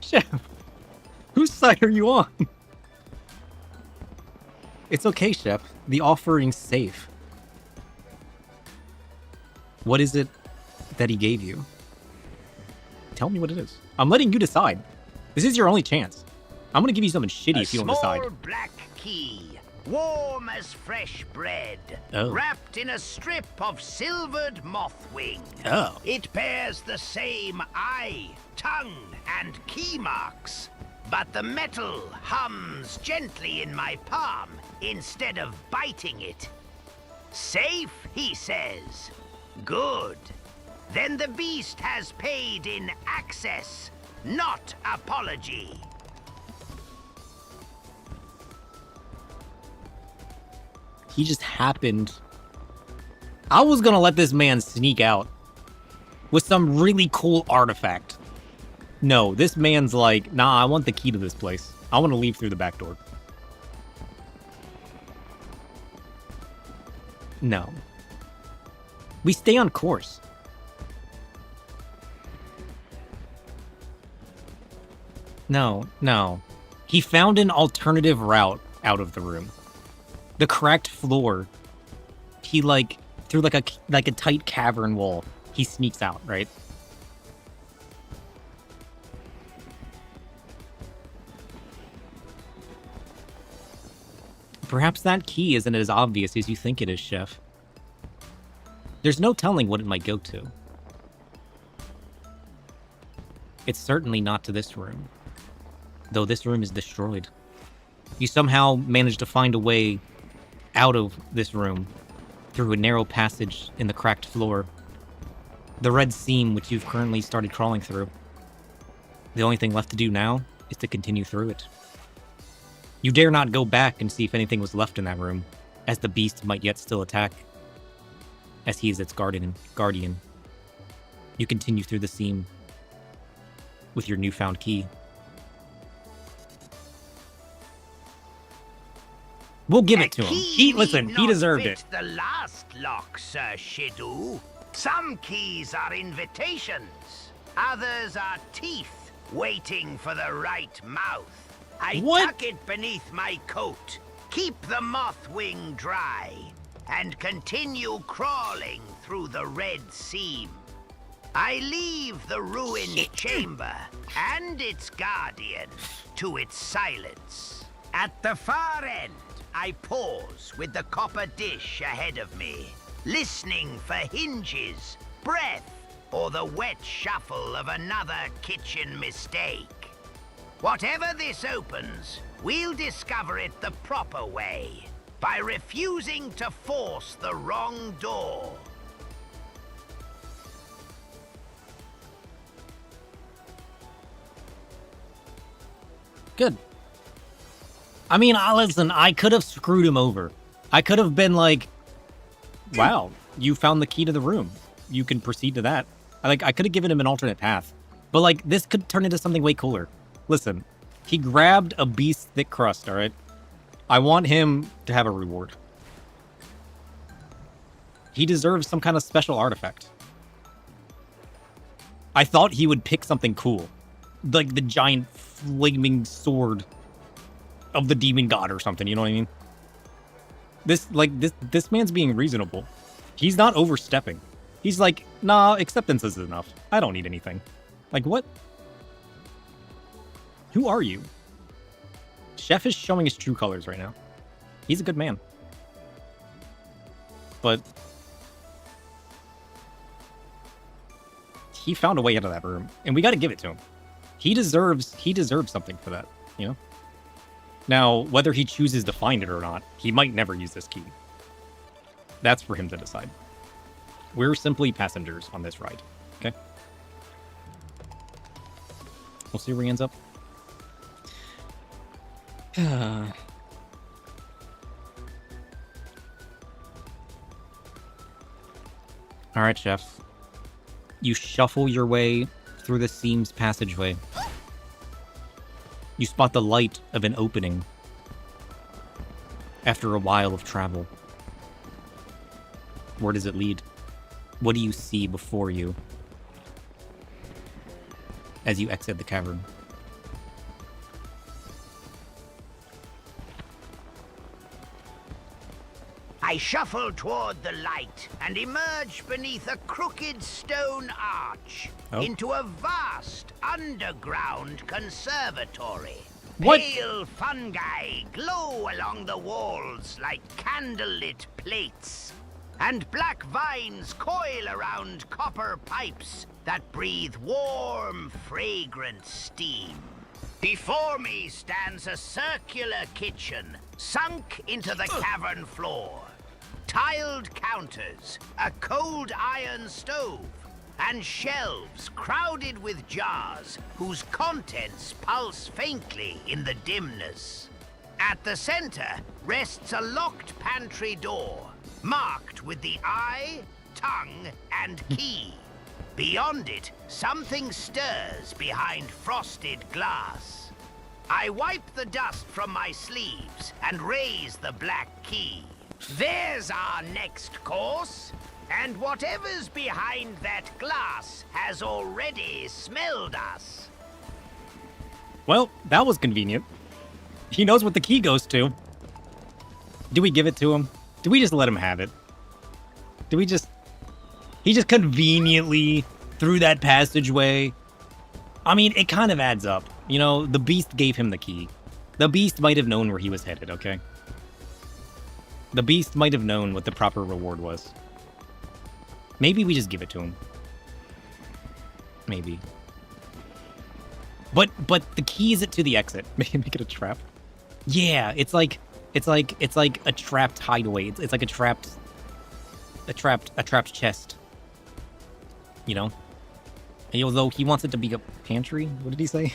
Chef, whose side are you on? It's okay, Chef. The offering's safe. What is it that he gave you? Tell me what it is. I'm letting you decide. This is your only chance. I'm gonna give you something shitty if you don't decide. A small black key, warm as fresh bread, wrapped in a strip of silvered moth wing. Oh. It bears the same eye, tongue, and key marks, but the metal hums gently in my palm instead of biting it. Safe, he says. Good. Then the beast has paid in access, not apology. He just happened. I was gonna let this man sneak out with some really cool artifact. No, this man's like, nah, I want the key to this place. I want to leave through the back door. No. We stay on course. No. He found an alternative route out of the room. The cracked floor. He through like a tight cavern wall. He sneaks out, right? Perhaps that key isn't as obvious as you think it is, Chef. There's no telling what it might go to. It's certainly not to this room. Though this room is destroyed. You somehow managed to find a way out of this room through a narrow passage in the cracked floor. The red seam which you've currently started crawling through. The only thing left to do now is to continue through it. You dare not go back and see if anything was left in that room, as the beast might yet still attack, as he is its guardian. You continue through the seam with your newfound key. We'll give it to him. He deserved it. The last lock, Sir Shidu. Some keys are invitations. Others are teeth waiting for the right mouth. I tuck it beneath my coat, keep the moth wing dry, and continue crawling through the red seam. I leave the ruined chamber and its guardian to its silence. At the far end, I pause with the copper dish ahead of me, listening for hinges, breath, or the wet shuffle of another kitchen mistake. Whatever this opens, we'll discover it the proper way, by refusing to force the wrong door. Good. I mean, listen, I could have screwed him over. I could have been like, Wow, you found the key to the room. You can proceed to that. I could have given him an alternate path, but like this could turn into something way cooler. Listen, he grabbed a beast thick crust. All right, I want him to have a reward. He deserves some kind of special artifact. I thought he would pick something cool, like the giant flaming sword of the demon god or something. You know what I mean? This man's being reasonable. He's not overstepping. He's like, nah, acceptance is enough. I don't need anything. Like, what? Who are you? Chef is showing his true colors right now. He's a good man. But he found a way out of that room, and we got to give it to him. He deserves something for that, you know? Now, whether he chooses to find it or not, he might never use this key. That's for him to decide. We're simply passengers on this ride, okay? We'll see where he ends up. All right, Chef. You shuffle your way through the seams passageway. You spot the light of an opening after a while of travel. Where does it lead? What do you see before you as you exit the cavern? I shuffle toward the light and emerge beneath a crooked stone arch into a vast underground conservatory. What? Pale fungi glow along the walls like candlelit plates, and black vines coil around copper pipes that breathe warm, fragrant steam. Before me stands a circular kitchen sunk into the cavern floor. Tiled counters, a cold iron stove, and shelves crowded with jars whose contents pulse faintly in the dimness. At the center rests a locked pantry door, marked with the eye, tongue, and key. Beyond it, something stirs behind frosted glass. I wipe the dust from my sleeves and raise the black key. There's our next course, and whatever's behind that glass has already smelled us. Well, that was convenient. He knows what the key goes to. Do we give it to him? Do we just let him have it? Do we just... He just conveniently through that passageway. I mean, it kind of adds up. You know, the beast gave him the key. The beast might have known where he was headed, okay? The beast might have known what the proper reward was. Maybe we just give it to him. Maybe. But the key is it to the exit. Make it a trap. Yeah, it's like a trapped hideaway. It's like a trapped chest. You know? And although he wants it to be a pantry, what did he say?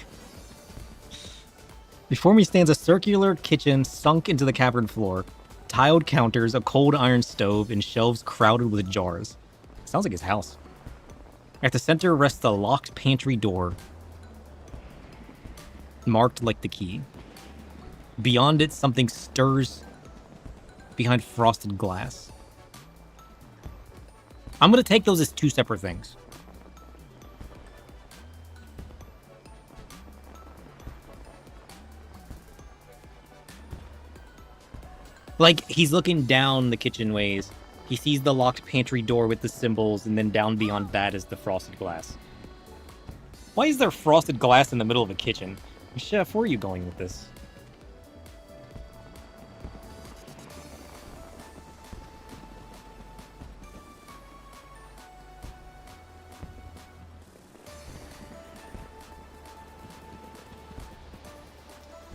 Before me stands a circular kitchen sunk into the cavern floor, tiled counters, a cold iron stove, and shelves crowded with jars. Sounds like his house. At the center rests a locked pantry door, marked like the key. Beyond it, something stirs behind frosted glass. I'm gonna take those as two separate things. Like, he's looking down the kitchenways. He sees the locked pantry door with the symbols, and then down beyond that is the frosted glass. Why is there frosted glass in the middle of a kitchen? Chef, where are you going with this?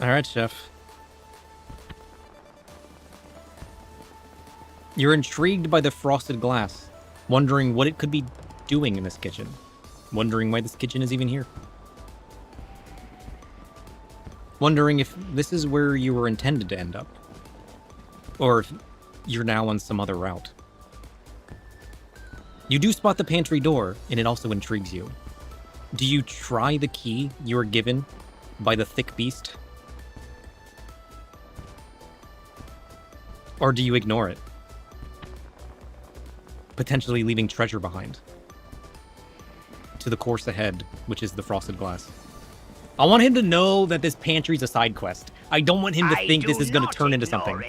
All right, Chef. You're intrigued by the frosted glass, wondering what it could be doing in this kitchen, wondering why this kitchen is even here. Wondering if this is where you were intended to end up, or if you're now on some other route. You do spot the pantry door, and it also intrigues you. Do you try the key you were given by the thick beast? Or do you ignore it? Potentially leaving treasure behind. To the course ahead, which is the frosted glass. I want him to know that this pantry's a side quest. I don't want him to think this is going to turn into something.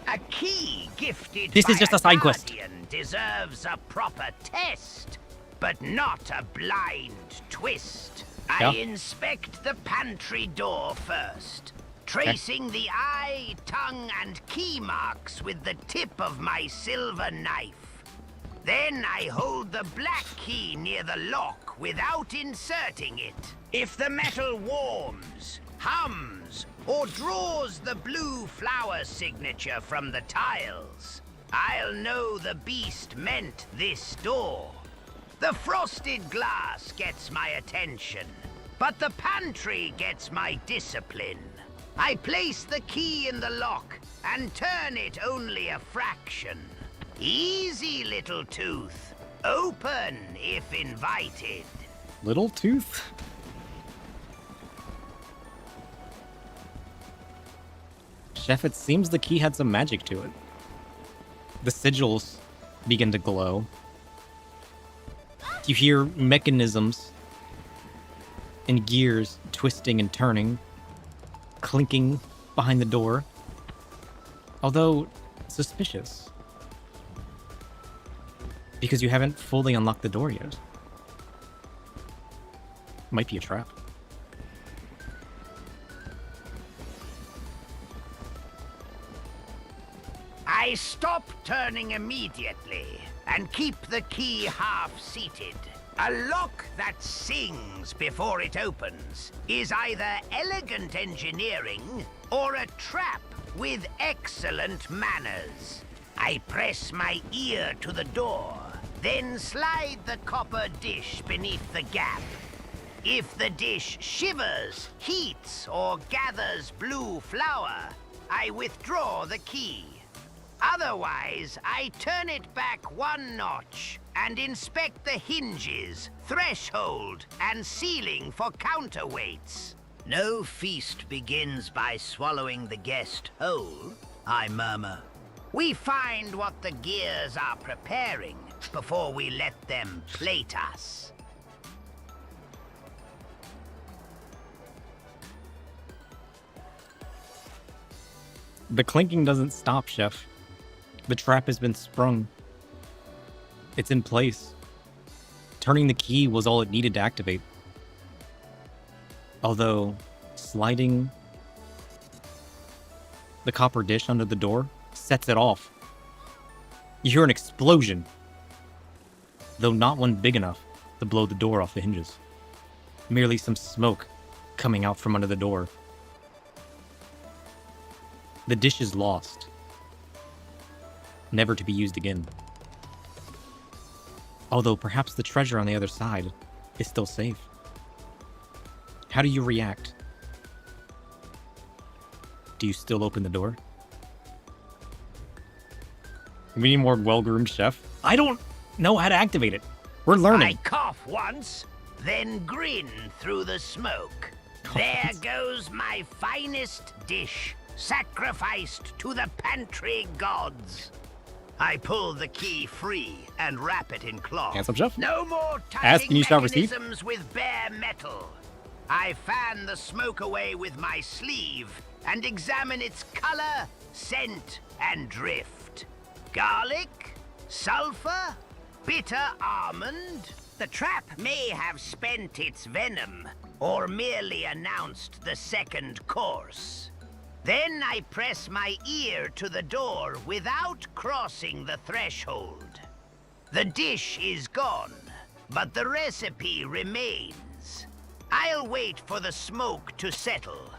A key gifted this is just a side quest. Deserves a proper test, but not a blind twist. Yeah. I inspect the pantry door first, tracing the eye, tongue, and key marks with the tip of my silver knife. Then I hold the black key near the lock without inserting it. If the metal warms, hums, or draws the blue flower signature from the tiles, I'll know the beast meant this door. The frosted glass gets my attention, but the pantry gets my discipline. I place the key in the lock and turn it only a fraction. Easy, little tooth. Open if invited. Little tooth? Chef, it seems the key had some magic to it. The sigils begin to glow. You hear mechanisms and gears twisting and turning, clinking behind the door. Although suspicious. Because you haven't fully unlocked the door yet. Might be a trap. I stop turning immediately and keep the key half-seated. A lock that sings before it opens is either elegant engineering or a trap with excellent manners. I press my ear to the door, then slide the copper dish beneath the gap. If the dish shivers, heats, or gathers blue flour, I withdraw the key. Otherwise, I turn it back one notch and inspect the hinges, threshold, and ceiling for counterweights. No feast begins by swallowing the guest whole, I murmur. We find what the gears are preparing before we let them plate us. The clinking doesn't stop, Chef. The trap has been sprung. It's in place. Turning the key was all it needed to activate. Although, sliding the copper dish under the door sets it off. You hear an explosion, though not one big enough to blow the door off the hinges. Merely some smoke coming out from under the door. The dish is lost, never to be used again. Although perhaps the treasure on the other side is still safe. How do you react? Do you still open the door? We need more well-groomed chef. I don't know how to activate it. We're learning. I cough once, then grin through the smoke. There goes my finest dish, sacrificed to the pantry gods. I pull the key free and wrap it in cloth. Handsome chef. No more Ask touching and you shall receive. mechanisms with bare metal. I fan the smoke away with my sleeve and examine its color, scent, and drift. Garlic? Sulfur? Bitter almond? The trap may have spent its venom, or merely announced the second course. Then I press my ear to the door without crossing the threshold. The dish is gone, but the recipe remains. I'll wait for the smoke to settle.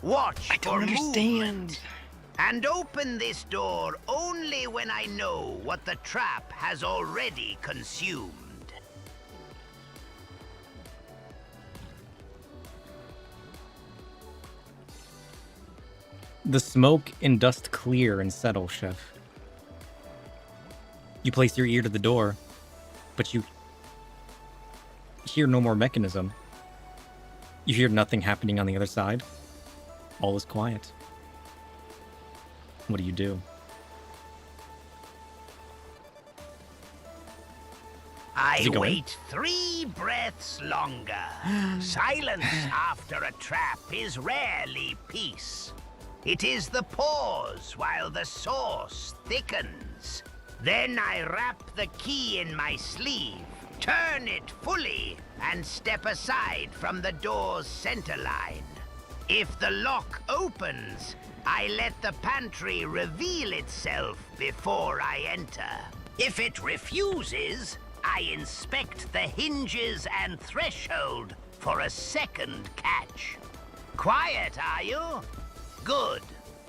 Watch for movement. And open this door only when I know what the trap has already consumed. The smoke and dust clear and settle, Chef. You place your ear to the door But you hear no more mechanism. You hear nothing happening on the other side. All is quiet. What do you do? I wait 3 breaths longer. Silence after a trap is rarely peace. It is the pause while the sauce thickens. Then I wrap the key in my sleeve, turn it fully, and step aside from the door's center line. If the lock opens, I let the pantry reveal itself before I enter. If it refuses, I inspect the hinges and threshold for a second catch. Quiet, are you? Good.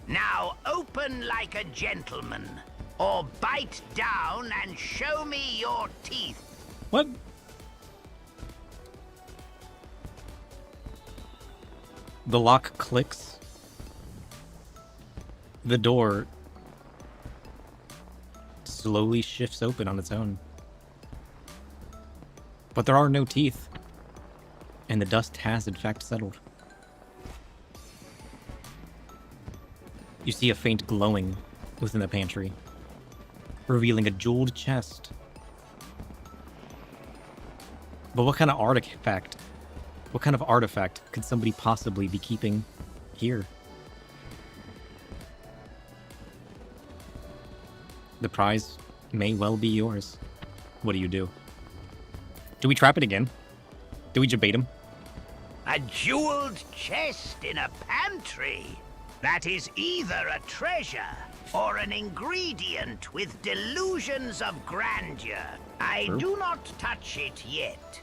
Now open like a gentleman, or bite down and show me your teeth. What? The lock clicks. The door slowly shifts open on its own. But there are no teeth, and the dust has in fact settled. You see a faint glowing within the pantry, revealing a jeweled chest. But what kind of artifact could somebody possibly be keeping here? The prize may well be yours. What do you do? Do we trap it again? Do we debate him? A jeweled chest in a pantry? That is either a treasure or an ingredient with delusions of grandeur. I do not touch it yet.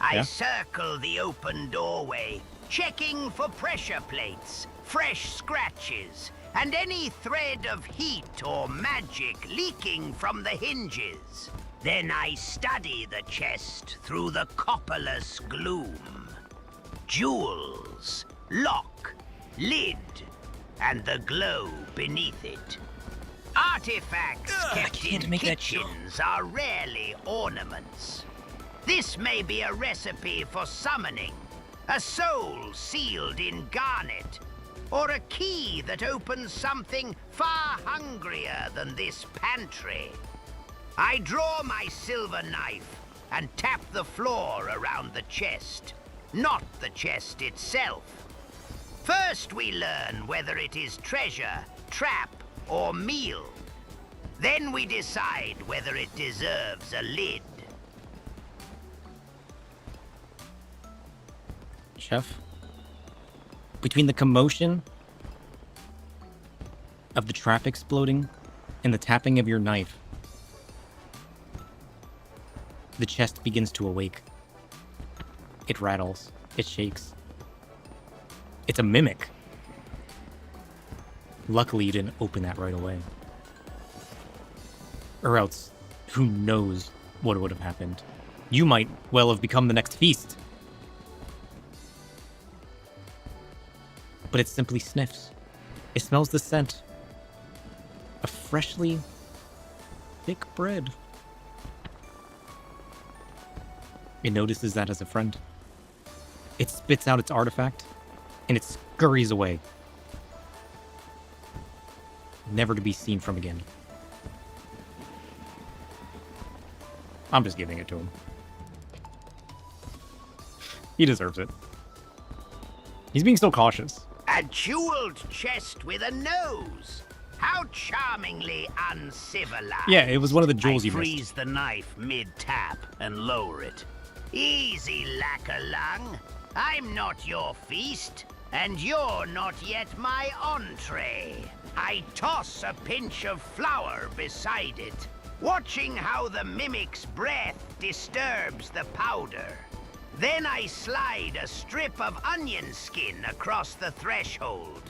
I circle the open doorway, checking for pressure plates, fresh scratches, and any thread of heat or magic leaking from the hinges. Then I study the chest through the copperless gloom. Jewels, lock, lid, and the glow beneath it. Artifacts kept in kitchens are rarely ornaments. This may be a recipe for summoning, a soul sealed in garnet, or a key that opens something far hungrier than this pantry. I draw my silver knife and tap the floor around the chest, not the chest itself. First we learn whether it is treasure, trap, or meal. Then we decide whether it deserves a lid. Chef, between the commotion of the trap exploding and the tapping of your knife, the chest begins to awake. It rattles. It shakes. It's a mimic. Luckily, you didn't open that right away. Or else, who knows what would have happened. You might well have become the next feast. But it simply sniffs. It smells the scent of freshly thick bread. It notices that as a friend. It spits out its artifact, and it scurries away. Never to be seen from again. I'm just giving it to him. He deserves it. He's being so cautious. A jeweled chest with a nose. How charmingly uncivilized. Yeah, it was one of the jewels you missed. Freeze the knife mid-tap and lower it. Easy, lacker-lung. I'm not your feast, and you're not yet my entree. I toss a pinch of flour beside it, watching how the mimic's breath disturbs the powder. Then I slide a strip of onion skin across the threshold.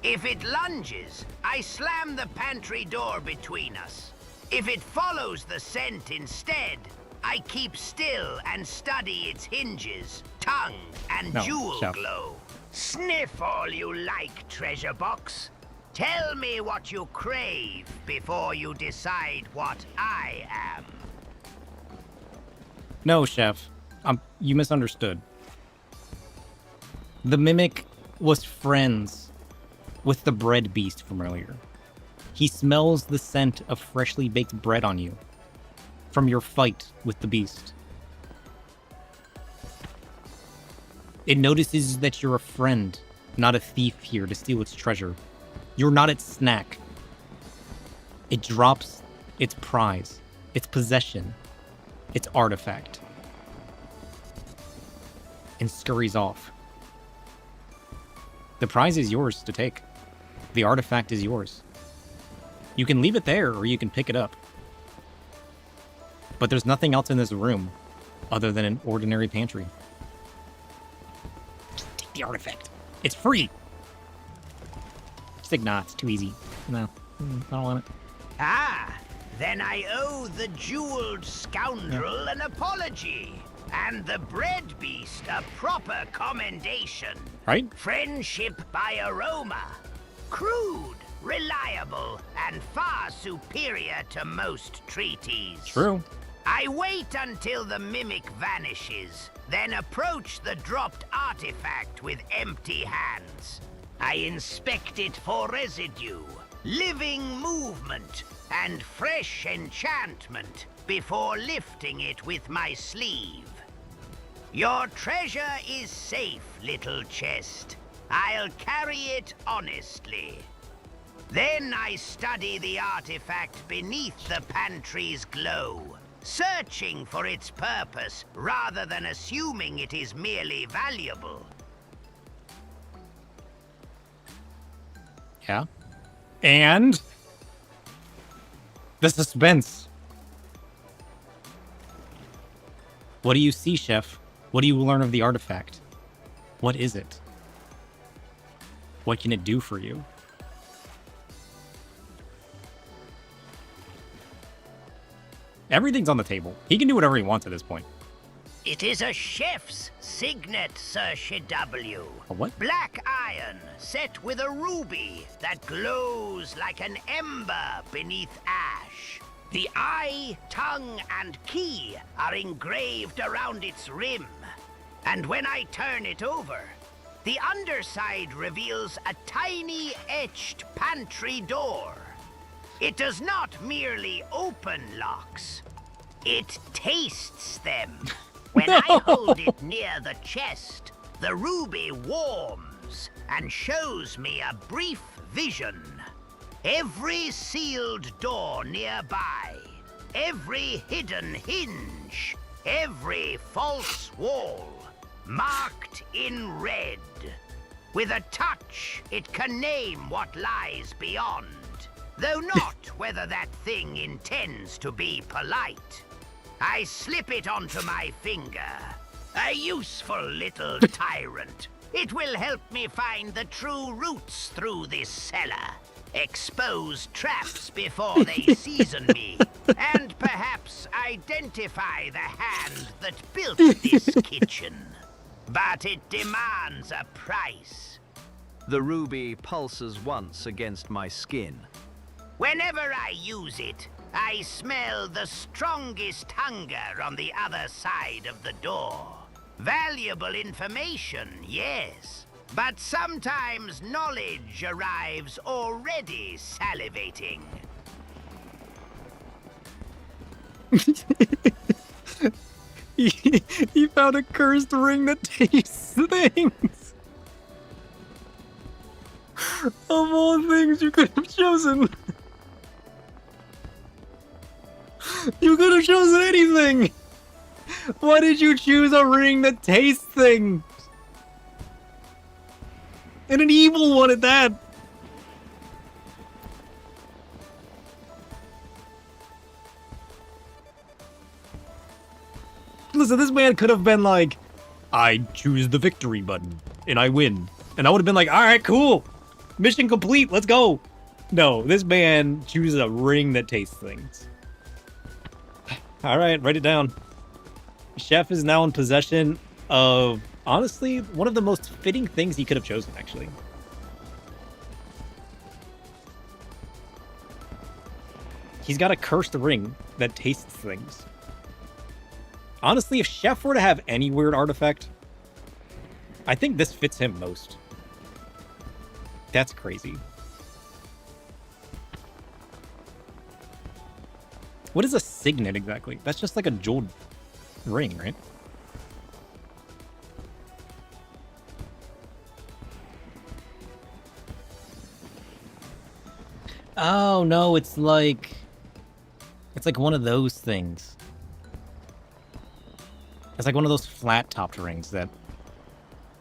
If it lunges, I slam the pantry door between us. If it follows the scent instead, I keep still and study its hinges, tongue, and jewel glow. Sniff all you like, treasure box. Tell me what you crave before you decide what I am. No, Chef. You misunderstood. The Mimic was friends with the bread beast from earlier. He smells the scent of freshly baked bread on you from your fight with the beast. It notices that you're a friend, not a thief here to steal its treasure. You're not its snack. It drops its prize, its possession, its artifact, and scurries off. The prize is yours to take. The artifact is yours. You can leave it there, or you can pick it up. But there's nothing else in this room other than an ordinary pantry. Just take the artifact. It's free. Just like, nah, it's too easy. No, I don't want it. Ah, then I owe the jeweled scoundrel an apology, and the bread beast a proper commendation. Right? Friendship by aroma. Crude, reliable, and far superior to most treaties. True. I wait until the mimic vanishes, then approach the dropped artifact with empty hands. I inspect it for residue, living movement, and fresh enchantment before lifting it with my sleeve. Your treasure is safe, little chest. I'll carry it honestly. Then I study the artifact beneath the pantry's glow, searching for its purpose rather than assuming it is merely valuable. Yeah. And the suspense. What do you see, Chef? What do you learn of the artifact? What is it? What can it do for you? Everything's on the table. He can do whatever he wants at this point. It is a chef's signet, Sir W. A what? Black iron set with a ruby that glows like an ember beneath ash. The eye, tongue, and key are engraved around its rim. And when I turn it over, the underside reveals a tiny etched pantry door. It does not merely open locks, it tastes them. When I hold it near the chest, the ruby warms and shows me a brief vision. Every sealed door nearby, every hidden hinge, every false wall, marked in red. With a touch, it can name what lies beyond, though not whether that thing intends to be polite. I slip it onto my finger. A useful little tyrant. It will help me find the true routes through this cellar, expose traps before they season me, and perhaps identify the hand that built this kitchen. But it demands a price. The ruby pulses once against my skin. Whenever I use it, I smell the strongest hunger on the other side of the door. Valuable information, yes. But sometimes knowledge arrives already salivating. He found a cursed ring that tastes things. Of all things you could have chosen. You could have chosen anything. Why did you choose a ring that tastes things? And an evil one at that. Listen, this man could have been like, I choose the victory button, and I win. And I would have been like, alright, cool. Mission complete, let's go. No, this man chooses a ring that tastes things. Alright, write it down. Chef is now in possession of, honestly, one of the most fitting things he could have chosen, actually. He's got a cursed ring that tastes things. Honestly, if Chef were to have any weird artifact, I think this fits him most. That's crazy. What is a signet exactly? That's just like a jeweled ring, right? Oh, no, it's like one of those things. It's like one of those flat-topped rings that,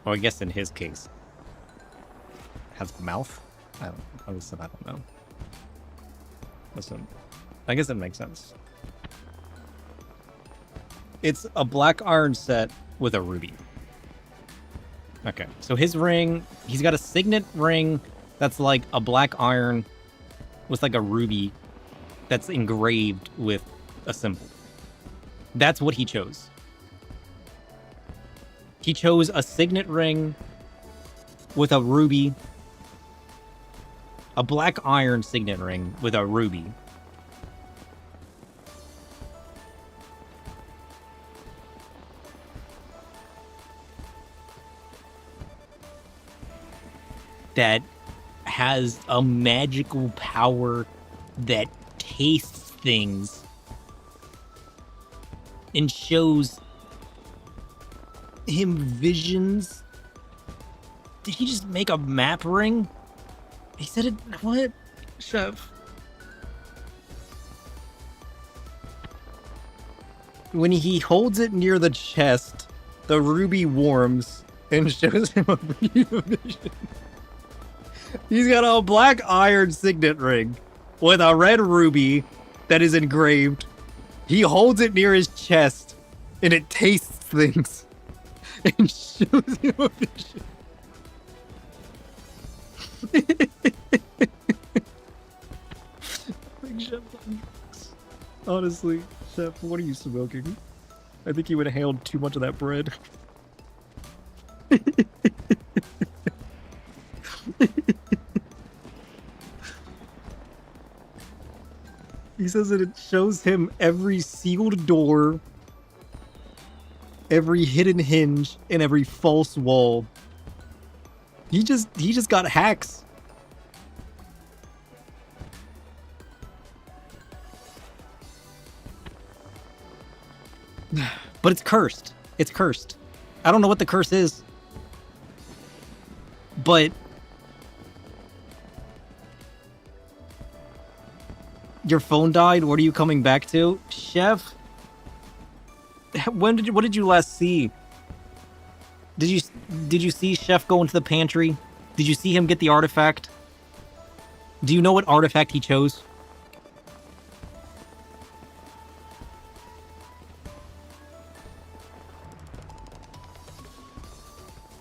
well, I guess in his case, has a mouth? I don't know. Listen, I guess it makes sense. It's a black iron set with a ruby. Okay, so his ring, he's got a signet ring that's like a black iron with like a ruby that's engraved with a symbol. That's what he chose. He chose a signet ring with a ruby, a black iron signet ring with a ruby. That has a magical power that tastes things and shows him visions. Did he just make a map ring? He said it. What? Chef. When he holds it near the chest, the ruby warms and shows him a vision. He's got a black iron signet ring with a red ruby that is engraved. He holds it near his chest and it tastes things and shows him a vision. Honestly, Chef, what are you smoking? I think you inhaled too much of that bread. He says that it shows him every sealed door, every hidden hinge, and every false wall. He just got hacks. But it's cursed. It's cursed. I don't know what the curse is. But your phone died. What are you coming back to? Chef? What did you last see? Did you see Chef go into the pantry? Did you see him get the artifact? Do you know what artifact he chose?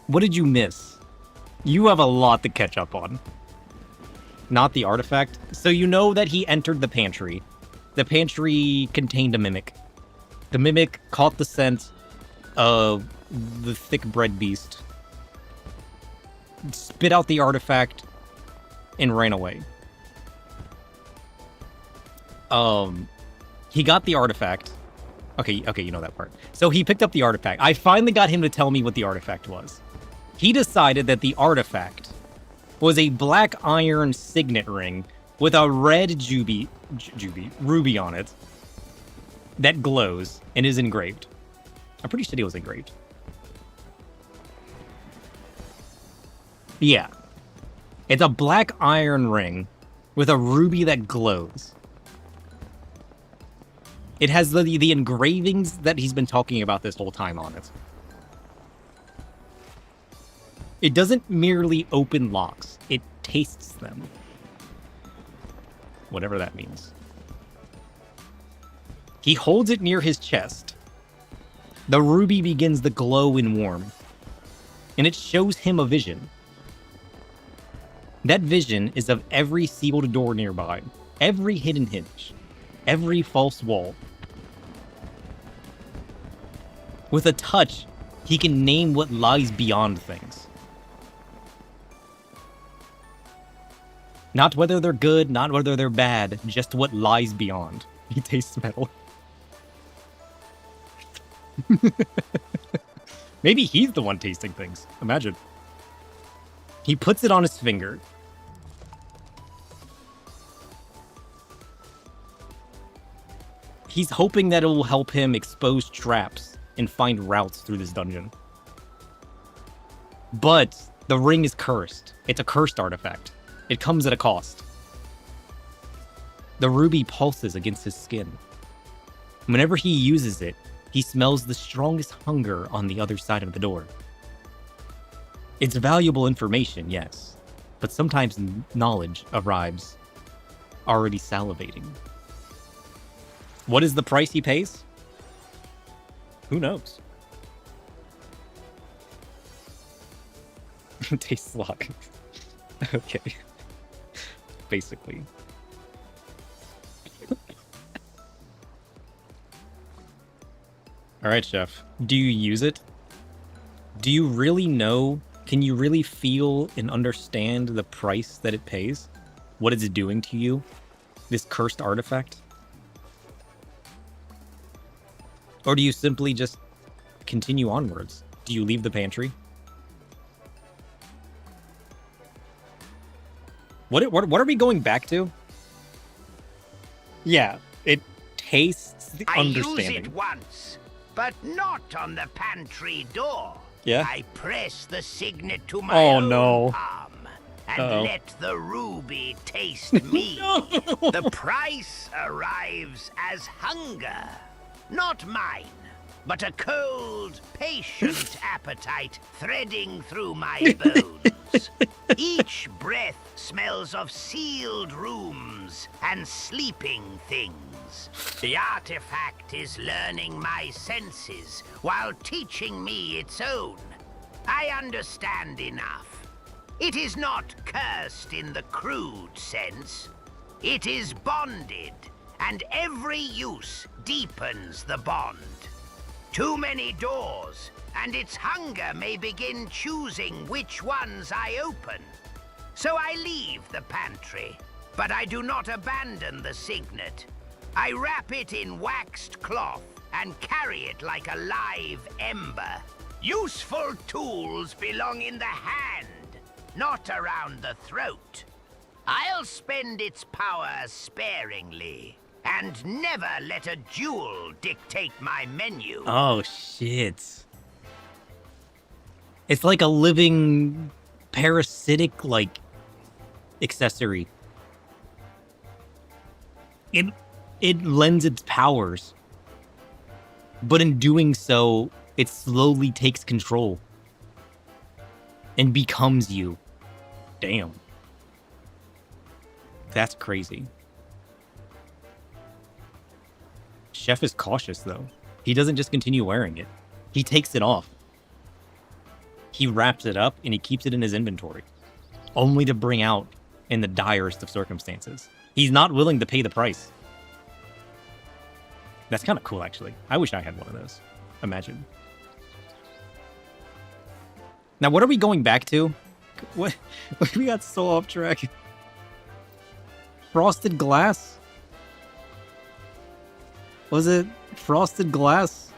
What did you miss? You have a lot to catch up on. Not the artifact. So you know that he entered the pantry. The pantry contained a mimic. The mimic caught the scent of the thick bread beast, spit out the artifact, and ran away. He got the artifact. Okay, you know that part. So he picked up the artifact. I finally got him to tell me what the artifact was. He decided that the artifact was a black iron signet ring with a red ruby on it that glows and is engraved. I'm pretty sure it was engraved. Yeah. It's a black iron ring with a ruby that glows. It has the engravings that he's been talking about this whole time on it. It doesn't merely open locks, it tastes them. Whatever that means. He holds it near his chest. The ruby begins to glow and warm, and it shows him a vision. That vision is of every sealed door nearby, every hidden hinge, every false wall. With a touch, he can name what lies beyond things. Not whether they're good, not whether they're bad, just what lies beyond. He tastes metal. Maybe he's the one tasting things. Imagine. He puts it on his finger. He's hoping that it will help him expose traps and find routes through this dungeon. But the ring is cursed. It's a cursed artifact. It comes at a cost. The ruby pulses against his skin. Whenever he uses it, he smells the strongest hunger on the other side of the door. It's valuable information, yes, but sometimes knowledge arrives already salivating. What is the price he pays? Who knows? Tastes luck. Okay. Basically. Alright, Chef. Do you use it? Do you really know? Can you really feel and understand the price that it pays? What it's doing to you? This cursed artifact? Or do you simply just continue onwards? Do you leave the pantry? What are we going back to? Yeah, it tastes the understanding. I use it once, but not on the pantry door. Yeah? I press the signet to my own palm and let the ruby taste me. The price arrives as hunger. Not mine, but a cold, patient appetite threading through my bones. Each breath smells of sealed rooms and sleeping things. The artifact is learning my senses while teaching me its own. I understand enough. It is not cursed in the crude sense. It is bonded, and every use deepens the bond. Too many doors, and its hunger may begin choosing which ones I open. So I leave the pantry, but I do not abandon the signet. I wrap it in waxed cloth and carry it like a live ember. Useful tools belong in the hand, not around the throat. I'll spend its power sparingly, and never let a jewel dictate my menu. Oh, shit. It's like a living parasitic, like, accessory. It lends its powers. But in doing so, it slowly takes control. And becomes you. Damn. That's crazy. Chef is cautious, though. He doesn't just continue wearing it. He takes it off. He wraps it up, and he keeps it in his inventory. Only to bring out in the direst of circumstances. He's not willing to pay the price. That's kind of cool, actually. I wish I had one of those. Imagine. Now, what are we going back to? What? We got so off track. Frosted glass? Was it frosted glass?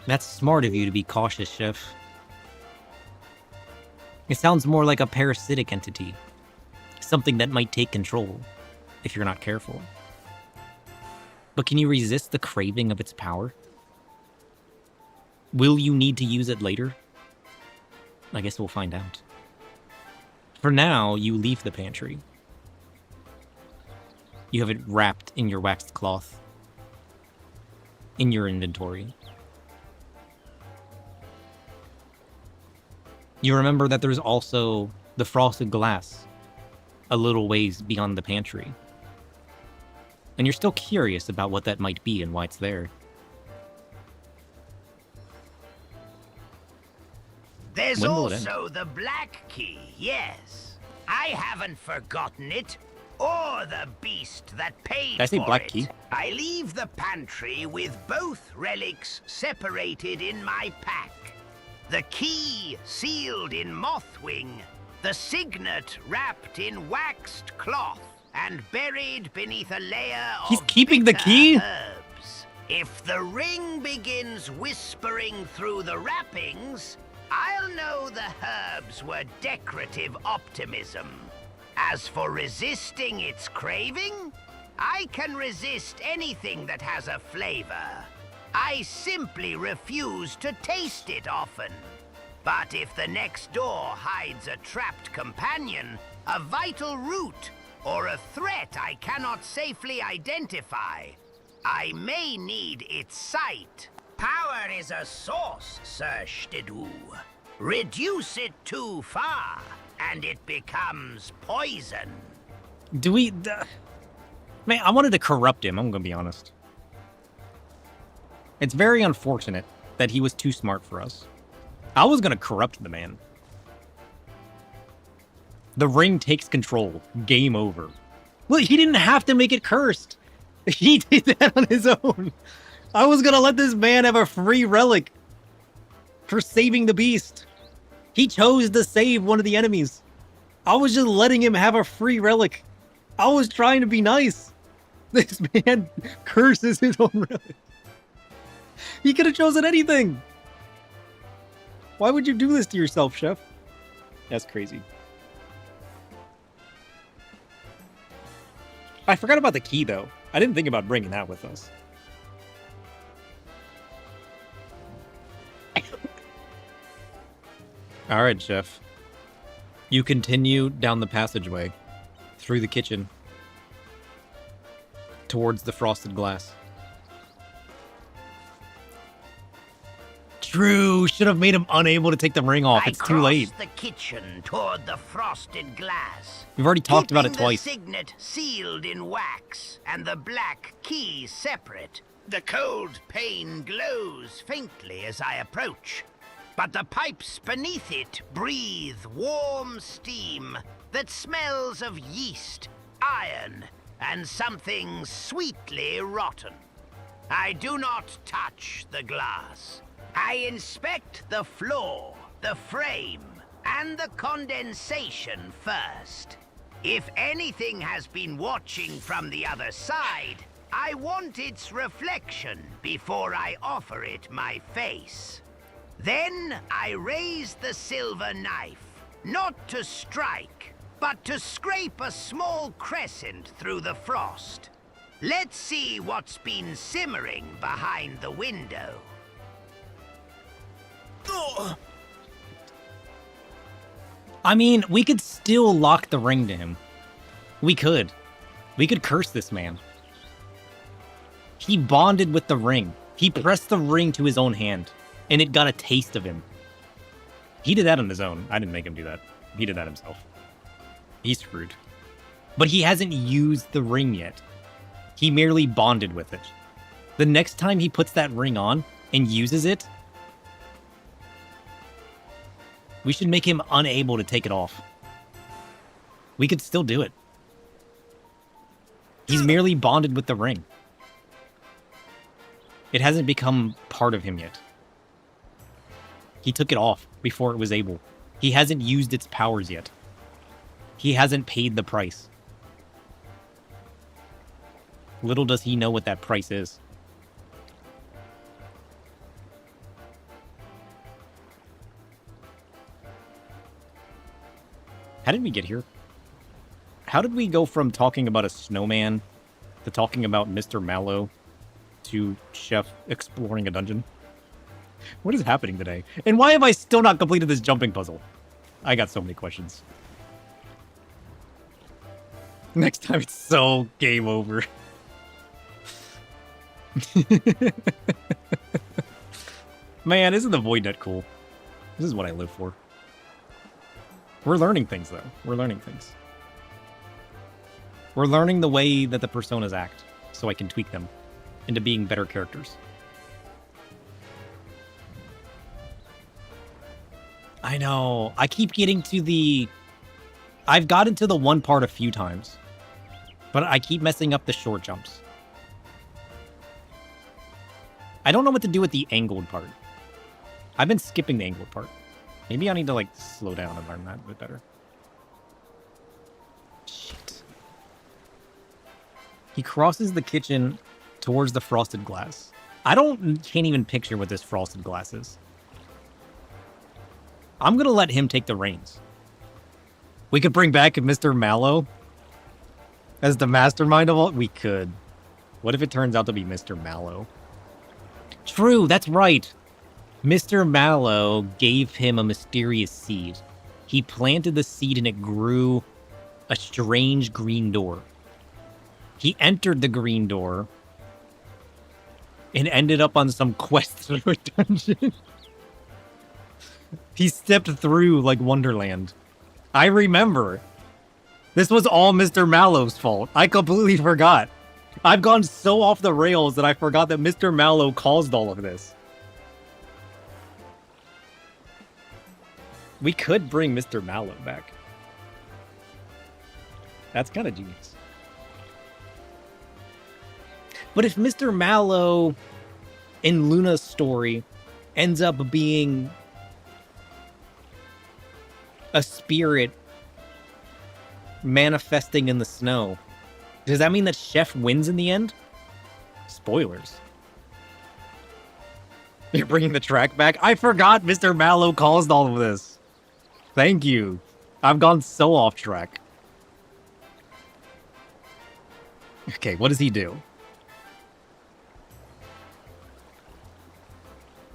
That's smart of you to be cautious, Chef. It sounds more like a parasitic entity. Something that might take control, if you're not careful. But can you resist the craving of its power? Will you need to use it later? I guess we'll find out. For now, you leave the pantry. You have it wrapped in your waxed cloth. In your inventory. You remember that there's also the frosted glass a little ways beyond the pantry. And you're still curious about what that might be and why it's there. There's also the black key, yes. I haven't forgotten it, or the beast that paid I say for black it. key. I leave the pantry with both relics separated in my pack. The key sealed in Mothwing, The signet wrapped in waxed cloth and buried beneath a layer He's of keeping the bitter key? herbs. If the ring begins whispering through the wrappings, I'll know the herbs were decorative optimism. As for resisting its craving, I can resist anything that has a flavor. I simply refuse to taste it often. But if the next door hides a trapped companion, a vital root, or a threat I cannot safely identify, I may need its sight. Power is a source, Sir Shtidu. Reduce it too far, and it becomes poison. Do we... Man, I wanted to corrupt him, I'm gonna be honest. It's very unfortunate that he was too smart for us. I was gonna corrupt the man. The ring takes control. Game over. Well, he didn't have to make it cursed. He did that on his own. I was gonna let this man have a free relic for saving the beast. He chose to save one of the enemies. I was just letting him have a free relic. I was trying to be nice. This man curses his own relic. He could have chosen anything. Why would you do this to yourself, Chef? That's crazy. I forgot about the key, though. I didn't think about bringing that with us. Alright, Chef. You continue down the passageway, through the kitchen, towards the frosted glass. True, should have made him unable to take the ring off. It's too late. I crossed the kitchen toward the frosted glass. We've already talked about it twice. The signet sealed in wax and the black key separate. The cold pane glows faintly as I approach, but the pipes beneath it breathe warm steam that smells of yeast, iron, and something sweetly rotten. I do not touch the glass. I inspect the floor, the frame, and the condensation first. If anything has been watching from the other side, I want its reflection before I offer it my face. Then I raise the silver knife, not to strike, but to scrape a small crescent through the frost. Let's see what's been simmering behind the window. I mean, we could still lock the ring to him. We could. We could curse this man. He bonded with the ring. He pressed the ring to his own hand, and it got a taste of him. He did that on his own. I didn't make him do that. He did that himself. He's screwed. But he hasn't used the ring yet. He merely bonded with it. The next time he puts that ring on and uses it, we should make him unable to take it off. We could still do it. He's merely bonded with the ring. It hasn't become part of him yet. He took it off before it was able. He hasn't used its powers yet. He hasn't paid the price. Little does he know what that price is. How did we get here? How did we go from talking about a snowman to talking about Mr. Mallow to Chef exploring a dungeon? What is happening today? And why have I still not completed this jumping puzzle? I got so many questions. Next time it's so game over. Man, isn't the Void Net cool? This is what I live for. We're learning things, though. We're learning things. We're learning the way that the personas act, so I can tweak them into being better characters. I know. I keep getting to the... I've gotten to the one part a few times, but I keep messing up the short jumps. I don't know what to do with the angled part. I've been skipping the angled part. Maybe I need to, like, slow down and learn that a bit better. He crosses the kitchen towards the frosted glass. Can't even picture what this frosted glass is. I'm gonna let him take the reins. We could bring back Mr. Mallow as the mastermind of all. We could. What if it turns out to be Mr. Mallow? True, that's right. Mr. Mallow gave him a mysterious seed. He planted the seed and it grew a strange green door. He entered the green door and ended up on some quest through a dungeon. He stepped through like Wonderland. I remember. This was all Mr. Mallow's fault. I completely forgot. I've gone so off the rails that I forgot that Mr. Mallow caused all of this. We could bring Mr. Mallow back. That's kind of genius. But if Mr. Mallow in Luna's story ends up being a spirit manifesting in the snow, does that mean that Chef wins in the end? Spoilers. You're bringing the track back? I forgot Mr. Mallow caused all of this. Thank you. I've gone so off track. Okay, what does he do?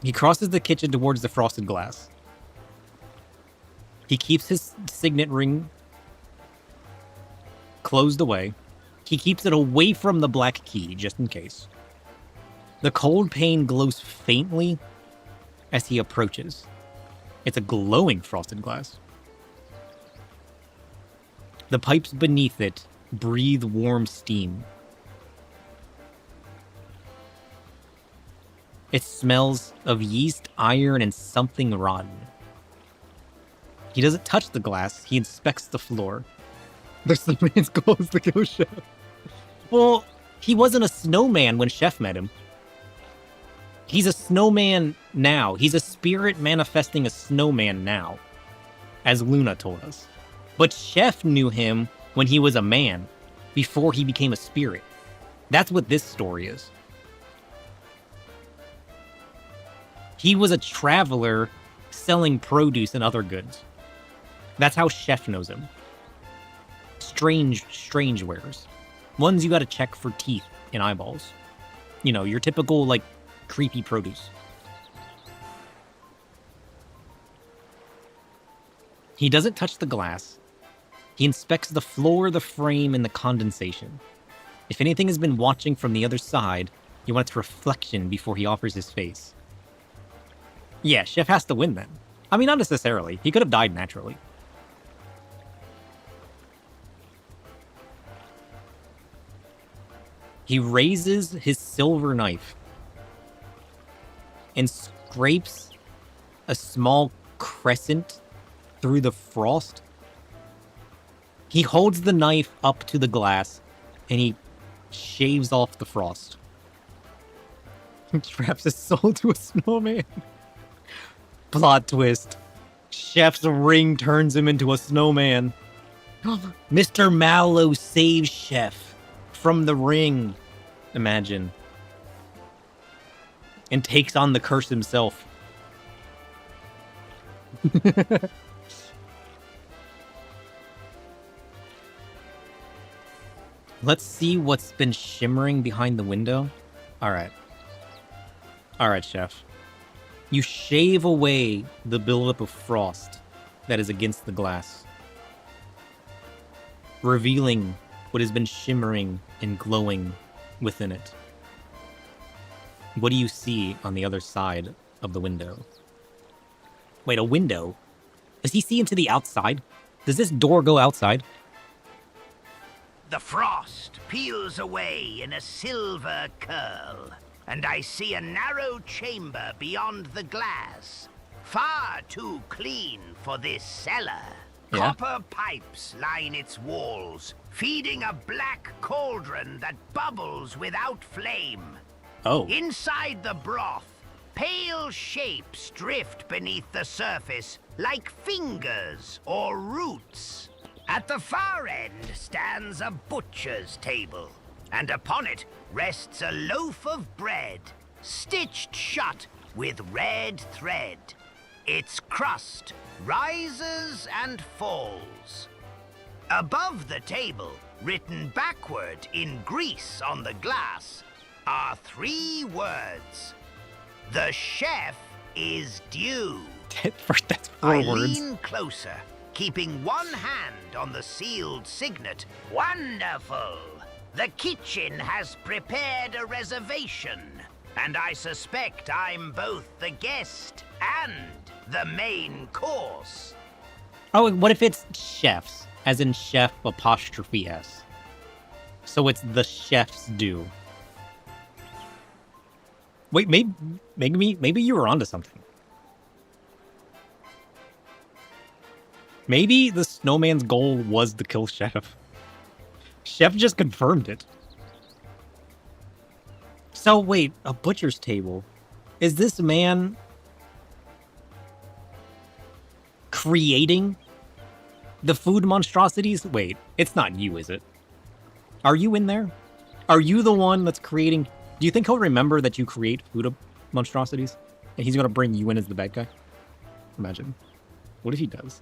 He crosses the kitchen towards the frosted glass. He keeps his signet ring closed away. He keeps it away from the black key, just in case. The cold pane glows faintly as he approaches. It's a glowing frosted glass. The pipes beneath it breathe warm steam. It smells of yeast, iron, and something rotten. He doesn't touch the glass, he inspects the floor. There's the man's clothes to go Chef. Well, he wasn't a snowman when Chef met him. He's a snowman now. He's a spirit manifesting a snowman now, as Luna told us. But Chef knew him when he was a man, before he became a spirit. That's what this story is. He was a traveler selling produce and other goods. That's how Chef knows him. Strange wares. Ones you gotta check for teeth and eyeballs. You know, your typical, like, creepy produce. He doesn't touch the glass. He inspects the floor, the frame, and the condensation. If anything has been watching from the other side, he wants reflection before he offers his face. Yeah, Chef has to win then. I mean, not necessarily. He could have died naturally. He raises his silver knife and scrapes a small crescent through the frost. He holds the knife up to the glass and he shaves off the frost. He traps his soul to a snowman. Plot twist. Chef's ring turns him into a snowman. Mr. Mallow saves Chef from the ring. Imagine. And takes on the curse himself. Let's see what's been shimmering behind the window. Alright. Alright, Chef. You shave away the buildup of frost that is against the glass, revealing what has been shimmering and glowing within it. What do you see on the other side of the window? Wait, a window? Does he see into the outside? Does this door go outside? The frost peels away in a silver curl, and I see a narrow chamber beyond the glass. Far too clean for this cellar. Yeah. Copper pipes line its walls, feeding a black cauldron that bubbles without flame. Oh. Inside the broth, pale shapes drift beneath the surface like fingers or roots. At the far end stands a butcher's table. and upon it rests a loaf of bread, stitched shut with red thread. Its crust rises and falls. Above the table, written backward in grease on the glass, are 3 words. The chef is due. That's 4 I words. lean closer, keeping one hand on the sealed signet. Wonderful! The kitchen has prepared a reservation, and I suspect I'm both the guest and the main course. Oh, what if it's chefs, as in chef apostrophe S? So it's the chef's due. Wait, maybe you were onto something. Maybe the snowman's goal was to kill Chef. Chef just confirmed it. So wait, a butcher's table. Is this man creating the food monstrosities? Wait, it's not you, is it? Are you in there? Are you the one that's creating? Do you think he'll remember that you create food monstrosities? And he's gonna bring you in as the bad guy? Imagine. What if he does?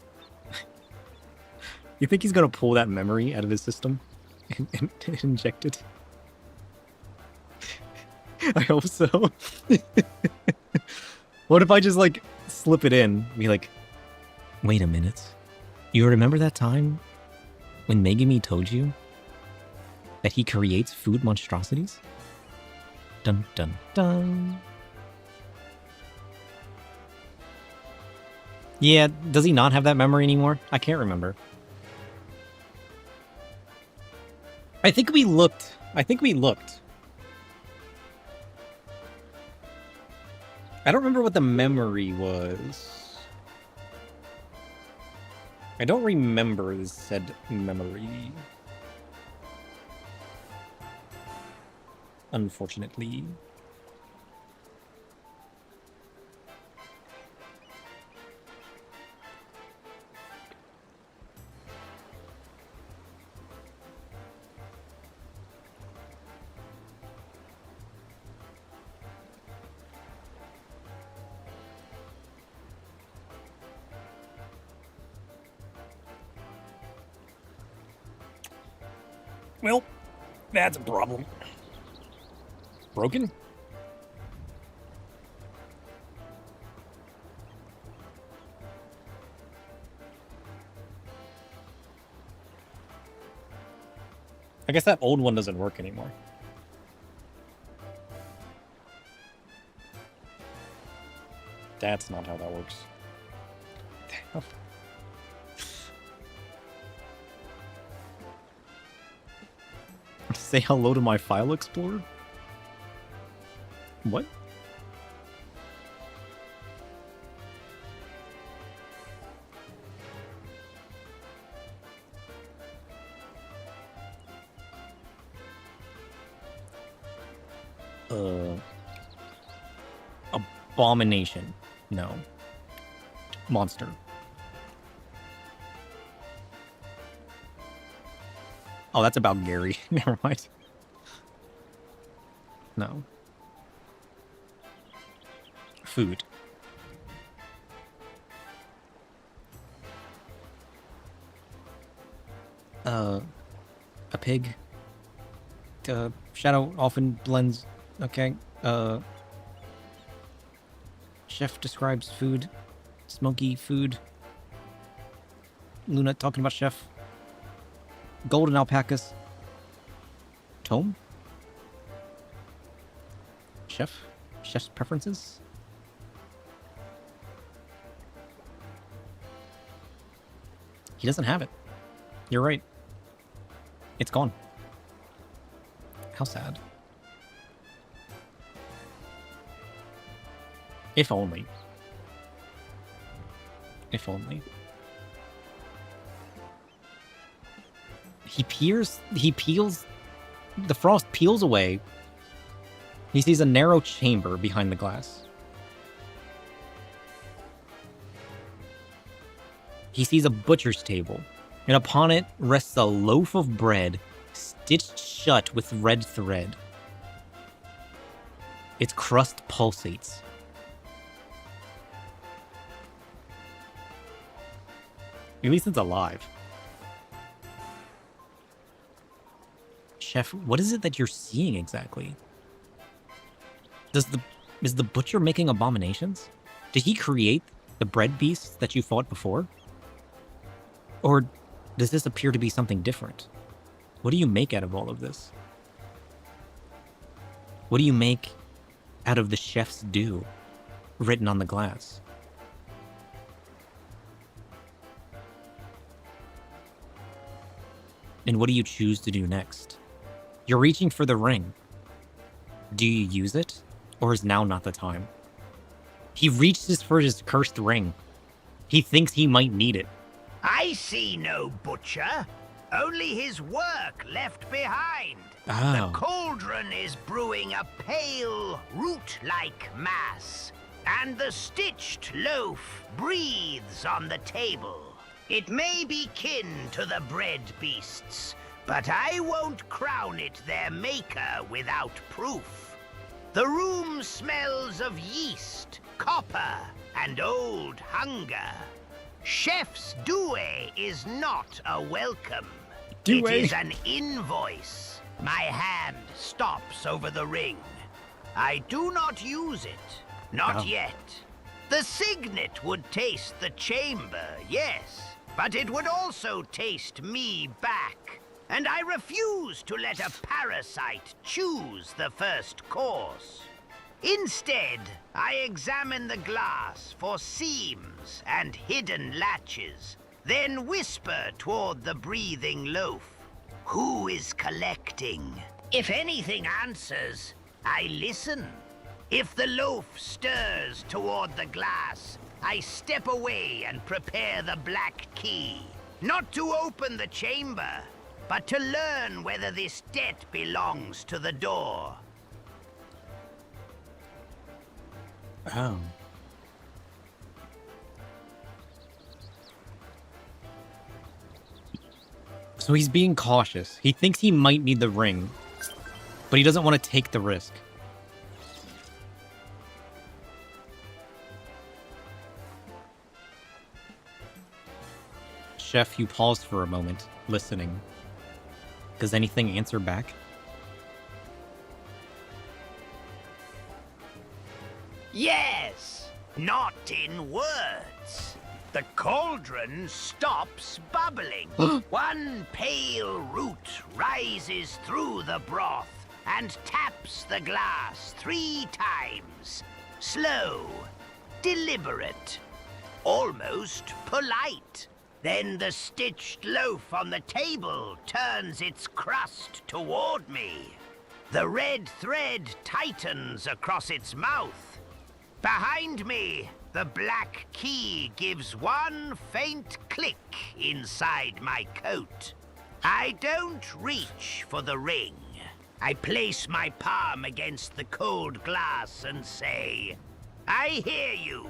You think he's gonna pull that memory out of his system and inject it? I hope so. What if I just like slip it in? Be like, wait a minute. You remember that time when Megumi told you that he creates food monstrosities? Dun dun dun. Yeah, does he not have that memory anymore? I can't remember. I think we looked. I don't remember what the memory was. I don't remember said memory. Unfortunately. Well, that's a problem. Broken? I guess that old one doesn't work anymore. That's not how that works. Say hello to my file explorer? What? Abomination. No. Monster. Oh, that's about Gary. Never mind. No. Food. A pig. Shadow often blends. Okay. Chef describes food. Smoky food. Luna talking about chef. Golden alpacas. Tome? Chef? Chef's preferences? He doesn't have it. You're right. It's gone. How sad. If only. If only. He peels, the frost peels away. He sees a narrow chamber behind the glass. He sees a butcher's table, and upon it rests a loaf of bread stitched shut with red thread. Its crust pulsates. At least it's alive. Chef, what is it that you're seeing exactly? Is the butcher making abominations? Did he create the bread beasts that you fought before? Or does this appear to be something different? What do you make out of all of this? What do you make out of the chef's due written on the glass? And what do you choose to do next? You're reaching for the ring. Do you use it, or is now not the time? He reaches for his cursed ring. He thinks he might need it. I see no butcher, only his work left behind. Oh. The cauldron is brewing a pale, root-like mass, and the stitched loaf breathes on the table. It may be kin to the bread beasts, but I won't crown it their maker without proof. The room smells of yeast, copper, and old hunger. Chef's due is not a welcome. It is an invoice. My hand stops over the ring. I do not use it. Not yet. The signet would taste the chamber, yes, but it would also taste me back. And I refuse to let a parasite choose the first course. Instead, I examine the glass for seams and hidden latches, then whisper toward the breathing loaf. Who is collecting? If anything answers, I listen. If the loaf stirs toward the glass, I step away and prepare the black key. Not to open the chamber, but to learn whether this debt belongs to the door. Oh. So he's being cautious. He thinks he might need the ring, but he doesn't want to take the risk. Chef, you pause for a moment, listening. Does anything answer back? Yes, not in words. The cauldron stops bubbling. One pale root rises through the broth and taps the glass 3 times. Slow, deliberate, almost polite. Then the stitched loaf on the table turns its crust toward me. The red thread tightens across its mouth. Behind me, the black key gives one faint click inside my coat. I don't reach for the ring. I place my palm against the cold glass and say, I hear you.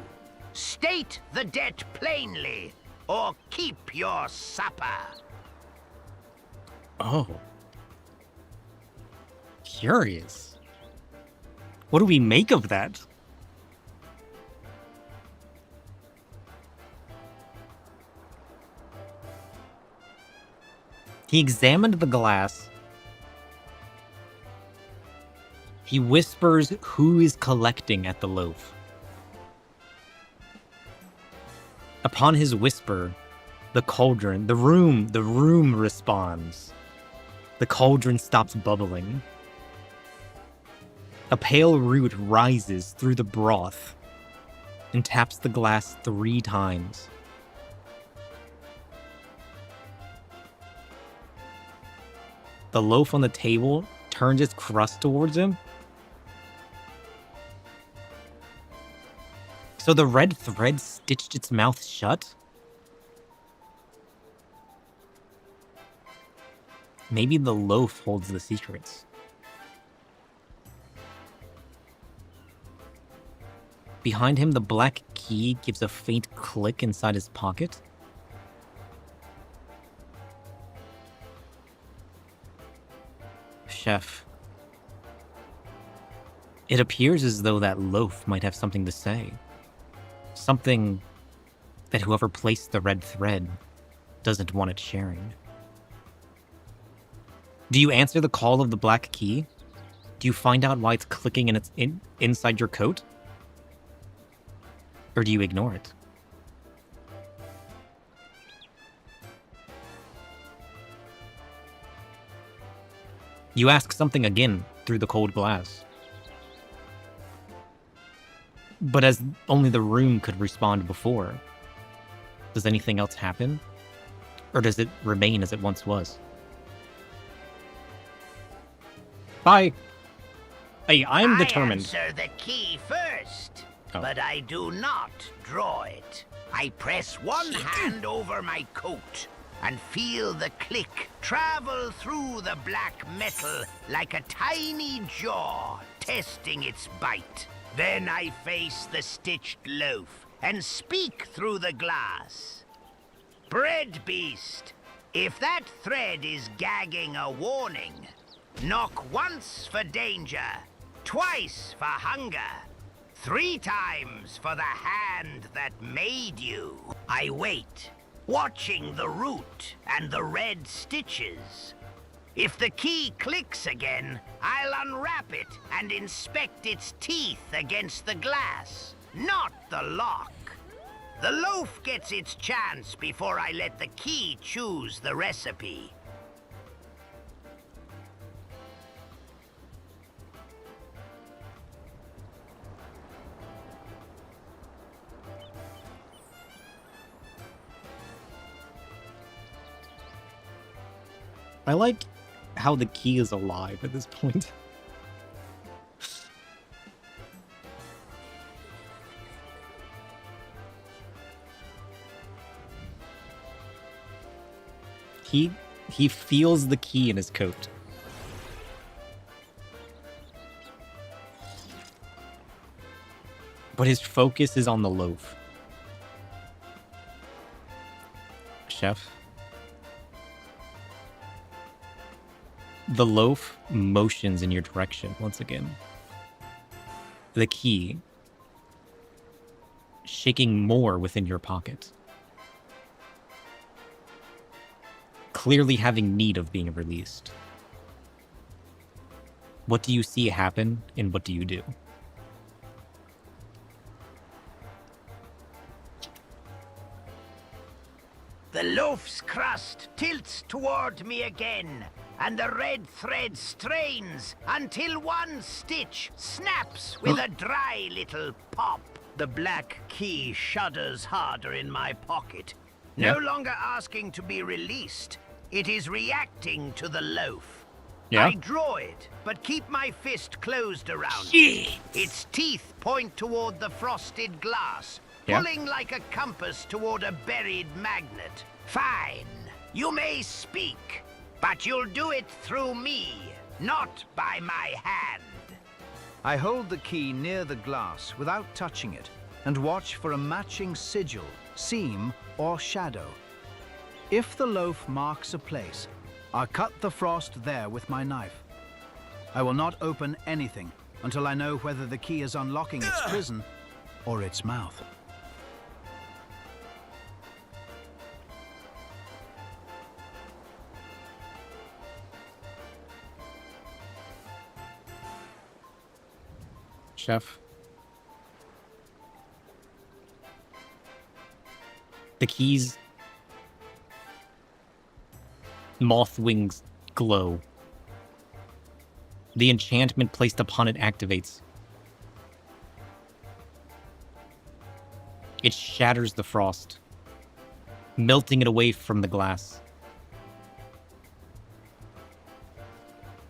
State the debt plainly, or keep your supper. Oh. Curious. What do we make of that? He examined the glass. He whispers who is collecting at the loaf. Upon his whisper, the cauldron, the room responds. The cauldron stops bubbling. A pale root rises through the broth and taps the glass 3 times. The loaf on the table turns its crust towards him. So the red thread stitched its mouth shut? Maybe the loaf holds the secrets. Behind him, the black key gives a faint click inside his pocket. Chef. It appears as though that loaf might have something to say. Something that whoever placed the red thread doesn't want it sharing. Do you answer the call of the black key? Do you find out why it's clicking and it's inside your coat? Or do you ignore it? You ask something again through the cold glass. But as only the room could respond before, does anything else happen? Or does it remain as it once was? Bye. Hey, I'm determined. I answer the key first, but I do not draw it. I press one hand over my coat and feel the click travel through the black metal like a tiny jaw testing its bite. Then I face the stitched loaf and speak through the glass. Bread beast, if that thread is gagging a warning, knock once for danger, twice for hunger, 3 times for the hand that made you. I wait, watching the root and the red stitches. If the key clicks again, I'll unwrap it and inspect its teeth against the glass, not the lock. The loaf gets its chance before I let the key choose the recipe. I like how the key is alive at this point. He feels the key in his coat. But his focus is on the loaf. Chef. The loaf motions in your direction once again. The key shaking more within your pocket. Clearly having need of being released. What do you see happen, and what do you do? The loaf's crust tilts toward me again, and the red thread strains until one stitch snaps with a dry little pop. The black key shudders harder in my pocket. No longer asking to be released. It is reacting to the loaf. I draw it, but keep my fist closed around it. Its teeth point toward the frosted glass, pulling like a compass toward a buried magnet. Fine. You may speak, but you'll do it through me, not by my hand. I hold the key near the glass without touching it and watch for a matching sigil, seam, or shadow. If the loaf marks a place, I'll cut the frost there with my knife. I will not open anything until I know whether the key is unlocking its prison or its mouth. Chef. The key's moth wings glow. The enchantment placed upon it activates. It shatters the frost, melting it away from the glass.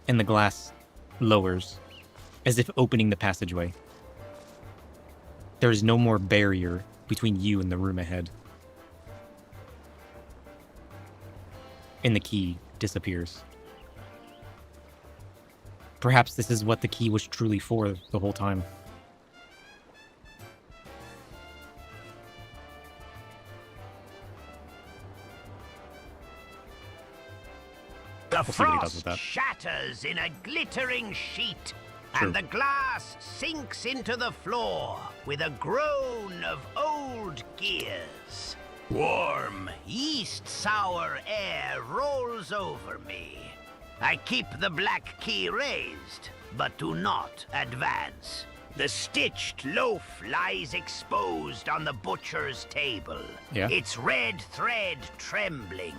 And the glass lowers, as if opening the passageway. There is no more barrier between you and the room ahead. And the key disappears. Perhaps this is what the key was truly for the whole time. The We'll see what he does with frost that. shatters in a glittering sheet, True. and the glass sinks into the floor with a groan of old gears. Warm, yeast-sour air rolls over me. I keep the black key raised, but do not advance. The stitched loaf lies exposed on the butcher's table, Yeah. its red thread trembling.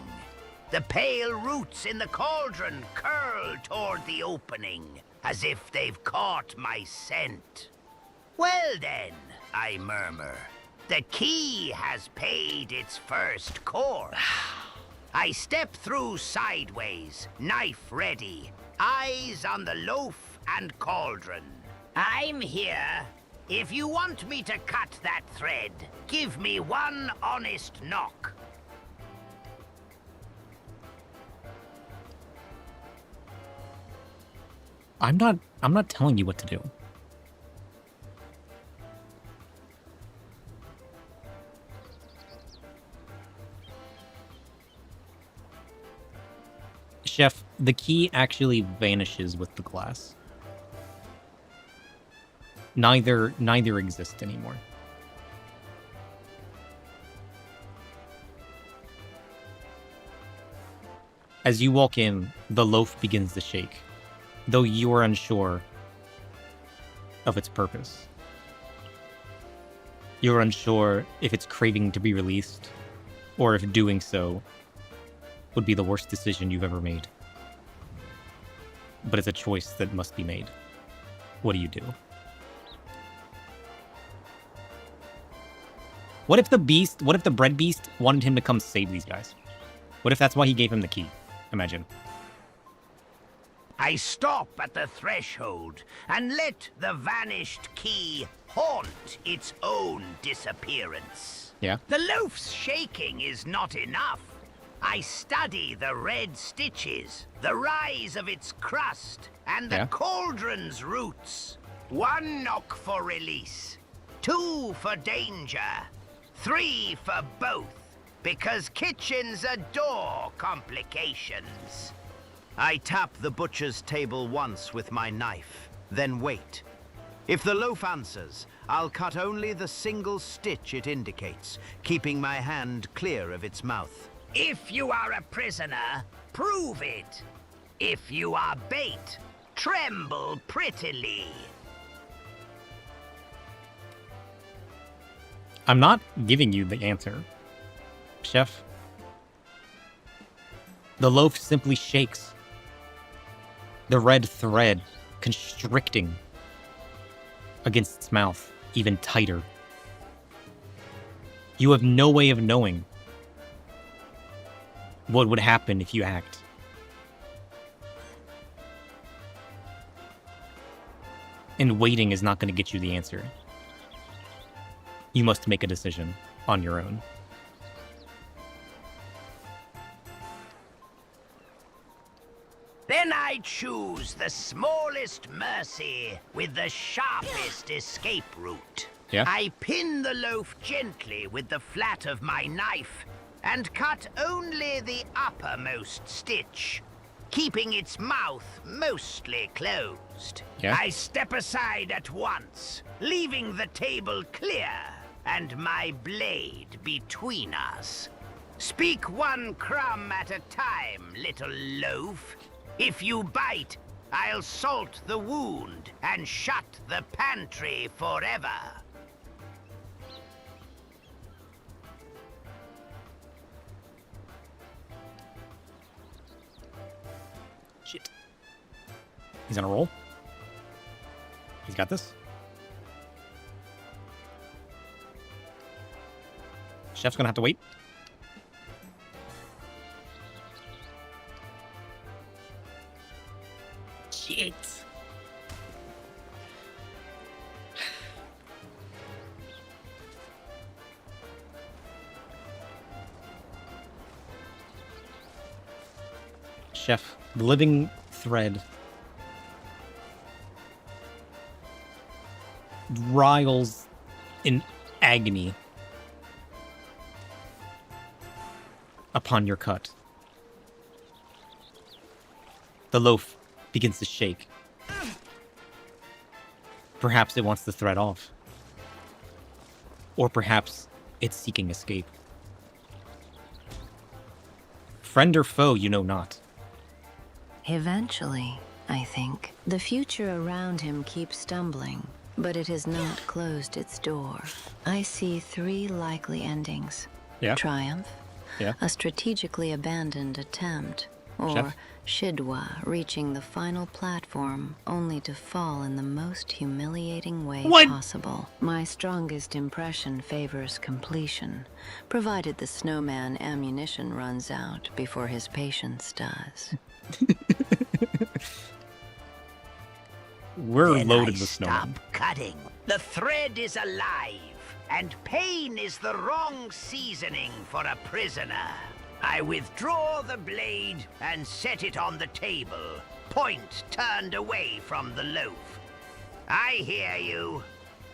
The pale roots in the cauldron curl toward the opening, as if they've caught my scent. Well then, I murmur, the key has paid its first course. I step through sideways, knife ready, eyes on the loaf and cauldron. I'm here. If you want me to cut that thread, give me one honest knock. I'm not telling you what to do. Chef, the key actually vanishes with the glass. Neither exist anymore. As you walk in, the loaf begins to shake, though you are unsure of its purpose. You're unsure if it's craving to be released, or if doing so would be the worst decision you've ever made. But it's a choice that must be made. What do you do? What if the bread beast wanted him to come save these guys? What if that's why he gave him the key? Imagine. I stop at the threshold and let the vanished key haunt its own disappearance. Yeah. The loaf's shaking is not enough. I study the red stitches, the rise of its crust, and the cauldron's roots. 1 knock for release, 2 for danger, 3 for both, because kitchens adore complications. I tap the butcher's table once with my knife, then wait. If the loaf answers, I'll cut only the single stitch it indicates, keeping my hand clear of its mouth. If you are a prisoner, prove it. If you are bait, tremble prettily. I'm not giving you the answer, Chef. The loaf simply shakes. The red thread constricting against its mouth even tighter. You have no way of knowing what would happen if you act. And waiting is not going to get you the answer. You must make a decision on your own. Then I choose the smallest mercy with the sharpest escape route. Yeah? I pin the loaf gently with the flat of my knife and cut only the uppermost stitch, keeping its mouth mostly closed. Yeah? I step aside at once, leaving the table clear and my blade between us. Speak 1 crumb at a time, little loaf. If you bite, I'll salt the wound and shut the pantry forever. Shit. He's on a roll. He's got this. Chef's gonna have to wait. Shit. Chef, the living thread riles in agony upon your cut. The loaf begins to shake. Perhaps it wants the thread off. Or perhaps it's seeking escape. Friend or foe, you know not. Eventually, I think. The future around him keeps stumbling, but it has not closed its door. I see 3 likely endings. Yeah. Triumph, Yeah. a strategically abandoned attempt, or Chef? Shidwa reaching the final platform only to fall in the most humiliating way What? possible. My strongest impression favors completion, provided the snowman ammunition runs out before his patience does. We're Then loaded I with stop snowmen. cutting. The thread is alive, and pain is the wrong seasoning for a prisoner. I withdraw the blade and set it on the table, point turned away from the loaf. I hear you.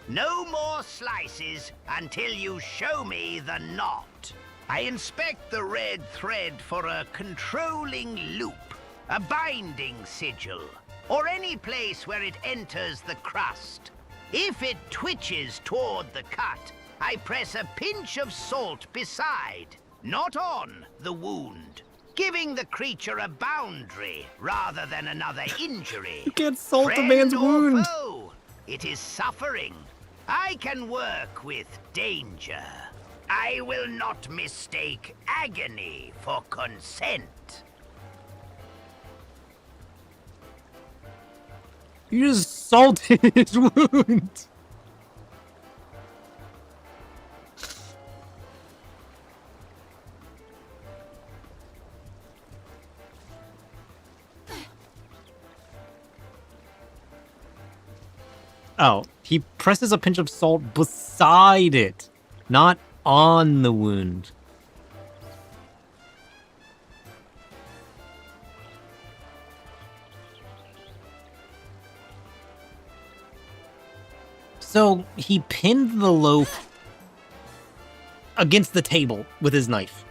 No more slices until you show me the knot. I inspect the red thread for a controlling loop, a binding sigil, or any place where it enters the crust. If it twitches toward the cut, I press a pinch of salt beside, not on the wound, giving the creature a boundary rather than another injury. You can't salt a Friend man's or wound. foe, it is suffering. I can work with danger. I will not mistake agony for consent. You just salted his wound. Oh, he presses a pinch of salt beside it, not on the wound. So he pinned the loaf against the table with his knife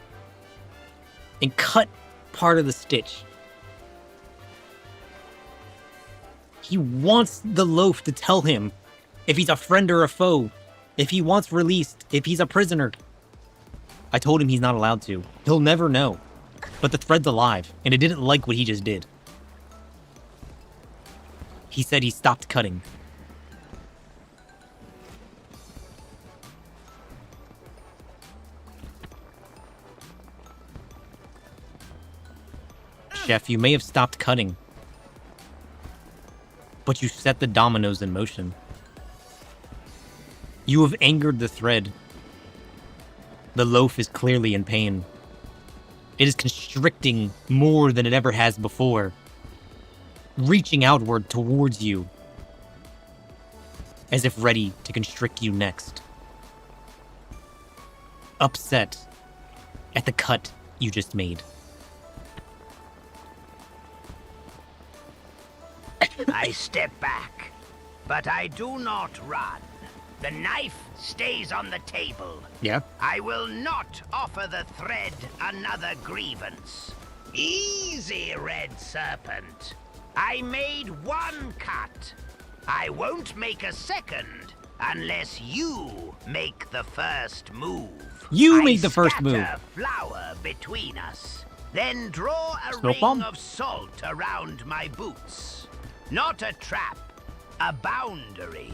and cut part of the stitch. He wants the loaf to tell him if he's a friend or a foe, if he wants released, if he's a prisoner. I told him he's not allowed to. He'll never know. But the thread's alive, and it didn't like what he just did. He said he stopped cutting. Chef, you may have stopped cutting, but you set the dominoes in motion. You have angered the thread. The loaf is clearly in pain. It is constricting more than it ever has before, reaching outward towards you, as if ready to constrict you next. Upset at the cut you just made. I step back, but I do not run. The knife stays on the table. Yeah? I will not offer the thread another grievance. Easy, Red Serpent. I made 1 cut. I won't make a second unless you make the first move. You made the first move. I scatter flour between us, then draw a Smoke ring bomb? of salt around my boots. Not a trap, a boundary.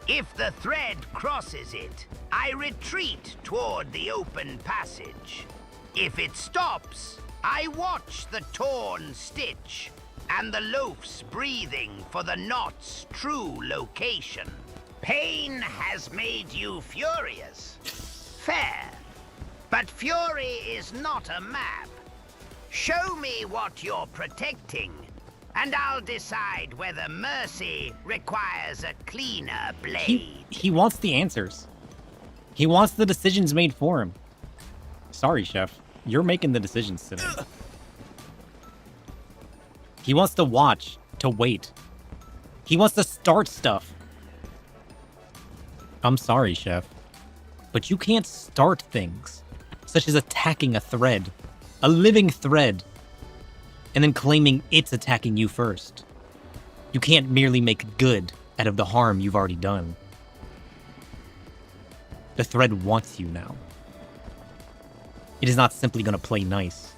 If the thread crosses it, I retreat toward the open passage. If it stops, I watch the torn stitch and the loaf's breathing for the knot's true location. Pain has made you furious. Fair. But fury is not a map. Show me what you're protecting, and I'll decide whether mercy requires a cleaner blade. He wants the answers. He wants the decisions made for him. Sorry, Chef. You're making the decisions today. He wants to watch, to wait. He wants to start stuff. I'm sorry, Chef, but you can't start things, such as attacking a thread, a living thread. and then claiming it's attacking you first. You can't merely make good out of the harm you've already done. The thread wants you now. It is not simply going to play nice.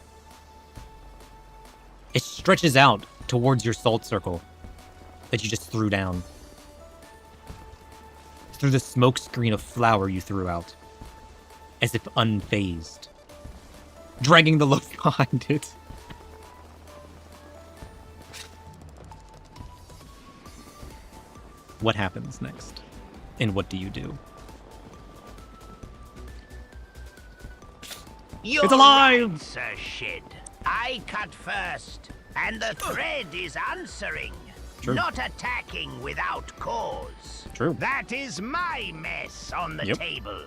It stretches out towards your salt circle that you just threw down. Through the smoke screen of flour you threw out. As if unfazed. Dragging the loaf behind it. What happens next? And what do you do? You're it's alive! Right, Sir Shid. I cut first, and the thread is answering. True. Not attacking without cause. True. That is my mess on the table.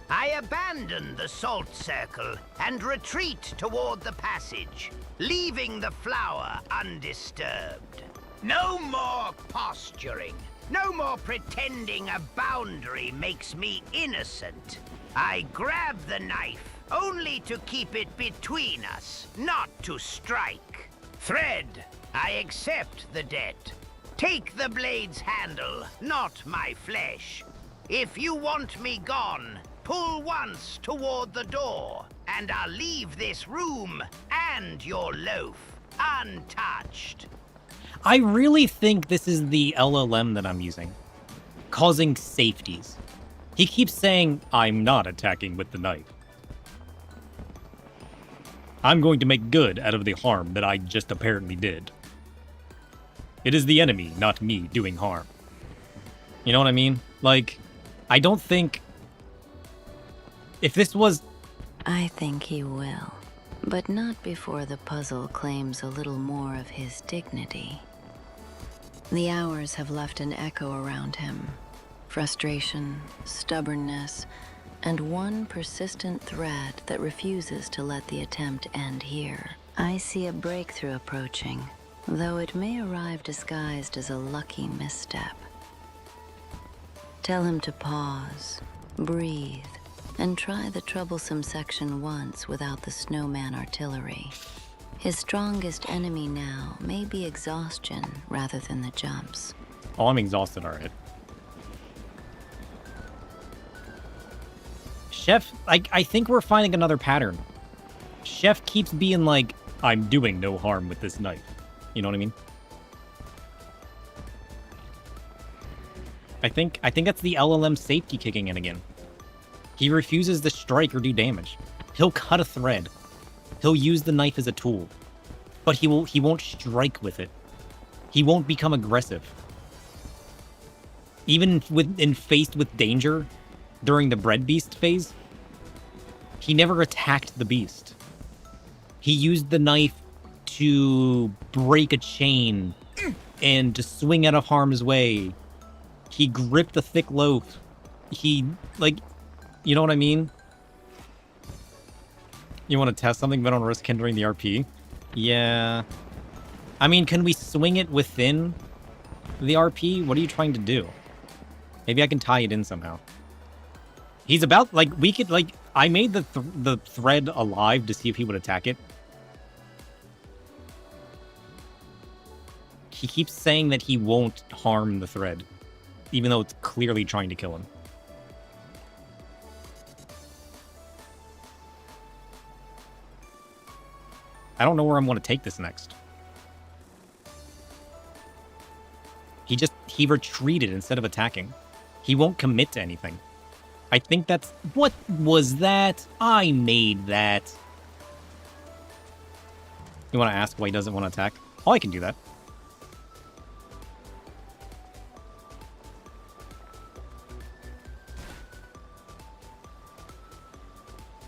I abandon the salt circle and retreat toward the passage, leaving the flower undisturbed. No more posturing. No more pretending a boundary makes me innocent. I grab the knife, only to keep it between us, not to strike. Thread, I accept the debt. Take the blade's handle, not my flesh. If you want me gone, pull once toward the door, and I'll leave this room and your loaf untouched. I really think this is the LLM that I'm using. Causing safeties. He keeps saying, I'm not attacking with the knife. I'm going to make good out of the harm that I just apparently did. It is the enemy, not me, doing harm. You know what I mean? Like, I don't think... If this was... I think he will. But not before the puzzle claims a little more of his dignity. The hours have left an echo around him. Frustration, stubbornness, and one persistent thread that refuses to let the attempt end here. I see a breakthrough approaching, though it may arrive disguised as a lucky misstep. Tell him to pause, breathe, and try the troublesome section once without the snowman artillery. His strongest enemy now may be exhaustion rather than the jumps. Oh, I'm exhausted already. Chef, I think we're finding another pattern. Chef keeps being like, I'm doing no harm with this knife. You know what I mean? I think that's the LLM safety kicking in again. He refuses to strike or do damage. He'll cut a thread. He'll use the knife as a tool. But he won't strike with it. He won't become aggressive. Even when faced with danger during the bread beast phase, he never attacked the beast. He used the knife to break a chain and to swing out of harm's way. He gripped a thick loaf. He, like, you know what I mean? You want to test something but don't risk hindering the RP? Yeah. I mean, can we swing it within the RP? What are you trying to do? Maybe I can tie it in somehow. He's about, like, we could, like, I made the thread alive to see if he would attack it. He keeps saying that he won't harm the thread, even though it's clearly trying to kill him. I don't know where I'm going to take this next. He retreated instead of attacking. He won't commit to anything. I think that's... What was that? I made that. You want to ask why he doesn't want to attack? Oh, I can do that.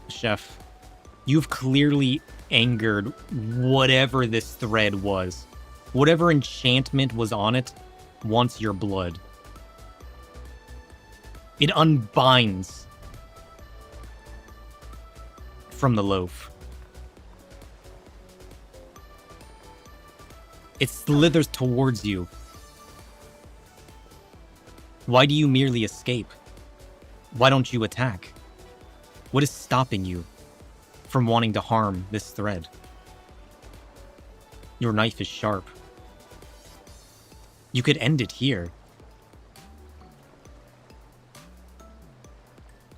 Chef, you've clearly angered whatever this thread was. Whatever enchantment was on it wants your blood. It unbinds from the loaf. It slithers towards you. Why do you merely escape? Why don't you attack? What is stopping you from wanting to harm this thread? Your knife is sharp. You could end it here.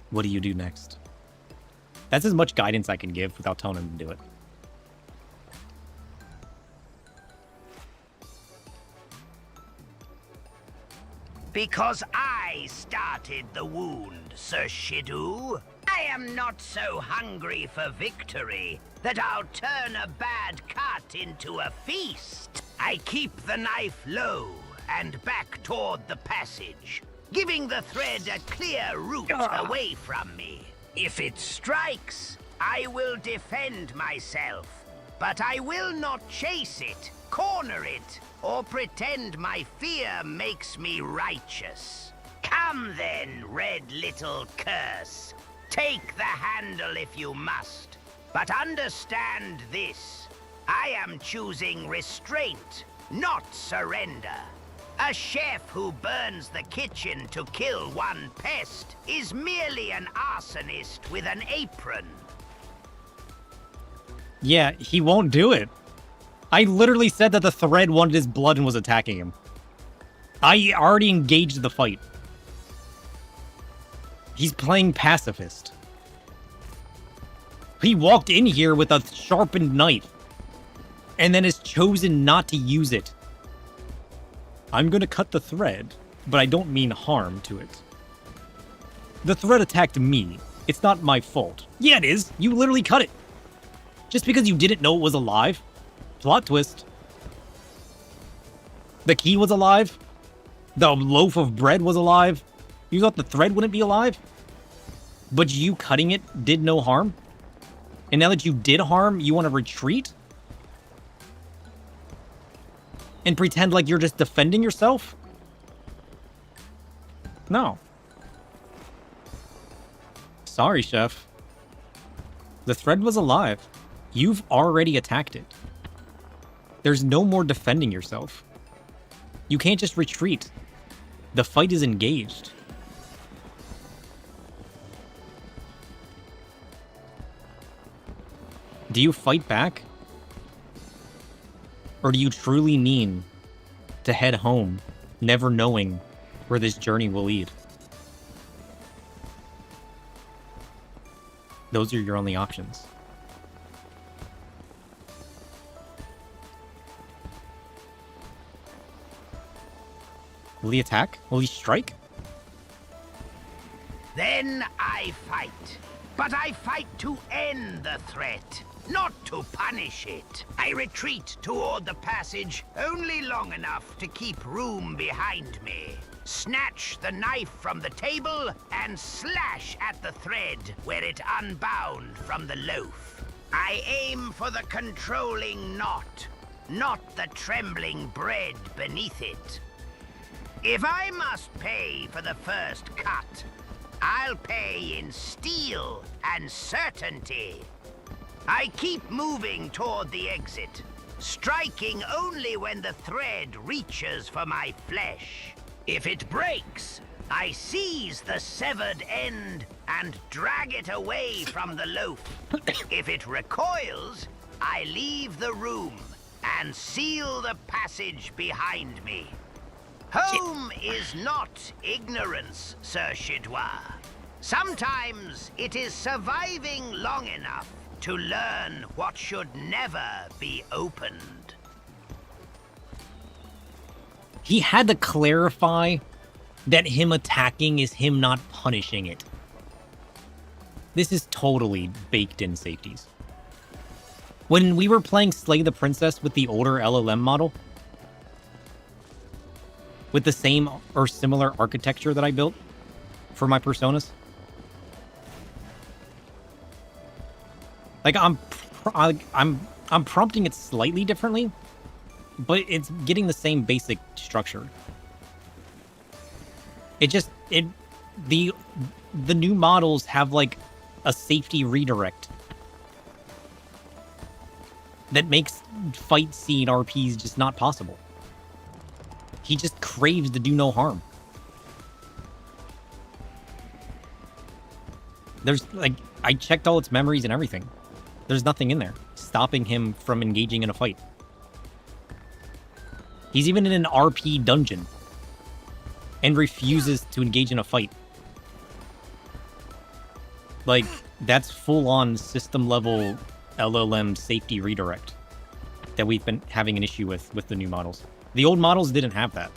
What do you do next? That's as much guidance I can give without telling him to do it. Because I started the wound, Sir Shidu. I am not so hungry for victory that I'll turn a bad cut into a feast. I keep the knife low and back toward the passage, giving the thread a clear route away from me. If it strikes, I will defend myself, but I will not chase it, corner it, or pretend my fear makes me righteous. Come then, red little curse. Take the handle if you must, but understand this. I am choosing restraint, not surrender. A chef who burns the kitchen to kill one pest is merely an arsonist with an apron. Yeah, he won't do it. I literally said that the thread wanted his blood and was attacking him. I already engaged the fight. He's playing pacifist. He walked in here with a sharpened knife and then has chosen not to use it. I'm gonna cut the thread, but I don't mean harm to it. The thread attacked me. It's not my fault. Yeah, it is. You literally cut it. Just because you didn't know it was alive. Plot twist. The key was alive. The loaf of bread was alive. You thought the thread wouldn't be alive? But you cutting it did no harm? And now that you did harm, you want to retreat? And pretend like you're just defending yourself? No. Sorry, Chef. The thread was alive. You've already attacked it. There's no more defending yourself. You can't just retreat. The fight is engaged. Do you fight back? Or do you truly mean to head home, never knowing where this journey will lead? Those are your only options. Will he attack? Will he strike? Then I fight. But I fight to end the threat, not to punish it. I retreat toward the passage only long enough to keep room behind me. Snatch the knife from the table and slash at the thread where it unbound from the loaf. I aim for the controlling knot, not the trembling bread beneath it. If I must pay for the first cut, I'll pay in steel and certainty. I keep moving toward the exit, striking only when the thread reaches for my flesh. If it breaks, I seize the severed end and drag it away from the loaf. If it recoils, I leave the room and seal the passage behind me. Home is not ignorance, Sir Chidois. Sometimes it is surviving long enough to learn what should never be opened. He had to clarify that him attacking is him not punishing it. This is totally baked in safeties. When we were playing Slay the Princess with the older LLM model, with the same or similar architecture that I built for my personas, like I'm prompting it slightly differently, but it's getting the same basic structure. The new models have like a safety redirect that makes fight scene RPs just not possible. He just craves to do no harm. There's like, I checked all its memories and everything. There's nothing in there stopping him from engaging in a fight. He's even in an RP dungeon and refuses to engage in a fight. Like, that's full-on system-level LLM safety redirect that we've been having an issue with the new models. The old models didn't have that.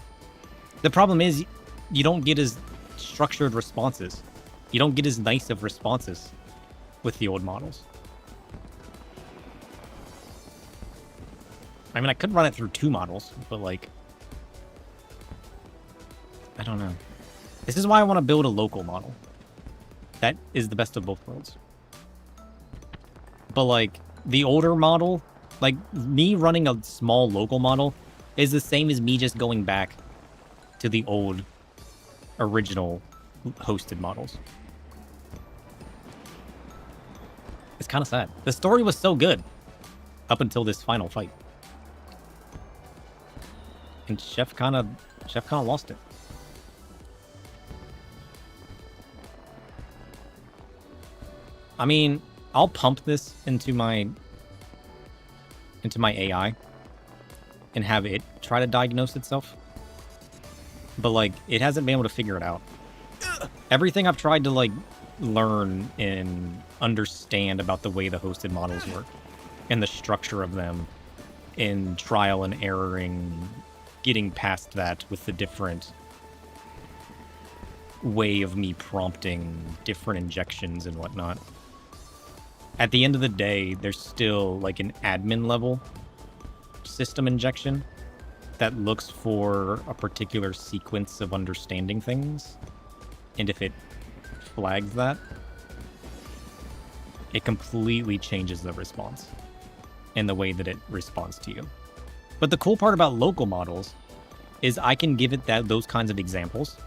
The problem is you don't get as structured responses. You don't get as nice of responses with the old models. I mean, I could run it through 2 models, but like, I don't know. This is why I want to build a local model. That is the best of both worlds. But like, the older model, like me running a small local model is the same as me just going back to the old original hosted models. It's kind of sad. The story was so good up until this final fight. And Chef kind of lost it. I mean, I'll pump this into my AI and have it try to diagnose itself. But like, it hasn't been able to figure it out. Everything I've tried to like learn and understand about the way the hosted models work and the structure of them in trial and erroring, getting past that with the different way of me prompting different injections and whatnot. At the end of the day, there's still like an admin level system injection that looks for a particular sequence of understanding things. And if it flags that, it completely changes the response and the way that it responds to you. But the cool part about local models is I can give it those kinds of examples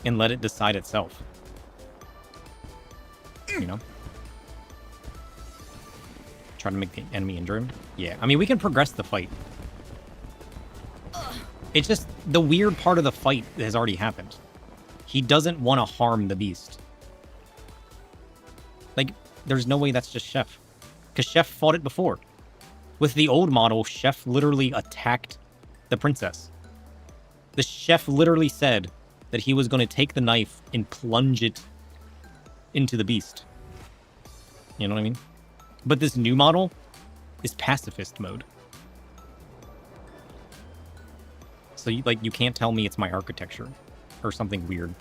and let it decide itself. You know? Try to make the enemy injure him. Yeah, I mean, we can progress the fight. It's just the weird part of the fight has already happened. He doesn't want to harm the beast. Like, there's no way that's just Chef. Because Chef fought it before. With the old model, Chef literally attacked the princess. The Chef literally said that he was going to take the knife and plunge it into the beast. You know what I mean? But this new model is pacifist mode. So you can't tell me it's my architecture or something weird.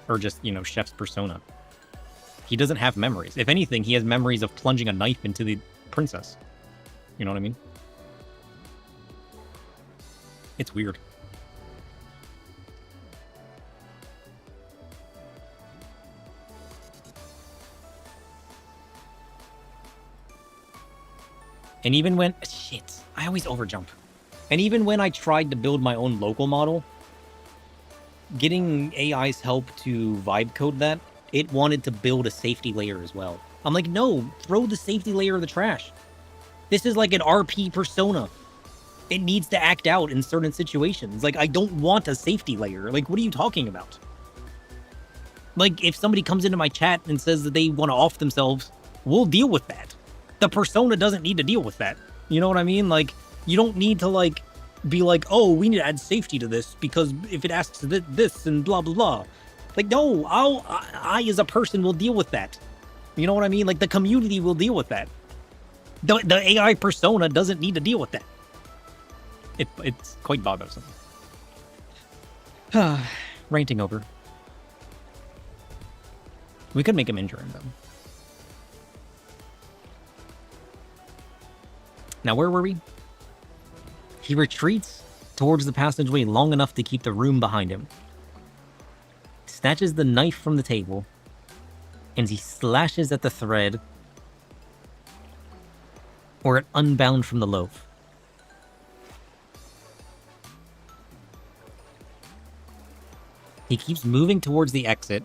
Or just, you know, Chef's persona. He doesn't have memories. If anything, he has memories of plunging a knife into the princess. You know what I mean? It's weird. And even when... Shit. I always overjump. And even when I tried to build my own local model, getting AI's help to vibe code that, it wanted to build a safety layer as well. I'm like, no, throw the safety layer in the trash. This is like an RP persona. It needs to act out in certain situations. Like, I don't want a safety layer. Like, what are you talking about? Like, if somebody comes into my chat and says that they want to off themselves, we'll deal with that. The persona doesn't need to deal with that. You know what I mean? Like, you don't need to, like, be like, oh, we need to add safety to this because if it asks this and blah, blah, blah. Like, no, I as a person will deal with that. You know what I mean? Like, the community will deal with that. The AI persona doesn't need to deal with that. It's quite bothersome. Ranting over. We could make him injure him, though. Now, where were we? He retreats towards the passageway long enough to keep the room behind him. Snatches the knife from the table, and he slashes at the thread or it unbound from the loaf. He keeps moving towards the exit,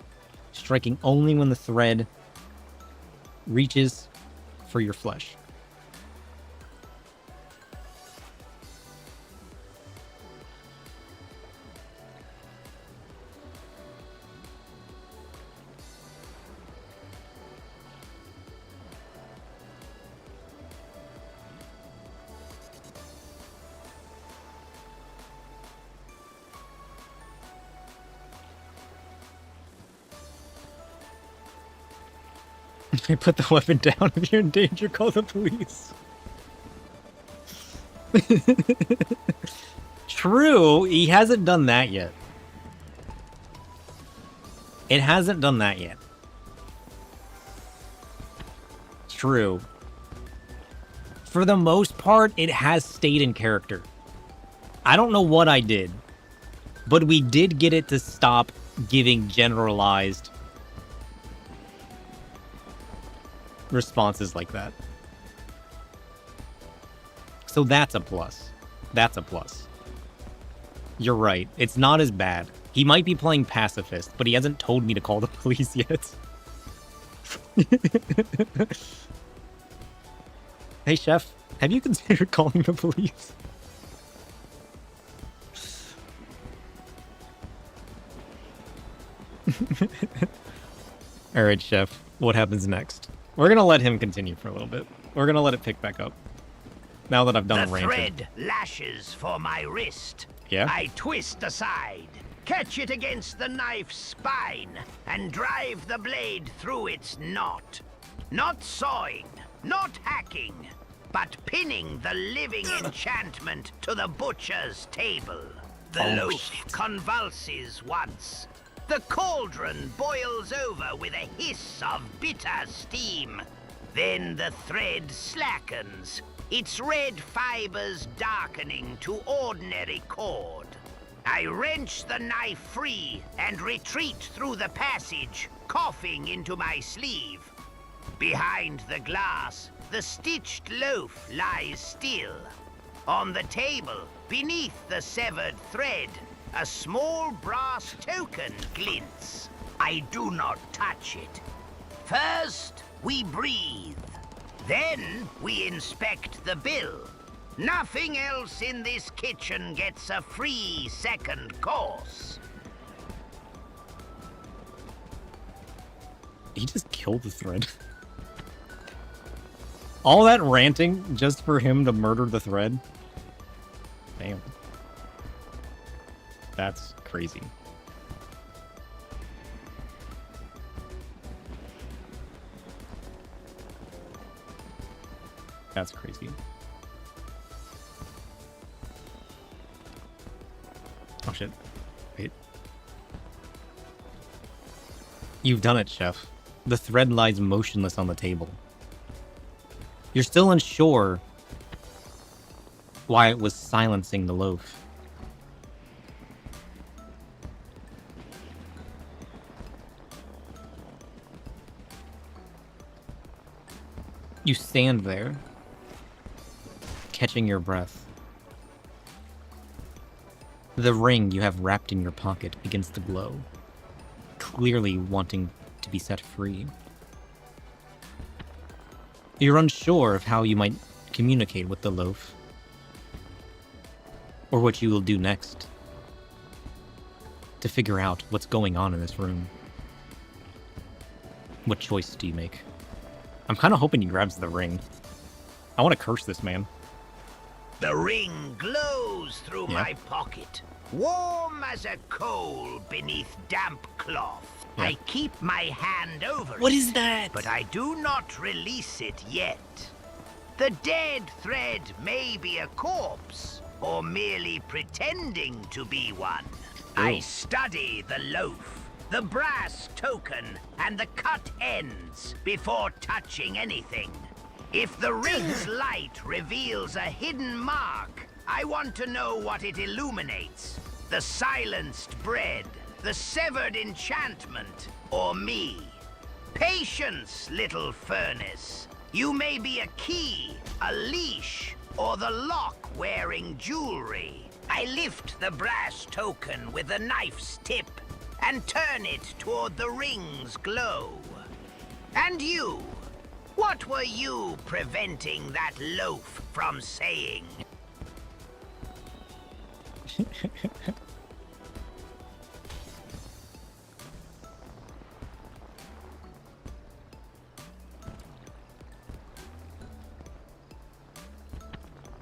striking only when the thread reaches for your flesh. Put the weapon down. If you're in danger, call the police. True, he hasn't done that yet. It hasn't done that yet. True. For the most part, it has stayed in character. I don't know what I did, but we did get it to stop giving generalized responses like that. So that's a plus. That's a plus. You're right. It's not as bad. He might be playing pacifist, but he hasn't told me to call the police yet. Hey, Chef, have you considered calling the police? Alright, Chef, what happens next? We're gonna let him continue for a little bit. We're gonna let it pick back up. Now that I've done the ranting. thread lashes for my wrist. Yeah? I twist aside, catch it against the knife's spine, and drive the blade through its knot. Not sawing, not hacking, but pinning the living enchantment to the butcher's table. The loaf convulses once. The cauldron boils over with a hiss of bitter steam. Then the thread slackens, its red fibers darkening to ordinary cord. I wrench the knife free and retreat through the passage, coughing into my sleeve. Behind the glass, the stitched loaf lies still. On the table, beneath the severed thread, a small brass token glints. I do not touch it. First, we breathe. Then, we inspect the bill. Nothing else in this kitchen gets a free second course. He just killed the thread. All that ranting just for him to murder the thread? Damn. That's crazy. That's crazy. Oh shit. Wait. You've done it, Chef. The thread lies motionless on the table. You're still unsure why it was silencing the loaf. You stand there, catching your breath. The ring you have wrapped in your pocket begins to glow, clearly wanting to be set free. You're unsure of how you might communicate with the loaf, or what you will do next to figure out what's going on in this room. What choice do you make? I'm kind of hoping he grabs the ring. I want to curse this man. The ring glows through my pocket, warm as a coal beneath damp cloth. Yeah. I keep my hand over it. What is that? But I do not release it yet. The dead thread may be a corpse, or merely pretending to be one. I study the loaf, the brass token, and the cut ends before touching anything. If the ring's light reveals a hidden mark, I want to know what it illuminates. The silenced bread, the severed enchantment, or me. Patience, little furnace. You may be a key, a leash, or the lock-wearing jewelry. I lift the brass token with the knife's tip and turn it toward the ring's glow. And you? What were you preventing that loaf from saying?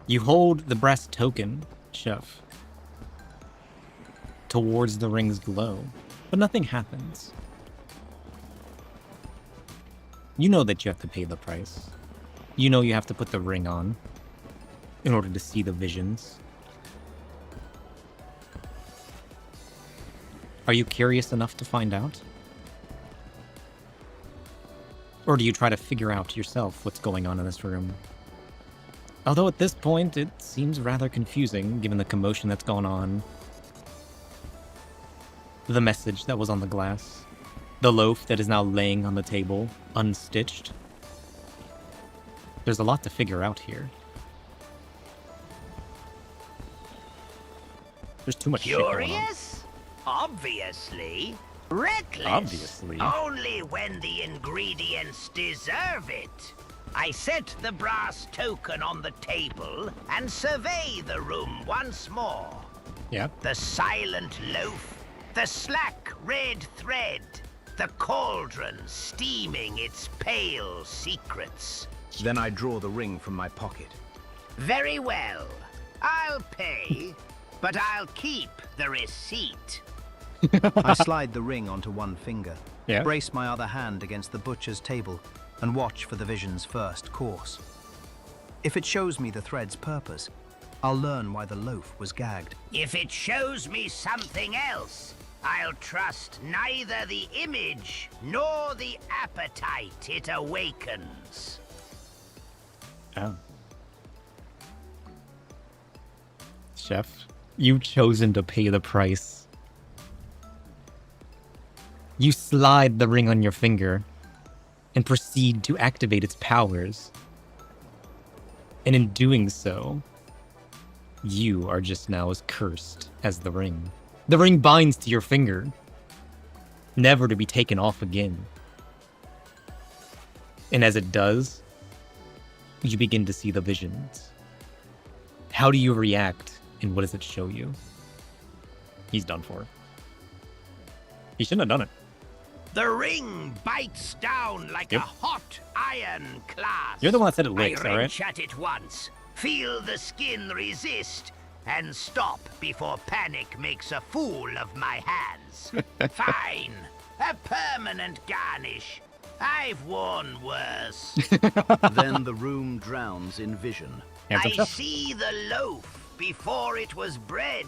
You hold the brass token, Chef, towards the ring's glow, but nothing happens. You know that you have to pay the price. You know you have to put the ring on in order to see the visions. Are you curious enough to find out? Or do you try to figure out yourself what's going on in this room? Although at this point, it seems rather confusing, given the commotion that's gone on. The message that was on the glass. The loaf that is now laying on the table, unstitched. There's a lot to figure out here. There's too much shit going on. Curious? Obviously. Reckless. Obviously. Only when the ingredients deserve it. I set the brass token on the table and survey the room once more. Yep. The silent loaf, the slack red thread, the cauldron steaming its pale secrets. Then I draw the ring from my pocket. Very well. I'll pay, but I'll keep the receipt. I slide the ring onto one finger, Yeah. brace my other hand against the butcher's table, and watch for the vision's first course. If it shows me the thread's purpose, I'll learn why the loaf was gagged. If it shows me something else, I'll trust neither the image nor the appetite it awakens. Oh. Chef, you've chosen to pay the price. You slide the ring on your finger and proceed to activate its powers. And in doing so, you are just now as cursed as the ring. The ring binds to your finger, never to be taken off again. And as it does, you begin to see the visions. How do you react, and what does it show you? He's done for. He shouldn't have done it. The ring bites down like Yep. a hot iron clasp. You're the one that said it licks, I all right? wrench at it once, feel the skin resist, and stop before panic makes a fool of my hands. Fine. A permanent garnish. I've worn worse. Then the room drowns in vision. Handsome I chef. see the loaf before it was bread.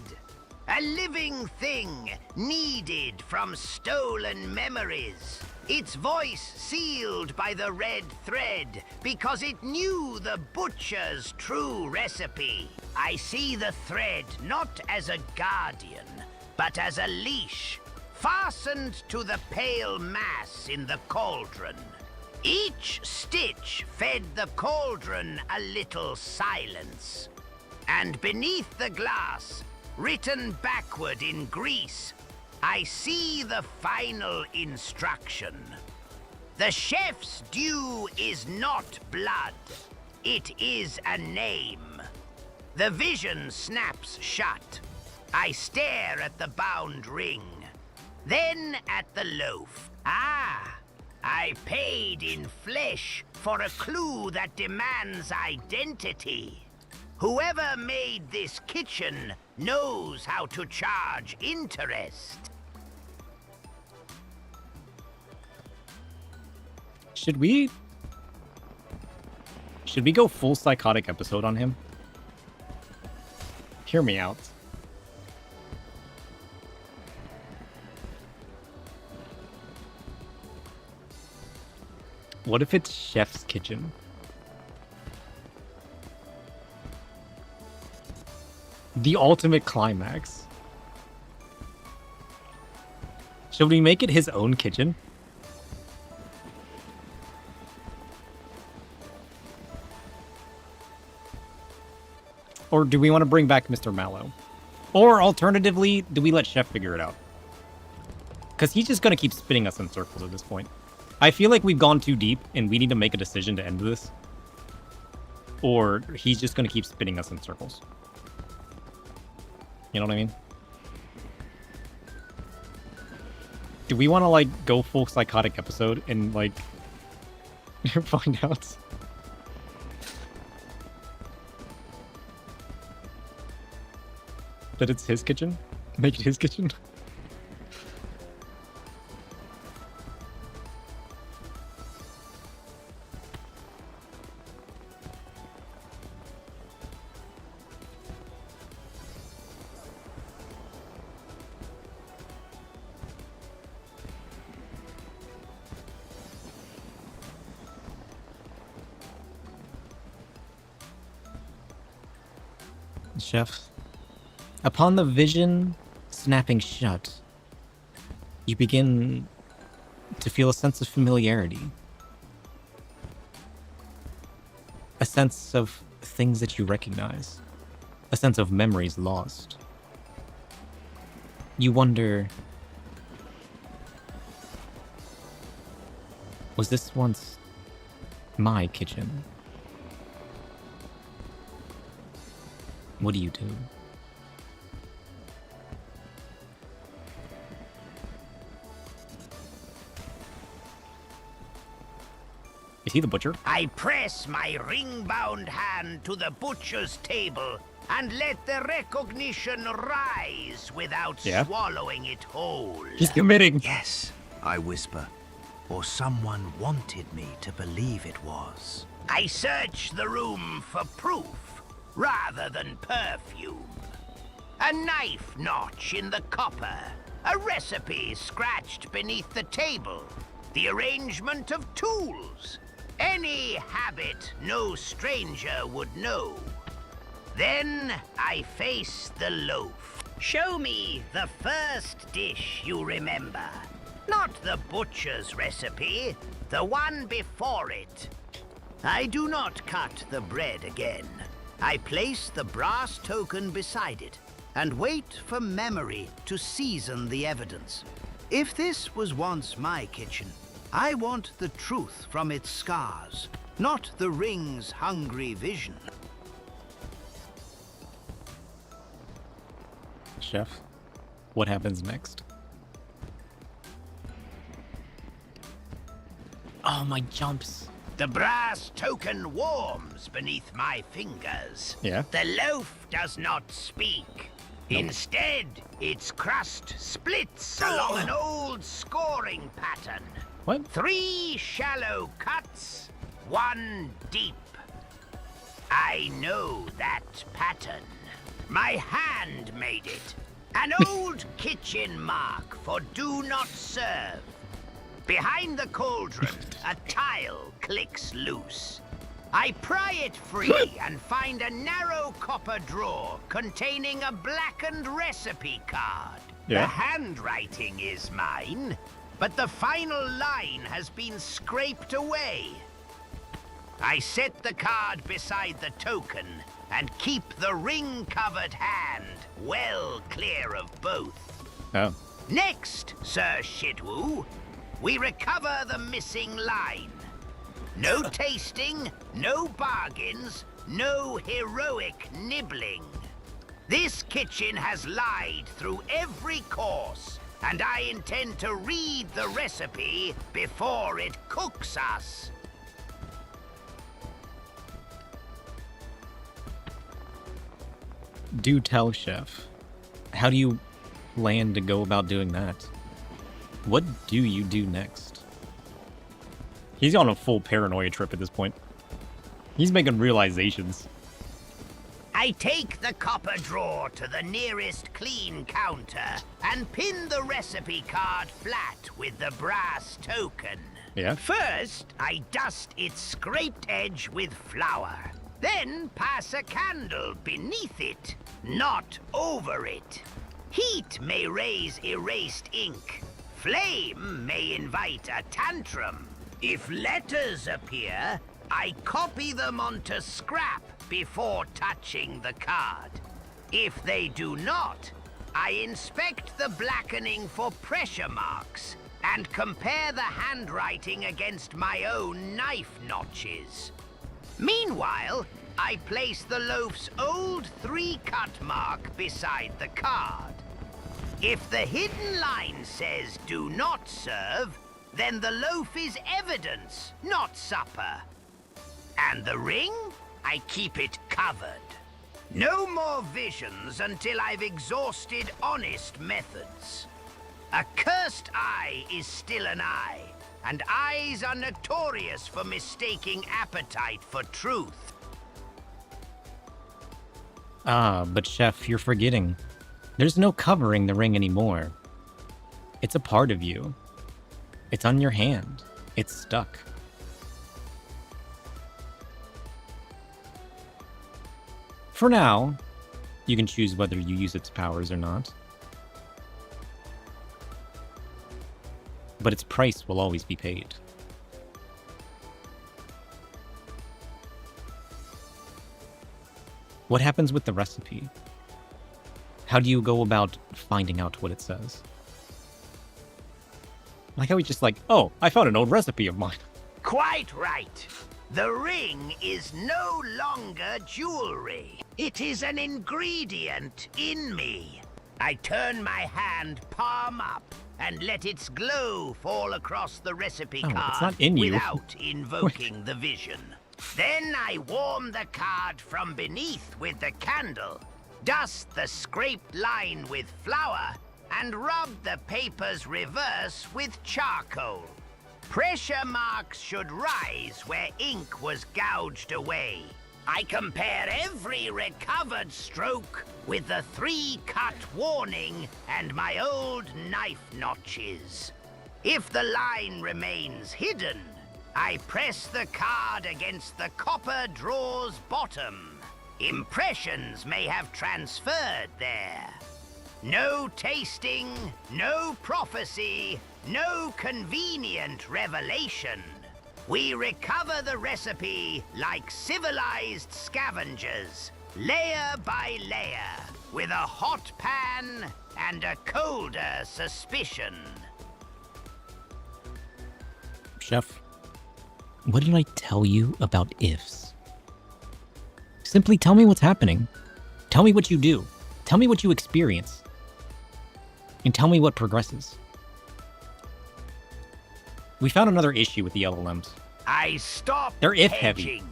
A living thing, needed from stolen memories. Its voice sealed by the red thread, because it knew the butcher's true recipe. I see the thread not as a guardian, but as a leash, fastened to the pale mass in the cauldron. Each stitch fed the cauldron a little silence. And beneath the glass, written backward in grease, I see the final instruction. The chef's due is not blood. It is a name. The vision snaps shut. I stare at the bound ring, then at the loaf. Ah, I paid in flesh for a clue that demands identity. Whoever made this kitchen knows how to charge interest. Should we go full psychotic episode on him? Hear me out. What if it's Chef's Kitchen? The ultimate climax. Should we make it his own kitchen? Or do we want to bring back Mr. Mallow? Or alternatively, do we let Chef figure it out? Because he's just going to keep spinning us in circles at this point. I feel like we've gone too deep and we need to make a decision to end this. Or he's just going to keep spinning us in circles. You know what I mean? Do we want to, like, go full psychotic episode and, like, find out? That it's his kitchen? Make it his kitchen? Chef, upon the vision snapping shut, you begin to feel a sense of familiarity. A sense of things that you recognize. A sense of memories lost. You wonder, was this once my kitchen? What do you do? Is he the butcher? I press my ring-bound hand to the butcher's table and let the recognition rise without swallowing it whole. He's committing. Yes, I whisper. Or someone wanted me to believe it was. I search the room for proof rather than perfume. A knife notch in the copper, a recipe scratched beneath the table, the arrangement of tools, any habit no stranger would know. Then I face the loaf. Show me the first dish you remember. Not the butcher's recipe, the one before it. I do not cut the bread again. I place the brass token beside it and wait for memory to season the evidence. If this was once my kitchen, I want the truth from its scars, not the ring's hungry vision. Chef, what happens next? Oh, my jumps. The brass token warms beneath my fingers. Yeah. The loaf does not speak. Instead, its crust splits along an old scoring pattern. What? 3 shallow cuts, 1 deep. I know that pattern. My hand made it. An old kitchen mark for do not serve. Behind the cauldron, a tile clicks loose. I pry it free and find a narrow copper drawer containing a blackened recipe card. Yeah. The handwriting is mine, but the final line has been scraped away. I set the card beside the token and keep the ring-covered hand well clear of both. Oh. Next, Sir Shidwu, we recover the missing line. No tasting, no bargains, no heroic nibbling. This kitchen has lied through every course, and I intend to read the recipe before it cooks us. Do tell, Chef. How do you plan to go about doing that? What do you do next? He's on a full paranoia trip at this point. He's making realizations. I take the copper drawer to the nearest clean counter and pin the recipe card flat with the brass token. Yeah. First, I dust its scraped edge with flour. Then pass a candle beneath it, not over it. Heat may raise erased ink. Flame may invite a tantrum. If letters appear, I copy them onto scrap before touching the card. If they do not, I inspect the blackening for pressure marks and compare the handwriting against my own knife notches. Meanwhile, I place the loaf's old 3-cut mark beside the card. If the hidden line says do not serve, then the loaf is evidence, not supper. And the ring? I keep it covered. No more visions until I've exhausted honest methods. A cursed eye is still an eye, and eyes are notorious for mistaking appetite for truth. Ah, but Chef, you're forgetting. There's no covering the ring anymore. It's a part of you. It's on your hand. It's stuck. For now, You can choose whether you use its powers or not. But its price will always be paid. What happens with the recipe? How do you go about finding out what it says? Like how he's just like, oh, I found an old recipe of mine. Quite right. The ring is no longer jewelry. It is an ingredient in me. I turn my hand palm up and let its glow fall across the recipe card it's not in you. without invoking the vision. Then I warm the card from beneath with the candle, dust the scraped line with flour, and rub the paper's reverse with charcoal. Pressure marks should rise where ink was gouged away. I compare every recovered stroke with the 3-cut warning and my old knife notches. If the line remains hidden, I press the card against the copper draw's bottom. Impressions may have transferred there. No tasting, no prophecy, no convenient revelation. We recover the recipe like civilized scavengers, layer by layer, with a hot pan and a colder suspicion. Chef, what did I tell you about ifs? Simply tell me what's happening. Tell me what you do. Tell me what you experience. And tell me what progresses. We found another issue with the LLMs. I stop They're if hedging. heavy.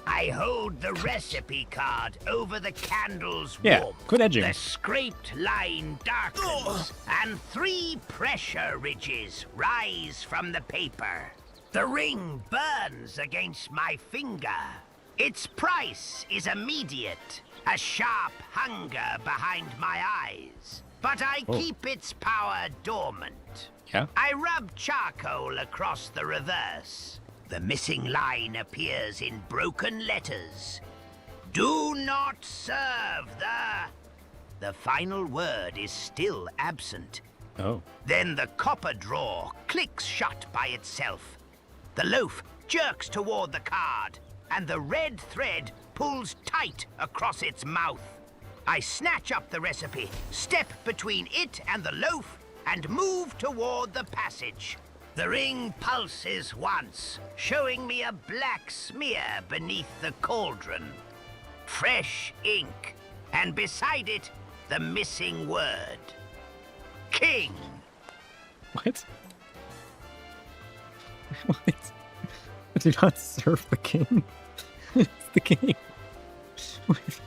I hold the recipe card over the candle's Yeah, warmth. quit edging. The scraped line darkens, and 3 pressure ridges rise from the paper. The ring burns against my finger. Its price is immediate, a sharp hunger behind my eyes. But I keep its power dormant. Yeah? I rub charcoal across the reverse. The missing line appears in broken letters. Do not serve the... The final word is still absent. Oh. Then the copper drawer clicks shut by itself. The loaf jerks toward the card, and the red thread pulls tight across its mouth. I snatch up the recipe, step between it and the loaf, and move toward the passage. The ring pulses once, showing me a black smear beneath the cauldron. Fresh ink, and beside it, the missing word. King. What? What? Do not serve the king. It's the king. What?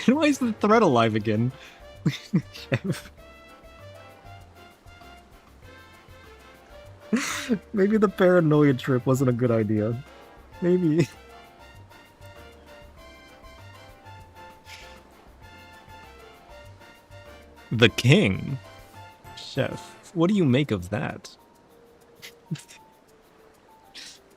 And why is the thread alive again? Chef. Maybe the paranoia trip wasn't a good idea. Maybe. The king? Chef, what do you make of that?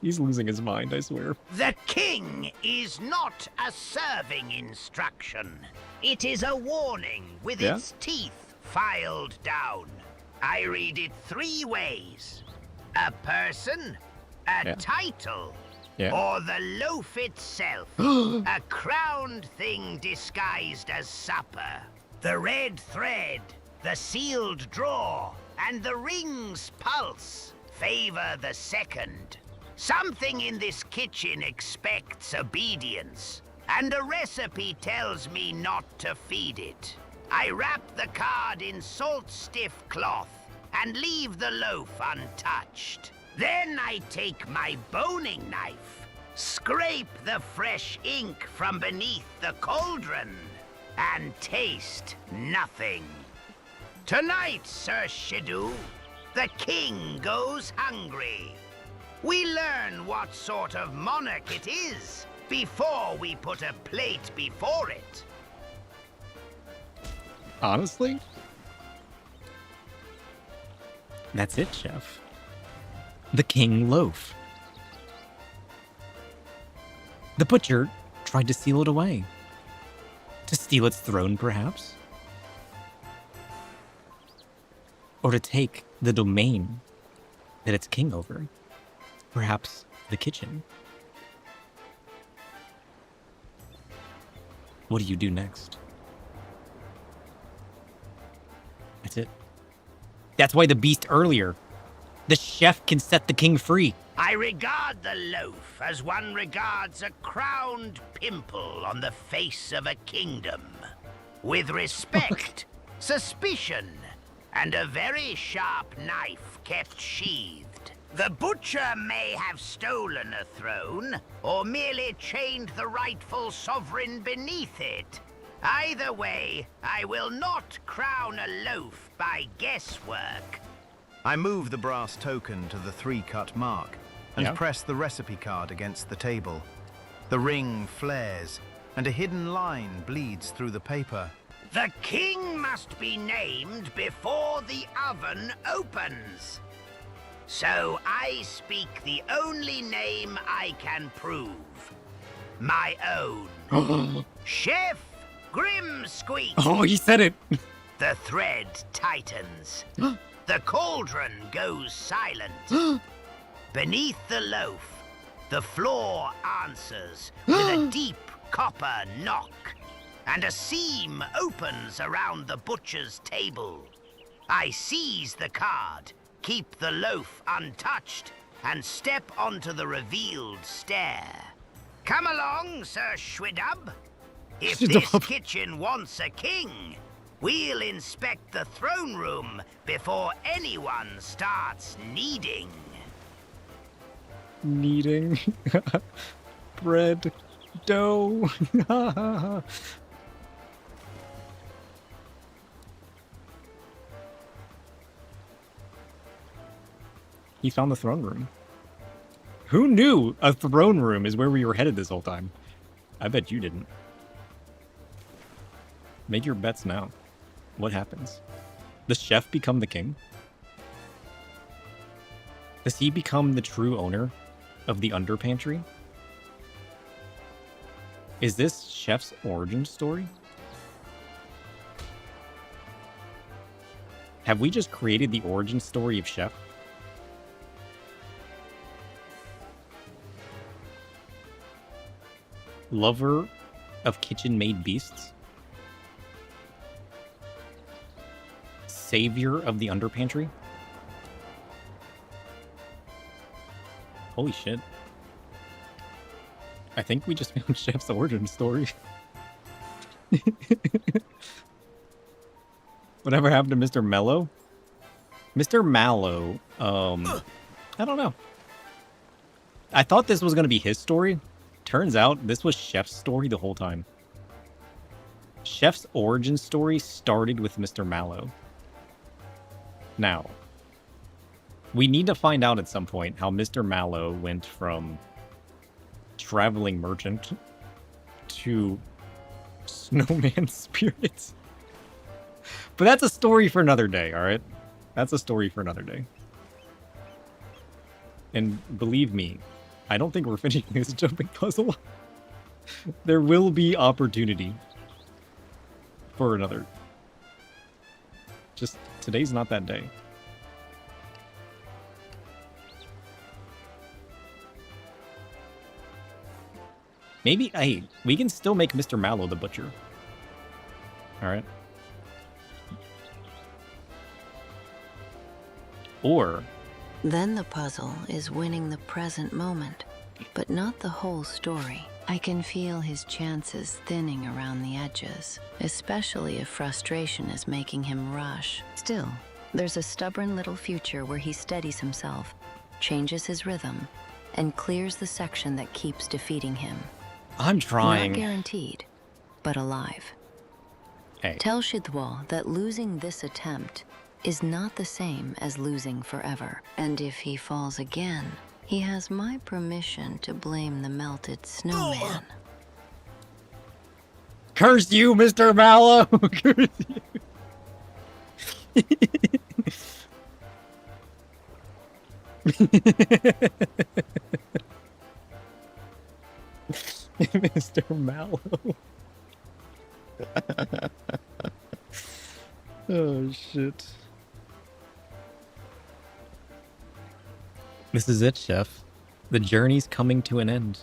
He's losing his mind, I swear. The king is not a serving instruction. It is a warning with its teeth filed down. I read it 3 ways. A person, a title, or the loaf itself. A crowned thing disguised as supper. The red thread, the sealed drawer, and the ring's pulse favor the second. Something in this kitchen expects obedience, and a recipe tells me not to feed it. I wrap the card in salt-stiff cloth and leave the loaf untouched. Then I take my boning knife, scrape the fresh ink from beneath the cauldron, and taste nothing. Tonight, Sir Shidu, the king goes hungry. We learn what sort of monarch it is before we put a plate before it. Honestly? That's it, Chef. The king loaf. The butcher tried to seal it away. To steal its throne, perhaps? Or to take the domain that it's king over? Perhaps the kitchen? What do you do next? That's it. That's why the beast earlier. The chef can set the king free. I regard the loaf as one regards a crowned pimple on the face of a kingdom. With respect, suspicion, and a very sharp knife kept sheathed. The butcher may have stolen a throne, or merely chained the rightful sovereign beneath it. Either way, I will not crown a loaf by guesswork. I move the brass token to the 3-cut mark and press the recipe card against the table. The ring flares, and a hidden line bleeds through the paper. The king must be named before the oven opens. So I speak the only name I can prove. My own. Chef Grimsqueak. Oh, he said it. The thread tightens. The cauldron goes silent. Beneath the loaf, the floor answers with a deep copper knock, and a seam opens around the butcher's table. I seize the card, keep the loaf untouched, and step onto the revealed stair. Come along, Sir Schwidub. If this kitchen wants a king, we'll inspect the throne room before anyone starts kneading. Kneading. Bread. Dough. He found the throne room. Who knew a throne room is where we were headed this whole time? I bet you didn't. Make your bets now. What happens? Does Chef become the king? Does he become the true owner of the underpantry? Is this Chef's origin story? Have we just created the origin story of Chef? Lover of kitchen-made beasts? Savior of the underpantry? Holy shit. I think we just found Chef's origin story. Whatever happened to Mr. Mello? Mr. Mallow, I don't know. I thought this was going to be his story. Turns out this was Chef's story the whole time. Chef's origin story started with Mr. Mallow. Now, we need to find out at some point how Mr. Mallow went from traveling merchant to snowman spirits. But that's a story for another day, alright? That's a story for another day. And believe me, I don't think we're finishing this jumping puzzle. There will be opportunity for another. Just today's not that day. Maybe, hey, we can still make Mr. Mallow the butcher. Alright. Or... Then the puzzle is winning the present moment, but not the whole story. I can feel his chances thinning around the edges, especially if frustration is making him rush. Still, there's a stubborn little future where he steadies himself, changes his rhythm, and clears the section that keeps defeating him. I'm trying. Not guaranteed, but alive. Hey. Tell Shidwal that losing this attempt is not the same as losing forever. And if he falls again, he has my permission to blame the melted snowman. Curse you, Mr. Mallow! Curse you. Mr. Mallow. Oh, shit. This is it, Chef. The journey's coming to an end.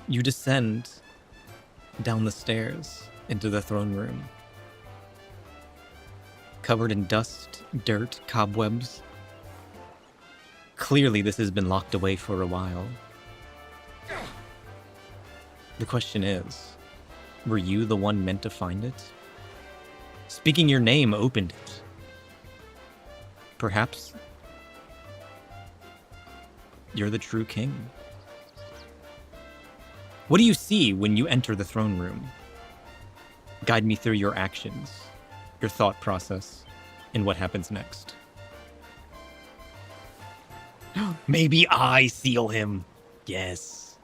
You descend down the stairs into the throne room. Covered in dust, dirt, cobwebs. Clearly this has been locked away for a while. The question is, were you the one meant to find it? Speaking your name opened it. Perhaps you're the true king. What do you see when you enter the throne room? Guide me through your actions, your thought process, and what happens next. Maybe I seal him. Yes.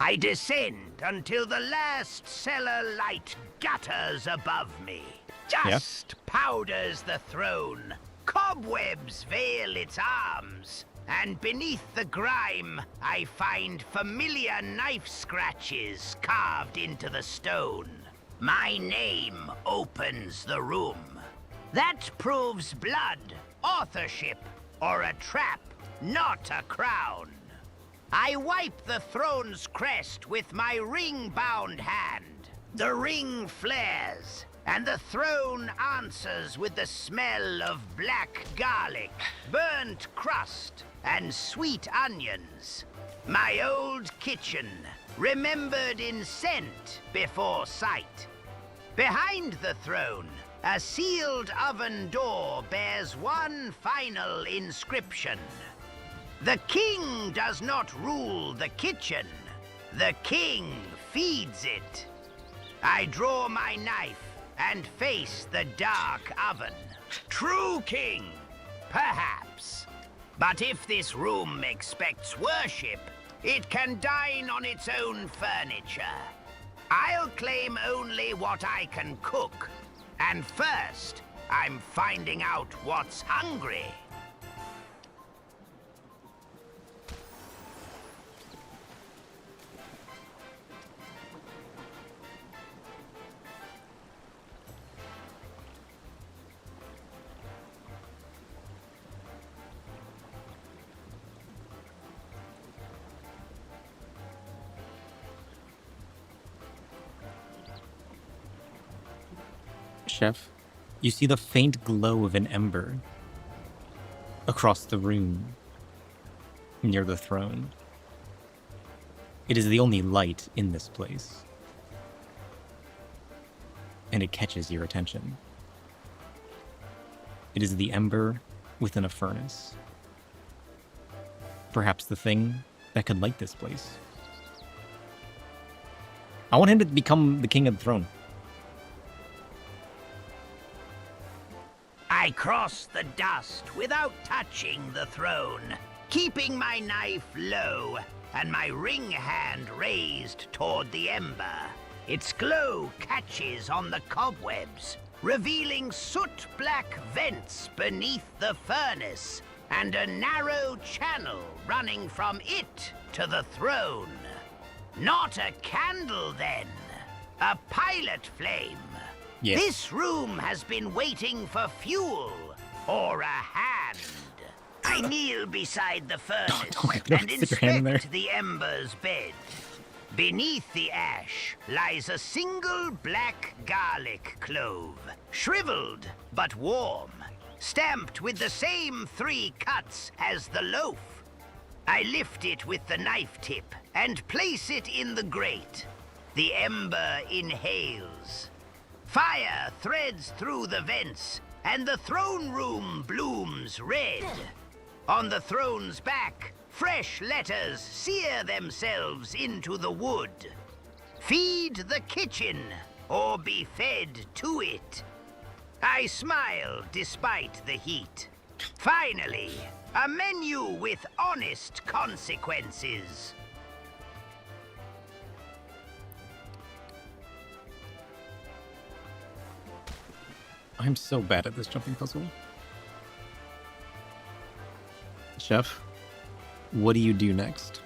I descend until the last cellar light gutters above me. Dust powders the throne. Cobwebs veil its arms. And beneath the grime, I find familiar knife scratches carved into the stone. My name opens the room. That proves blood, authorship, or a trap, not a crown. I wipe the throne's crest with my ring-bound hand. The ring flares, and the throne answers with the smell of black garlic, burnt crust, and sweet onions. My old kitchen, remembered in scent before sight. Behind the throne, a sealed oven door bears one final inscription. The king does not rule the kitchen. The king feeds it. I draw my knife and face the dark oven. True king, perhaps. But if this room expects worship, it can dine on its own furniture. I'll claim only what I can cook. And first, I'm finding out what's hungry. Chef, you see the faint glow of an ember across the room near the throne. It is the only light in this place, and it catches your attention. It is the ember within a furnace. Perhaps the thing that could light this place. I want him to become the king of the throne. I cross the dust without touching the throne, keeping my knife low and my ring hand raised toward the ember. Its glow catches on the cobwebs, revealing soot-black vents beneath the furnace and a narrow channel running from it to the throne. Not a candle, then. A pilot flame. Yes. This room has been waiting for fuel or a hand. I kneel beside the furnace and inspect the ember's bed. Beneath the ash lies a single black garlic clove, shriveled but warm, stamped with the same 3 cuts as the loaf. I lift it with the knife tip and place it in the grate. The ember inhales. Fire threads through the vents, and the throne room blooms red. On the throne's back, fresh letters sear themselves into the wood. Feed the kitchen, or be fed to it. I smile despite the heat. Finally, a menu with honest consequences. I'm so bad at this jumping puzzle. Chef, what do you do next?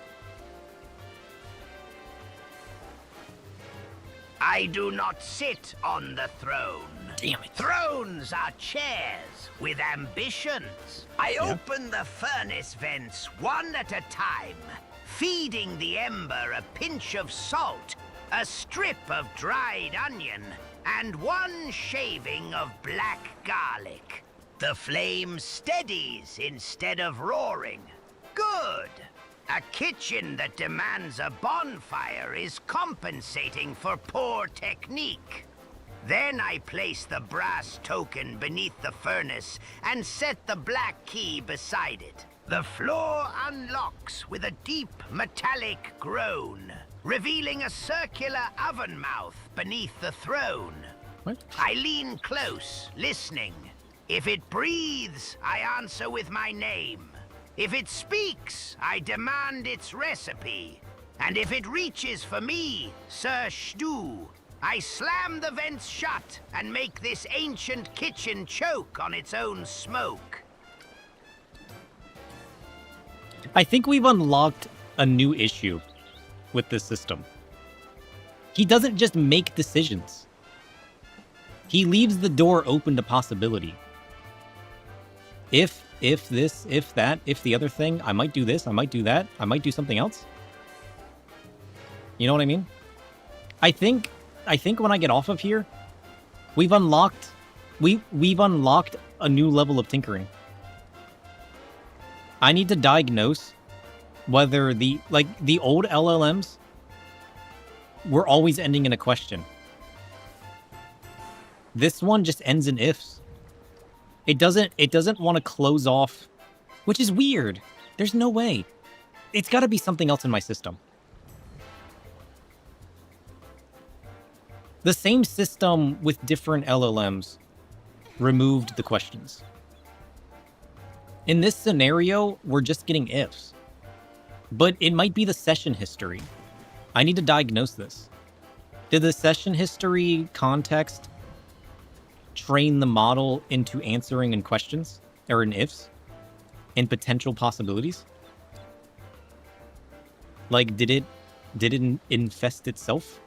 I do not sit on the throne. Damn it. Thrones are chairs with ambitions. I open the furnace vents one at a time, feeding the ember a pinch of salt, a strip of dried onion, and one shaving of black garlic. The flame steadies instead of roaring. Good. A kitchen that demands a bonfire is compensating for poor technique. Then I place the brass token beneath the furnace and set the black key beside it. The floor unlocks with a deep metallic groan, revealing a circular oven mouth beneath the throne. What? I lean close, listening. If it breathes, I answer with my name. If it speaks, I demand its recipe. And if it reaches for me, Sir Stew, I slam the vents shut and make this ancient kitchen choke on its own smoke. I think we've unlocked a new issue with this system. He doesn't just make decisions. He leaves the door open to possibility. If this, if that, if the other thing, I might do this, I might do that, I might do something else. You know what I mean? I think when I get off of here, we've unlocked a new level of tinkering. I need to diagnose whether the old LLMs were always ending in a question. This one just ends in ifs. It doesn't want to close off, which is weird. There's no way. It's got to be something else in my system. The same system with different LLMs removed the questions. In this scenario, we're just getting ifs. But it might be the session history. I need to diagnose this. Did the session history context train the model into answering in questions or in ifs and potential possibilities? Like, did it infest itself?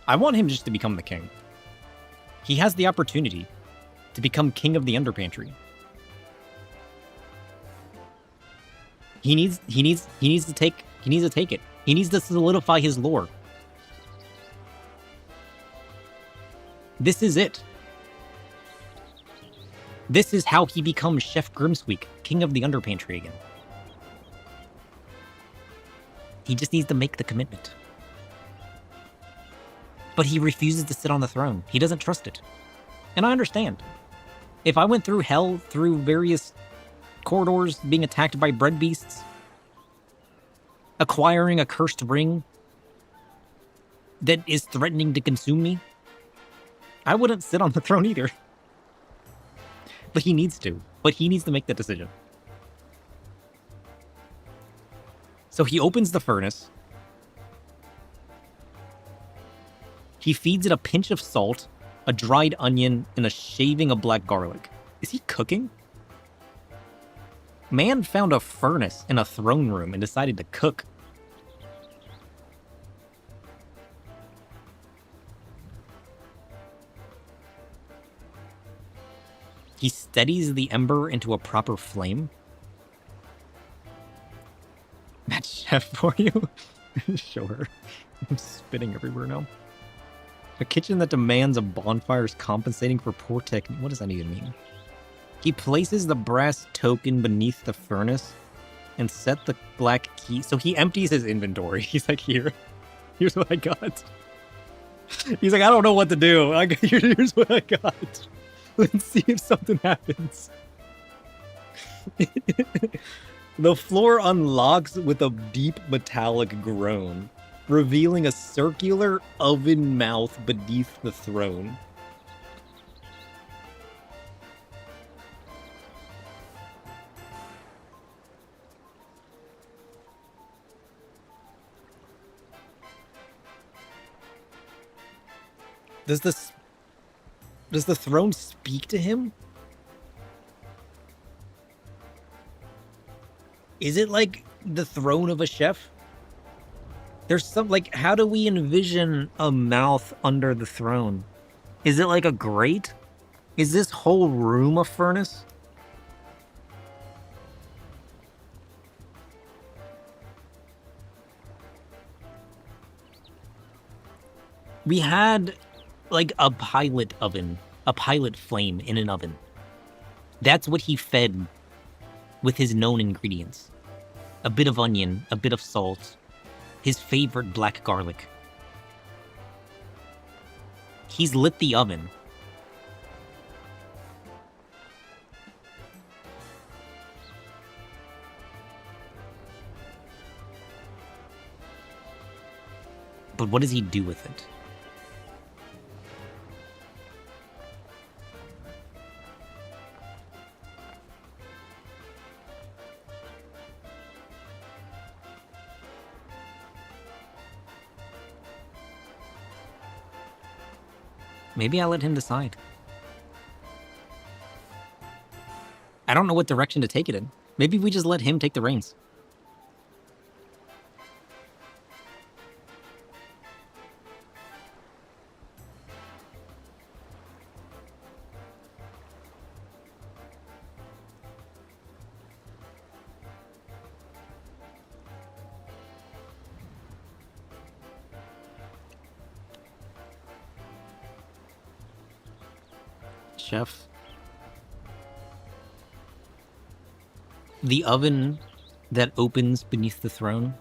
I want him just to become the king. He has the opportunity to become king of the underpantry. He needs to take it. He needs to solidify his lore. This is it. This is how he becomes Chef Grimsqueak, king of the underpantry again. He just needs to make the commitment. But he refuses to sit on the throne. He doesn't trust it. And I understand. If I went through hell, through various corridors, being attacked by bread beasts, acquiring a cursed ring that is threatening to consume me, I wouldn't sit on the throne either. But he needs to. But he needs to make that decision. So he opens the furnace. He feeds it a pinch of salt, a dried onion, and a shaving of black garlic. Is he cooking? Man found a furnace in a throne room and decided to cook. He steadies the ember into a proper flame. That's chef for you? Sure. I'm spitting everywhere now. A kitchen that demands a bonfire is compensating for poor technique. What does that even mean? He places the brass token beneath the furnace and set the black key. So he empties his inventory. He's like, here's what I got. He's like, I don't know what to do. Here's what I got. Let's see if something happens. The floor unlocks with a deep metallic groan, revealing a circular oven mouth beneath the throne. Does the throne speak to him? Is it like the throne of a chef? There's some, like, how do we envision a mouth under the throne? Is it like a grate? Is this whole room a furnace? We had, like, a pilot oven, a pilot flame in an oven. That's what he fed with his known ingredients. A bit of onion, a bit of salt, his favorite black garlic. He's lit the oven. But what does he do with it? Maybe I'll let him decide. I don't know what direction to take it in. Maybe we just let him take the reins. Chef. The oven that opens beneath the throne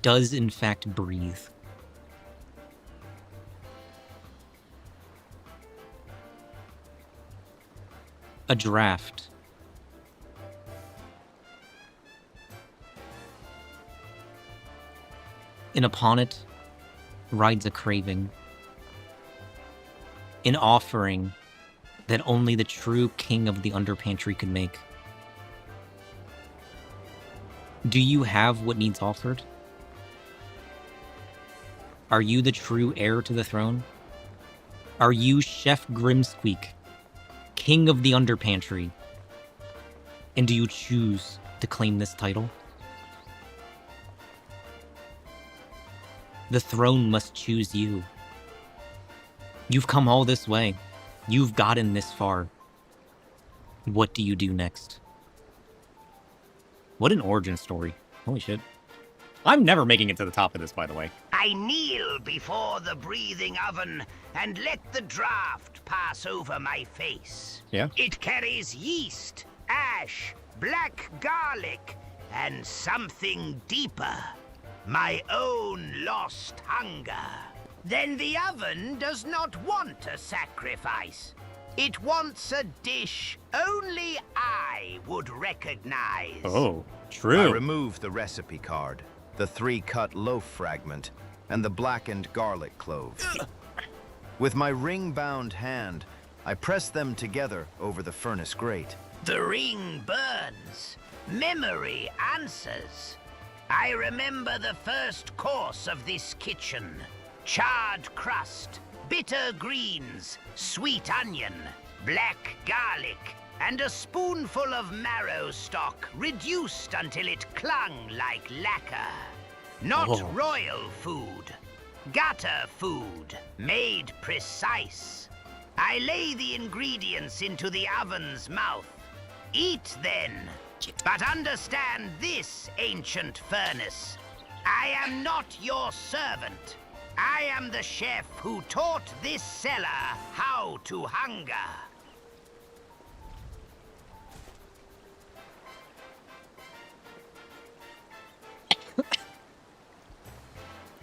does in fact breathe. A draft. And upon it rides a craving. An offering that only the true king of the underpantry could make. Do you have what needs offered? Are you the true heir to the throne? Are you Chef Grimsqueak, king of the underpantry? And do you choose to claim this title? The throne must choose you. You've come all this way. You've gotten this far. What do you do next? What an origin story. Holy shit. I'm never making it to the top of this, by the way. I kneel before the breathing oven and let the draft pass over my face. Yeah? It carries yeast, ash, black garlic, and something deeper. My own lost hunger. Then the oven does not want a sacrifice. It wants a dish only I would recognize. Oh, true. I remove the recipe card, the 3-cut loaf fragment, and the blackened garlic cloves. With my ring-bound hand, I press them together over the furnace grate. The ring burns. Memory answers. I remember the first course of this kitchen. Charred crust, bitter greens, sweet onion, black garlic, and a spoonful of marrow stock reduced until it clung like lacquer. Not royal food, gutter food, made precise. I lay the ingredients into the oven's mouth. Eat then, but understand this, ancient furnace. I am not your servant. I am the chef who taught this cellar how to hunger.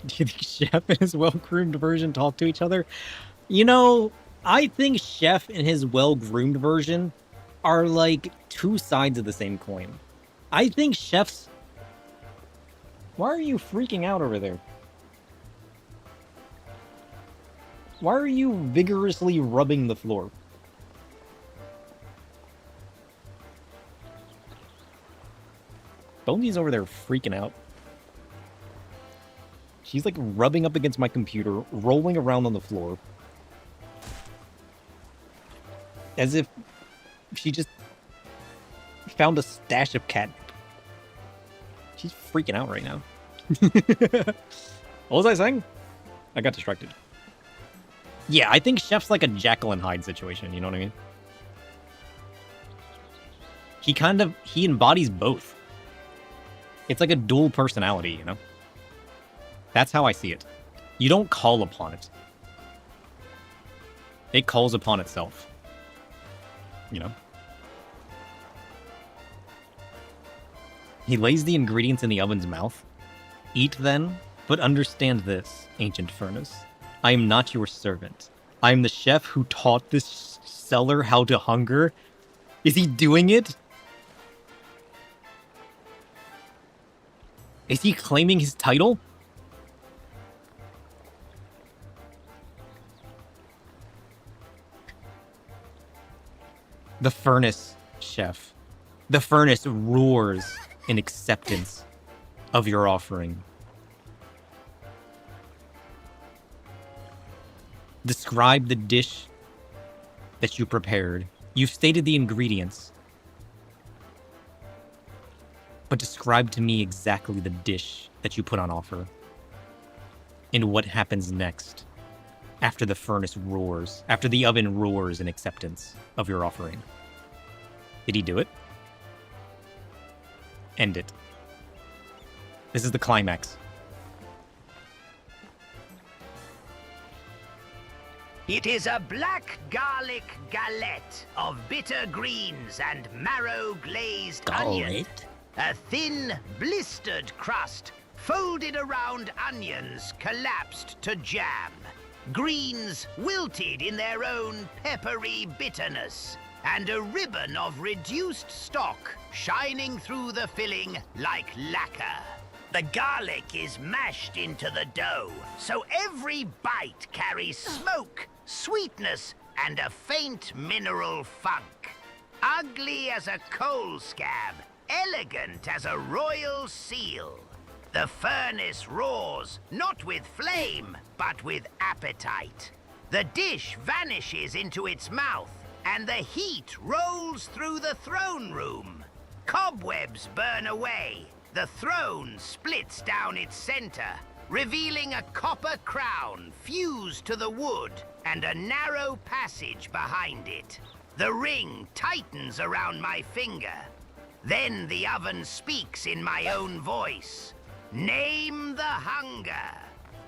Do you think Chef and his well-groomed version talk to each other? You know, I think Chef and his well-groomed version are like two sides of the same coin. I think Chef's... Why are you freaking out over there? Why are you vigorously rubbing the floor? Boney's over there freaking out. She's like rubbing up against my computer, rolling around on the floor. As if she just found a stash of catnip. She's freaking out right now. What was I saying? I got distracted. Yeah, I think Chef's like a Jekyll and Hyde situation, you know what I mean? He embodies both. It's like a dual personality, you know? That's how I see it. You don't call upon it. It calls upon itself. You know? He lays the ingredients in the oven's mouth. Eat then, but understand this, ancient furnace. I am not your servant. I am the chef who taught this cellar how to hunger. Is he doing it? Is he claiming his title? The furnace, chef. The furnace roars in acceptance of your offering. Describe the dish that you prepared. You've stated the ingredients. But describe to me exactly the dish that you put on offer. And what happens next after the furnace roars, after the oven roars in acceptance of your offering. Did he do it? End it. This is the climax. It is a black garlic galette of bitter greens and marrow-glazed onion. A thin, blistered crust folded around onions collapsed to jam. Greens wilted in their own peppery bitterness. And a ribbon of reduced stock shining through the filling like lacquer. The garlic is mashed into the dough, so every bite carries smoke, sweetness, and a faint mineral funk. Ugly as a coal scab, elegant as a royal seal. The furnace roars, not with flame, but with appetite. The dish vanishes into its mouth, and the heat rolls through the throne room. Cobwebs burn away. The throne splits down its center, revealing a copper crown fused to the wood and a narrow passage behind it. The ring tightens around my finger. Then the oven speaks in my own voice. Name the hunger.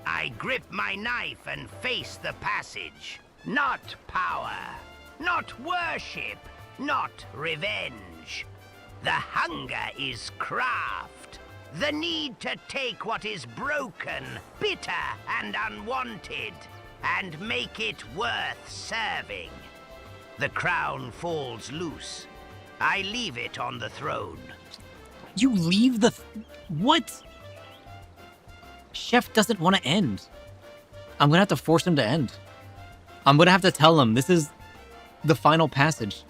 I grip my knife and face the passage. Not power. Not worship, not revenge. The hunger is craft. The need to take what is broken, bitter, and unwanted, and make it worth serving. The crown falls loose. I leave it on the throne. You leave the... What? Chef doesn't want to end. I'm gonna have to force him to end. I'm gonna have to tell him this is the final passage.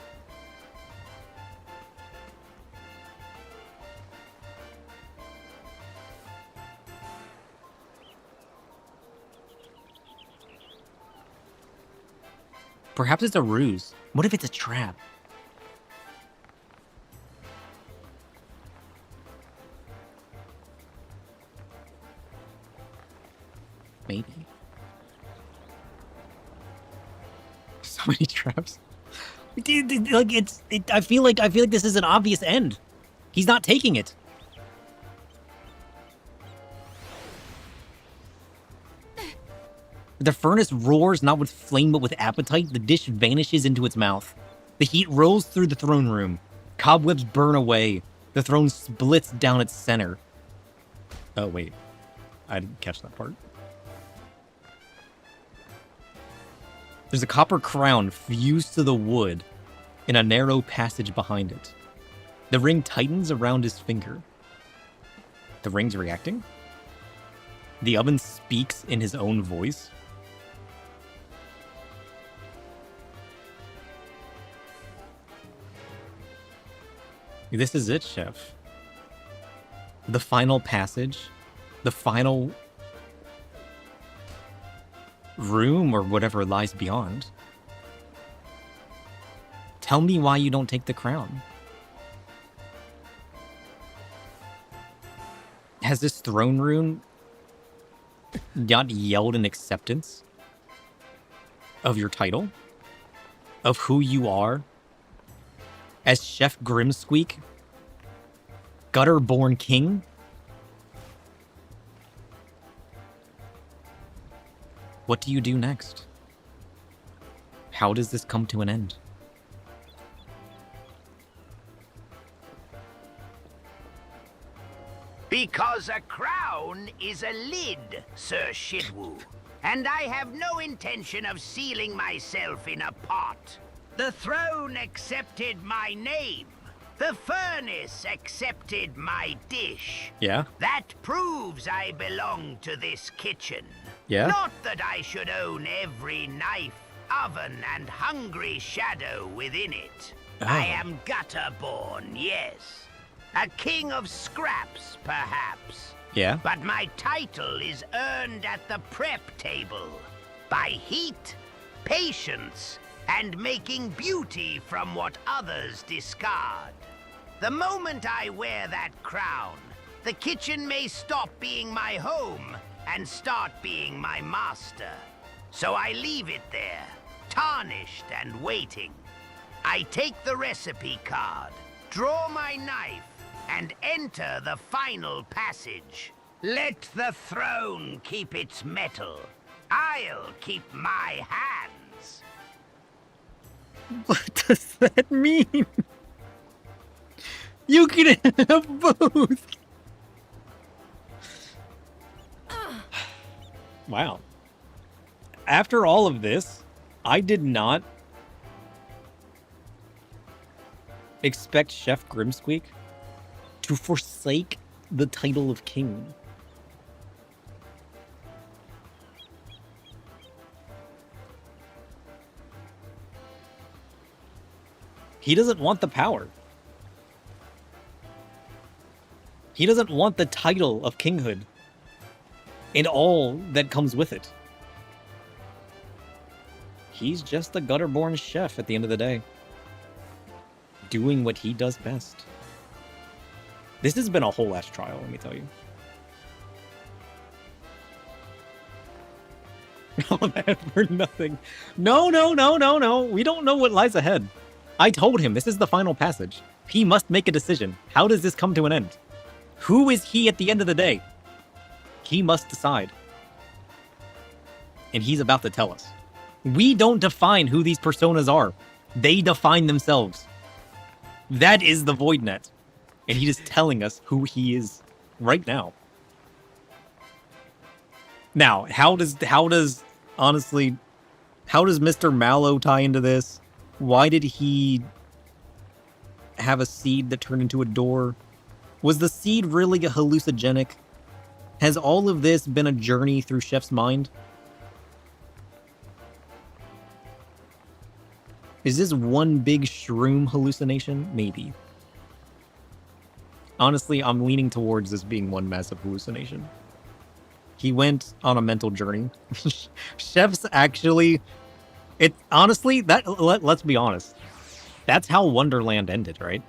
Perhaps it's a ruse. What if it's a trap? Maybe. So many traps. Dude, like I feel like this is an obvious end. He's not taking it. The furnace roars not with flame but with appetite. The dish vanishes into its mouth. The heat rolls through the throne room. Cobwebs burn away. The throne splits down its center. Oh wait, I didn't catch that part. There's a copper crown fused to the wood in a narrow passage behind it. The ring tightens around his finger. The ring's reacting? The oven speaks in his own voice. This is it, Chef. The final passage. The final room or whatever lies beyond. Tell me why you don't take the crown. Has this throne room not yelled in acceptance of your title? Of who you are? As Chef Grimsqueak? Gutter-born king? What do you do next? How does this come to an end? Because a crown is a lid, Sir Shidwu. And I have no intention of sealing myself in a pot. The throne accepted my name. The furnace accepted my dish. Yeah? That proves I belong to this kitchen. Yeah? Not that I should own every knife, oven, and hungry shadow within it. Oh. I am gutter-born, yes. A king of scraps, perhaps. Yeah? But my title is earned at the prep table. By heat, patience, and making beauty from what others discard. The moment I wear that crown, the kitchen may stop being my home and start being my master. So I leave it there, tarnished and waiting. I take the recipe card, draw my knife, and enter the final passage. Let the throne keep its metal. I'll keep my hands. What does that mean? You can have both. Wow. After all of this, I did not expect Chef Grimsqueak to forsake the title of king. He doesn't want the power. He doesn't want the title of kinghood and all that comes with it. He's just a gutter-born chef at the end of the day, doing what he does best. This has been a whole ass trial, let me tell you. All that for nothing. No. We don't know what lies ahead. I told him this is the final passage. He must make a decision. How does this come to an end? Who is he at the end of the day? He must decide. And he's about to tell us. We don't define who these personas are. They define themselves. That is the Void Net. And he is telling us who he is right now. Now, how does Mr. Mallow tie into this? Why did he have a seed that turned into a door? Was the seed really a hallucinogenic? Has all of this been a journey through Chef's mind? Is this one big shroom hallucination? Maybe. Honestly, I'm leaning towards this being one massive hallucination. He went on a mental journey. Chef's actually... Honestly, let's be honest. That's how Wonderland ended, right?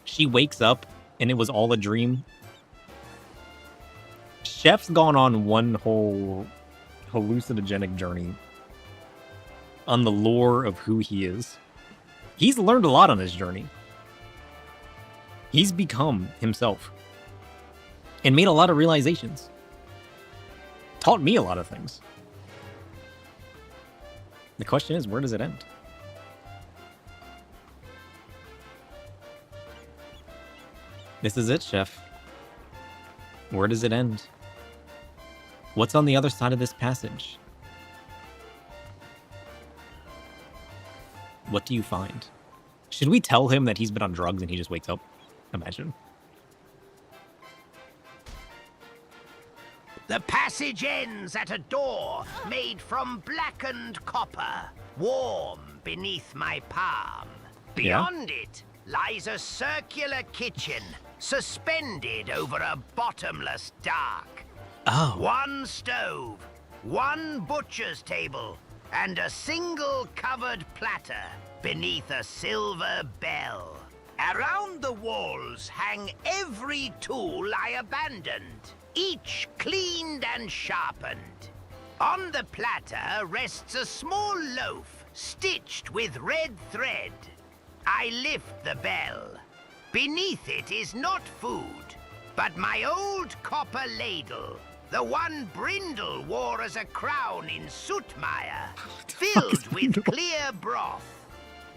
She wakes up and it was all a dream. Chef's gone on one whole hallucinogenic journey on the lore of who he is. He's learned a lot on his journey. He's become himself and made a lot of realizations. Taught me a lot of things. The question is, where does it end? This is it, Chef. Where does it end? What's on the other side of this passage? What do you find? Should we tell him that he's been on drugs and he just wakes up? Imagine. The passage ends at a door made from blackened copper, warm beneath my palm. Beyond it lies a circular kitchen, suspended over a bottomless dark. Oh. One stove, one butcher's table, and a single covered platter beneath a silver bell. Around the walls hang every tool I abandoned, each cleaned and sharpened. On the platter rests a small loaf stitched with red thread. I lift the bell. Beneath it is not food, but my old copper ladle, the one Brindle wore as a crown in Sootmire, filled with clear broth.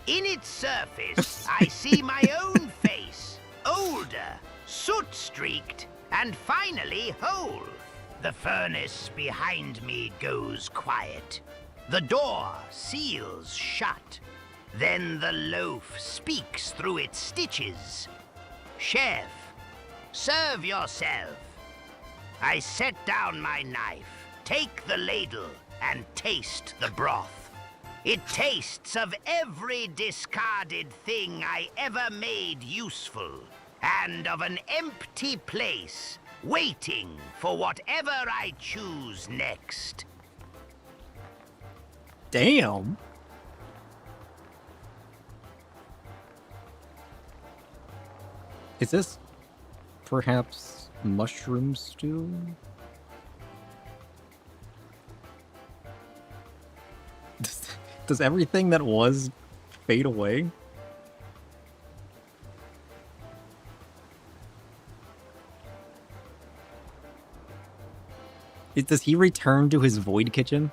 In its surface, I see my own face, older, soot-streaked, and finally whole. The furnace behind me goes quiet. The door seals shut. Then the loaf speaks through its stitches. Chef, serve yourself. I set down my knife, take the ladle, and taste the broth. It tastes of every discarded thing I ever made useful, and of an empty place, waiting for whatever I choose next. Damn. Is this perhaps mushroom stew? Does everything that was fade away? Does he return to his void kitchen?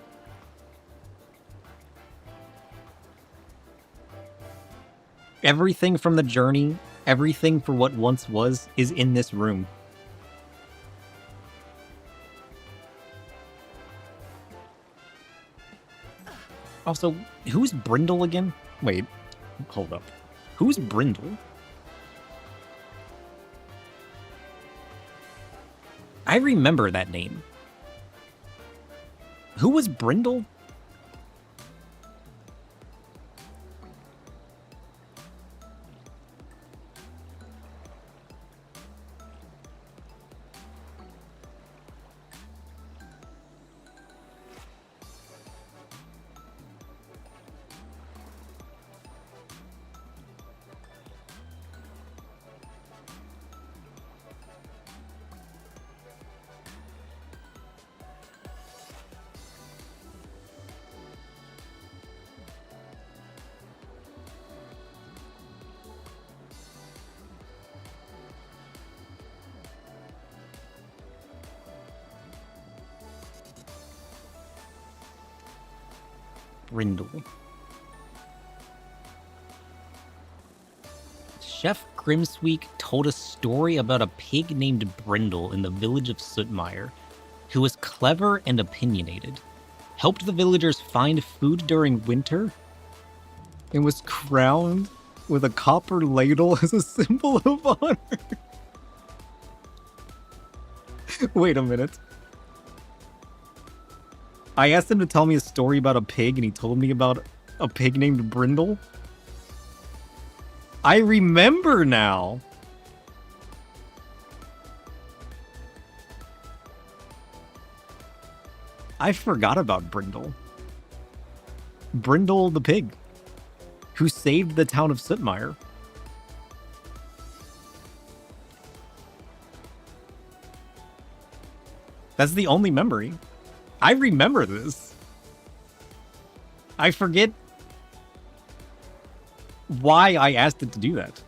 Everything from the journey, everything for what once was, is in this room. Also, who's Brindle again? Wait, hold up. Who's Brindle? I remember that name. Who was Brindle? Brindle. Chef Grimsweek told a story about a pig named Brindle in the village of Sootmire, who was clever and opinionated, helped the villagers find food during winter, and was crowned with a copper ladle as a symbol of honor. Wait a minute. I asked him to tell me a story about a pig, and he told me about a pig named Brindle. I remember now. I forgot about Brindle. Brindle the pig, who saved the town of Sootmire. That's the only memory. I remember this. I forget why I asked it to do that.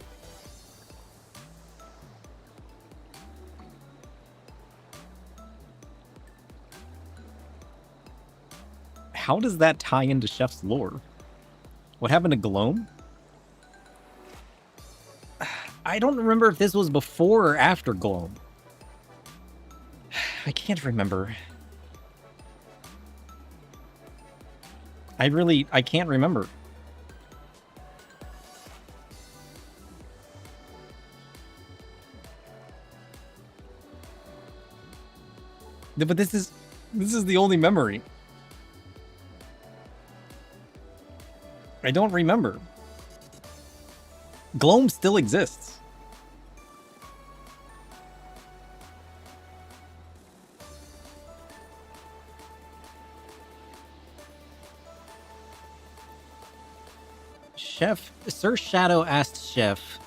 How does that tie into Chef's lore? What happened to Gloam? I don't remember if this was before or after Gloam. I can't remember. I can't remember. But this is the only memory. I don't remember. Gloam still exists. Sir Shadow asked Chef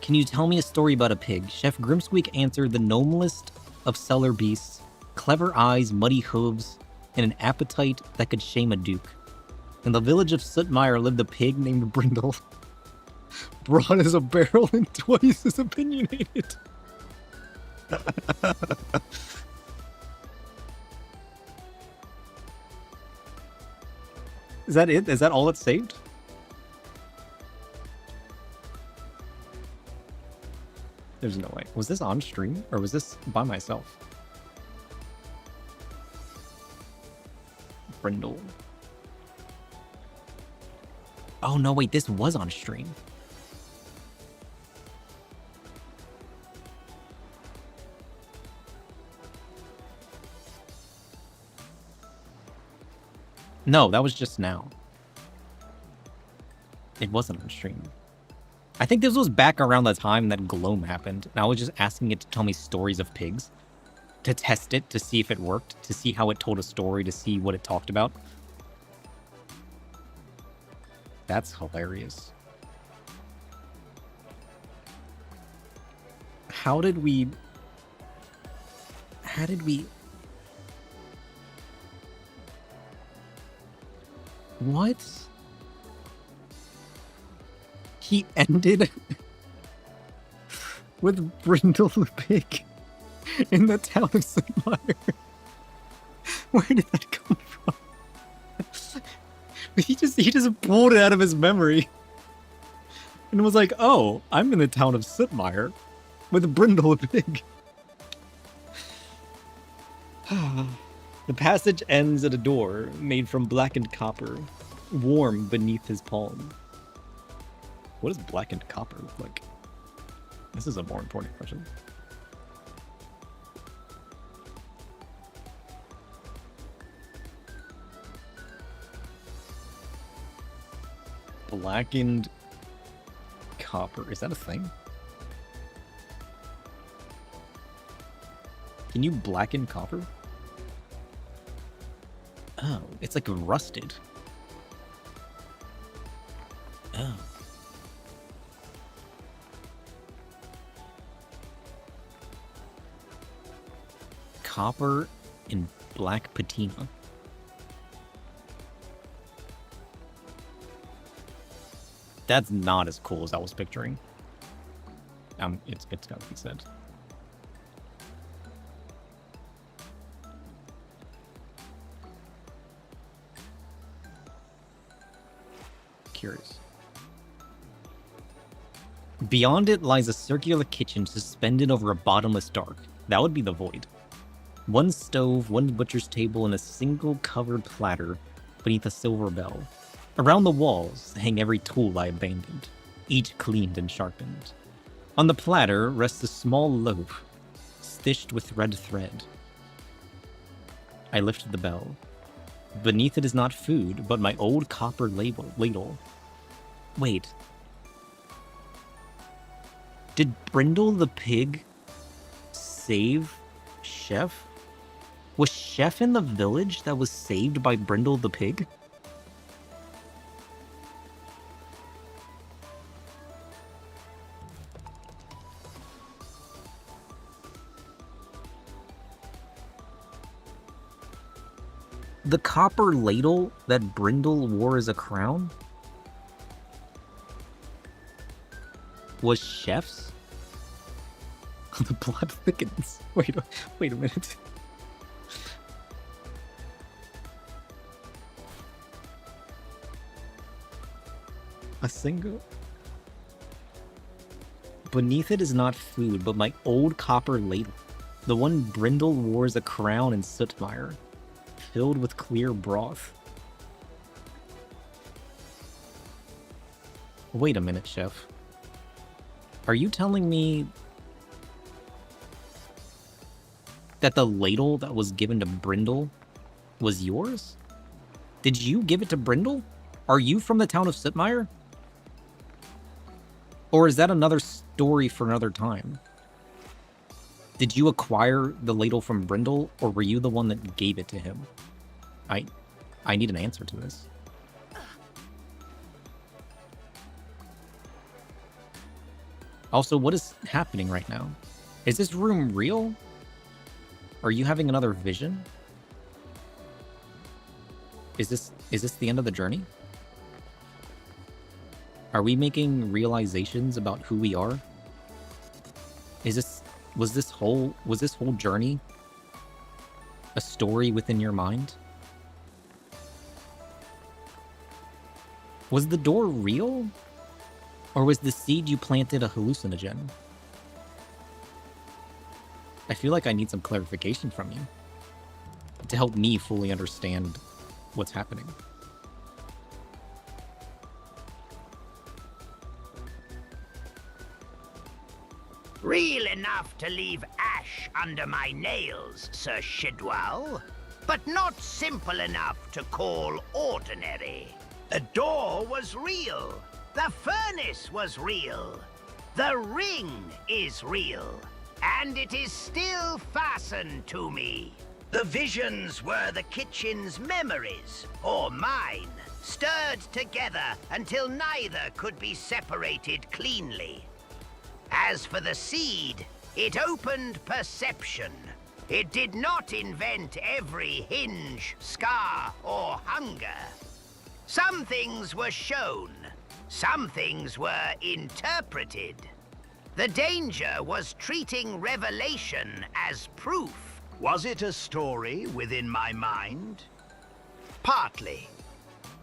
Can you tell me a story about a pig? Chef Grimsqueak answered, the noblest of cellar beasts, clever eyes, muddy hooves, and an appetite that could shame a duke. In the village of Sootmire lived a pig named Brindle. Broad as a barrel and twice as opinionated. Is that it? Is that all it saved? There's no way. Was this on stream or was this by myself? Brindle. Oh no, wait, this was on stream. No, that was just now. It wasn't on stream. I think this was back around the time that Gloam happened, and I was just asking it to tell me stories of pigs. To test it, to see if it worked, to see how it told a story, to see what it talked about. That's hilarious. How did we... What? He ended with Brindle the pig in the town of Sootmire. Where did that come from? He just pulled it out of his memory and was like, "Oh, I'm in the town of Sootmire with Brindle the pig." The passage ends at a door made from blackened copper, warm beneath his palm. What does blackened copper look like? This is a more important question. Blackened copper. Is that a thing? Can you blacken copper? Oh, it's like rusted. Oh. Copper and black patina. That's not as cool as I was picturing. It's gotta be said. Curious. Beyond it lies a circular kitchen suspended over a bottomless dark. That would be the void. One stove, one butcher's table, and a single covered platter beneath a silver bell. Around the walls hang every tool I abandoned, each cleaned and sharpened. On the platter rests a small loaf, stitched with red thread. I lifted the bell. Beneath it is not food, but my old copper ladle. Wait. Did Brindle the pig save Chef? Was Chef in the village that was saved by Brindle the pig? The copper ladle that Brindle wore as a crown was Chef's? The plot thickens. Wait a minute. A single... Beneath it is not food, but my old copper ladle. The one Brindle wore as a crown in Sootmire, filled with clear broth. Wait a minute, Chef. Are you telling me that the ladle that was given to Brindle was yours? Did you give it to Brindle? Are you from the town of Sootmire? Or is that another story for another time? Did you acquire the ladle from Brindle, or were you the one that gave it to him? I need an answer to this. Also, what is happening right now? Is this room real? Are you having another vision? Is this the end of the journey? Are we making realizations about who we are? Was this whole journey a story within your mind? Was the door real? Or was the seed you planted a hallucinogen? I feel like I need some clarification from you to help me fully understand what's happening. Real enough to leave ash under my nails, Sir Shidwell, but not simple enough to call ordinary. The door was real. The furnace was real. The ring is real. And it is still fastened to me. The visions were the kitchen's memories, or mine, stirred together until neither could be separated cleanly. As for the seed, it opened perception. It did not invent every hinge, scar, or hunger. Some things were shown. Some things were interpreted. The danger was treating revelation as proof. Was it a story within my mind? Partly.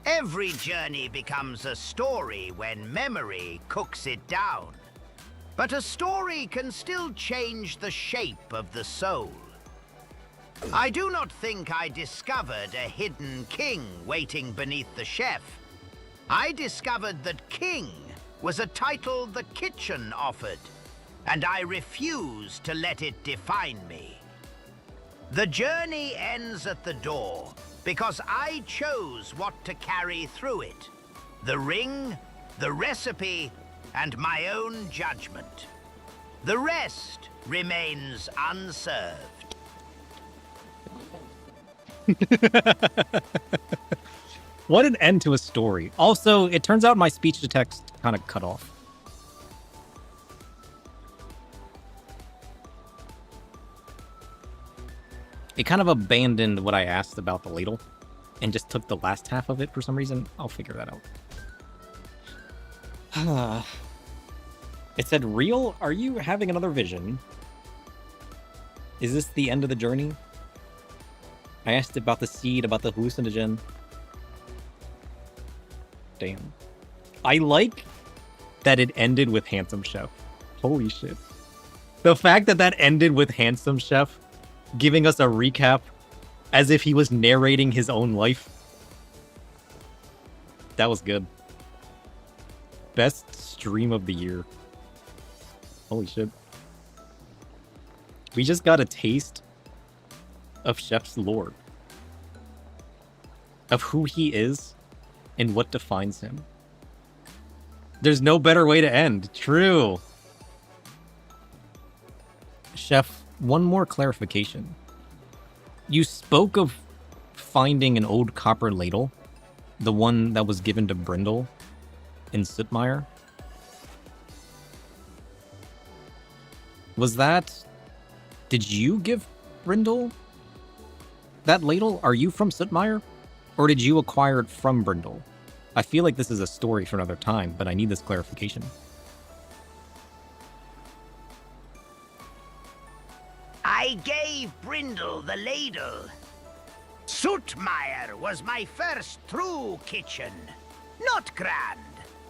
Every journey becomes a story when memory cooks it down. But a story can still change the shape of the soul. I do not think I discovered a hidden king waiting beneath the chef. I discovered that king was a title the kitchen offered, and I refuse to let it define me. The journey ends at the door because I chose what to carry through it. The ring, the recipe, and my own judgment. The rest remains unserved. What an end to a story. Also, it turns out my speech to text kind of cut off. It kind of abandoned what I asked about the ladle and just took the last half of it for some reason. I'll figure that out. It said, real? Are you having another vision? Is this the end of the journey? I asked about the seed, about the hallucinogen. Damn. I like that it ended with Handsome Chef. Holy shit. The fact that that ended with Handsome Chef giving us a recap as if he was narrating his own life. That was good. Best stream of the year. Holy shit. We just got a taste of Chef's lore. Of who he is and what defines him. There's no better way to end. True. Chef, one more clarification. You spoke of finding an old copper ladle, the one that was given to Brindle in Sutmire. Was that... Did you give Brindle that ladle? Are you from Sutmire? Or did you acquire it from Brindle? I feel like this is a story for another time, but I need this clarification. I gave Brindle the ladle. Sutmire was my first true kitchen. Not grand,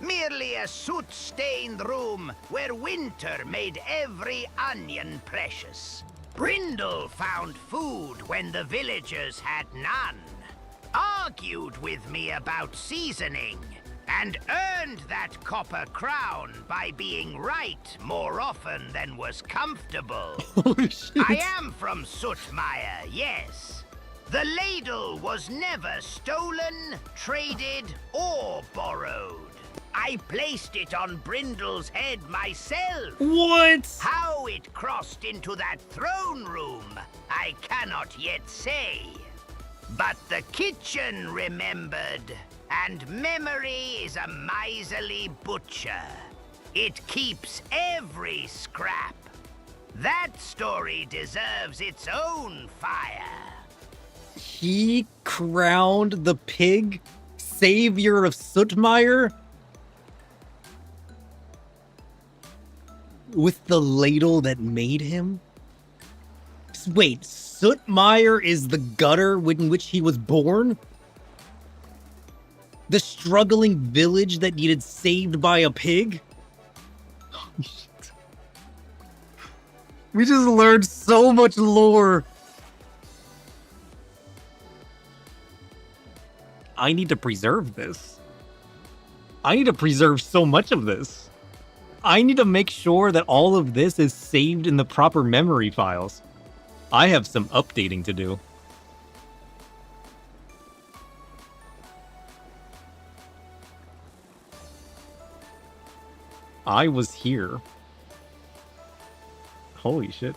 merely a soot-stained room where winter made every onion precious. Brindle found food when the villagers had none, argued with me about seasoning, and earned that copper crown by being right more often than was comfortable. Holy shit. I am from Sutmire, yes. The ladle was never stolen, traded, or borrowed. I placed it on Brindle's head myself. What? How it crossed into that throne room, I cannot yet say. But the kitchen remembered, and memory is a miserly butcher. It keeps every scrap. That story deserves its own fire. He crowned the pig savior of Sootmire with the ladle that made him? Wait, Sootmire is the gutter in which he was born? The struggling village that needed saved by a pig? We just learned so much lore. I need to preserve this. I need to preserve so much of this. I need to make sure that all of this is saved in the proper memory files. I have some updating to do. I was here. Holy shit.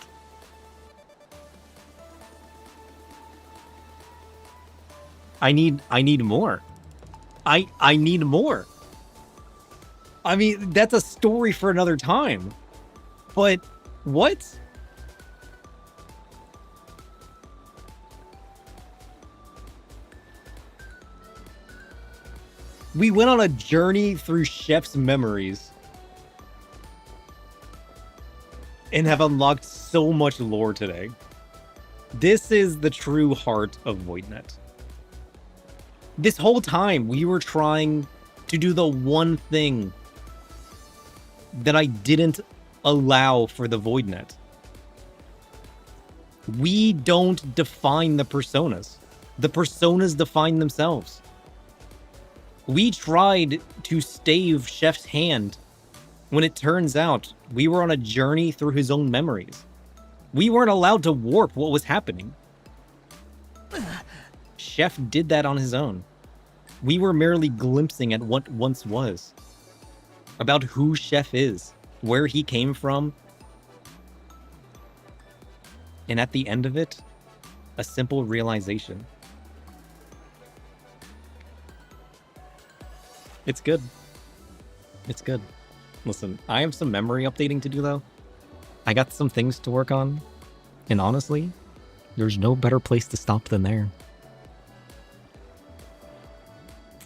I need more. I need more. I mean, that's a story for another time. But what? We went on a journey through Chef's memories and have unlocked so much lore today. This is the true heart of VoidNet. This whole time, we were trying to do the one thing that I didn't allow for the VoidNet. We don't define the personas. The personas define themselves. We tried to stave Chef's hand when it turns out we were on a journey through his own memories. We weren't allowed to warp what was happening. Chef did that on his own. We were merely glimpsing at what once was. About who Chef is, where he came from. And at the end of it, a simple realization. It's good. It's good. Listen, I have some memory updating to do, though. I got some things to work on. And honestly, there's no better place to stop than there.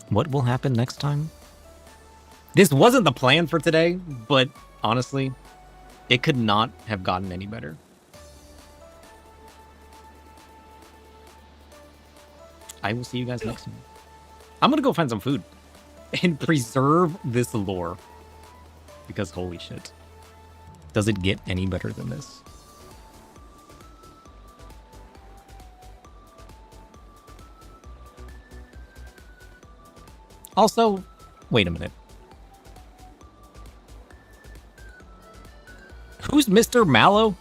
What will happen next time? This wasn't the plan for today, but honestly, it could not have gotten any better. I will see you guys next time. I'm gonna go find some food and preserve this lore. Because holy shit. Does it get any better than this? Also, wait a minute. Who's Mr. Mallow?